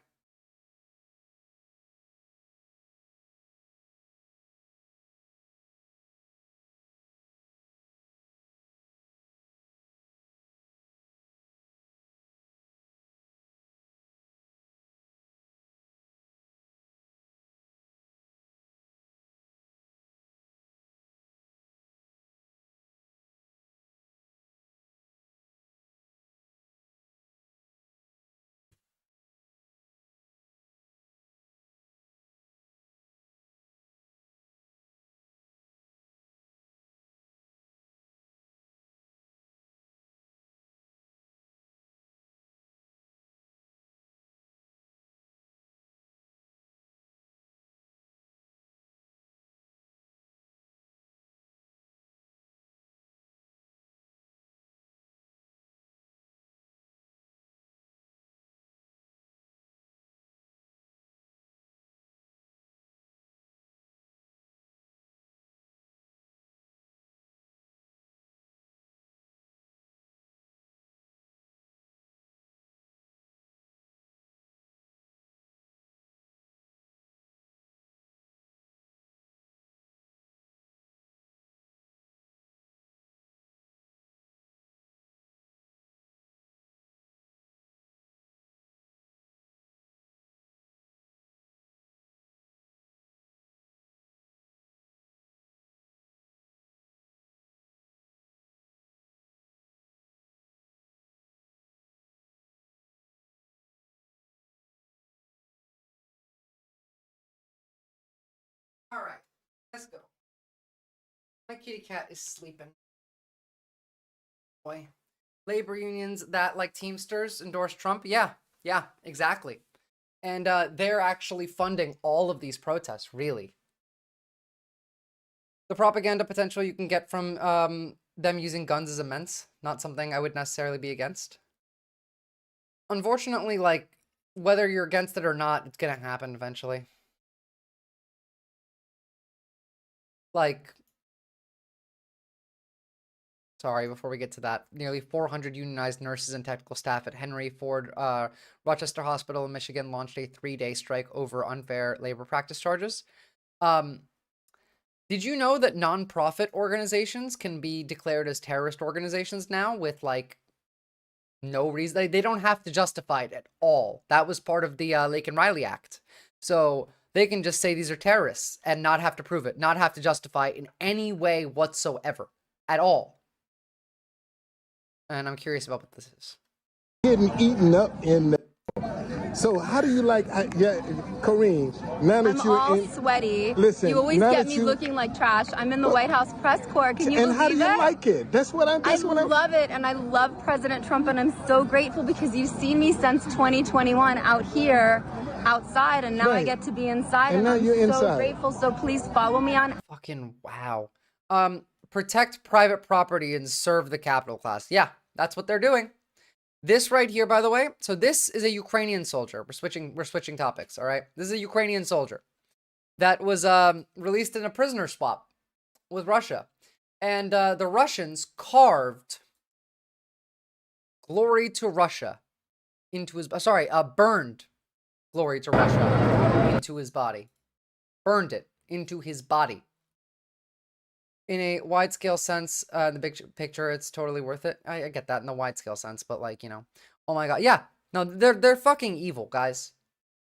All right, let's go. My kitty cat is sleeping. Boy. Labor unions that, like Teamsters, endorse Trump? Yeah, exactly. And they're actually funding all of these protests, really. The propaganda potential you can get from them using guns is immense. Not something I would necessarily be against. Unfortunately, like, whether you're against it or not, it's gonna happen eventually. Like, sorry, before we get to that, nearly 400 unionized nurses and technical staff at Henry Ford Rochester Hospital in Michigan launched a 3-day strike over unfair labor practice charges. Did you know that nonprofit organizations can be declared as terrorist organizations now with, like, No reason. They don't have to justify it at all. That was part of the Lake and Riley Act. So they can just say these are terrorists and not have to prove it, not have to justify it in any way whatsoever at all. And I'm curious about what this is. Getting eaten up in the... So how do you like, Corinne, now that I'm all sweaty. Listen, you always get me looking like trash. I'm in the White House press corps. Can you believe it? And how do you like it? That's what I'm... I love it, and I love President Trump, and I'm so grateful because you've seen me since 2021 out here, outside, and now I get to be inside, and I'm so grateful. So please follow me on... Fucking wow. Protect private property and serve the capital class. Yeah, that's what they're doing. This right here, by the way, so this is a Ukrainian soldier. We're switching topics, all right? This is a Ukrainian soldier that was released in a prisoner swap with Russia. And the Russians carved "Glory to Russia" into his... burned "Glory to Russia" into his body. Burned it into his body. In a wide-scale sense, the big picture, it's totally worth it. I get that in the wide-scale sense, but like, you know, oh my god, yeah, no, they're fucking evil, guys.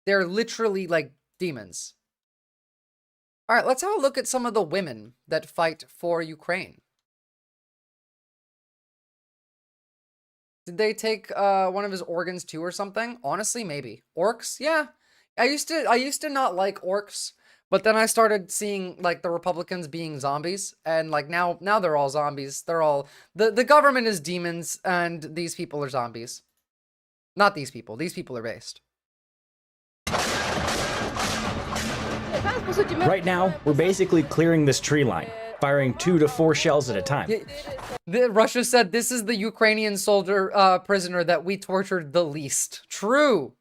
They're literally like demons. All right, let's have a look at some of the women that fight for Ukraine. Did they take one of his organs too or something? Honestly, maybe. Orcs, yeah. I used to not like orcs. But then I started seeing, like, the Republicans being zombies, and, like, now they're all zombies. They're all... The government is demons, and these people are zombies. Not these people. These people are based. Right now, we're basically clearing this tree line, firing 2 to 4 shells at a time. Russia said this is the Ukrainian soldier prisoner that we tortured the least. True.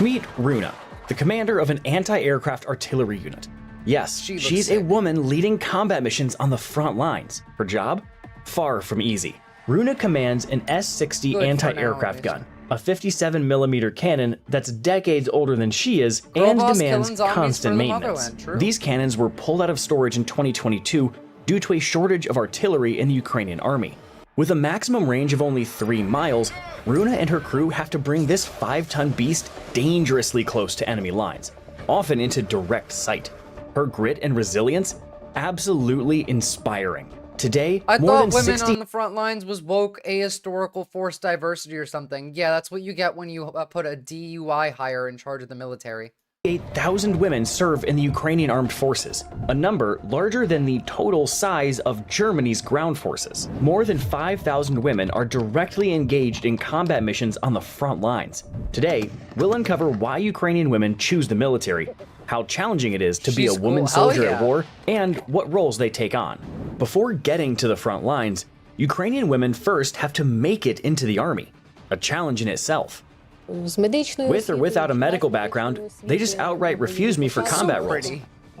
Meet Runa, the commander of an anti-aircraft artillery unit. Yes, she's a woman leading combat missions on the front lines. Her job? Far from easy. Runa commands an S-60 anti-aircraft gun, a 57mm cannon that's decades older than she is and demands constant maintenance. These cannons were pulled out of storage in 2022 due to a shortage of artillery in the Ukrainian army. With a maximum range of only 3 miles, Runa and her crew have to bring this 5-ton beast dangerously close to enemy lines, often into direct sight. Her grit and resilience? Absolutely inspiring. Today, I more thought than women 60 on the front lines was woke ahistorical force diversity or something. Yeah, that's what you get when you put a DUI hire in charge of the military. 8,000 women serve in the Ukrainian armed forces, a number larger than the total size of Germany's ground forces. More than 5,000 women are directly engaged in combat missions on the front lines. Today, we'll uncover why Ukrainian women choose the military, how challenging it is to be a woman soldier at war, and what roles they take on. Before getting to the front lines, Ukrainian women first have to make it into the army, a challenge in itself. With or without a medical background, they just outright refused me for combat roles.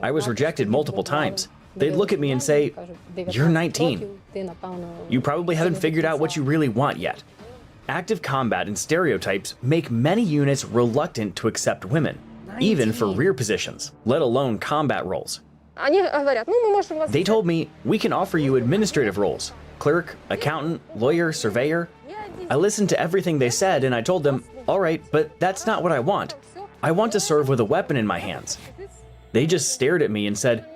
I was rejected multiple times. They'd look at me and say, "You're 19. You probably haven't figured out what you really want yet." Active combat and stereotypes make many units reluctant to accept women, even for rear positions, let alone combat roles. They told me, "We can offer you administrative roles, clerk, accountant, lawyer, surveyor." I listened to everything they said and I told them, "All right, but that's not what I want. I want to serve with a weapon in my hands." They just stared at me and said,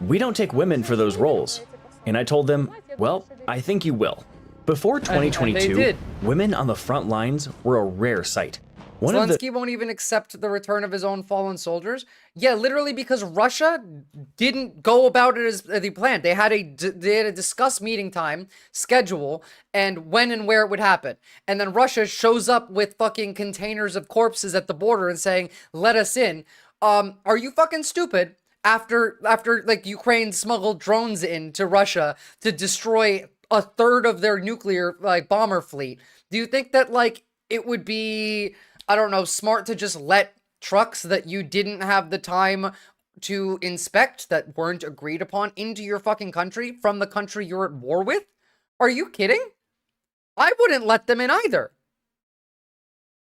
"We don't take women for those roles." And I told them, "Well, I think you will." Before 2022, women on the front lines were a rare sight. Zelensky won't even accept the return of his own fallen soldiers. Yeah, literally because Russia didn't go about it as they planned. They had a discuss meeting time, schedule, and when and where it would happen. And then Russia shows up with fucking containers of corpses at the border and saying, "Let us in." Are you fucking stupid? After like Ukraine smuggled drones into Russia to destroy a third of their nuclear like bomber fleet, do you think that like it would be, I don't know, smart to just let trucks that you didn't have the time to inspect, that weren't agreed upon, into your fucking country from the country you're at war with? Are you kidding? I wouldn't let them in either.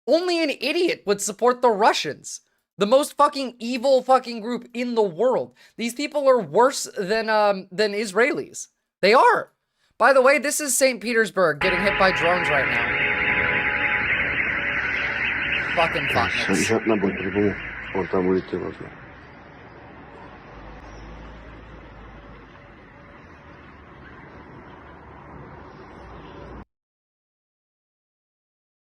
Only an idiot would support the Russians, the most fucking evil fucking group in the world. These people are worse than Israelis. They are. By the way, this is St. Petersburg getting hit by drones right now. fucking fucknuts.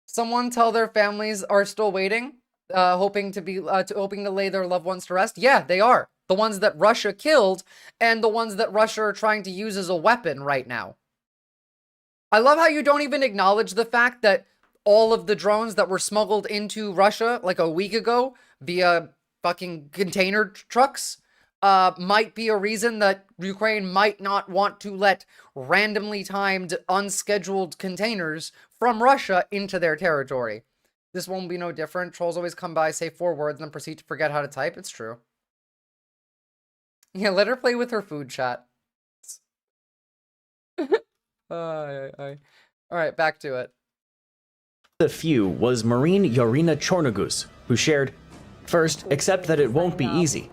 Someone tell their families are still waiting, hoping to lay their loved ones to rest. Yeah, they are. The ones that Russia killed and the ones that Russia are trying to use as a weapon right now. I love how you don't even acknowledge the fact that all of the drones that were smuggled into Russia like a week ago via fucking container trucks might be a reason that Ukraine might not want to let randomly timed, unscheduled containers from Russia into their territory. This won't be no different. Trolls always come by, say 4 words, and then proceed to forget how to type. It's true. Yeah, let her play with her food chat. All right, back to it. The few was Marine Yarina Chornogus, who shared, "First, accept that it won't be easy.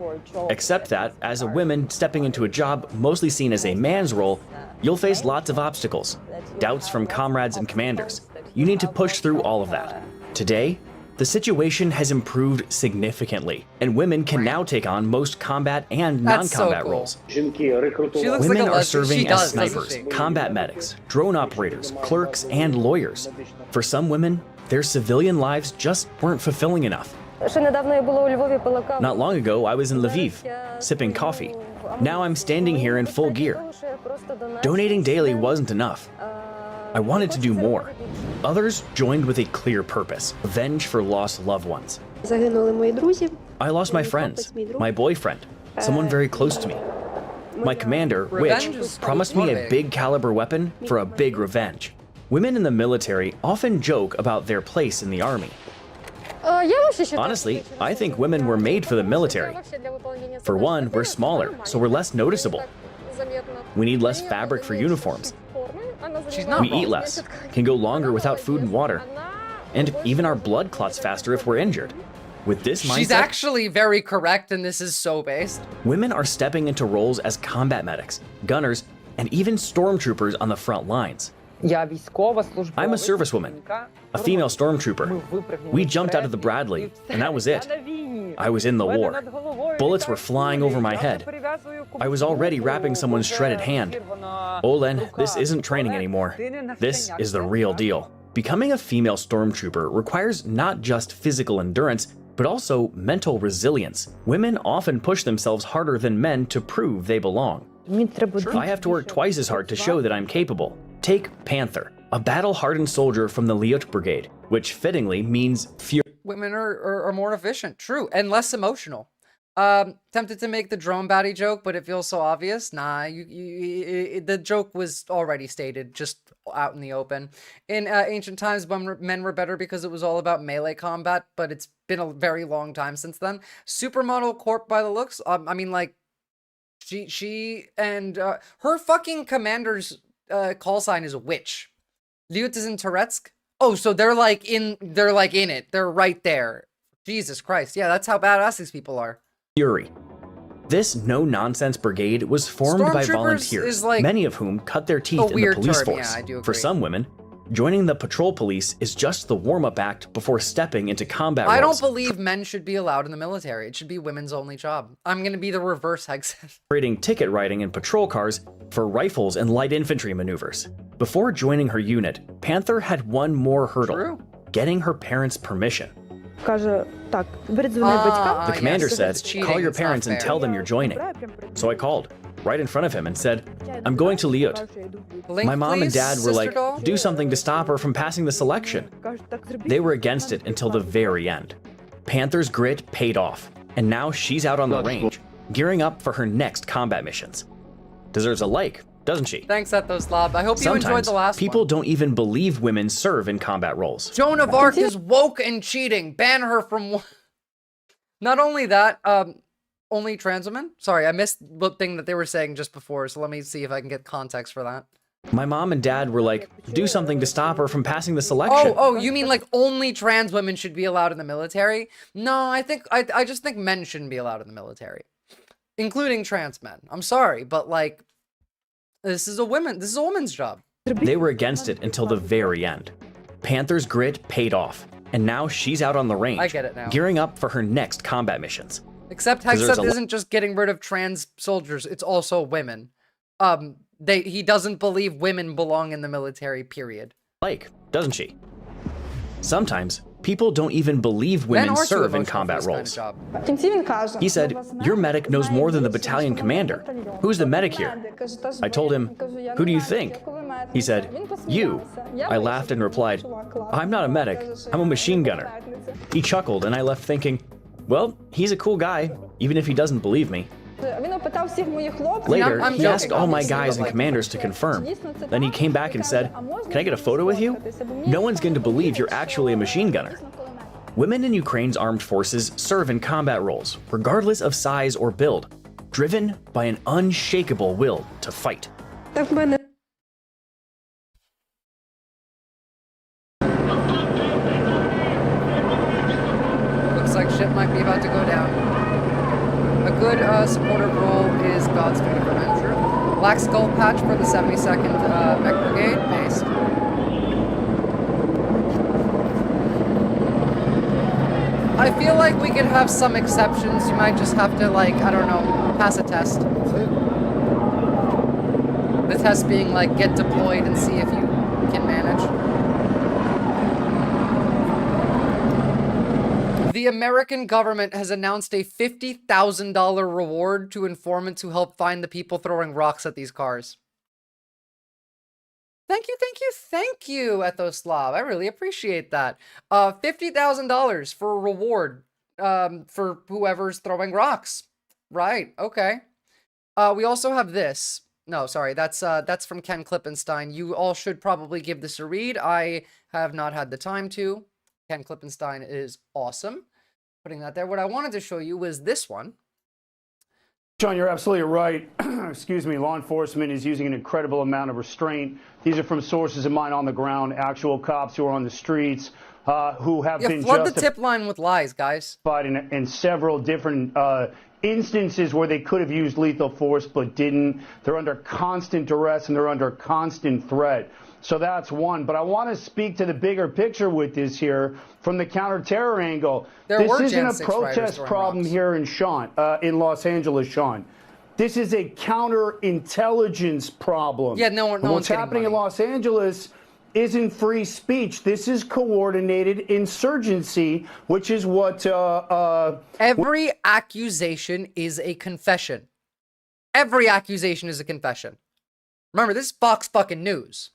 Accept that, as a woman stepping into a job mostly seen as a man's role, you'll face lots of obstacles, doubts from comrades and commanders. You need to push through all of that. Today, the situation has improved significantly, and women can now take on most combat and non-combat roles. Women are serving as snipers, combat medics, drone operators, clerks, and lawyers. For some women, their civilian lives just weren't fulfilling enough. Not long ago, I was in Lviv, sipping coffee. Now I'm standing here in full gear. Donating daily wasn't enough. I wanted to do more. Others joined with a clear purpose: revenge for lost loved ones. I lost my friends, my boyfriend, someone very close to me. My commander, which promised me a big caliber weapon for a big revenge. Women in the military often joke about their place in the army. Honestly, I think women were made for the military. For one, we're smaller, so we're less noticeable. We need less fabric for uniforms. We eat less, can go longer without food and water, and even our blood clots faster if we're injured. With this mindset, she's actually very correct, and this is so based. Women are stepping into roles as combat medics, gunners, and even stormtroopers on the front lines. I'm a servicewoman, a female stormtrooper. We jumped out of the Bradley, and that was it. I was in the war. Bullets were flying over my head. I was already wrapping someone's shredded hand. Olen, this isn't training anymore. This is the real deal. Becoming a female stormtrooper requires not just physical endurance, but also mental resilience. Women often push themselves harder than men to prove they belong. I have to work twice as hard to show that I'm capable. Take Panther, a battle-hardened soldier from the Lyot Brigade, which fittingly means fury. Women are more efficient, true, and less emotional. Tempted to make the drone baddie joke, but it feels so obvious. Nah, the joke was already stated, just out in the open. In ancient times, men were better because it was all about melee combat, but it's been a very long time since then. Supermodel corp by the looks. I mean, like, she and her fucking commander's call sign is witch. Lyut is in Touretsk. Oh, so they're like in it. They're right there. Jesus Christ. Yeah, that's how badass these people are. Fury. This no-nonsense brigade was formed by volunteers, like many of whom cut their teeth in the police force. Yeah, I do agree. For some women, joining the patrol police is just the warm-up act before stepping into combat roles. I don't believe men should be allowed in the military. It should be women's only job. I'm going to be the reverse exit. Trading ticket writing in patrol cars for rifles and light infantry maneuvers. Before joining her unit, Panther had one more hurdle: getting her parents' permission. The commander said, "Call your parents and tell them you're joining." So I called, right in front of him, and said, "I'm going to Lyut." My mom and dad were like, "Do something to stop her from passing the selection." They were against it until the very end. Panther's grit paid off, and now she's out on the range, gearing up for her next combat missions. Deserves a like, doesn't she? Thanks, Ethoslob. I hope you enjoyed the last people don't even believe women serve in combat roles. Joan of Arc is woke and cheating. Ban her from... Not only that, only trans women? Sorry, I missed the thing that they were saying just before, so let me see if I can get context for that. My mom and dad were like, "Do something to stop her from passing the selection." Oh, you mean like only trans women should be allowed in the military? No, I just think men shouldn't be allowed in the military. Including trans men. I'm sorry, but like... This is a woman's job. They were against it until the very end. Panther's grit paid off, and now she's out on the range, I get it now. gearing up for her next combat missions. Except Hexeth isn't just getting rid of trans soldiers, it's also women. He doesn't believe women belong in the military, period. Like, doesn't she? Sometimes, people don't even believe women serve in combat roles. He said, "Your medic knows more than the battalion commander. Who's the medic here?" I told him, "Who do you think?" He said, "You." I laughed and replied, "I'm not a medic, I'm a machine gunner." He chuckled and I left thinking, well, he's a cool guy, even if he doesn't believe me. Later, he asked all my guys and commanders to confirm. Then he came back and said, "Can I get a photo with you? No one's going to believe you're actually a machine gunner." Women in Ukraine's armed forces serve in combat roles, regardless of size or build, driven by an unshakable will to fight. Looks like shit might be about to go down. A good supportive role is Godspeed of Avenger. Black Skull Patch for the 72nd Mech Brigade, based. I feel like we could have some exceptions. You might just have to, like, I don't know, pass a test. The test being, like, get deployed and see if you can manage. The American government has announced a $50,000 reward to informants who help find the people throwing rocks at these cars. Thank you, thank you, thank you, Ethoslav. I really appreciate that. $50,000 for a reward for whoever's throwing rocks. Right, okay. We also have this. No, sorry, that's from Ken Klippenstein. You all should probably give this a read. I have not had the time to. Ken Klippenstein is awesome. Putting that there. What I wanted to show you was this one. John, you're absolutely right. Excuse me, law enforcement is using an incredible amount of restraint. These are from sources of mine on the ground, actual cops who are on the streets, who have been flood the tip line with lies, guys. In several different instances where they could have used lethal force but didn't. They're under constant duress and they're under constant threat. So that's one. But I want to speak to the bigger picture with this here from the counterterror angle. This isn't a protest problem here in Los Angeles, Sean. This is a counterintelligence problem. Yeah, no one's what's happening in Los Angeles isn't free speech. This is coordinated insurgency, which is what... Every accusation is a confession. Every accusation is a confession. Remember, this is Fox fucking News.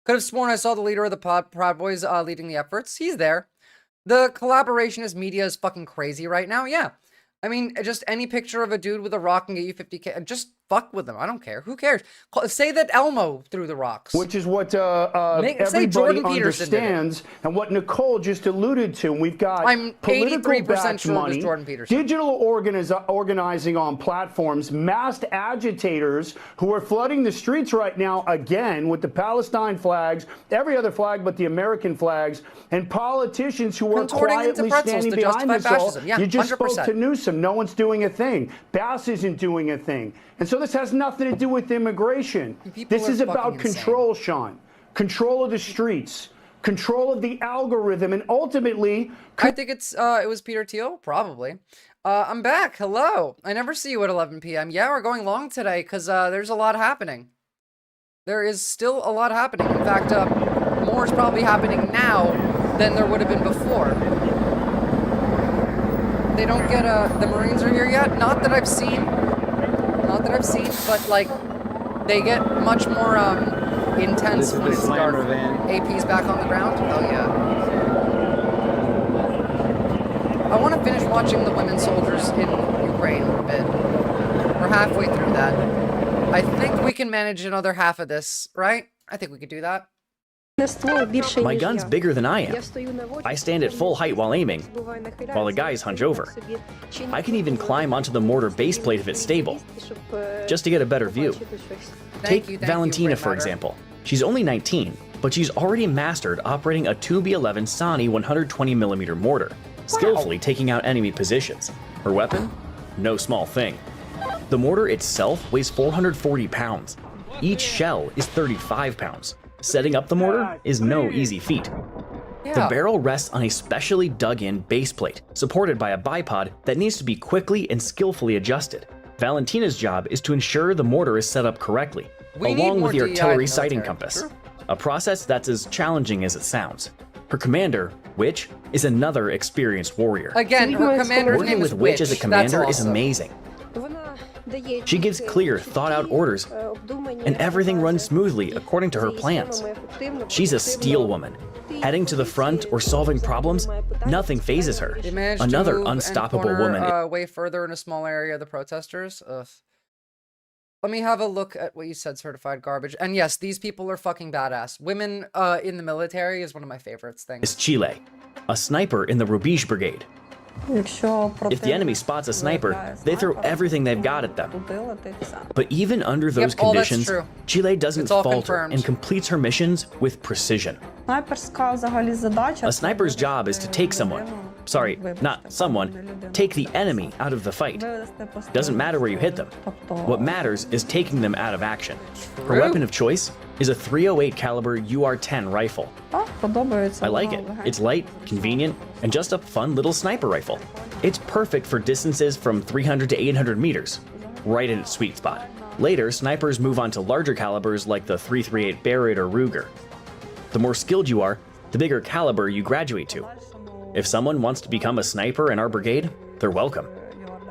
Could have sworn I saw the leader of the Proud Boys leading the efforts. He's there. The collaborationist media is fucking crazy right now. Yeah. I mean, just any picture of a dude with a rock can get you 50K. Just fuck with them. I don't care. Who cares? Say that Elmo threw the rocks. Which is what everybody understands and what Nicole just alluded to. We've got political-backed sure money, Jordan Peterson. digital organizing on platforms, masked agitators who are flooding the streets right now again with the Palestine flags, every other flag but the American flags, and politicians who are quietly standing behind this all. Yeah, you just 100%. spoke to Newsom. No one's doing a thing. Bass isn't doing a thing. And so this has nothing to do with immigration. This is about control, Sean. Control of the streets, control of the algorithm, and ultimately... I think it was Peter Thiel, probably. I'm back. Hello. I never see you at 11 p.m. Yeah, we're going long today because there's a lot happening. There is still a lot happening. In fact, more is probably happening now than there would have been before. They don't get, the Marines are here yet? Not that I've seen. Not that I've seen, but, like, they get much more, intense when it's dark. AP's back on the ground? Oh, yeah. I want to finish watching the women soldiers in Ukraine a bit. We're halfway through that. I think we can manage another half of this, right? I think we could do that. My gun's bigger than I am. I stand at full height while aiming, while the guys hunch over. I can even climb onto the mortar base plate if it's stable, just to get a better view. Take Valentina, for example. She's only 19, but she's already mastered operating a 2B11 Sani 120mm mortar, skillfully taking out enemy positions. Her weapon? No small thing. The mortar itself weighs 440 pounds. Each shell is 35 pounds. Setting up the mortar is no easy feat. The barrel rests on a specially dug-in base plate, supported by a bipod that needs to be quickly and skillfully adjusted. Valentina's job is to ensure the mortar is set up correctly, along with the artillery sighting compass, a process that's as challenging as it sounds. Her commander, Witch, is another experienced warrior. Again, her commander's name is Working with Witch as a commander is awesome. amazing. She gives clear, thought-out orders, and everything runs smoothly according to her plans. She's a steel woman. Heading to the front or solving problems, nothing phases her. Another unstoppable woman. Way further in a small area of the protesters. Ugh. Let me have a look at what you said, certified garbage. And yes, these people are fucking badass. Women in the military is one of my favorites things. Is Chile, a sniper in the Rubíž Brigade. If the enemy spots a sniper, they throw everything they've got at them. But even under those conditions, Chile doesn't falter and completes her missions with precision. A sniper's job is to take someone, sorry, not someone, take the enemy out of the fight. Doesn't matter where you hit them. What matters is taking them out of action. Her weapon of choice is a .308 caliber UR-10 rifle. I like it. It's light, convenient, and just a fun little sniper rifle. It's perfect for distances from 300 to 800 meters, right in its sweet spot. Later, snipers move on to larger calibers like the .338 Barrett or Ruger. The more skilled you are, the bigger caliber you graduate to. If someone wants to become a sniper in our brigade, they're welcome.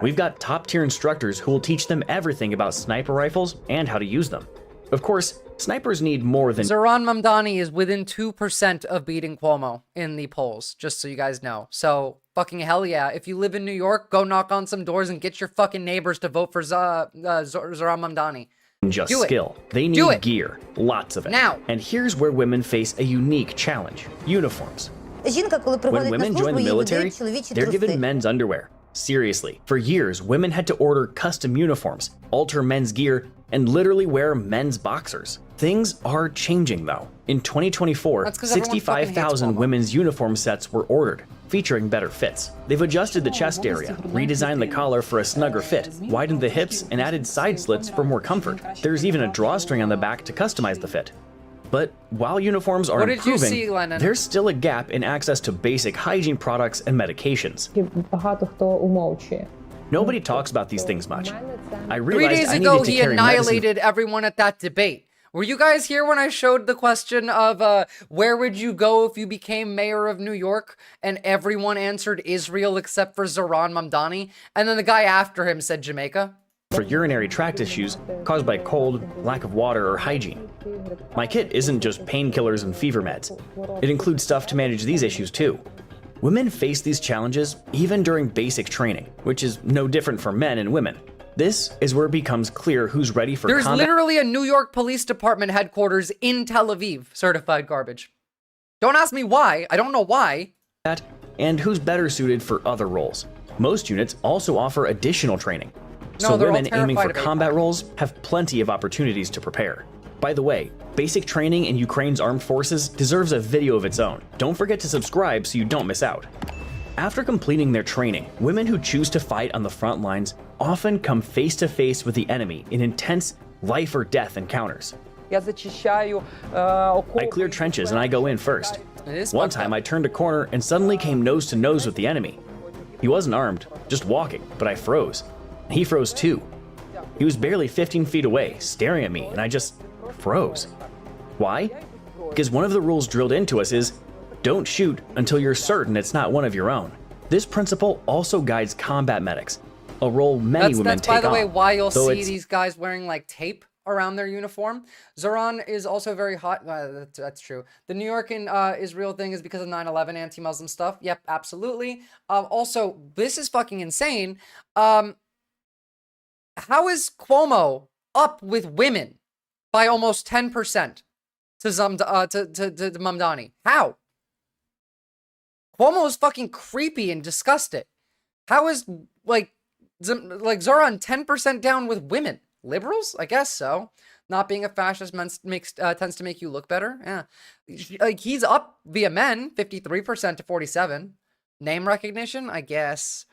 We've got top-tier instructors who will teach them everything about sniper rifles and how to use them. Of course, snipers need more than— Zoran Mamdani is within 2% of beating Cuomo in the polls, just so you guys know. So, fucking hell yeah. If you live in New York, go knock on some doors and get your fucking neighbors to vote for Zoran Mamdani. Just skill. They need gear, lots of it. Now. And here's where women face a unique challenge: uniforms. When women join the military, they're given men's underwear. Seriously, for years, women had to order custom uniforms, alter men's gear, and literally wear men's boxers. Things are changing though. In 2024, 65,000 women's uniform sets were ordered, featuring better fits. They've adjusted the chest area, redesigned the collar for a snugger fit, widened the hips, and added side slits for more comfort. There's even a drawstring on the back to customize the fit. But while uniforms are improving, there's still a gap in access to basic hygiene products and medications. Nobody talks about these things much. I realized 3 days I ago, needed to he carry annihilated everyone at that debate. Were you guys here when I showed the question of where would you go if you became mayor of New York? And everyone answered Israel except for Zoran Mamdani. And then the guy after him said Jamaica. For urinary tract issues caused by cold, lack of water, or hygiene. My kit isn't just painkillers and fever meds. It includes stuff to manage these issues too. Women face these challenges even during basic training, which is no different for men and women. This is where it becomes clear who's ready for There's combat. literally a New York Police Department headquarters in Tel Aviv, certified garbage. Don't ask me why. I don't know why. And who's better suited for other roles. Most units also offer additional training. No, So they're all women aiming for terrified of combat roles have plenty of opportunities to prepare. By the way, basic training in Ukraine's armed forces deserves a video of its own. Don't forget to subscribe so you don't miss out. After completing their training, women who choose to fight on the front lines often come face to face with the enemy in intense life or death encounters. I clear trenches and I go in first. One time I turned a corner and suddenly came nose to nose with the enemy. He wasn't armed, just walking, but I froze. He froze too. He was barely 15 feet away, staring at me, and I just froze. Why? Because one of the rules drilled into us is, don't shoot until you're certain it's not one of your own. This principle also guides combat medics, a role many women take on. That's, by the way, why you'll see these guys wearing, like, tape around their uniform. Zoran is also very hot. That's true. The New York and Israel thing is because of 9/11 anti-Muslim stuff. Yep, absolutely. Also, this is fucking insane. How is Cuomo up with women by almost 10% to Mamdani? How? Cuomo is fucking creepy and disgusting. How is, like Zoran 10% down with women? Liberals? I guess so. Not being a fascist tends to make you look better. Yeah. Like, he's up via men, 53% to 47%. Name recognition? I guess.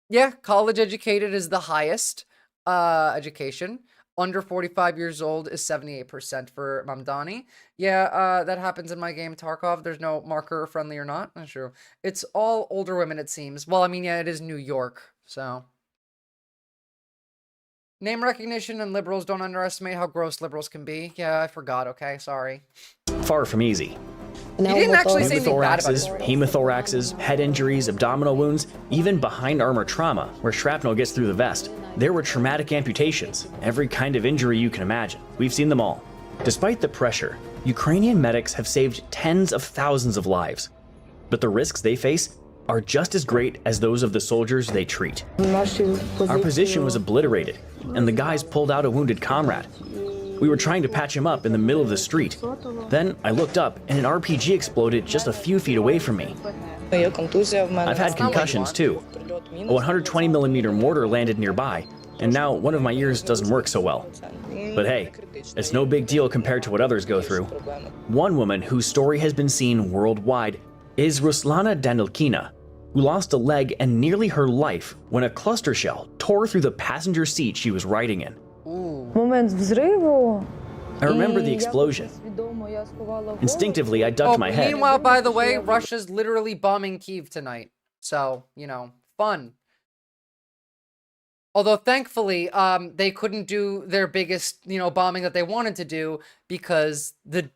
Yeah, college educated is the highest education. under 45 years old is 78% for Mamdani. Yeah, that happens in my game, Tarkov. There's no marker friendly or not. That's true. It's all older women, it seems. Well, I mean, yeah, it is New York, so. Name recognition and liberals, don't underestimate how gross liberals can be. Yeah, I forgot, okay, sorry. Far from easy. You didn't actually say anything bad about Pneumothoraxes, hemothoraxes, head injuries, abdominal wounds, even behind armor trauma, where shrapnel gets through the vest. There were traumatic amputations, every kind of injury you can imagine. We've seen them all. Despite the pressure, Ukrainian medics have saved tens of thousands of lives. But the risks they face are just as great as those of the soldiers they treat. Our position was obliterated, and the guys pulled out a wounded comrade. We were trying to patch him up in the middle of the street. Then I looked up and an RPG exploded just a few feet away from me. I've had concussions too. A 120mm mortar landed nearby, and now one of my ears doesn't work so well. But hey, it's no big deal compared to what others go through. One woman whose story has been seen worldwide is Ruslana Danilkina, who lost a leg and nearly her life when a cluster shell tore through the passenger seat she was riding in. I remember the explosion. Instinctively, I ducked my head. Meanwhile, by the way, Russia's literally bombing Kyiv tonight. So, you know, fun. Although, thankfully, they couldn't do their biggest, you know, bombing that they wanted to do because the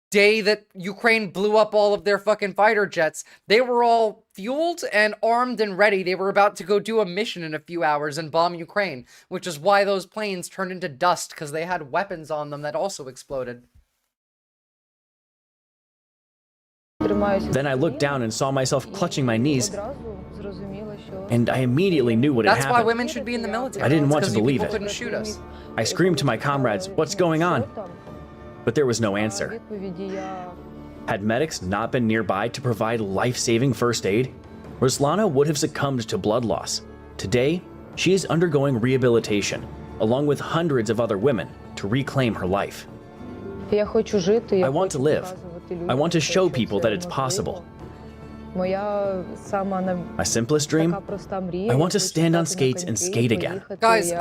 day that Ukraine blew up all of their fucking fighter jets, they were all fueled and armed and ready. They were about to go do a mission in a few hours and bomb Ukraine, which is why those planes turned into dust, because they had weapons on them that also exploded. Then I looked down and saw myself clutching my knees, and I immediately knew what had happened. That's why women should be in the military. I didn't want to believe it. Couldn't shoot us. I screamed to my comrades, "What's going on?" But there was no answer. Had medics not been nearby to provide life-saving first aid, Ruslana would have succumbed to blood loss. Today, she is undergoing rehabilitation, along with hundreds of other women, to reclaim her life. I want to live. I want to show people that it's possible. My simplest dream? I want to stand on skates and skate again. Guys,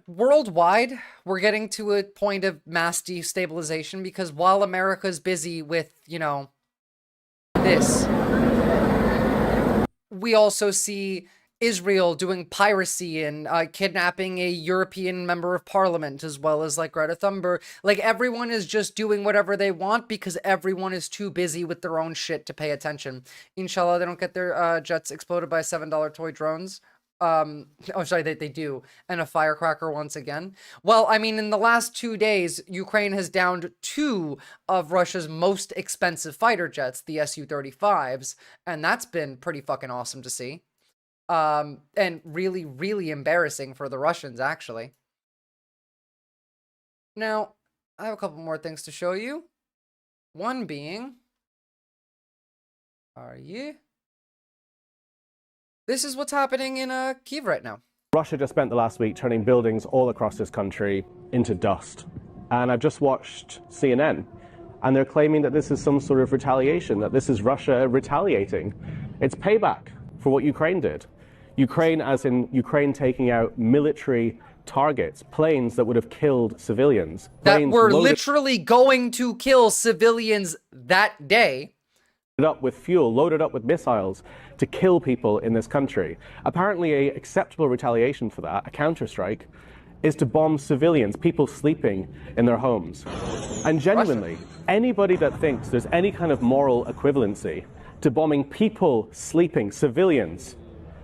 worldwide, we're getting to a point of mass destabilization because while America's busy with, you know, this, we also see Israel doing piracy and kidnapping a European member of parliament, as well as like Greta Thunberg. Like everyone is just doing whatever they want because everyone is too busy with their own shit to pay attention. Inshallah, they don't get their jets exploded by $7 toy drones. Oh, sorry, they do. And a firecracker once again. Well, I mean, in the last 2 days, Ukraine has downed 2 of Russia's most expensive fighter jets, the Su-35s, and that's been pretty fucking awesome to see. And really, really embarrassing for the Russians, actually. Now, I have a couple more things to show you. One being, this is what's happening in Kyiv right now. Russia just spent the last week turning buildings all across this country into dust. And I've just watched CNN, and they're claiming that this is some sort of retaliation, that this is Russia retaliating. It's payback for what Ukraine did. Ukraine, as in Ukraine taking out military targets, planes that would have killed civilians. That were literally going to kill civilians that day. Loaded up with fuel, loaded up with missiles to kill people in this country. Apparently, a acceptable retaliation for that, a counterstrike, is to bomb civilians, people sleeping in their homes. And genuinely, anybody that thinks there's any kind of moral equivalency to bombing people sleeping, civilians,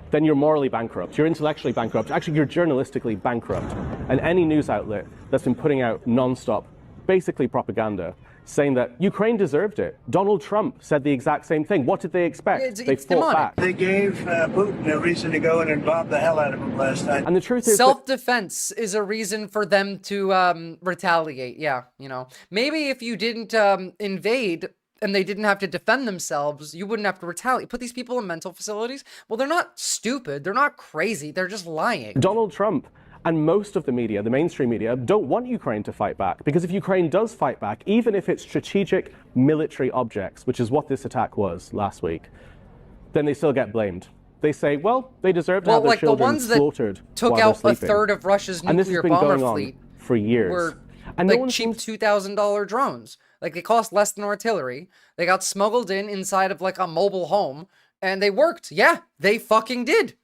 then you're morally bankrupt, you're intellectually bankrupt, actually you're journalistically bankrupt. And any news outlet that's been putting out non-stop, basically propaganda, saying that Ukraine deserved it. Donald Trump said the exact same thing. What did they expect? They fought back. They gave Putin a reason to go in and bomb the hell out of him last night. And the truth is, self-defense is a reason for them to retaliate. Yeah, you know, maybe if you didn't invade and they didn't have to defend themselves, you wouldn't have to retaliate. Put these people in mental facilities. Well, they're not stupid. They're not crazy. They're just lying. Donald Trump and most of the media, the mainstream media, don't want Ukraine to fight back, because if Ukraine does fight back, even if it's strategic military objects, which is what this attack was last week, then they still get blamed. They say, well, they deserve to have their children slaughtered. Took out a third of Russia's nuclear bomber fleet. for years. were And like cheap $2,000 drones. Like they cost less than artillery. They got smuggled in inside of like a mobile home and they worked. Yeah, they fucking did.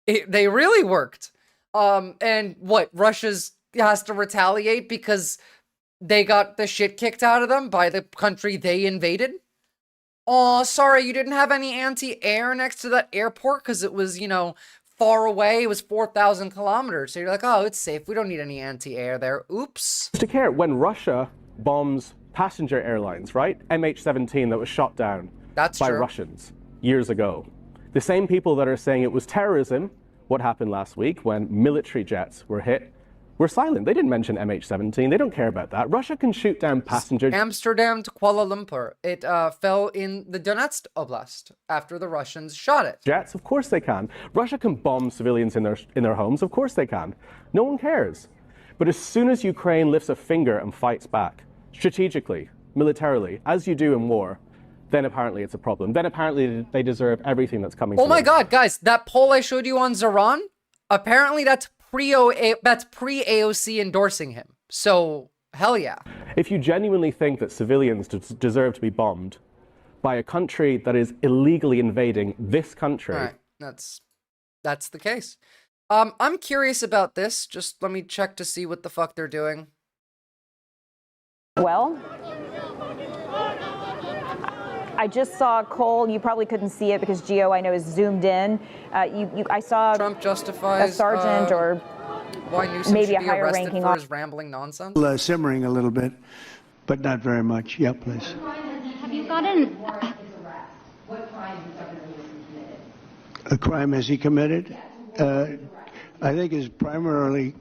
They really worked. And what, Russia's has to retaliate because they got the shit kicked out of them by the country they invaded? Oh, sorry, you didn't have any anti-air next to that airport because it was, you know, far away. It was 4,000 kilometers. So you're like, oh, it's safe. We don't need any anti-air there. Oops. To care when Russia bombs passenger airlines, right? MH17 that was shot down by Russians years ago. The same people that are saying it was terrorism, what happened last week when military jets were hit, were silent. They didn't mention MH17. They don't care about that. Russia can shoot down passenger... Amsterdam to Kuala Lumpur. It fell in the Donetsk Oblast after the Russians shot it. Jets, of course they can. Russia can bomb civilians in their homes, of course they can. No one cares. But as soon as Ukraine lifts a finger and fights back, strategically, militarily, as you do in war, then apparently it's a problem. Then apparently they deserve everything that's coming to them. Oh my God, guys, that poll I showed you on Zaran, apparently that's pre-AOC endorsing him. So, hell yeah. If you genuinely think that civilians deserve to be bombed by a country that is illegally invading this country... All right, that's the case. I'm curious about this. Just let me check to see what the fuck they're doing. Well, I just saw Cole. You probably couldn't see it because Gio, I know, is zoomed in. I saw Trump justifies a sergeant or why Newsom maybe should a be higher arrested ranking for officer. his rambling nonsense. Simmering a little bit, but not very much. Yeah, please. Have you gotten... A crime has he committed? I think his primary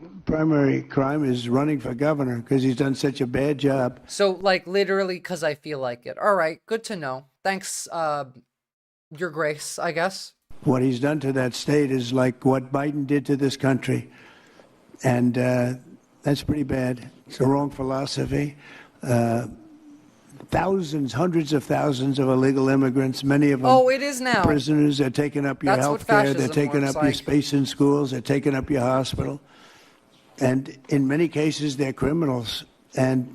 crime is running for governor because he's done such a bad job. So, like, literally, because I feel like it. All right, good to know. Thanks, Your Grace, I guess. What he's done to that state is like what Biden did to this country. And that's pretty bad. It's the wrong philosophy. Thousands, hundreds of thousands of illegal immigrants, many of them it is now. prisoners. They're taking up your health care. They're taking up your like. space in schools. They're taking up your hospital. And in many cases, they're criminals. And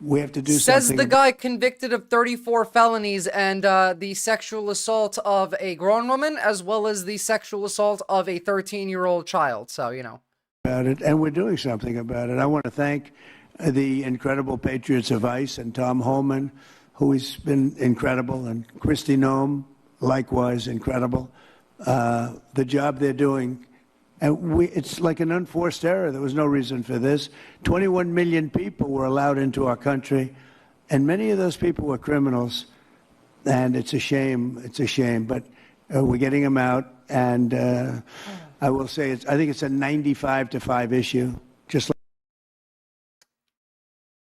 we have to do something. Says the guy convicted of 34 felonies and the sexual assault of a grown woman, as well as the sexual assault of a 13-year-old child. So, you know. About it, and we're doing something about it. I want to thank the incredible patriots of ICE and Tom Holman, who has been incredible, and Kristi Noem, likewise incredible. The job they're doing. And it's like an unforced error. There was no reason for this. 21 million people were allowed into our country, and many of those people were criminals. And it's a shame. It's a shame. But we're getting them out. And I will say, I think it's a 95-5 issue. Just like.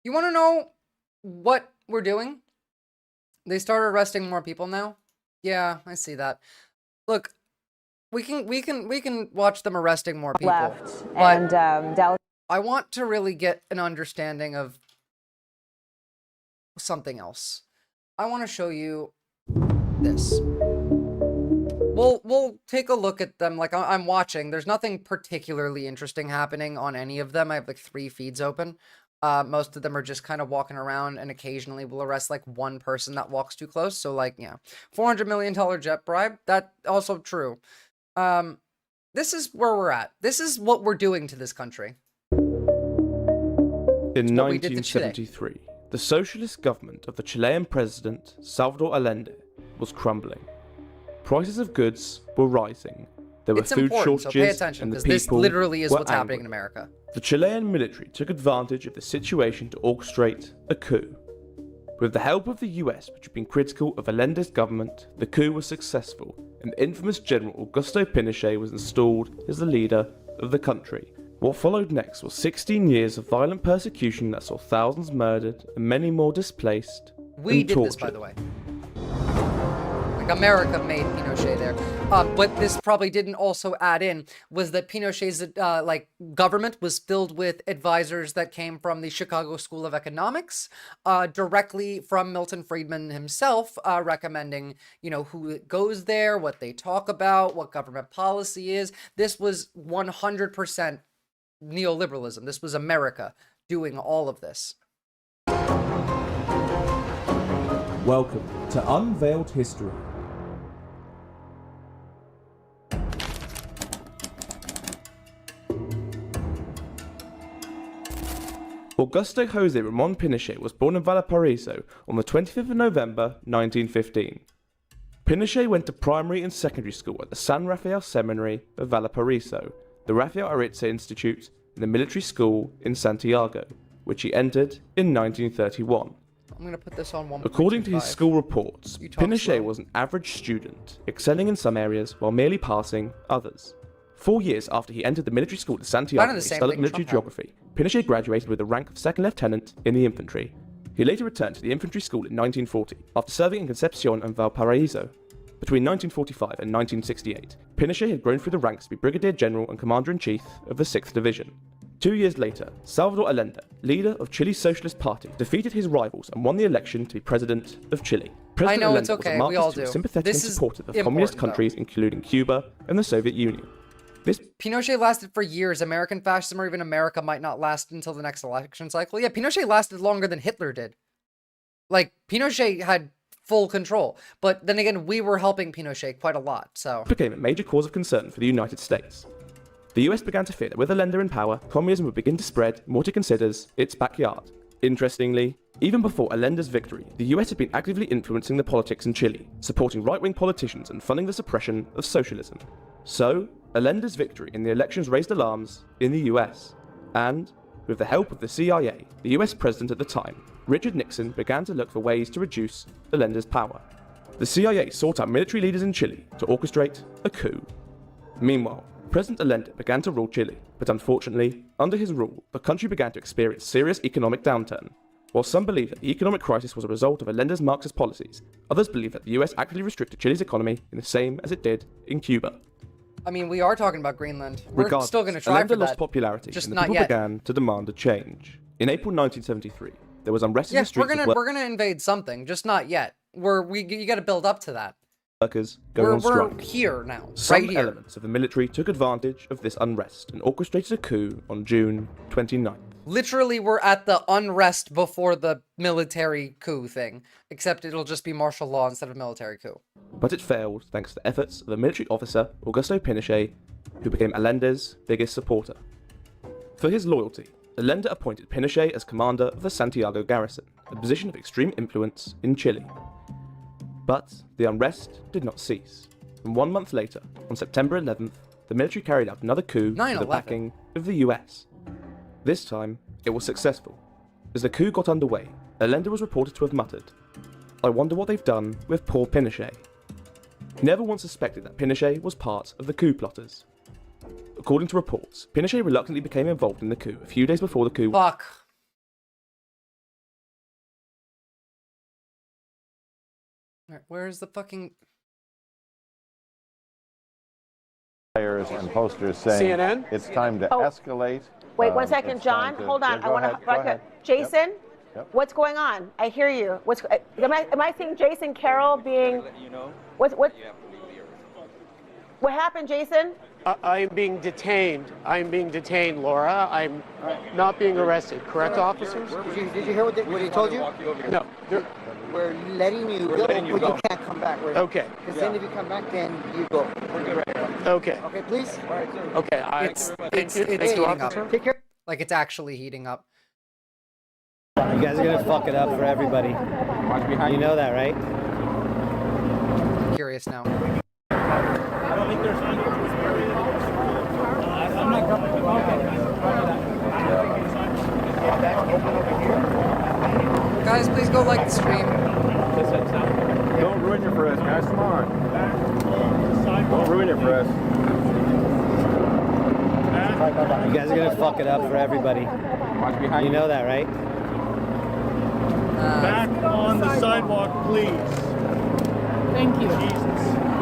You want to know what we're doing? They started arresting more people now. Yeah, I see that. Look. We can watch them arresting more people. Left and Dallas. I want to really get an understanding of something else. I want to show you this. We'll take a look at them. Like I'm watching. There's nothing particularly interesting happening on any of them. I have like 3 feeds open. Most of them are just kind of walking around, and occasionally we'll arrest like one person that walks too close. So like, yeah, $400 million jet bribe. That also true. This is where we're at. This is what we're doing to this country. In 1973, the socialist government of the Chilean president, Salvador Allende, was crumbling. Prices of goods were rising. There were food shortages, so pay attention, and the because this people literally is were what's angry. happening in America. The Chilean military took advantage of the situation to orchestrate a coup. With the help of the US, which had been critical of Allende's government, the coup was successful, and the infamous General Augusto Pinochet was installed as the leader of the country. What followed next was 16 years of violent persecution that saw thousands murdered and many more displaced We and did tortured. this, by the way. Like America made Pinochet there. But this probably didn't also add in was that Pinochet's like government was filled with advisors that came from the Chicago School of Economics, directly from Milton Friedman himself, recommending, you know, who goes there, what they talk about, what government policy is. This was 100% neoliberalism. This was America doing all of this. Welcome to Unveiled History. Augusto Jose Ramon Pinochet was born in Valparaiso on the 25th of November 1915. Pinochet went to primary and secondary school at the San Rafael Seminary of Valparaiso, the Rafael Aritze Institute, and the military school in Santiago, which he entered in 1931. I'm going to put this on 1.25. According to his school reports, Pinochet was an average student, excelling in some areas while merely passing others. 4 years after he entered the military school at Santiago, he studied military geography. Pinochet graduated with the rank of second lieutenant in the infantry. He later returned to the infantry school in 1940, after serving in Concepcion and Valparaiso. Between 1945 and 1968, Pinochet had grown through the ranks to be Brigadier General and Commander-in-Chief of the 6th Division. 2 years later, Salvador Allende, leader of Chile's Socialist Party, defeated his rivals and won the election to be president of Chile. President I know, Allende it's okay, was a we all Marxist who was do. sympathetic This and is supportive of important, communist countries, including Cuba and the Soviet Union. Pinochet lasted for years. American fascism, or even America, might not last until the next election cycle. Yeah, Pinochet lasted longer than Hitler did. Like, Pinochet had full control. But then again, we were helping Pinochet quite a lot, so... Became a major cause of concern for the United States. The US began to fear that with Allende in power, communism would begin to spread more to considers its backyard. Interestingly, even before Allende's victory, the US had been actively influencing the politics in Chile, supporting right-wing politicians and funding the suppression of socialism. So, Allende's victory in the elections raised alarms in the US, and, with the help of the CIA, the US president at the time, Richard Nixon, began to look for ways to reduce Allende's power. The CIA sought out military leaders in Chile to orchestrate a coup. Meanwhile, President Allende began to rule Chile, but unfortunately, under his rule, the country began to experience serious economic downturn. While some believe that the economic crisis was a result of Allende's Marxist policies, others believe that the US actively restricted Chile's economy in the same as it did in Cuba. I mean, we are talking about Greenland. We're Regardless, still going to try Allende for that. lost popularity, just and the not people yet. began to demand a change. In April 1973, there was unrest in the streets we're gonna invade something, just not yet. You got to build up to that. Workers going on strike. We're here now, Some right here. elements of the military took advantage of this unrest and orchestrated a coup on June 29th. Literally, we're at the unrest before the military coup thing, except it'll just be martial law instead of military coup. But it failed thanks to the efforts of the military officer Augusto Pinochet, who became Allende's biggest supporter. For his loyalty, Allende appointed Pinochet as commander of the Santiago garrison, a position of extreme influence in Chile. But the unrest did not cease, and 1 month later, on September 11th, the military carried out another coup with the 9/11. backing of the US. This time, it was successful. As the coup got underway, Allende was reported to have muttered, "I wonder what they've done with poor Pinochet." He never once suspected that Pinochet was part of the coup plotters. According to reports, Pinochet reluctantly became involved in the coup a few days before the coup. Fuck. Where's the fucking... And posters saying CNN? it's time to escalate. Wait 1 second, it's John. time to- Hold on. Yeah, I want go to. ahead. Jason, Yep. what's going on? I hear you. Am I seeing Jason Carroll being? What happened, Jason? I am being detained. I am being detained, Laura. I'm not being arrested. Correct, officers? Did you hear what he told you? No. We're letting you go, but you can't come back. Okay. Because then if you come back, then you go. Okay. Okay, please? Okay. It's heating up. Take care. Like, it's actually heating up. You guys are gonna fuck it up for everybody. You know that, right? I'm curious now. I don't think there's Guys, please go like the stream. Don't ruin it for us, guys. Come on. Don't ruin it for us. You guys are gonna fuck it up for everybody. You know that, right? Back on the sidewalk, please. Thank you.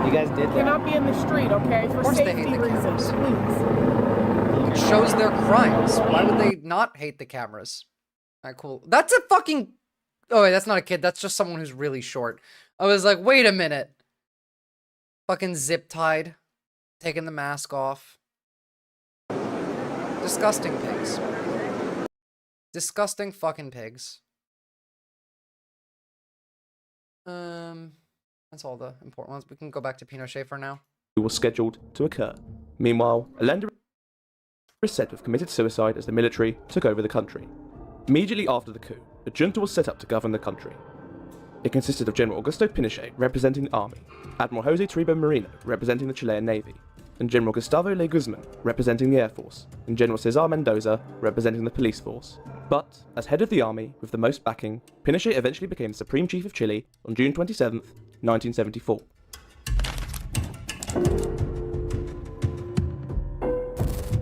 You guys did that. Cannot be in the street, okay? For Of course they hate safety the reasons, cameras. please. It shows their crimes. Why would they not hate the cameras? Alright, cool. That's a fucking... Oh, wait, that's not a kid. That's just someone who's really short. I was like, wait a minute. Fucking zip-tied. Taking the mask off. Disgusting pigs. Disgusting fucking pigs. That's all the important ones. We can go back to Pinochet for now. Was scheduled to occur. Meanwhile, Allende is said to have committed suicide as the military took over the country. Immediately after the coup, a junta was set up to govern the country. It consisted of General Augusto Pinochet representing the army, Admiral Jose Tribo Merino representing the Chilean Navy, and General Gustavo Le Guzman representing the Air Force, and General Cesar Mendoza representing the police force. But, as head of the army with the most backing, Pinochet eventually became the Supreme Chief of Chile on June 27, 1974.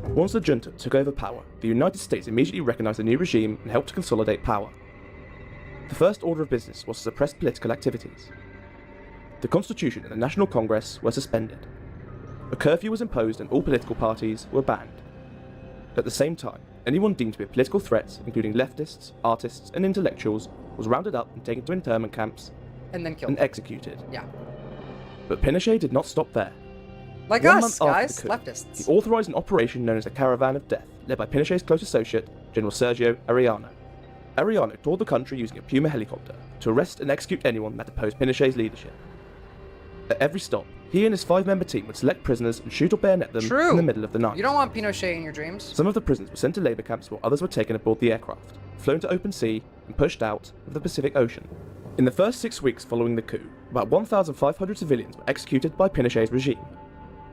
Once the junta took over power, the United States immediately recognized the new regime and helped to consolidate power. The first order of business was to suppress political activities. The Constitution and the National Congress were suspended. A curfew was imposed and all political parties were banned. At the same time, anyone deemed to be a political threat, including leftists, artists, and intellectuals, was rounded up and taken to internment camps and then killed and executed. Yeah. But Pinochet did not stop there. Like 1 us, month after guys, the coup, leftists. He authorized an operation known as the Caravan of Death, led by Pinochet's close associate, General Sergio Arellano. Arellano toured the country using a Puma helicopter to arrest and execute anyone that opposed Pinochet's leadership. At every stop, he and his 5-member team would select prisoners and shoot or bayonet them in the middle of the night. You don't want Pinochet in your dreams. Some of the prisoners were sent to labor camps while others were taken aboard the aircraft, flown to open sea, and pushed out of the Pacific Ocean. In the first 6 weeks following the coup, about 1,500 civilians were executed by Pinochet's regime.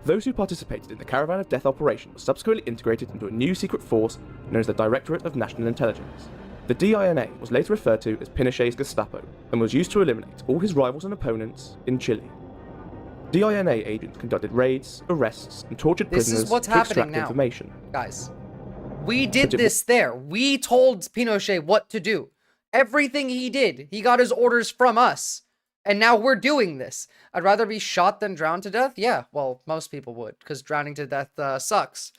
Those who participated in the Caravan of Death operation were subsequently integrated into a new secret force known as the Directorate of National Intelligence. The DINA was later referred to as Pinochet's Gestapo, and was used to eliminate all his rivals and opponents in Chile. DINA agents conducted raids, arrests, and tortured prisoners This is what's to happening extract now, information. guys. We did this there. We told Pinochet what to do. Everything he did, he got his orders from us. And now we're doing this. I'd rather be shot than drowned to death? Yeah, well, most people would, because drowning to death sucks.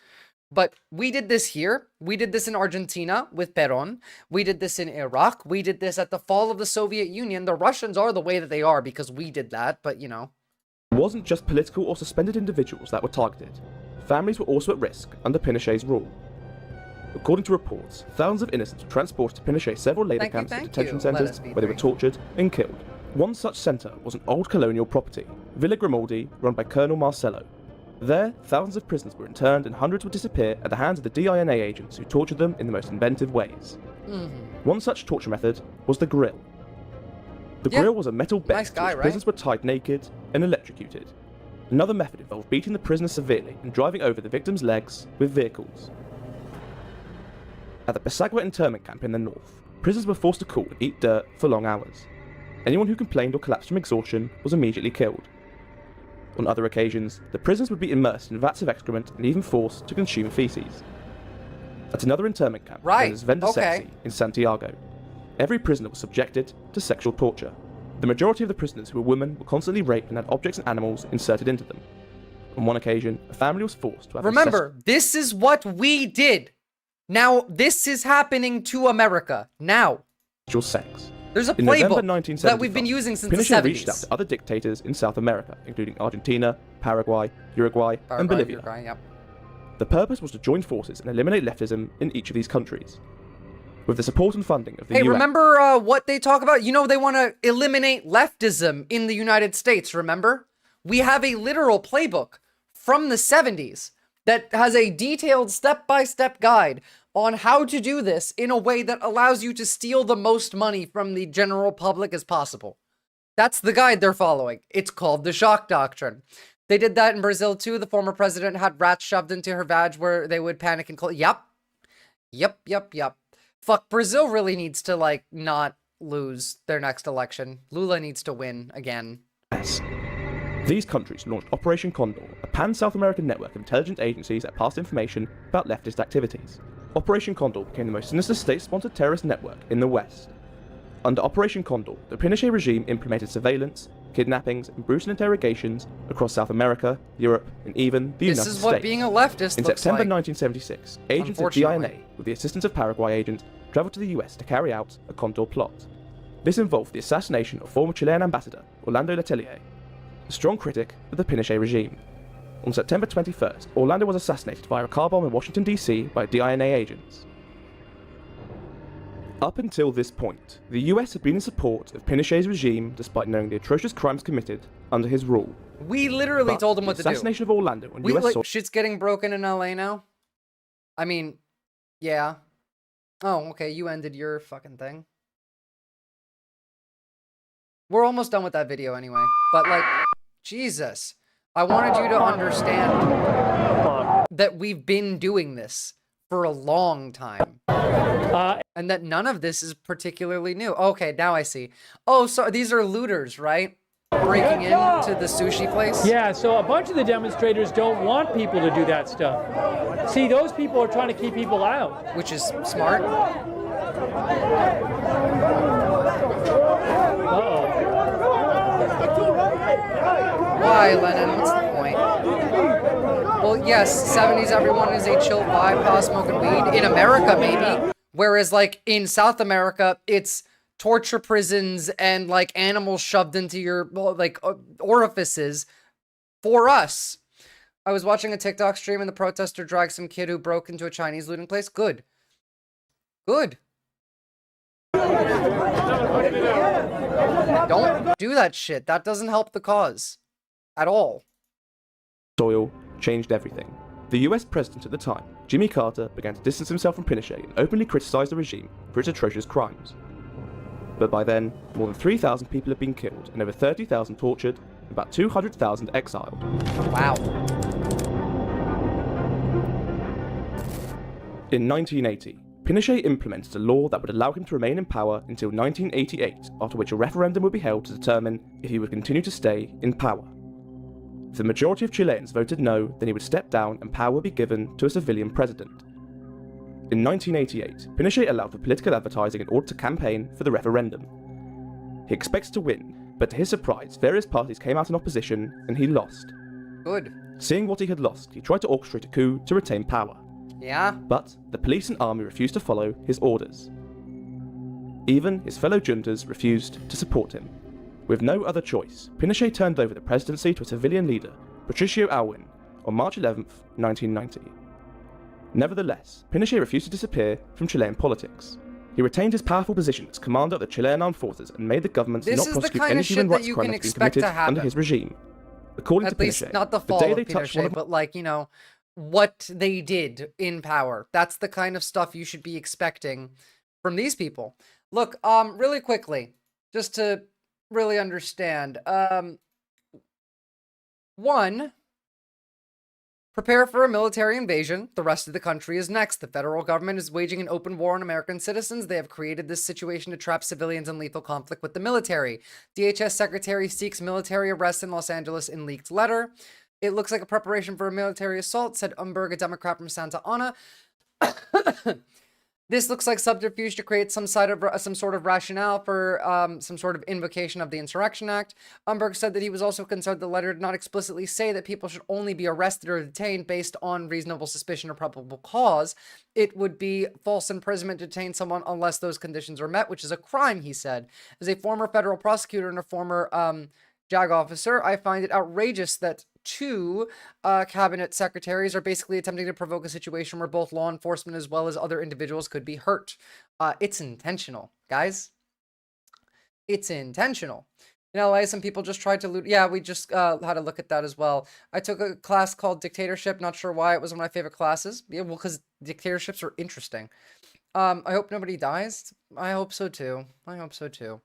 But we did this here. We did this in Argentina with Perón. We did this in Iraq. We did this at the fall of the Soviet Union. The Russians are the way that they are because we did that, but you know. It wasn't just political or suspended individuals that were targeted. Families were also at risk under Pinochet's rule. According to reports, thousands of innocents were transported to Pinochet's several labor camps and detention centers where they were tortured and killed. One such center was an old colonial property, Villa Grimaldi, run by Colonel Marcelo. There, thousands of prisoners were interned and hundreds would disappear at the hands of the DINA agents who tortured them in the most inventive ways. One such torture method was the grill. The grill was a metal bed to which prisoners were tied naked and electrocuted. Another method involved beating the prisoners severely and driving over the victims' legs with vehicles. At the Pasagua internment camp in the north, prisoners were forced to cool and eat dirt for long hours. Anyone who complained or collapsed from exhaustion was immediately killed. On other occasions, the prisoners would be immersed in vats of excrement and even forced to consume feces. At another internment camp, known as Venda Sexy in Santiago, every prisoner was subjected to sexual torture. The majority of the prisoners who were women were constantly raped and had objects and animals inserted into them. On one occasion, a family was forced to have Remember, this is what we did. Now, this is happening to America. Now. Sexual sex. There's a In November playbook that we've been using since Pinochet the 70s. reached out to other dictators in South America, including Argentina, Paraguay, Uruguay, and Bolivia. Uruguay, yep. The purpose was to join forces and eliminate leftism in each of these countries. With the support and funding of the Hey, UN. remember what they talk about? You know, they want to eliminate leftism in the United States, remember? We have a literal playbook from the 70s that has a detailed step-by-step guide on how to do this in a way that allows you to steal the most money from the general public as possible. That's the guide they're following. It's called the shock doctrine. They did that in Brazil too. The former president had rats shoved into her vag where they would panic and Yep. Fuck, Brazil really needs to, like, not lose their next election. Lula needs to win again. Yes. These countries launched Operation Condor, a pan-South American network of intelligence agencies that passed information about leftist activities. Operation Condor became the most sinister state-sponsored terrorist network in the West. Under Operation Condor, the Pinochet regime implemented surveillance, kidnappings, and brutal interrogations across South America, Europe, and even the United States. This is what being a leftist In looks September like. 1976, agents of DINA, with the assistance of Paraguay agents, traveled to the US to carry out a Condor plot. This involved the assassination of former Chilean ambassador Orlando Letelier, a strong critic of the Pinochet regime. On September 21st, Orlando was assassinated via a car bomb in Washington, D.C. by DINA agents. Up until this point, the US had been in support of Pinochet's regime despite knowing the atrocious crimes committed under his rule. We literally told him what to do. The assassination of Orlando on US soil. Shit's getting broken in LA now? I mean, yeah. Oh, okay, you ended your fucking thing. We're almost done with that video anyway. But, like, Jesus. I wanted you to understand that we've been doing this for a long time. And that none of this is particularly new. Okay, now I see. Oh, so these are looters, right? Breaking into the sushi place? Yeah, so a bunch of the demonstrators don't want people to do that stuff. See, those people are trying to keep people out. Which is smart. Uh-oh. Why, Lennon? What's the point? Well, yes, 70s everyone is a chill vibe, smoking weed. In America, maybe. Whereas, like, in South America, it's torture prisons and, like, animals shoved into your, like, orifices for us. I was watching a TikTok stream and the protester dragged some kid who broke into a Chinese looting place. Good. Good. Don't do that shit. That doesn't help the cause. At all. Soil changed everything. The US president at the time, Jimmy Carter, began to distance himself from Pinochet and openly criticized the regime for its atrocious crimes. But by then, more than 3,000 people had been killed and over 30,000 tortured, and about 200,000 exiled. Wow. In 1980, Pinochet implemented a law that would allow him to remain in power until 1988, after which a referendum would be held to determine if he would continue to stay in power. If the majority of Chileans voted no, then he would step down and power would be given to a civilian president. In 1988, Pinochet allowed for political advertising in order to campaign for the referendum. He expected to win, but to his surprise, various parties came out in opposition and he lost. Good. Seeing what he had lost, he tried to orchestrate a coup to retain power. Yeah? But the police and army refused to follow his orders. Even his fellow juntas refused to support him. With no other choice, Pinochet turned over the presidency to a civilian leader, Patricio Aylwin, on March 11, 1990. Nevertheless, Pinochet refused to disappear from Chilean politics. He retained his powerful position as commander of the Chilean armed forces and made the government not prosecute any human rights crimes that had been committed under his regime. According to Pinochet, at least not the fall of Pinochet, but like, you know, what they did in power. That's the kind of stuff you should be expecting from these people. Look, really quickly, just to really understand. One, prepare for a military invasion. The rest of the country is next. The federal government is waging an open war on American citizens. They have created this situation to trap civilians in lethal conflict with the military. DHS secretary seeks military arrest in Los Angeles in leaked letter. It looks like a preparation for a military assault, said Umberg, a Democrat from Santa Ana. This looks like subterfuge to create some sort of rationale for some sort of invocation of the Insurrection Act. Umberg said that he was also concerned the letter did not explicitly say that people should only be arrested or detained based on reasonable suspicion or probable cause. It would be false imprisonment to detain someone unless those conditions are met, which is a crime, he said. As a former federal prosecutor and a former JAG officer, I find it outrageous that two cabinet secretaries are basically attempting to provoke a situation where both law enforcement as well as other individuals could be hurt. It's intentional, guys. It's intentional. In LA, some people just tried to loot. Yeah, we just had a look at that as well. I took a class called Dictatorship. Not sure why. It was one of my favorite classes. Yeah, well, because dictatorships are interesting. I hope nobody dies. I hope so too. I hope so too.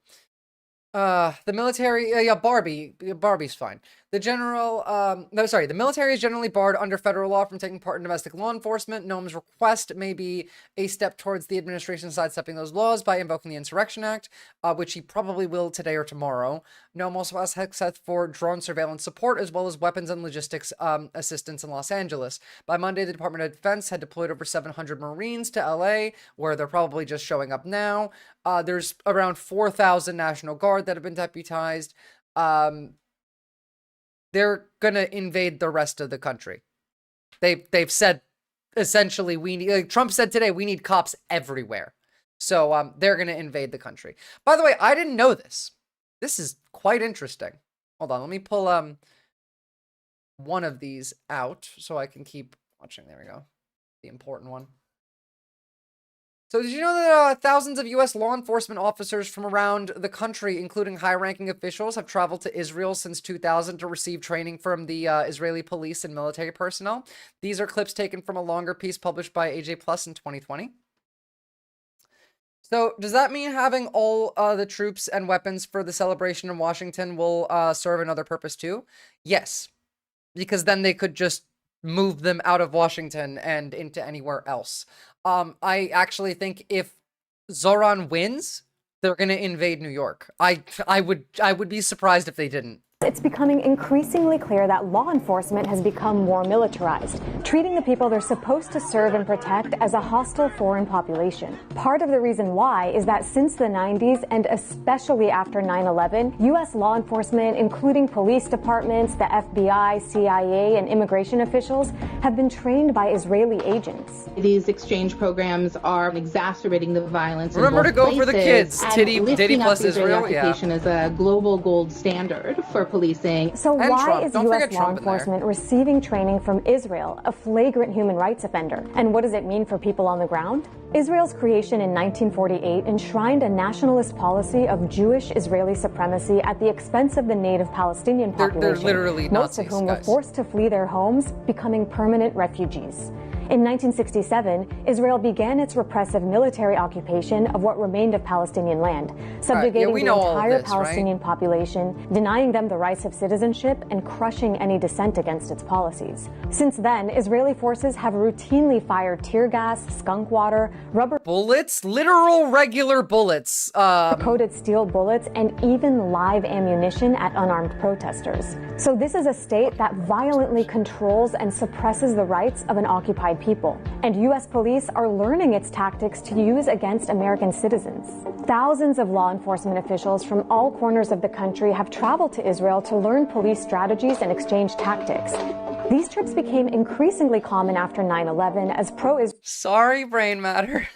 The military, yeah, Barbie's fine. The military is generally barred under federal law from taking part in domestic law enforcement. Noam's request may be a step towards the administration sidestepping those laws by invoking the Insurrection Act, which he probably will today or tomorrow. Noam also has access for drone surveillance support as well as weapons and logistics assistance in Los Angeles. By Monday, the Department of Defense had deployed over 700 Marines to LA, where they're probably just showing up now. There's around 4,000 National Guard that have been deputized. They're gonna invade the rest of the country. They've said essentially we need. Like Trump said today, we need cops everywhere. So they're gonna invade the country. By the way, I didn't know this. This is quite interesting. Hold on, let me pull one of these out so I can keep watching. There we go. The important one. So did you know that thousands of U.S. law enforcement officers from around the country, including high-ranking officials, have traveled to Israel since 2000 to receive training from the Israeli police and military personnel? These are clips taken from a longer piece published by AJ Plus in 2020. So does that mean having all the troops and weapons for the celebration in Washington will serve another purpose too? Yes, because then they could just move them out of Washington and into anywhere else. I actually think if Zoran wins, they're going to invade New York. I would be surprised if they didn't. It's becoming increasingly clear that law enforcement has become more militarized, treating the people they're supposed to serve and protect as a hostile foreign population. Part of the reason why is that since the 90s, and especially after 9/11, U.S. law enforcement, including police departments, the FBI, CIA, and immigration officials, have been trained by Israeli agents. These exchange programs are exacerbating the violence. Remember to go for the kids. Diddy plus Israel, occupation is a global gold standard for policing. So why is U.S. law enforcement receiving training from Israel, a flagrant human rights offender? And what does it mean for people on the ground? Israel's creation in 1948 enshrined a nationalist policy of Jewish Israeli supremacy at the expense of the native Palestinian population, they're literally most Nazis, of whom were forced to flee their homes, becoming permanent refugees. In 1967, Israel began its repressive military occupation of what remained of Palestinian land, subjugating the entire Palestinian population, denying them the rights of citizenship, and crushing any dissent against its policies. Since then, Israeli forces have routinely fired tear gas, skunk water, rubber bullets, literal regular bullets, coated steel bullets, and even live ammunition at unarmed protesters. So this is a state that violently controls and suppresses the rights of an occupied people. And U.S. police are learning its tactics to use against American citizens. Thousands of law enforcement officials from all corners of the country have traveled to Israel to learn police strategies and exchange tactics. These trips became increasingly common after 9/11 as pro-Israel. Sorry, brain matter.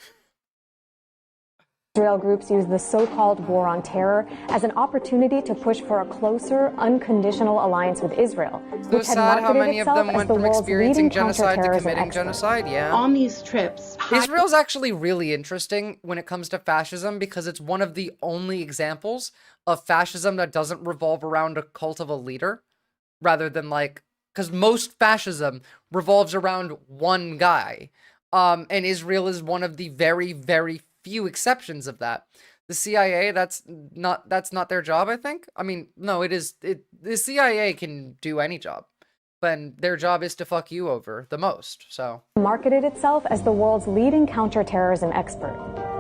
Israel groups used the so-called war on terror as an opportunity to push for a closer, unconditional alliance with Israel, which had marketed itself as the world's leading counterterrorism expert. Yeah. On these trips, Israel's actually really interesting when it comes to fascism because it's one of the only examples of fascism that doesn't revolve around a cult of a leader, rather than like, because most fascism revolves around one guy, and Israel is one of the very, very few exceptions of that. The CIA, that's not their job, I think. I mean, no, it is. The CIA can do any job, but their job is to fuck you over the most. So marketed itself as the world's leading counterterrorism expert.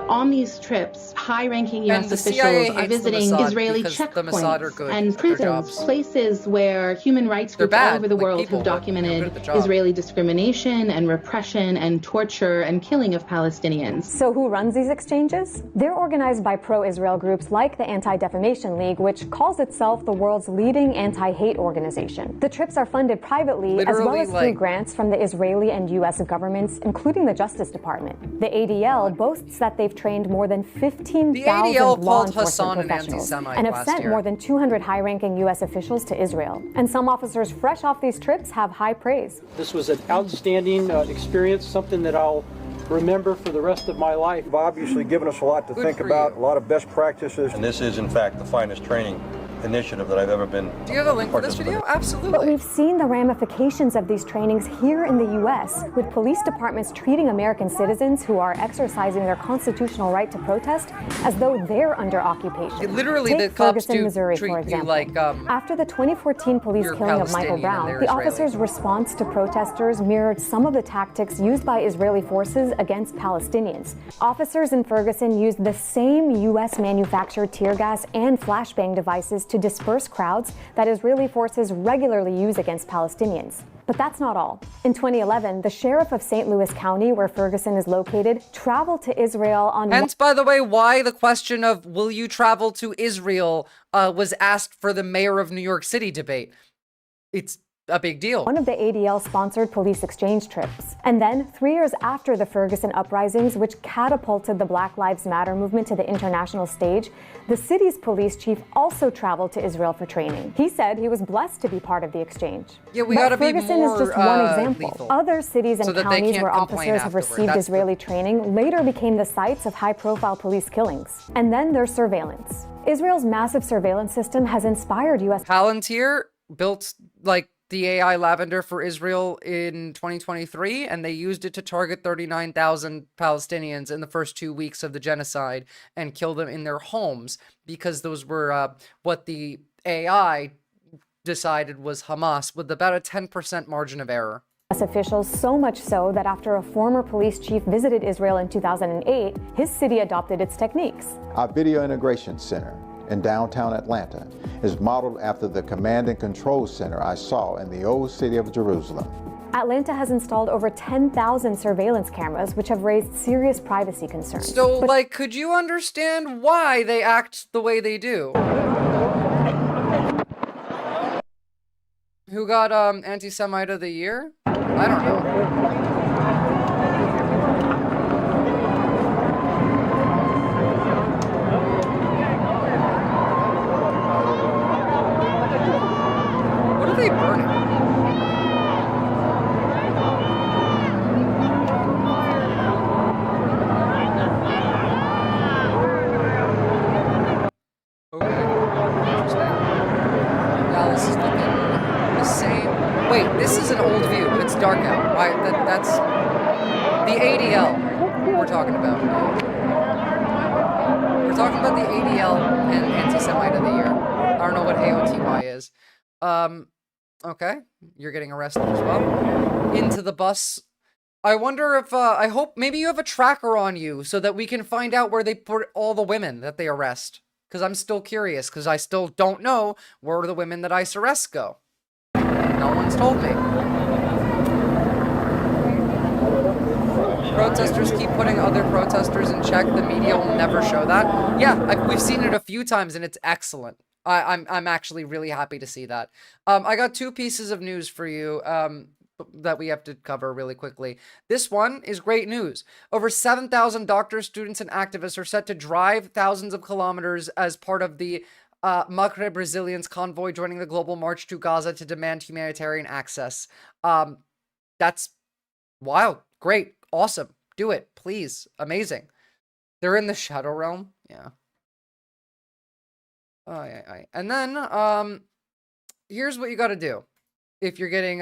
On these trips, high-ranking U.S. officials are visiting Israeli checkpoints and prisons, places where human rights groups all over the world have documented Israeli discrimination and repression and torture and killing of Palestinians. So who runs these exchanges? They're organized by pro-Israel groups like the Anti-Defamation League, which calls itself the world's leading anti-hate organization. The trips are funded privately as well as through grants from the Israeli and U.S. governments, including the Justice Department. The ADL boasts that they've trained more than 15,000 law enforcement professionals and have sent more than 200 high-ranking U.S. officials to Israel. And some officers fresh off these trips have high praise. This was an outstanding experience, something that I'll remember for the rest of my life. You've obviously given us a lot to think about, a lot of best practices. And this is, in fact, the finest training initiative that I've ever been. Do you have a link for this video? Absolutely. But we've seen the ramifications of these trainings here in the U.S., with police departments treating American citizens who are exercising their constitutional right to protest as though they're under occupation. Literally, Take the cops Ferguson, Missouri, treat for you example. like After the 2014 police killing of Michael Brown, the officers' response to protesters mirrored some of the tactics used by Israeli forces against Palestinians. Officers in Ferguson used the same U.S. manufactured tear gas and flashbang devices to disperse crowds that Israeli forces regularly use against Palestinians. But that's not all. In 2011, the sheriff of St. Louis County, where Ferguson is located, traveled to Israel on... Hence, by the way, why the question of will you travel to Israel was asked for the mayor of New York City debate. It's a big deal. One of the ADL-sponsored police exchange trips. And then, 3 years after the Ferguson uprisings, which catapulted the Black Lives Matter movement to the international stage, the city's police chief also traveled to Israel for training. He said he was blessed to be part of the exchange. Yeah, we gotta be more Ferguson is just one example. lethal. Other cities and So that they counties can't where complain officers have afterward. received That's Israeli training later became the sites of high-profile police killings. And then there's surveillance. Israel's massive surveillance system has inspired U.S. Palantir built like the AI Lavender for Israel in 2023, and they used it to target 39,000 Palestinians in the first 2 weeks of the genocide and kill them in their homes because those were what the AI decided was Hamas, with about a 10% margin of error. Officials, so much so that after a former police chief visited Israel in 2008, his city adopted its techniques. Our Video Integration Center in downtown Atlanta is modeled after the Command and Control Center I saw in the old city of Jerusalem. Atlanta has installed over 10,000 surveillance cameras, which have raised serious privacy concerns. So, like, could you understand why they act the way they do? Who got Anti-Semite of the Year? I don't know. What are they burning? Okay. Interesting. Now this is the same. Wait, this is an old view. It's dark out. Why? That's the ADL we're talking about. We're talking about the ADL and Anti-Semite of the Year. I don't know what AOTY is. Okay, you're getting arrested as well. Into the bus. I wonder if, I hope maybe you have a tracker on you so that we can find out where they put all the women that they arrest. Because I'm still curious, because I still don't know where the women that ICE arrest go. No one's told me. Protesters keep putting other protesters in check. The media will never show that. Yeah, we've seen it a few times, and it's excellent. I'm actually really happy to see that. I got 2 pieces of news for you that we have to cover really quickly. This one is great news. Over 7,000 doctors, students, and activists are set to drive thousands of kilometers as part of the Maghreb Resilience Convoy joining the global march to Gaza to demand humanitarian access. That's wild. Great. Awesome. Do it. Please. Amazing. They're in the Shadow Realm. Yeah. Oh, yeah. And then, here's what you got to do if you're getting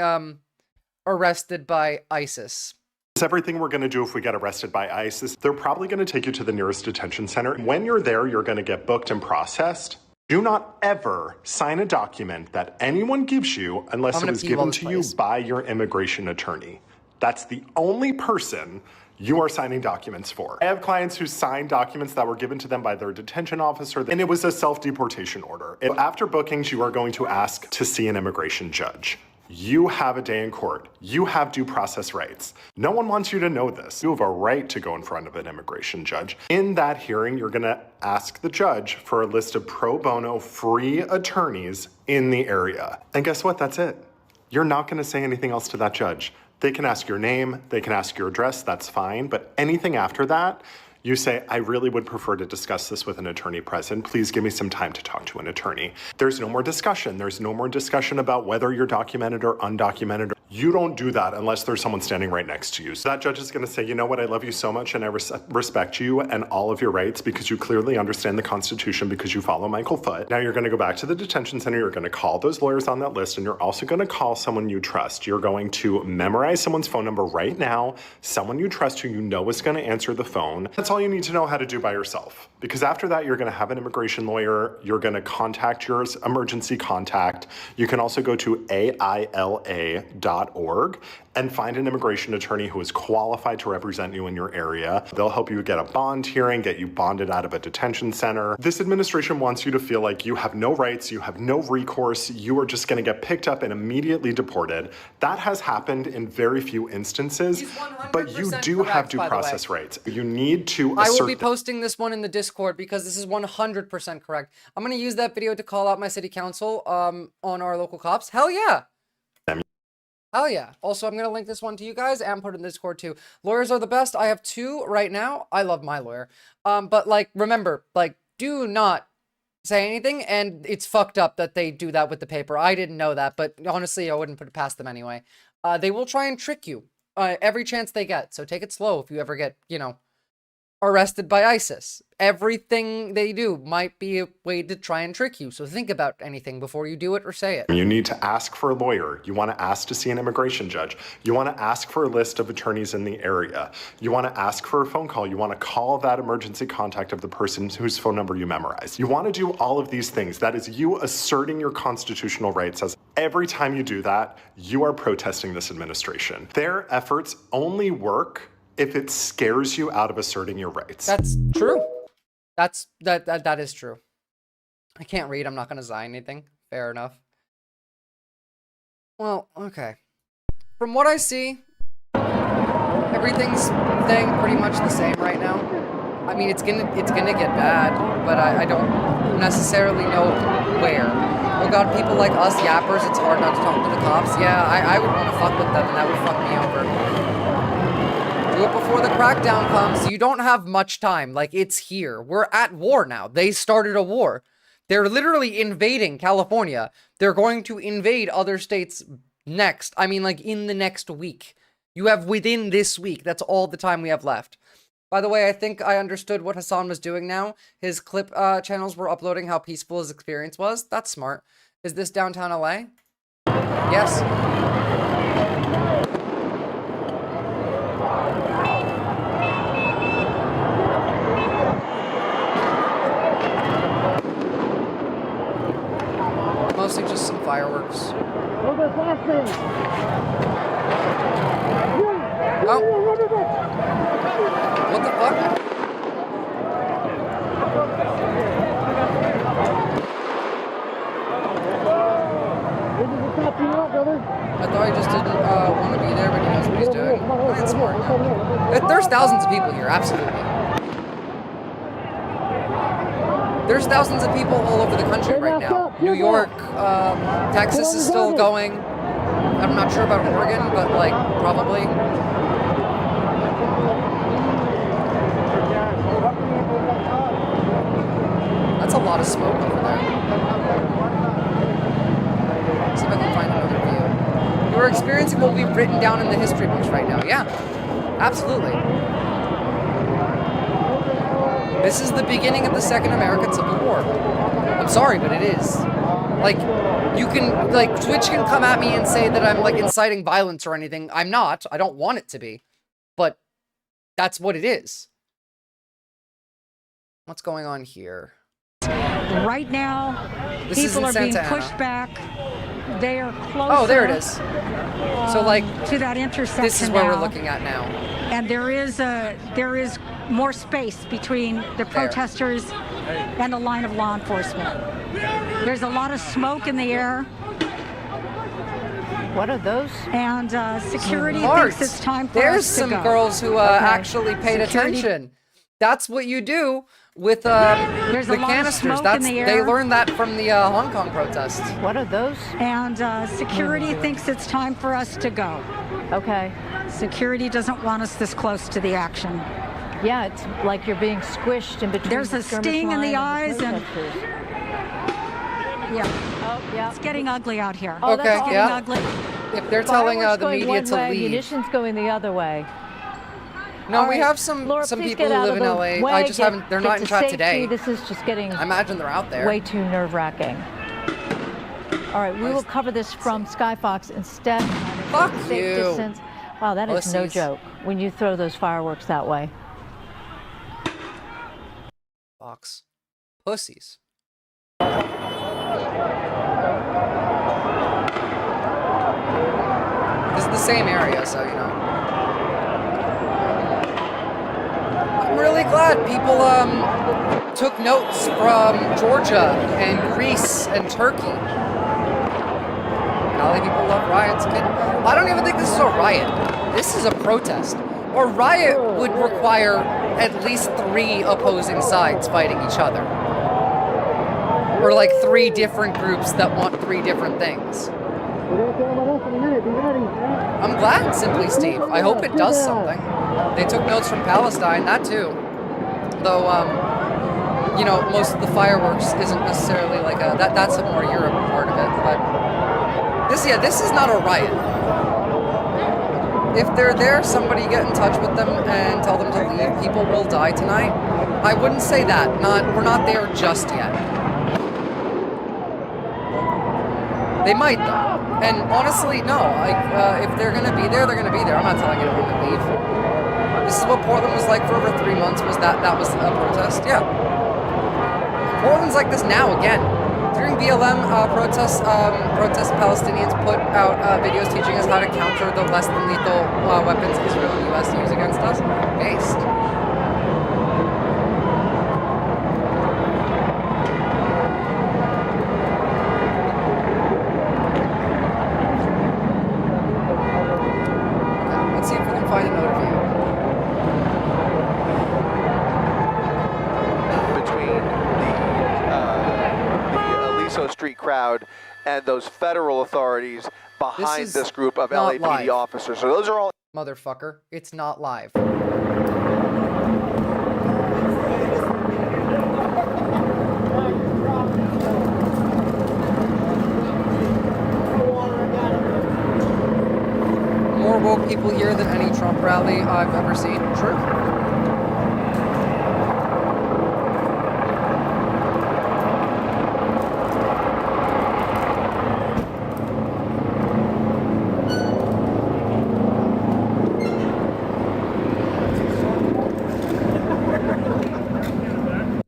arrested by ISIS. It's everything we're going to do if we get arrested by ISIS. They're probably going to take you to the nearest detention center. When you're there, you're going to get booked and processed. Do not ever sign a document that anyone gives you unless it was given to you by your immigration attorney. That's the only person you are signing documents for. I have clients who signed documents that were given to them by their detention officer, and it was a self-deportation order. After bookings, you are going to ask to see an immigration judge. You have a day in court. You have due process rights. No one wants you to know this. You have a right to go in front of an immigration judge. In that hearing, you're going to ask the judge for a list of pro bono free attorneys in the area. And guess what? That's it. You're not going to say anything else to that judge. They can ask your name, they can ask your address, that's fine. But anything after that, you say, I really would prefer to discuss this with an attorney present. Please give me some time to talk to an attorney. There's no more discussion. There's no more discussion about whether you're documented or undocumented. You don't do that unless there's someone standing right next to you. So that judge is going to say, you know what, I love you so much and I respect you and all of your rights because you clearly understand the Constitution because you follow Michael Foot. Now you're going to go back to the detention center. You're going to call those lawyers on that list, and you're also going to call someone you trust. You're going to memorize someone's phone number right now, someone you trust who you know is going to answer the phone. That's all you need to know how to do by yourself. Because after that, you're going to have an immigration lawyer. You're going to contact your emergency contact. You can also go to AILA.org and find an immigration attorney who is qualified to represent you in your area. They'll help you get a bond hearing, get you bonded out of a detention center. This administration wants you to feel like you have no rights, you have no recourse, you are just going to get picked up and immediately deported. That has happened in very few instances, but you do have due process rights. You need to assert. I will be posting this one in the Discord because this is 100% correct. I'm going to use that video to call out my city council on our local cops. Hell yeah. Hell yeah. Also, I'm going to link this one to you guys and put it in Discord too. Lawyers are the best. I have 2 right now. I love my lawyer. But like, remember, like, do not say anything, and it's fucked up that they do that with the paper. I didn't know that, but honestly, I wouldn't put it past them anyway. They will try and trick you every chance they get, so take it slow if you ever get, you know, arrested by ISIS. Everything they do might be a way to try and trick you, so think about anything before you do it or say it. You need to ask for a lawyer. You want to ask to see an immigration judge. You want to ask for a list of attorneys in the area. You want to ask for a phone call. You want to call that emergency contact of the person whose phone number you memorize. You want to do all of these things. That is you asserting your constitutional rights. As every time you do that, you are protesting this administration. Their efforts only work if it scares you out of asserting your rights. That's true. That is true. I can't read. I'm not going to sign anything. Fair enough. Well, okay. From what I see, everything's staying pretty much the same right now. I mean, it's gonna get bad, but I don't necessarily know where. Oh god, people like us yappers, it's hard not to talk to the cops. Yeah, I would want to fuck with them, and that would fuck me over. Do it before the crackdown comes. You don't have much time. Like, it's here. We're at war now. They started a war. They're literally invading California. They're going to invade other states next. I mean, like, in the next week. You have within this week. That's all the time we have left. By the way, I think I understood what Hassan was doing now. His clip channels were uploading how peaceful his experience was. That's smart. Is this downtown LA? Yes. Mostly just some fireworks. Oh. What the fuck? I thought he just didn't want to be there, but he knows what he's doing. I think it's smart. There's thousands of people here, absolutely. There's thousands of people all over the country right now. New York, Texas is still going. I'm not sure about Oregon, but like, probably. That's a lot of smoke over there. See if I can find another view. You are experiencing what we've written down in the history books right now. Yeah, absolutely. This is the beginning of the Second American Civil War. I'm sorry, but it is. Like, you can, like, Twitch can come at me and say that I'm, like, inciting violence or anything. I'm not. I don't want it to be. But that's what it is. What's going on here? Right now, people are being pushed back. They are closer. Oh, there it is. So, like, to that intersection. This is where we're looking at now. And there is more space between the protesters and a line of law enforcement. There's a lot of smoke in the air. What are those? And security thinks it's time for There's us to go. some girls who actually paid attention. That's what you do with the canisters. They learned that from the Hong Kong protests. What are those? And security thinks it's time for us to go. Okay. Security doesn't want us this close to the action. Yeah, it's like you're being squished in between. There's a sting in the eyes and yeah. Oh, yeah. It's getting ugly out here. Oh, okay, it's yeah. ugly. If they're telling the going media one to way, leave. Munitions going the other way. No, All we right. have some Laura, people who live in LA. I just haven't. They're not in chat today. This is just getting. I imagine they're out there. Way too nerve-wracking. All right, we will cover this from Skyfox instead. Fuck Safe you. distance. Wow, that is no Pussies. joke when you throw those fireworks that way. Fox. Pussies. This is the same area, so you know. I'm really glad people took notes from Georgia and Greece and Turkey. Golly, people love riots. I don't even think this is a riot. This is a protest. A riot would require at least 3 opposing sides fighting each other. Or like 3 different groups that want 3 different things. I'm glad, Simply Steve. I hope it does something. They took notes from Palestine, that too. Though, you know, most of the fireworks isn't necessarily like a, that's a more Europe part of it, but this is not a riot. If they're there, somebody get in touch with them and tell them to leave. People will die tonight. I wouldn't say that. We're not there just yet. They might though. And honestly, no. Like, if they're gonna be there, they're gonna be there. I'm not telling anyone to leave. This is what Portland was like for over 3 months. Was that was a protest? Yeah. Portland's like this now again. During BLM protests, Palestinians put out videos teaching us how to counter the less than lethal weapons Israel and the U.S. use against us. Based. Okay, let's see if we can find a note of you. Street crowd and those federal authorities behind this group of LAPD officers. So those are all... Motherfucker, it's not live. More woke people here than any Trump rally I've ever seen. True.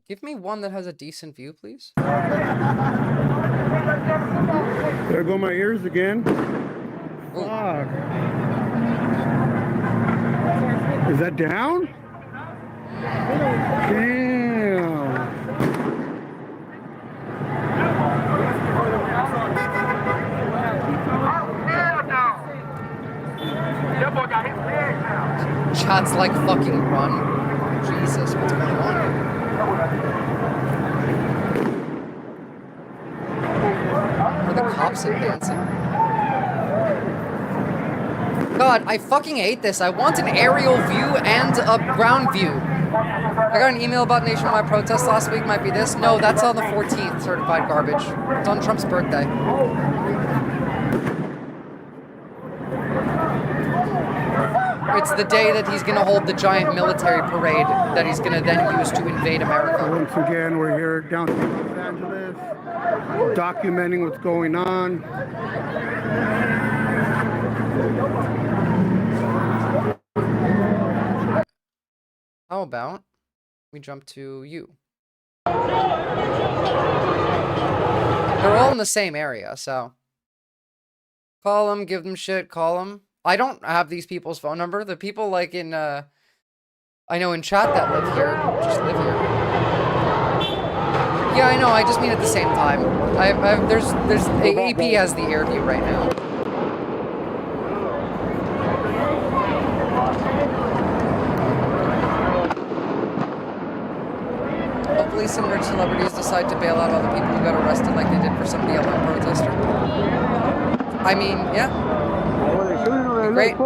Give me one that has a decent view, please. There go my ears again. Fuck. Is that down? Damn. Chat's like fucking run. Jesus, what's going on? Are the cops advancing? God, I fucking hate this. I want an aerial view and a ground view. I got an email about nationwide protests last week. Might be this. No, that's on the 14th, certified garbage. It's on Trump's birthday. It's the day that he's gonna hold the giant military parade that he's gonna then use to invade America. Once again, we're here downtown Los Angeles, documenting what's going on. How about we jump to you? They're all in the same area, so call them, give them shit, call them. I don't have these people's phone number. The people like in, I know in chat that live here, just live here. Yeah, I know. I just mean at the same time. There's AP has the air view right now. Hopefully some rich celebrities decide to bail out all the people who got arrested like they did for some BLM protester. I mean, yeah. Great.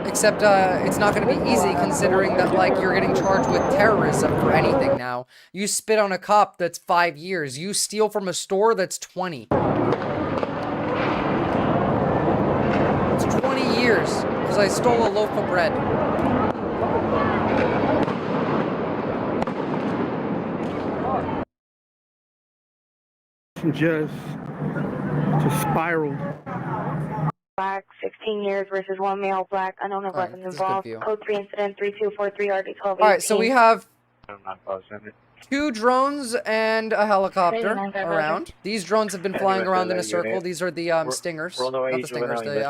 Except it's not going to be easy considering that, like, you're getting charged with terrorism for anything now. You spit on a cop, that's 5 years. You steal from a store, that's 20. It's 20 years because I stole a loaf of bread. Just spiraled. Black, 16 years versus 1 male black, unknown of weapons involved. Code 3 incident 3243 RD12. Alright, so we have 2 drones and a helicopter around. These drones have been flying around in a circle. These are the stingers. Not the stingers, the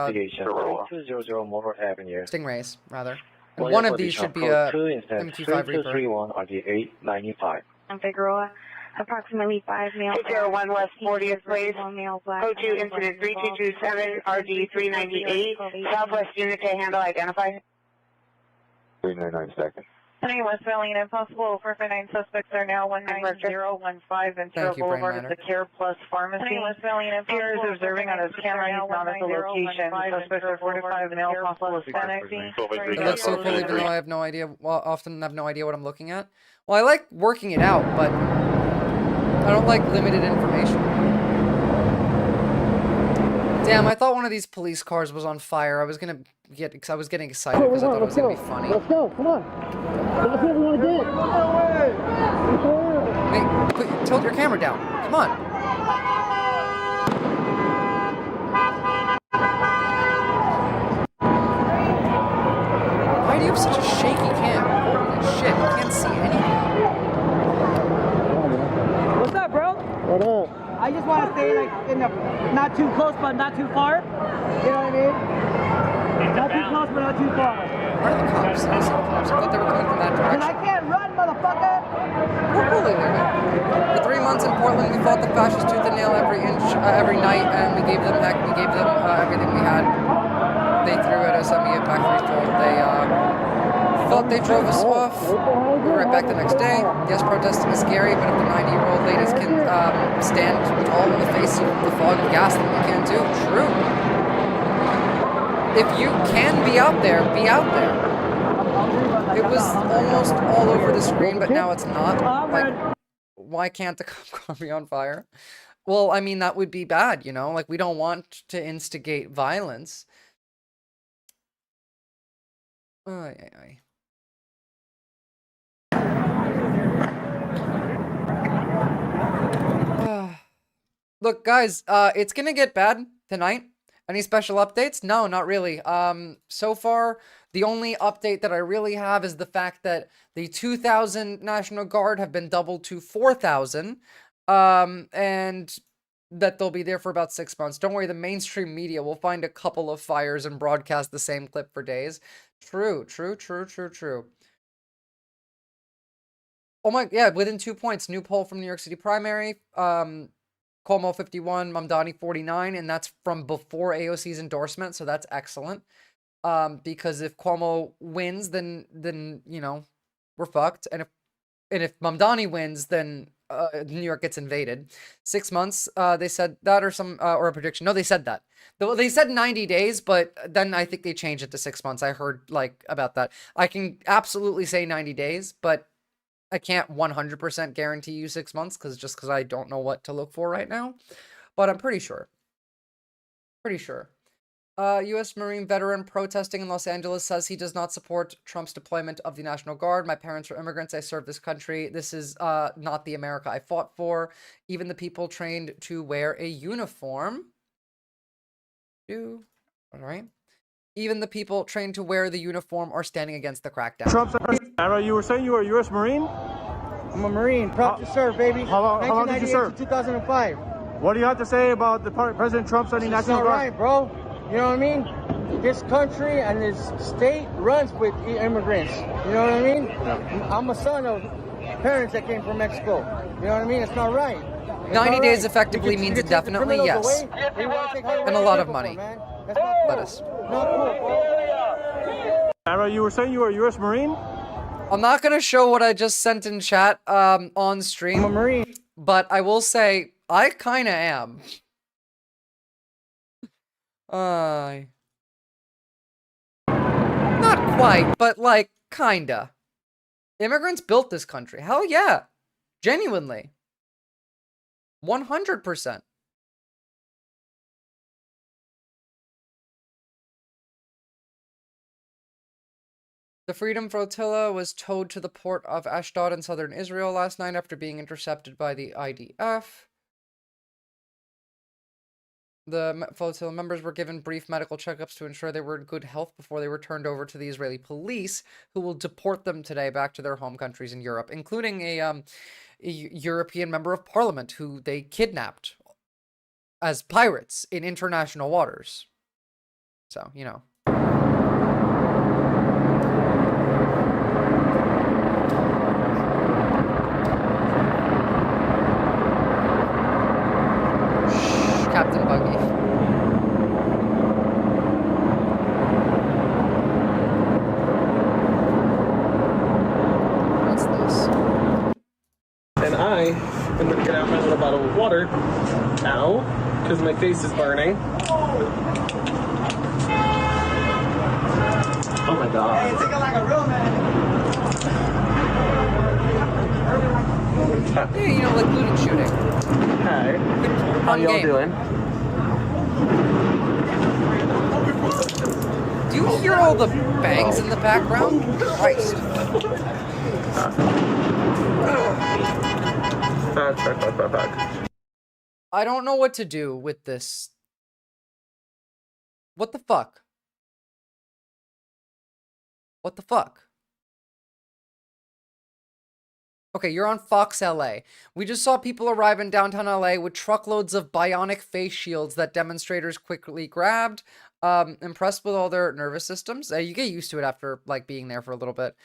stingrays, rather. And one of these should be a MQ-5 Reaper. And Figueroa. Approximately 5 male. 01 West 40th Place. Code 2 incident 3227 RD 398. Southwest unit to handle identify. 399 seconds. Hey, West Valley, and Impossible 459 suspects are now 19015 Ventura Boulevard at the Care Plus Pharmacy. Hey, West Valley, and Impossible is observing on his camera. He's not at the location. Suspects are 45 male, possible Hispanic. It looks so cool, even though I have no idea. Well, often have no idea what I'm looking at. Well, I like working it out, but I don't like limited information. Damn, I thought one of these police cars was on fire. I was gonna get, because I was getting excited because I thought it was gonna be funny. Let's go, come on. That's what we want to get. Hey, tilt your camera down. Come on. Why do you have such a shaky cam? Holy shit, you can't see anything. What's up, bro? What up? I just want to stay like in the not too close but not too far. You know what I mean? Not too close but not too far. Where are the cops? I see the cops. I thought they were coming from that direction. I can't run, motherfucker! We're pulling there. For 3 months in Portland, we fought the fascists tooth and nail every night, and we gave them heck, we gave them everything we had. They threw at us, and we get back threefold. They thought they drove us off. We were right back the next day. Yes, protesting is scary, but if the 90-year-old ladies can stand tall in the face of the fog of gas, then we can too. True. If you can be out there, be out there. It was almost all over the screen, but now it's not. Like, why can't the cop car be on fire? Well, I mean, that would be bad, you know? Like, we don't want to instigate violence. Ay, ay, ay. Look, guys, it's gonna get bad tonight. Any special updates? No, not really. So far, the only update that I really have is the fact that the 2,000 National Guard have been doubled to 4,000, and that they'll be there for about 6 months. Don't worry, the mainstream media will find a couple of fires and broadcast the same clip for days. True, true, true, true, true. Oh my, yeah, within 2 points, new poll from New York City primary. Cuomo 51, Mamdani 49, and that's from before AOC's endorsement, so that's excellent. Because if Cuomo wins, then you know, we're fucked. And if Mamdani wins, then New York gets invaded. 6 months, they said that, or some or a prediction. No, they said that. They said 90 days, but then I think they changed it to 6 months. I heard like about that. I can absolutely say 90 days, but I can't 100% guarantee you 6 months because I don't know what to look for right now, but I'm pretty sure. Pretty sure. U.S. Marine veteran protesting in Los Angeles says he does not support Trump's deployment of the National Guard. My parents are immigrants. I serve this country. This is not the America I fought for. Even the people trained to wear a uniform. All right. Even the people trained to wear the uniform are standing against the crackdown. Trump's you were saying you were a U.S. Marine? I'm a Marine, proud to serve, baby. How long did you serve? 2005. What do you have to say about President Trump sending National Guard? Right, bro. You know what I mean? This country and this state runs with immigrants. You know what I mean? Yeah. I'm a son of parents that came from Mexico. You know what I mean? It's not right. 90 days effectively means indefinitely, yes. And a lot of money. Let us. You were saying you were a U.S. Marine? I'm not going to show what I just sent in chat on stream. I'm a Marine. But I will say, I kind of am. Not quite, but like, kinda. Immigrants built this country. Hell yeah. Genuinely. 100%. The Freedom Flotilla was towed to the port of Ashdod in southern Israel last night after being intercepted by the IDF. The flotilla members were given brief medical checkups to ensure they were in good health before they were turned over to the Israeli police, who will deport them today back to their home countries in Europe, including a European member of parliament who they kidnapped as pirates in international waters. So, you know. Captain Buggy. I'm gonna get out my little bottle of water now because my face is burning. Oh my god. Hey, take it like a real man. Yeah, you know, like looting shooting. Hi. How y'all doing? Do you hear all the bangs in the background? Christ. I don't know what to do with this. What the fuck? What the fuck? Okay, you're on Fox LA. We just saw people arrive in downtown LA with truckloads of bionic face shields that demonstrators quickly grabbed. Impressed with all their nervous systems. You get used to it after, like, being there for a little bit.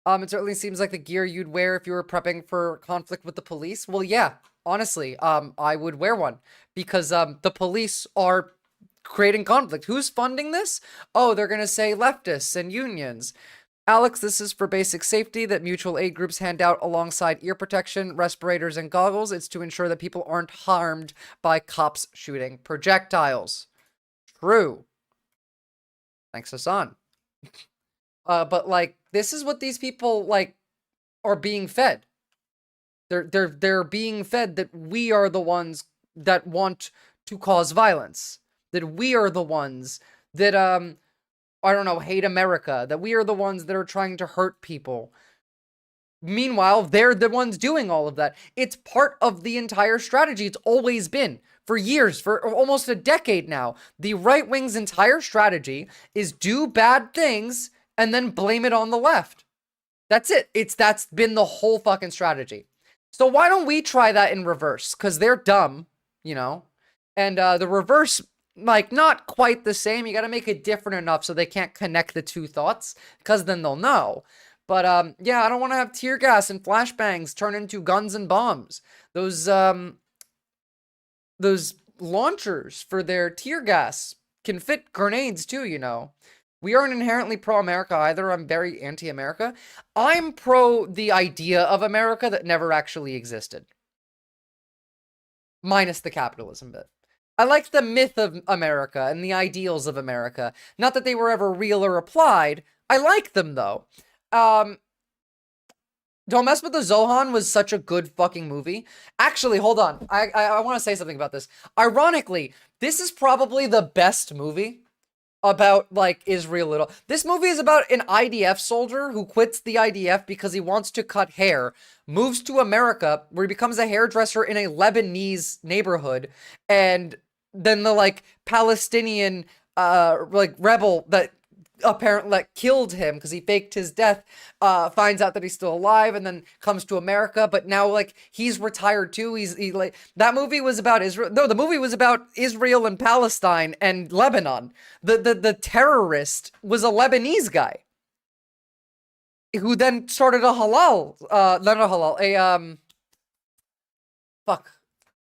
It certainly seems like the gear you'd wear if you were prepping for conflict with the police. Well, yeah, honestly, I would wear one because the police are creating conflict. Who's funding this? Oh, they're gonna say leftists and unions. Alex, this is for basic safety that mutual aid groups hand out alongside ear protection, respirators, and goggles. It's to ensure that people aren't harmed by cops shooting projectiles. True. Thanks, Hassan. But like, this is what these people like are being fed. They're being fed that we are the ones that want to cause violence. That we are the ones that I don't know, hate America. That we are the ones that are trying to hurt people. Meanwhile, they're the ones doing all of that. It's part of the entire strategy. It's always been. For years, for almost a decade now, the right wing's entire strategy is do bad things and then blame it on the left. That's it. That's been the whole fucking strategy. So why don't we try that in reverse? Because they're dumb, you know? And the reverse, like, not quite the same. You got to make it different enough so they can't connect the two thoughts, because then they'll know. But yeah, I don't want to have tear gas and flashbangs turn into guns and bombs. Those launchers for their tear gas can fit grenades too, you know. We aren't inherently pro-America either. I'm very anti-America. I'm pro the idea of America that never actually existed. Minus the capitalism bit. I like the myth of America and the ideals of America. Not that they were ever real or applied. I like them, though. Don't Mess with the Zohan was such a good fucking movie. Actually, hold on. I want to say something about this. Ironically, this is probably the best movie about, like, Israel at all. This movie is about an IDF soldier who quits the IDF because he wants to cut hair, moves to America, where he becomes a hairdresser in a Lebanese neighborhood, and then the, like, Palestinian, like, rebel that apparently like, killed him because he faked his death, finds out that he's still alive, and then comes to America. But now, like, he's retired too. He like, that movie was about Israel. No, the movie was about Israel and Palestine and Lebanon. The terrorist was a Lebanese guy who then started a halal, not a halal, fuck,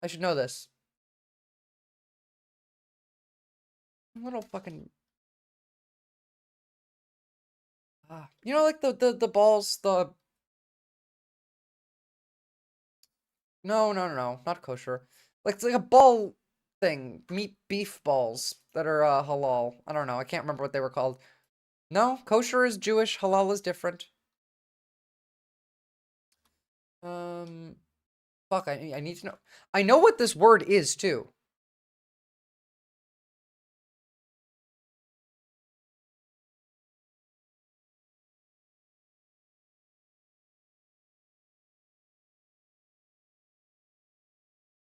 I should know this. Little fucking. You know, like the balls, no, not kosher. Like, it's like a ball thing, beef balls that are halal. I don't know, I can't remember what they were called. No, kosher is Jewish, halal is different. Fuck, I need to know. I know what this word is too.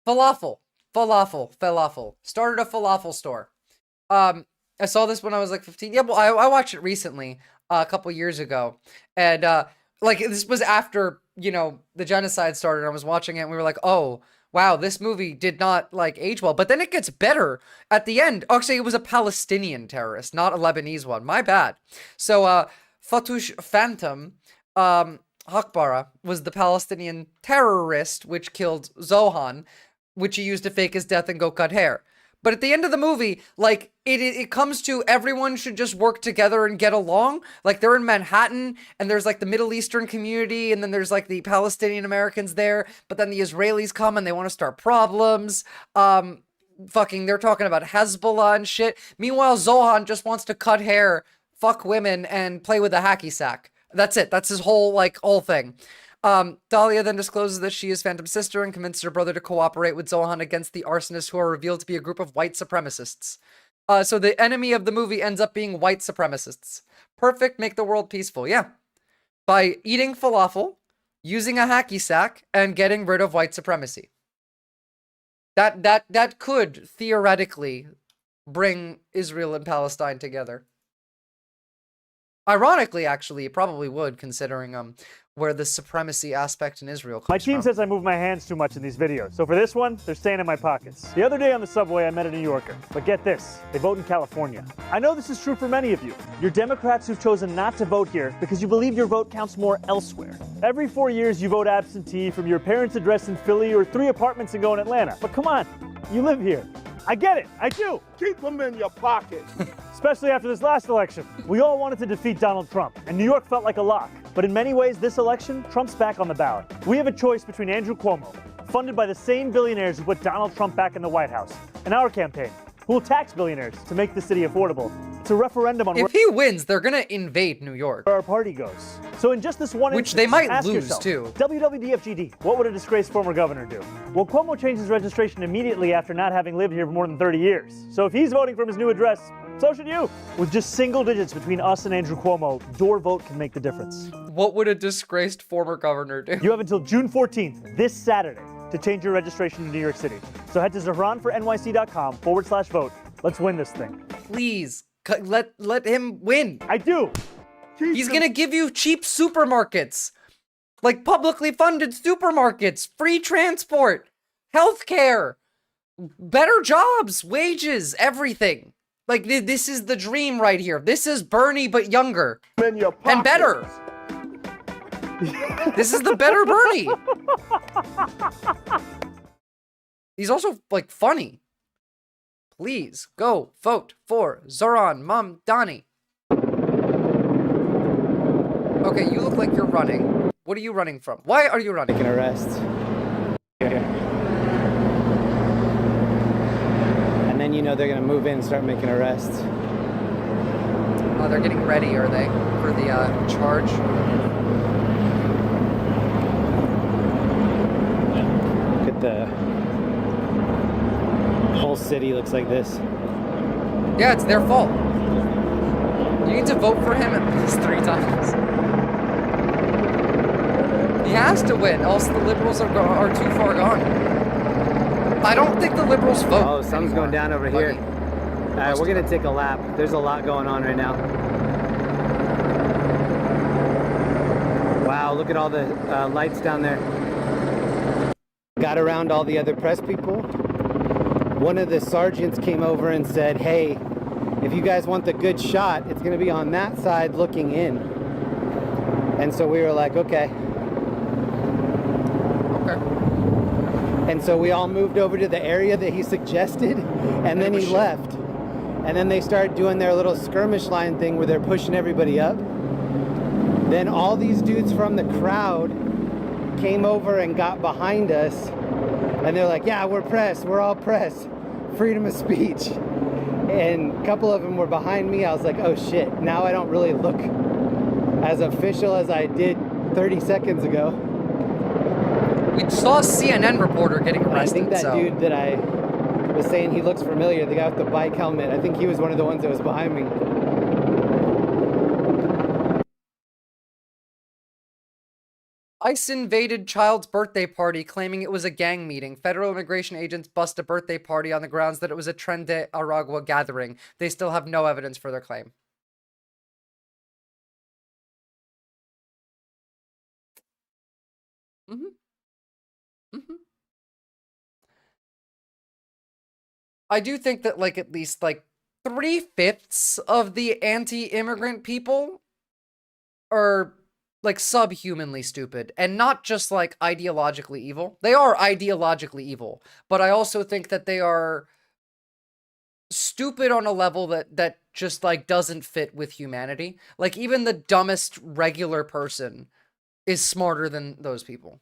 Falafel. Started a falafel store. I saw this when I was like 15. Yeah, well, I watched it recently, a couple years ago. And, like, this was after, you know, the genocide started. I was watching it and we were like, oh, wow, this movie did not, like, age well. But then it gets better at the end. Actually, it was a Palestinian terrorist, not a Lebanese one. My bad. So, Fatouche Phantom, Hakbara was the Palestinian terrorist which killed Zohan, which he used to fake his death and go cut hair. But at the end of the movie, like, it comes to everyone should just work together and get along. Like, they're in Manhattan, and there's, like, the Middle Eastern community, and then there's, like, the Palestinian Americans there, but then the Israelis come and they want to start problems. They're talking about Hezbollah and shit. Meanwhile, Zohan just wants to cut hair, fuck women, and play with a hacky sack. That's it. That's his whole thing. Dahlia then discloses that she is Phantom's sister and convinces her brother to cooperate with Zohan against the arsonists, who are revealed to be a group of white supremacists. So the enemy of the movie ends up being white supremacists. Perfect, make the world peaceful. Yeah. By eating falafel, using a hacky sack, and getting rid of white supremacy. That could theoretically bring Israel and Palestine together. Ironically, actually, it probably would, considering where the supremacy aspect in Israel comes My team from. says I move my hands too much in these videos, so for this one, they're staying in my pockets. The other day on the subway, I met a New Yorker, but get this, they vote in California. I know this is true for many of you. You're Democrats who've chosen not to vote here because you believe your vote counts more elsewhere. Every 4 years, you vote absentee from your parents' address in Philly or 3 apartments and go in Atlanta. But come on, you live here. I get it, I do. Keep them in your pocket. Especially after this last election. We all wanted to defeat Donald Trump, and New York felt like a lock. But in many ways, this election, Trump's back on the ballot. We have a choice between Andrew Cuomo, funded by the same billionaires who put Donald Trump back in the White House, and our campaign, who will tax billionaires to make the city affordable. It's a referendum on if he wins, they're gonna invade New York. Where our party goes. So in just this one Which instance, they might ask lose, yourself, too. WWDFGD, what would a disgraced former governor do? Well, Cuomo changed his registration immediately after not having lived here for more than 30 years. So if he's voting from his new address, so should you. With just single digits between us and Andrew Cuomo, your vote can make the difference. What would a disgraced former governor do? You have until June 14th, this Saturday, to change your registration to New York City. So head to ZahranforNYC.com/vote. Let's win this thing. Please, let him win. I do. He's gonna give you cheap supermarkets. Like publicly funded supermarkets, free transport, healthcare, better jobs, wages, everything. Like, this is the dream right here. This is Bernie, but younger. And better. This is the better Bernie. He's also, like, funny. Please, go vote for Zoran Mamdani. Okay, you look like you're running. What are you running from? Why are you running? Making arrests. And then you know they're gonna move in and start making arrests. Oh, they're getting ready, are they? For the charge? Look at the whole city looks like this. Yeah, it's their fault. You need to vote for him at least 3 times. He has to win, else the liberals are too far gone. I don't think the liberals vote. Oh, something's going down over here. We're gonna take a lap. There's a lot going on right now. Wow, look at all the lights down there. Got around all the other press people. One of the sergeants came over and said, hey, if you guys want the good shot, it's gonna be on that side looking in. And so we were like, okay. And so we all moved over to the area that he suggested, and then he left. And then they started doing their little skirmish line thing where they're pushing everybody up. Then all these dudes from the crowd came over and got behind us, and they're like, yeah, we're press, we're all press, freedom of speech. And a couple of them were behind me. I was like, oh shit, now I don't really look as official as I did 30 seconds ago. We saw a CNN reporter getting arrested. I think that dude that I was saying he looks familiar, the guy with the bike helmet, I think he was one of the ones that was behind me. ICE invaded child's birthday party, claiming it was a gang meeting. Federal immigration agents bust a birthday party on the grounds that it was a Tren de Aragua gathering. They still have no evidence for their claim. I do think that, like, at least, like, 3/5 of the anti-immigrant people are, like, subhumanly stupid, and not just, like, ideologically evil. They are ideologically evil, but I also think that they are stupid on a level that just, like, doesn't fit with humanity. Like, even the dumbest regular person is smarter than those people.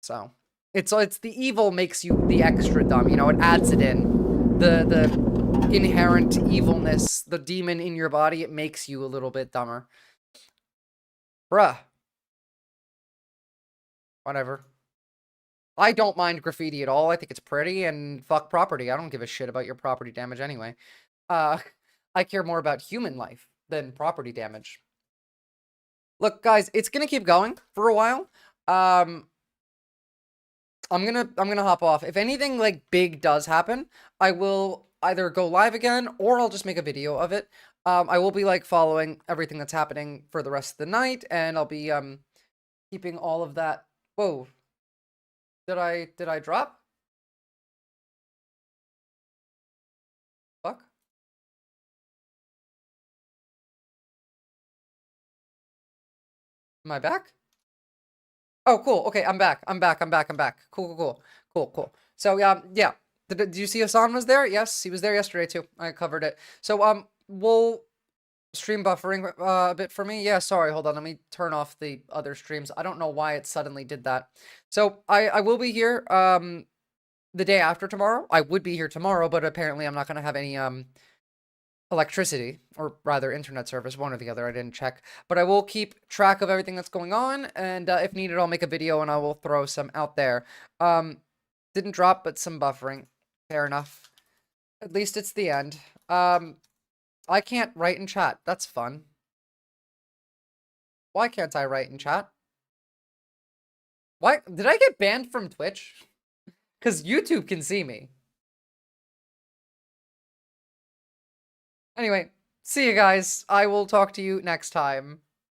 So, it's the evil makes you the extra dumb, you know, it adds it in. The inherent evilness, the demon in your body, it makes you a little bit dumber. Bruh. Whatever. I don't mind graffiti at all. I think it's pretty, and fuck property. I don't give a shit about your property damage anyway. I care more about human life than property damage. Look, guys, it's gonna keep going for a while. I'm gonna hop off. If anything, like, big does happen, I will either go live again, or I'll just make a video of it. I will be, like, following everything that's happening for the rest of the night, and I'll be, keeping all of that. Whoa. Did I drop? Fuck. Am I back? Oh, cool. Okay, I'm back. I'm back. Cool. So, yeah. Did you see Hassan was there? Yes, he was there yesterday too. I covered it. So, we'll stream buffering a bit for me. Yeah, sorry. Hold on. Let me turn off the other streams. I don't know why it suddenly did that. So, I will be here the day after tomorrow. I would be here tomorrow, but apparently I'm not going to have any electricity, or rather internet service, one or the other. I didn't check, but I will keep track of everything that's going on, and if needed, I'll make a video and I will throw some out there. Didn't drop, but some buffering. Fair enough. At least it's the end. I can't write in chat. That's fun. Why can't I write in chat? Why did I get banned from Twitch? Because YouTube can see me. Anyway, see you guys. I will talk to you next time.